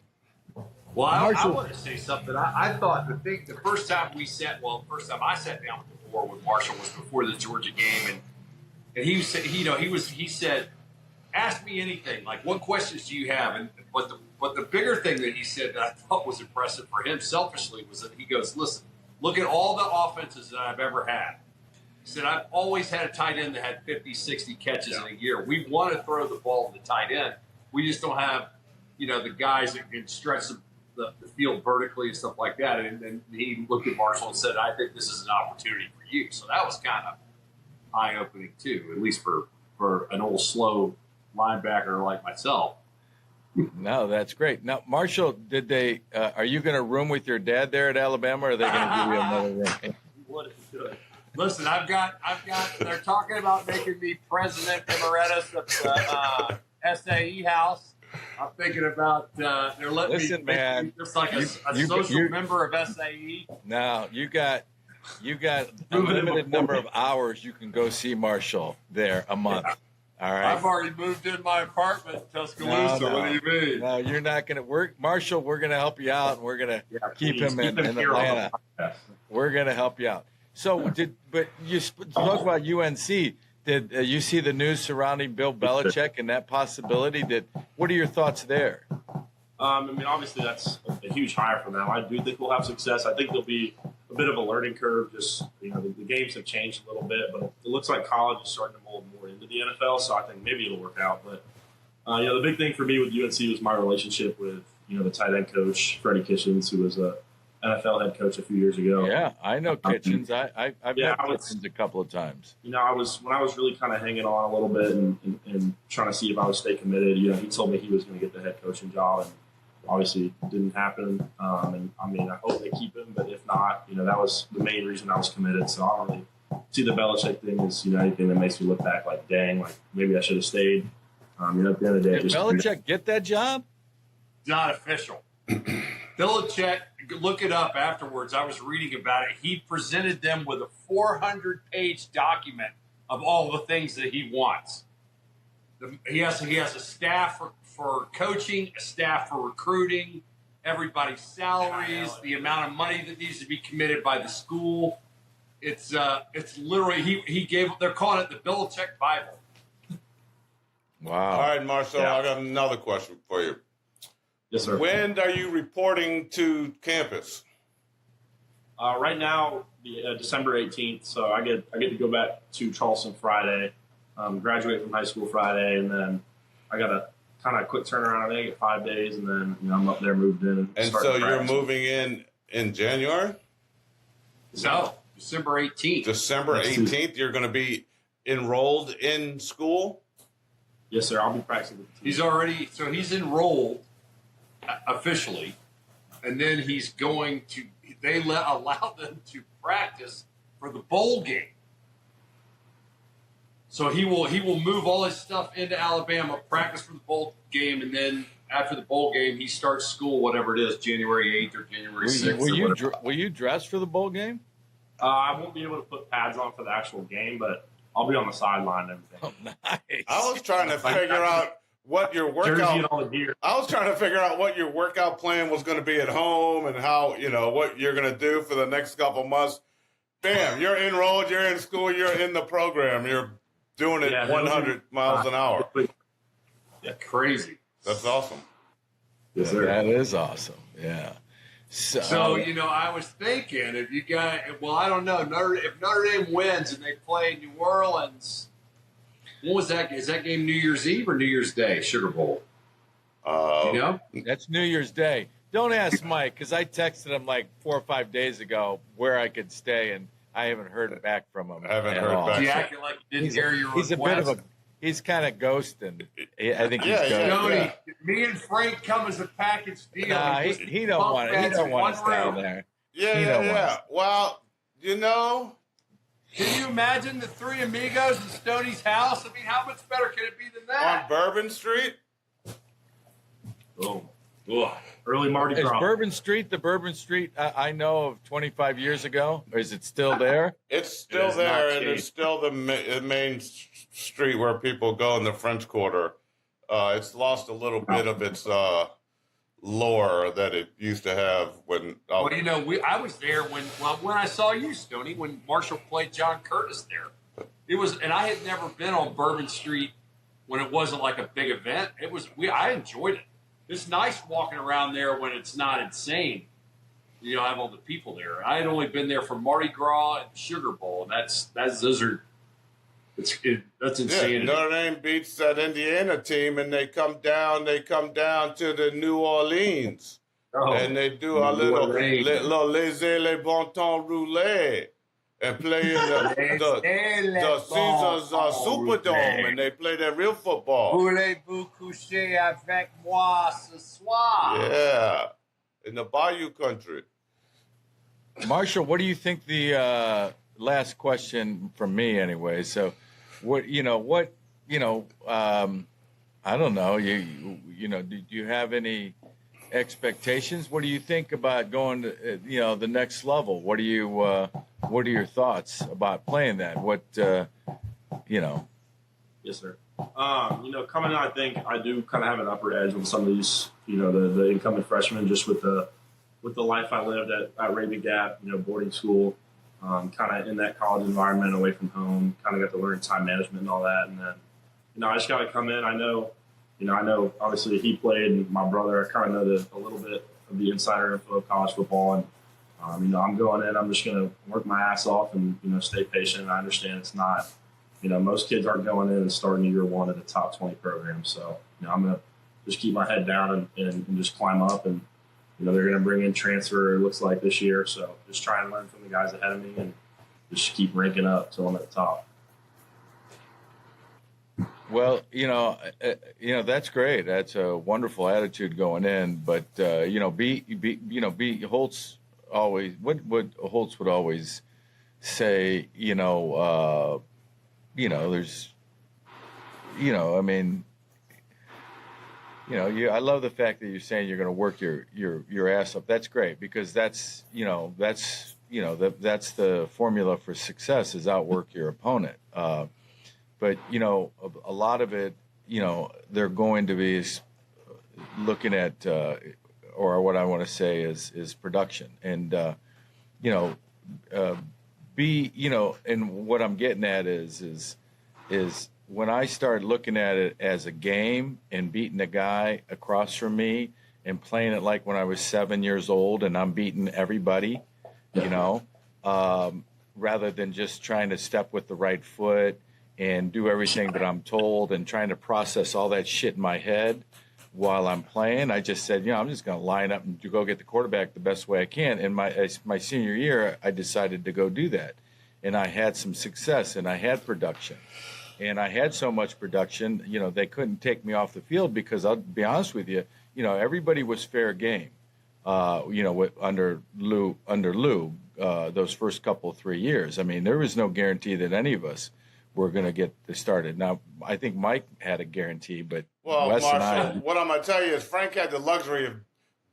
Well, I want to say something. I thought the first time I sat down with Marshall was before the Georgia game, and he said, he said, ask me anything. Like, what questions do you have? But the bigger thing that he said that I thought was impressive for him selfishly was that he goes, listen, look at all the offenses that I've ever had. He said, I've always had a tight end that had 50, 60 catches in a year. We want to throw the ball to the tight end. We just don't have, the guys that can stretch the field vertically and stuff like that. And he looked at Marshall and said, I think this is an opportunity for you. So that was kind of eye-opening too, at least for an old slow linebacker like myself. No, that's great. Now, Marshall, did they? Are you going to room with your dad there at Alabama, or are they going to give you another room? What if you could? Listen, I've got. They're talking about making me president emeritus of the SAE house. I'm thinking about they're letting me just like a social member of SAE. Now you got a limited number of hours you can go see Marshall there a month. All right. I've already moved in my apartment in Tuscaloosa. No. What do you mean? No, you're not going to work. Marshall, we're going to help you out, and we're going to keep him in Atlanta. We're going to help you out. So, but you spoke about UNC. Did you see the news surrounding Bill Belichick and that possibility? What are your thoughts there? Obviously that's a huge hire for them. I do think we'll have success. I think there'll be a bit of a learning curve. Just, the games have changed a little bit, but it looks like college is starting to mold more into the NFL. So I think maybe it'll work out. But, the big thing for me with UNC was my relationship with the tight end coach, Freddie Kitchens, who was a NFL head coach a few years ago. Yeah, I know Kitchens. I've met Kitchens a couple of times. When I was really kind of hanging on a little bit and trying to see if I would stay committed, he told me he was going to get the head coaching job, and obviously it didn't happen. And I mean, I hope they keep him, but if not, that was the main reason I was committed. So I don't really see the Belichick thing as anything that makes me look back like, dang, like maybe I should have stayed. At the end of the day, did Belichick get that job? It's not official. Belichick, look it up afterwards. I was reading about it. He presented them with a 400-page document of all the things that he wants. He has a staff for coaching, a staff for recruiting, everybody's salaries, the amount of money that needs to be committed by the school. It's literally he gave. They're calling it the Belichick Bible. Wow. All right, Marcel, I got another question for you. Yes, sir. When are you reporting to campus? Right now, December 18th. So I get to go back to Charleston Friday, graduate from high school Friday, and then I got a kind of quick turnaround. I think I get 5 days, and then I'm up there, moved in. And so you're moving in January? No, December 18th. December 18th, you're going to be enrolled in school? Yes, sir. I'll be practicing with the team. He's enrolled officially, and then he's going to. They allow them to practice for the bowl game. So he will move all his stuff into Alabama, practice for the bowl game, and then after the bowl game, he starts school, whatever it is, January 8th or January 6th. Will you dress for the bowl game? I won't be able to put pads on for the actual game, but I'll be on the sideline and everything. Oh, nice. I was trying to figure out what your workout. I was trying to figure out what your workout plan was going to be at home and how what you're going to do for the next couple months. Bam! You're enrolled. You're in school. You're in the program. You're doing it 100 miles an hour. Yeah, crazy. That's awesome. Yes, sir. That is awesome. Yeah. So I was thinking if you got, I don't know, if Notre Dame wins and they play New Orleans, when was that? Is that game New Year's Eve or New Year's Day? Sugar Bowl. That's New Year's Day. Don't ask Mike because I texted him like 4 or 5 days ago where I could stay, and I haven't heard back from him. I haven't heard back. He acting like he didn't hear your request. He's a bit of he's kind of ghosting. I think he's ghosting. Tony, me and Frank come as a package deal. Nah, he don't want it. He don't want to stay there. Yeah. Well, can you imagine the three amigos in Stoney's house? I mean, how much better can it be than that? On Bourbon Street? Oh, early Mardi Gras. Is Bourbon Street the Bourbon Street I know of 25 years ago? Or is it still there? It's still there, and it's still the main street where people go in the French Quarter. It's lost a little bit of its lore that it used to have when. I was there when I saw you, Stoney, when Marshall played John Curtis there. It was, and I had never been on Bourbon Street when it wasn't like a big event. It was. I enjoyed it. It's nice walking around there when it's not insane. I have all the people there. I had only been there for Mardi Gras and Sugar Bowl, and that's insanity. Yeah, Notre Dame beats that Indiana team, and they come down to the New Orleans, and they do a little laissez les bon temps rouler, and play in the Caesars Superdome, and they play that real football. Voulez-vous coucher avec moi ce soir? Yeah, in the Bayou country. Marshall, what do you think the last question from me anyway? So I don't know. Do you have any expectations? What do you think about going to, the next level? What are your thoughts about playing that? Yes, sir. Coming in, I think I do kind of have an upper edge on some of these, the incoming freshmen, just with the life I lived at Raven Gap, boarding school, kind of in that college environment, away from home, kind of got to learn time management and all that. And then, I just got to come in. I know obviously he played, and my brother, I kind of know a little bit of the insider info of college football. And, I'm going in, I'm just going to work my ass off and, stay patient. I understand it's not, most kids aren't going in and starting year one at a top 20 program. So, I'm going to just keep my head down and just climb up. And, you know, they're going to bring in transfer, it looks like, this year. So just try and learn from the guys ahead of me and just keep ranking up till I'm at the top. Well, that's great. That's a wonderful attitude going in. But Holtz always what Holtz would always say. There's, I love the fact that you're saying you're going to work your ass up. That's great, because that's the formula for success, is outwork your opponent. But, a lot of it, they're going to be looking at, or what I want to say is production. And, and what I'm getting at is when I start looking at it as a game and beating a guy across from me and playing it like when I was 7 years old and I'm beating everybody, rather than just trying to step with the right foot and do everything that I'm told and trying to process all that shit in my head while I'm playing. I just said, I'm just going to line up and go get the quarterback the best way I can. And my senior year, I decided to go do that. And I had some success, and I had production. And I had so much production, they couldn't take me off the field, because I'll be honest with you, everybody was fair game, under Lou, those first couple 3 years. I mean, there was no guarantee that any of us were going to get started. Now, I think Mike had a guarantee, but Wes Marshall, and I, what I'm going to tell you is Frank had the luxury of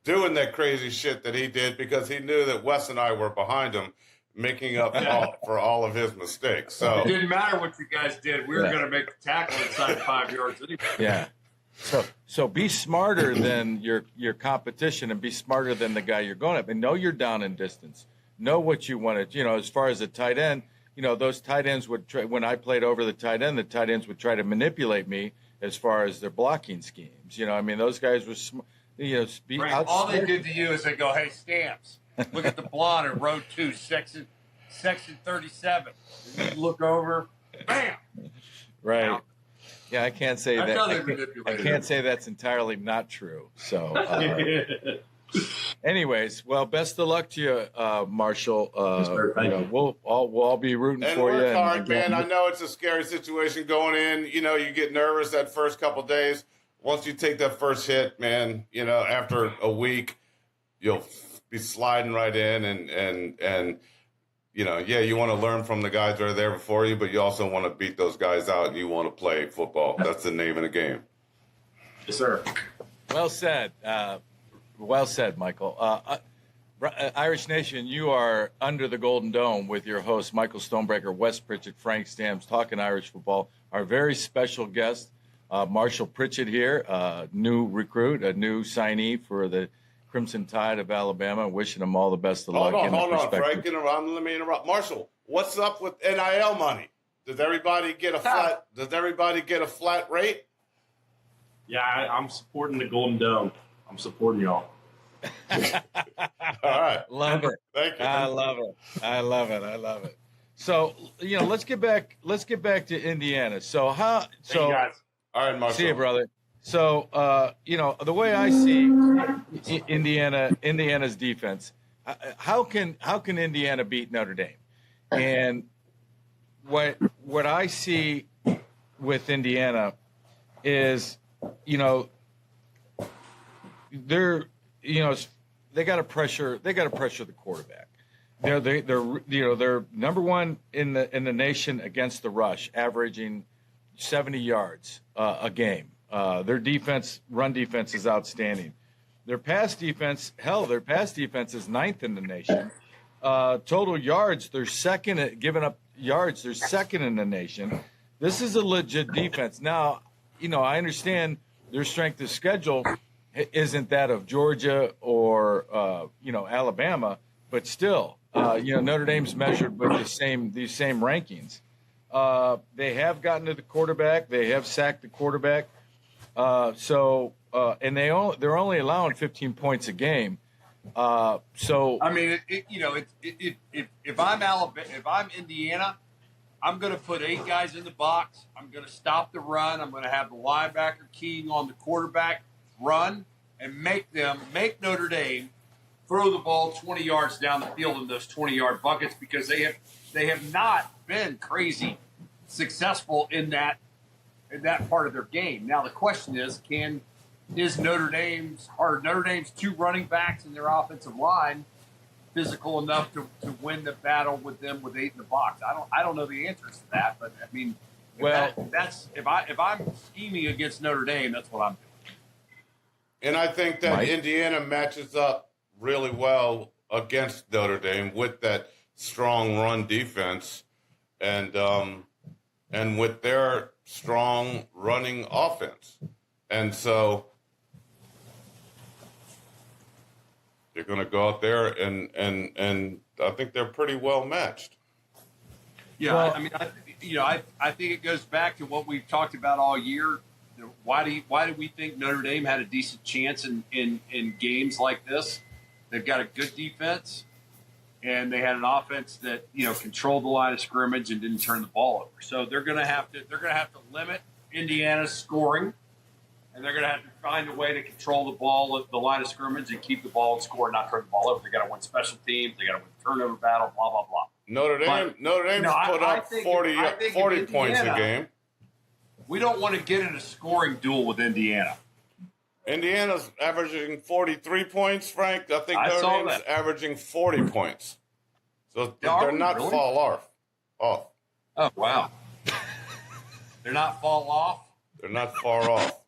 doing that crazy shit that he did, because he knew that Wes and I were behind him, making up for all of his mistakes. So it didn't matter what you guys did. We were going to make the tackle inside 5 yards anyway. Yeah. So be smarter than your competition, and be smarter than the guy you're going up, and know you're down in distance. Know what you want to, as far as a tight end, those tight ends would try, when I played over the tight ends would try to manipulate me as far as their blocking schemes. Those guys were, all they did to you is they go, "Hey, Stamps, look at the blonde in row 2, section 37." You look over, bam. Right. Now, yeah, I can't say that. I can't say that's entirely not true. So, anyways, well, best of luck to you, Marshall. We'll all be rooting for you. Work hard, man. I know it's a scary situation going in. You get nervous that first couple of days. Once you take that first hit, man, after a week, you'll be sliding right in, and you want to learn from the guys that are there before you, but you also want to beat those guys out, and you want to play football. That's the name of the game. Yes, sir. Well said. Well said, Michael. Irish Nation, you are under the Golden Dome with your hosts, Michael Stonebreaker, Wes Pritchett, Frank Stamps, talking Irish football. Our very special guest, Marshall Pritchett here, new recruit, a new signee for the Crimson Tide of Alabama. Wishing them all the best of luck. Hold on, Frank. Let me interrupt. Marshall, what's up with NIL money? Does everybody get a flat? Does everybody get a flat rate? Yeah, I'm supporting the Golden Dome. I'm supporting y'all. All right. Love it. Thank you. I love it. So, let's get back to Indiana. So hey, guys. All right, Marshall. See you, brother. So, the way I see Indiana's defense, how can Indiana beat Notre Dame? And what I see with Indiana is, they got to pressure the quarterback. They're number one in the nation against the rush, averaging 70 yards a game. Their run defense is outstanding. Their pass defense is ninth in the nation. Total yards, they're second at giving up yards. They're second in the nation. This is a legit defense. Now, I understand their strength of schedule isn't that of Georgia or Alabama, but still, Notre Dame's measured with these same rankings. They have gotten to the quarterback. They have sacked the quarterback. And they're only allowing 15 points a game. I mean, if I'm Indiana, I'm going to put 8 guys in the box. I'm going to stop the run. I'm going to have the linebacker keying on the quarterback. run and make Notre Dame throw the ball 20 yards down the field in those 20-yard buckets, because they have not been crazy successful in that part of their game. Now the question is Notre Dame's two running backs in their offensive line physical enough to win the battle with them with 8 in the box? I don't know the answers to that, but I mean, if I'm scheming against Notre Dame, that's what I'm doing. And I think that Indiana matches up really well against Notre Dame with that strong run defense and with their strong running offense. And so they're going to go out there and I think they're pretty well matched. Yeah, well, I mean, I think it goes back to what we've talked about all year. Why do we think Notre Dame had a decent chance in games like this? They've got a good defense, and they had an offense that controlled the line of scrimmage and didn't turn the ball over. So they're going to have to limit Indiana's scoring, and they're going to have to find a way to control the ball at the line of scrimmage and keep the ball and score and not turn the ball over. They got to win special teams. They got to win the turnover battle. Blah blah blah. Notre Dame's put up 40 points a game. We don't want to get in a scoring duel with Indiana. Indiana's averaging 43 points, Frank. I think Notre Dame's averaging 40 points. So they're not really? fall off. Oh, wow. They're not fall off? They're not far off.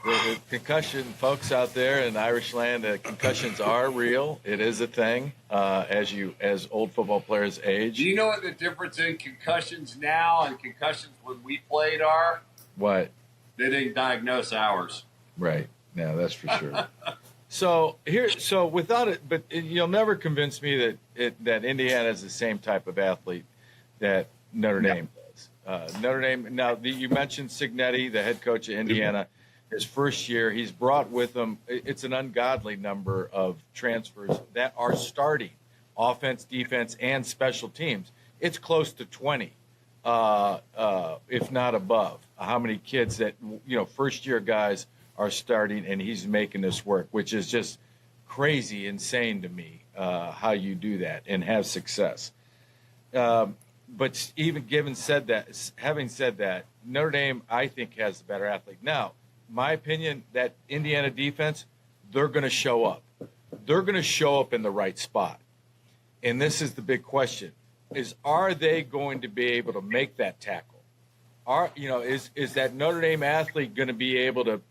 The concussion folks out there in Irish land, concussions are real. It is a thing as old football players age. Do you know what the difference in concussions now and concussions when we played are? What? They didn't diagnose ours. Right. Yeah, that's for sure. So without it, but you'll never convince me that Indiana is the same type of athlete that Notre Dame does. Notre Dame. Now you mentioned Cignetti, the head coach of Indiana. His first year, he's brought with him. It's an ungodly number of transfers that are starting offense, defense, and special teams. It's close to 20. If not above, how many kids that, first year guys are starting and he's making this work, which is just crazy, insane to me, how you do that and have success. But having said that, Notre Dame, I think, has the better athlete. Now, my opinion, that Indiana defense, they're going to show up. They're going to show up in the right spot. And this is the big question. Are they going to be able to make that tackle? Is that Notre Dame athlete going to be able to,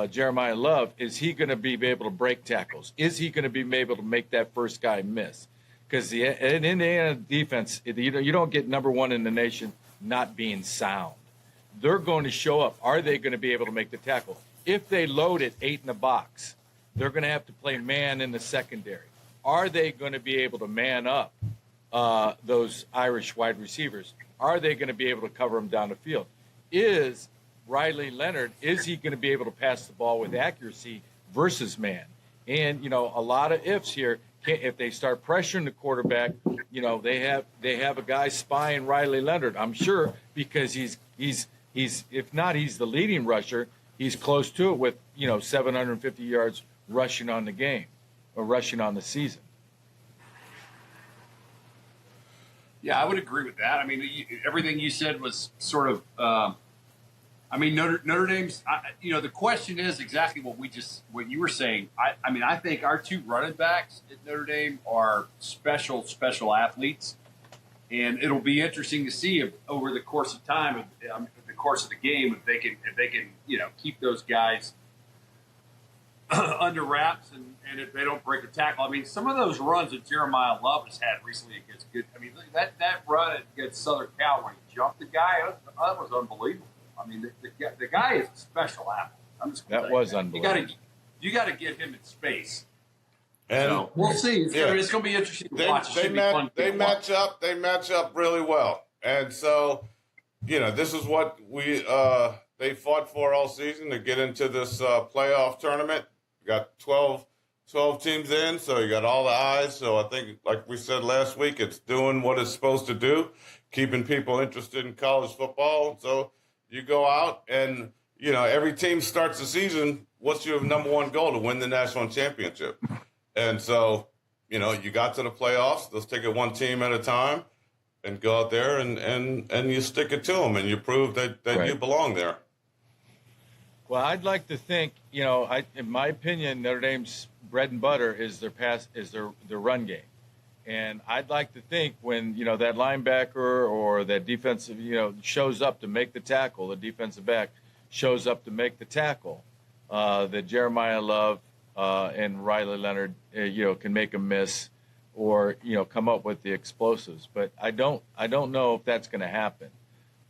Jeremiah Love, is he going to be able to break tackles? Is he going to be able to make that first guy miss? Because in Indiana defense, you don't get number one in the nation not being sound. They're going to show up. Are they going to be able to make the tackle? If they load it 8 in the box, they're going to have to play man in the secondary. Are they going to be able to man up those Irish wide receivers? Are they going to be able to cover them down the field? Is Riley Leonard, is he going to be able to pass the ball with accuracy versus man? And, a lot of ifs here. If they start pressuring the quarterback, they have a guy spying Riley Leonard, I'm sure, because he's if not, he's the leading rusher. He's close to it with, 750 yards rushing on the game or rushing on the season. Yeah, I would agree with that. I mean, everything you said was sort of, Notre Dame's, the question is exactly what you were saying. I think our 2 running backs at Notre Dame are special athletes. And it'll be interesting to see if over the course of time, the course of the game, if they can, keep those guys under wraps and if they don't break a tackle. I mean, some of those runs that Jeremiah Love has had recently against good. I mean, that run against Southern Cal when he jumped the guy, that was unbelievable. I mean, the guy is a special athlete. That was unbelievable. You got to get him in space. And we'll see. It's going to be interesting to watch. They match up. They match up really well. And so, this is what they fought for all season to get into this playoff tournament. You got 12 teams in, so you got all the eyes. So I think, like we said last week, it's doing what it's supposed to do. keeping people interested in college football. So you go out and, every team starts the season. What's your number one goal? To win the national championship. And so, you got to the playoffs. Let's take it one team at a time and go out there and you stick it to them and you prove that Right. you belong there. Well, I'd like to think, in my opinion, Notre Dame's bread and butter is their run game. And I'd like to think when, that linebacker or that defensive, shows up to make the tackle, the defensive back shows up to make the tackle, that Jeremiah Love and Riley Leonard, can make a miss or, come up with the explosives. But I don't know if that's going to happen.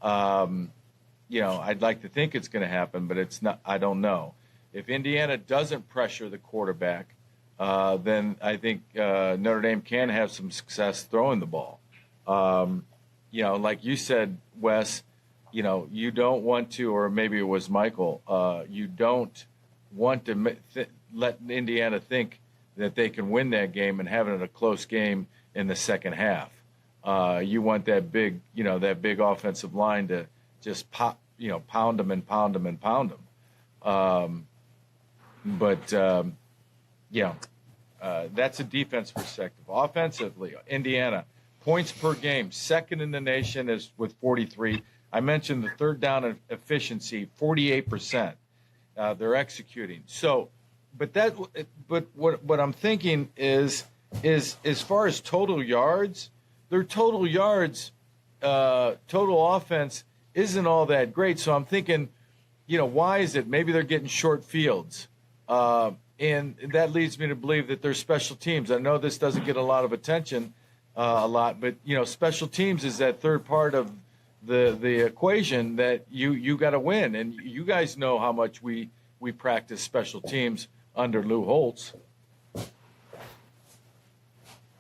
I'd like to think it's going to happen, but it's not. I don't know. If Indiana doesn't pressure the quarterback, then I think Notre Dame can have some success throwing the ball. Like you said, Wes, you don't want to, or maybe it was Michael, you don't want to let Indiana think that they can win that game and have it a close game in the second half. You want that big offensive line to just pound them and pound them and pound them. That's a defense perspective. Offensively, Indiana, points per game, second in the nation is with 43. I mentioned the third down efficiency, 48%. They're executing. So, but what I'm thinking is as far as total yards, their total yards, total offense isn't all that great. So I'm thinking, why is it? Maybe they're getting short fields. And that leads me to believe that there's special teams. I know this doesn't get a lot of attention but, special teams is that third part of the equation that you got to win. And you guys know how much we practice special teams under Lou Holtz.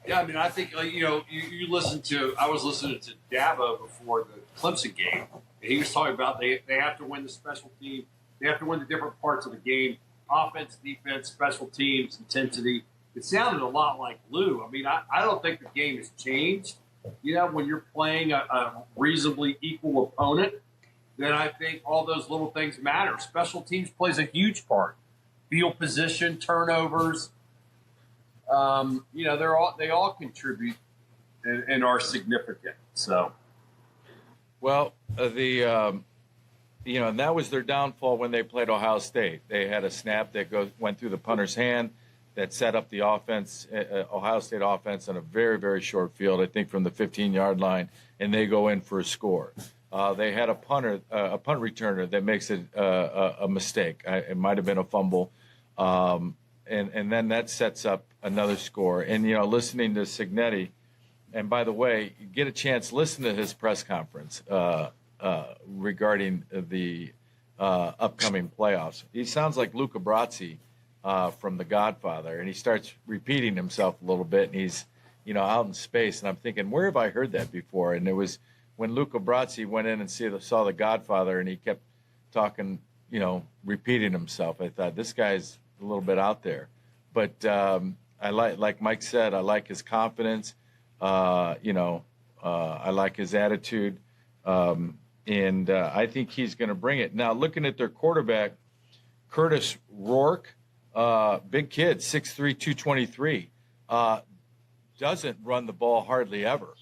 Yeah, I mean, I think, you listen to – I was listening to Dabo before the Clemson game, and he was talking about they have to win the special team. They have to win the different parts of the game, offense, defense, special teams, intensity. It sounded a lot like Lou. I mean, I don't think the game has changed. When you're playing a reasonably equal opponent, then I think all those little things matter. Special teams plays a huge part. Field position, turnovers – they all contribute and are significant. So, well, and that was their downfall when they played Ohio State. They had a snap that went through the punter's hand that set up the offense, Ohio State offense, on a very, very short field. I think from the 15-yard line, and they go in for a score. They had a punt returner that makes it a mistake. It might have been a fumble. And then that sets up another score. And, listening to Cignetti, and by the way, you get a chance, listen to his press conference regarding the upcoming playoffs. He sounds like Luca Brasi from The Godfather, and he starts repeating himself a little bit, and he's, out in space. And I'm thinking, where have I heard that before? And it was when Luca Brasi went in and saw The Godfather, and he kept talking, repeating himself. I thought, this guy's a little bit out there, but I like Mike said, I like his confidence. I like his attitude, and I think he's going to bring it. Now, looking at their quarterback, Curtis Rourke, big kid, 6'3", 223, doesn't run the ball hardly ever,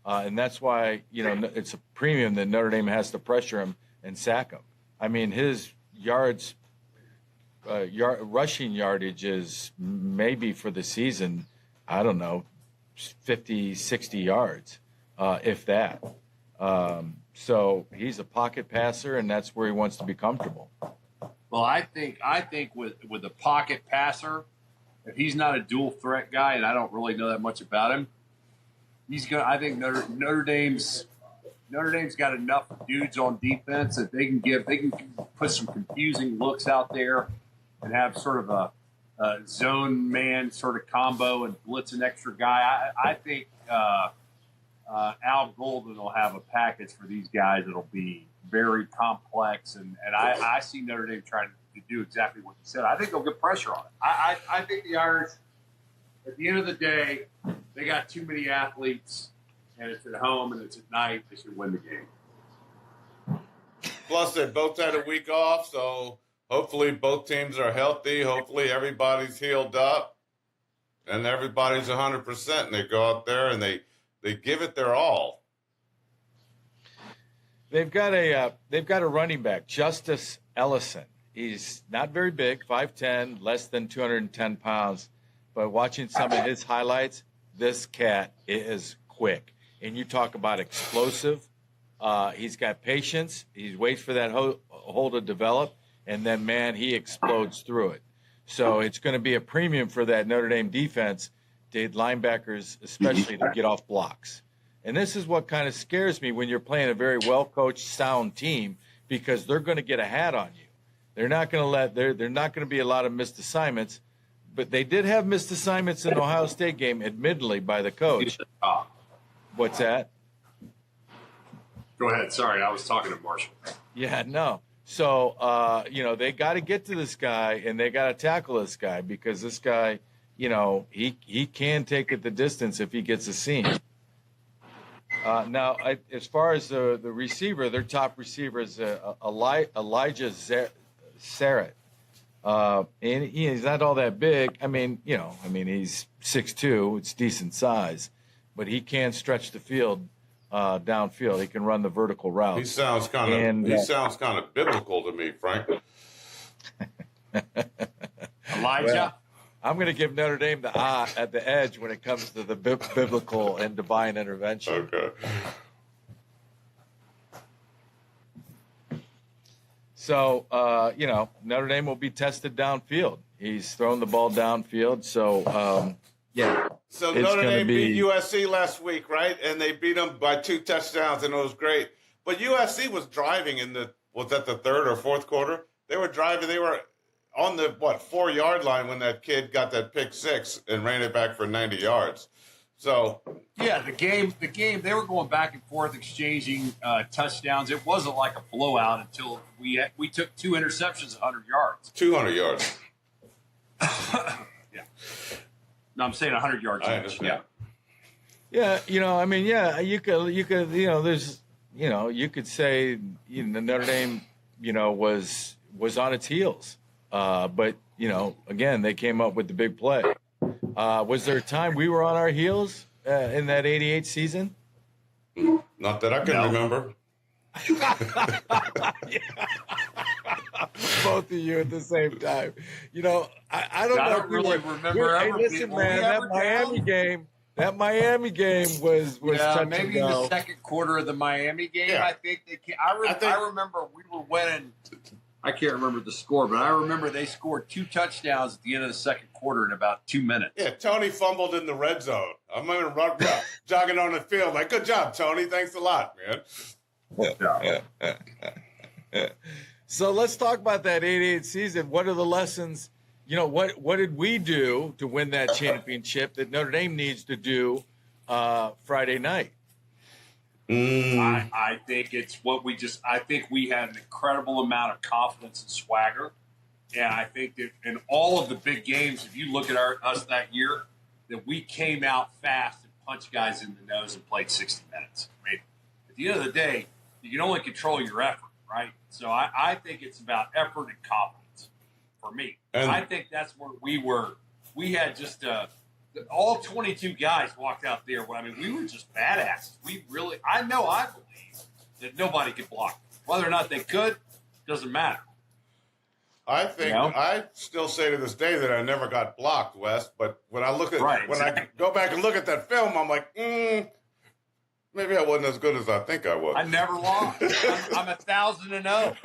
and that's why it's a premium that Notre Dame has to pressure him and sack him. I mean, his rushing yardage is maybe for the season, I don't know, 50, 60 yards, if that. So he's a pocket passer, and that's where he wants to be comfortable. Well, I think with a pocket passer, if he's not a dual threat guy, and I don't really know that much about him, I think Notre Dame's got enough dudes on defense that they can put some confusing looks out there and have sort of a zone man sort of combo and blitz an extra guy. I think Al Golden will have a package for these guys that'll be very complex, and I see Notre Dame trying to do exactly what you said. I think they'll get pressure on it. I think the Irish, at the end of the day, they got too many athletes and it's at home and it's at night, they should win the game. Plus, they both had a week off, so hopefully both teams are healthy. Hopefully everybody's healed up and everybody's 100%, and they go out there and they give it their all. They've got a running back, Justice Ellison. He's not very big, 5'10", less than 210 pounds. But watching some of his highlights, this cat is quick. And you talk about explosive. He's got patience. He waits for that hole to develop. And then, man, he explodes through it. So it's going to be a premium for that Notre Dame defense, the linebackers especially, to get off blocks. And this is what kind of scares me when you're playing a very well-coached, sound team, because they're going to get a hat on you. They're not going to they're not going to be a lot of missed assignments, but they did have missed assignments in the Ohio State game, admittedly, by the coach. What's that? Go ahead. Sorry, I was talking to Marshall. Yeah, no. So, they got to get to this guy, and they got to tackle this guy, because this guy, he can take it the distance if he gets a seam. Now, as far as the receiver, their top receiver is Elijah Sarrett. And he's not all that big. He's 6'2". It's decent size. But he can stretch the field downfield. He can run the vertical route. He sounds kind of biblical to me, Frank. Elijah? Well, I'm going to give Notre Dame the at the edge when it comes to the biblical and divine intervention. Okay. So, Notre Dame will be tested downfield. He's thrown the ball downfield. So, So Notre Dame beat USC last week, right? And they beat them by 2 touchdowns, and it was great. But USC was driving was that the third or fourth quarter? They were driving. They were on the 4-yard line when that kid got that pick 6 and ran it back for 90 yards. So yeah, the game, they were going back and forth, exchanging touchdowns. It wasn't like a blowout until we took 2 interceptions, 100 yards. 200 yards. Yeah. No, I'm saying 100 yards. I understand. Yeah. You could say Notre Dame, was on its heels. But, again, they came up with the big play. Was there a time we were on our heels in that 88 season? Not that I can remember. Both of you at the same time. I don't really remember ever. Listen, man, that Miami game was touch maybe and go. the second quarter of the Miami game. Yeah. I think I remember we were winning. I can't remember the score, but I remember they scored 2 touchdowns at the end of the second quarter in about 2 minutes. Yeah, Tony fumbled in the red zone. I'm going to jogging on the field. Like, good job, Tony. Thanks a lot, man. So let's talk about that 88 season. What are the lessons? What did we do to win that championship that Notre Dame needs to do Friday night? I think it's I think we had an incredible amount of confidence and swagger. And I think that in all of the big games, if you look at us that year, that we came out fast and punched guys in the nose and played 60 minutes. I mean, at the end of the day, you can only control your effort, right? So I think it's about effort and confidence for me. And I think that's where we were. We had just all 22 guys walked out there. I mean, we were just badasses. I believe that nobody could block. Whether or not they could, doesn't matter. I think I still say to this day that I never got blocked, Wes. But when I I go back and look at that film, I'm like, maybe I wasn't as good as I think I was. I never lost. I'm 1,000-0.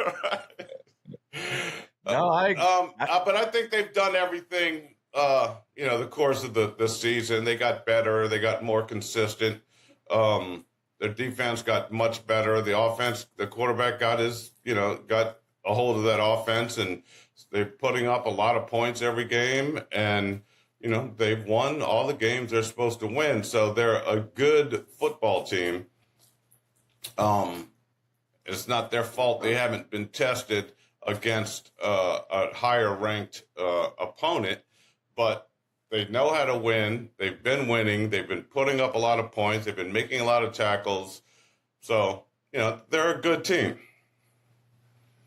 But I think they've done everything. The course of the season, they got better. They got more consistent. Their defense got much better. The offense, the quarterback got a hold of that offense, and they're putting up a lot of points every game. And they've won all the games they're supposed to win. So they're a good football team. It's not their fault they haven't been tested against a higher ranked opponent. But They know how to win. They've been winning. They've been putting up a lot of points. They've been making a lot of tackles. So, they're a good team.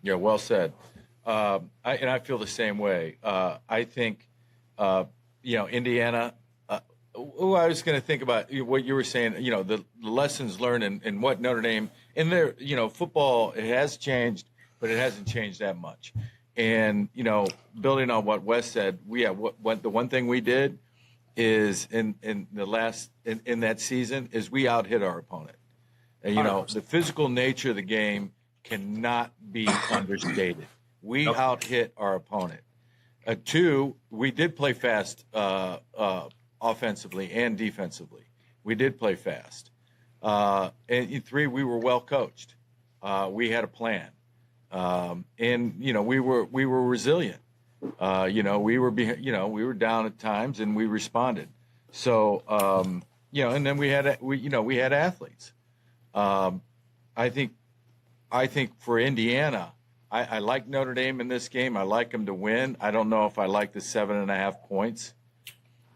Yeah, well said. I feel the same way. I think, Indiana. I was going to think about what you were saying. The lessons learned and what Notre Dame in their. Football, it has changed, but it hasn't changed that much. And building on what Wes said, what the one thing we did is in that season is we out hit our opponent. And, the physical nature of the game cannot be understated. We out hit our opponent. Two, we did play fast offensively and defensively. We did play fast. And three, we were well coached. We had a plan. And we were resilient. We were down at times and we responded. So and then we had athletes. I think for Indiana, I like Notre Dame in this game. I like them to win. I don't know if I like the 7.5 points,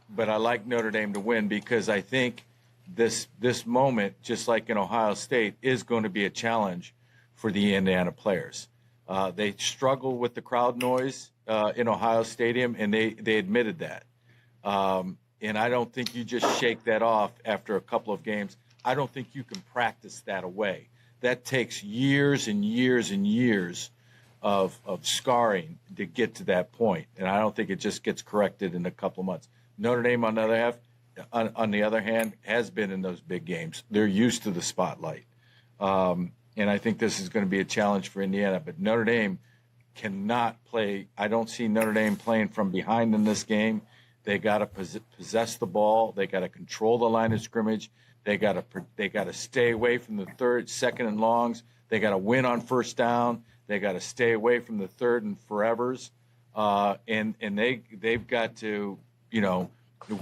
but I like Notre Dame to win because I think this moment, just like in Ohio State, is going to be a challenge for the Indiana players. They struggle with the crowd noise in Ohio Stadium, and they admitted that. And I don't think you just shake that off after a couple of games. I don't think you can practice that away. That takes years and years and years of scarring to get to that point. And I don't think it just gets corrected in a couple of months. Notre Dame, on the other hand, has been in those big games. They're used to the spotlight. And I think this is going to be a challenge for Indiana. But Notre Dame cannot play. I don't see Notre Dame playing from behind in this game. They got to possess the ball. They got to control the line of scrimmage. They got to stay away from the third, second, and longs. They got to win on first down. They got to stay away from the third and forevers. And they've got to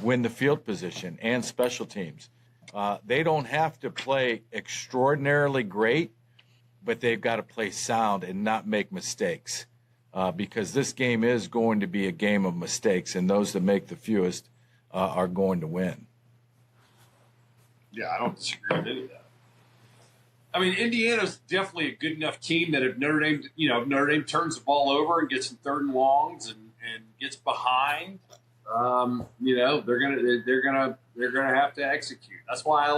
win the field position and special teams. They don't have to play extraordinarily great, but they've got to play sound and not make mistakes because this game is going to be a game of mistakes, and those that make the fewest are going to win. Yeah, I don't disagree with any of that. I mean, Indiana's definitely a good enough team that if Notre Dame turns the ball over and gets in third and longs and gets behind, they're gonna have to execute. That's why I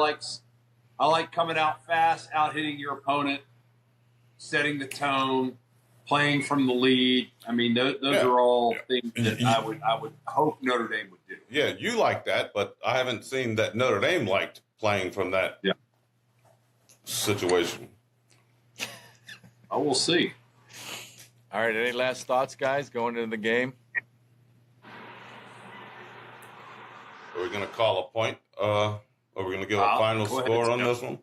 like coming out fast, out hitting your opponent, setting the tone, playing from the lead. I mean, those are all things that I would hope Notre Dame would do. Yeah, you like that, but I haven't seen that Notre Dame liked playing from that situation. I will see. All right, any last thoughts, guys, going into the game? Are we going to call a point? Are we going to give a final score on this one?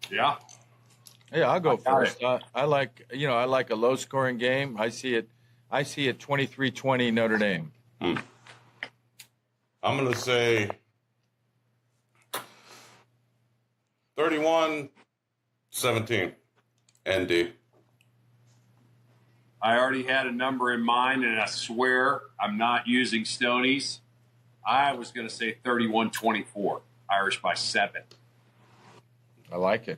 Yeah. Yeah, I'll go first. I like a low-scoring game. I see it 23-20 Notre Dame. I'm going to say 31-17 ND. I already had a number in mind, and I swear I'm not using Stoney's. I was going to say 31-24, Irish by 7. I like it.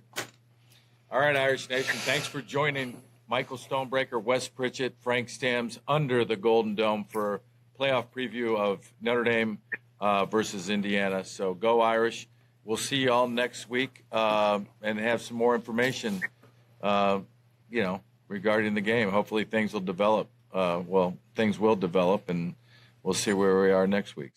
All right, Irish Nation, thanks for joining Michael Stonebreaker, Wes Pritchett, Frank Stams under the Golden Dome for playoff preview of Notre Dame versus Indiana. So go Irish. We'll see you all next week and have some more information, regarding the game. Hopefully things will develop. Things will develop, and we'll see where we are next week.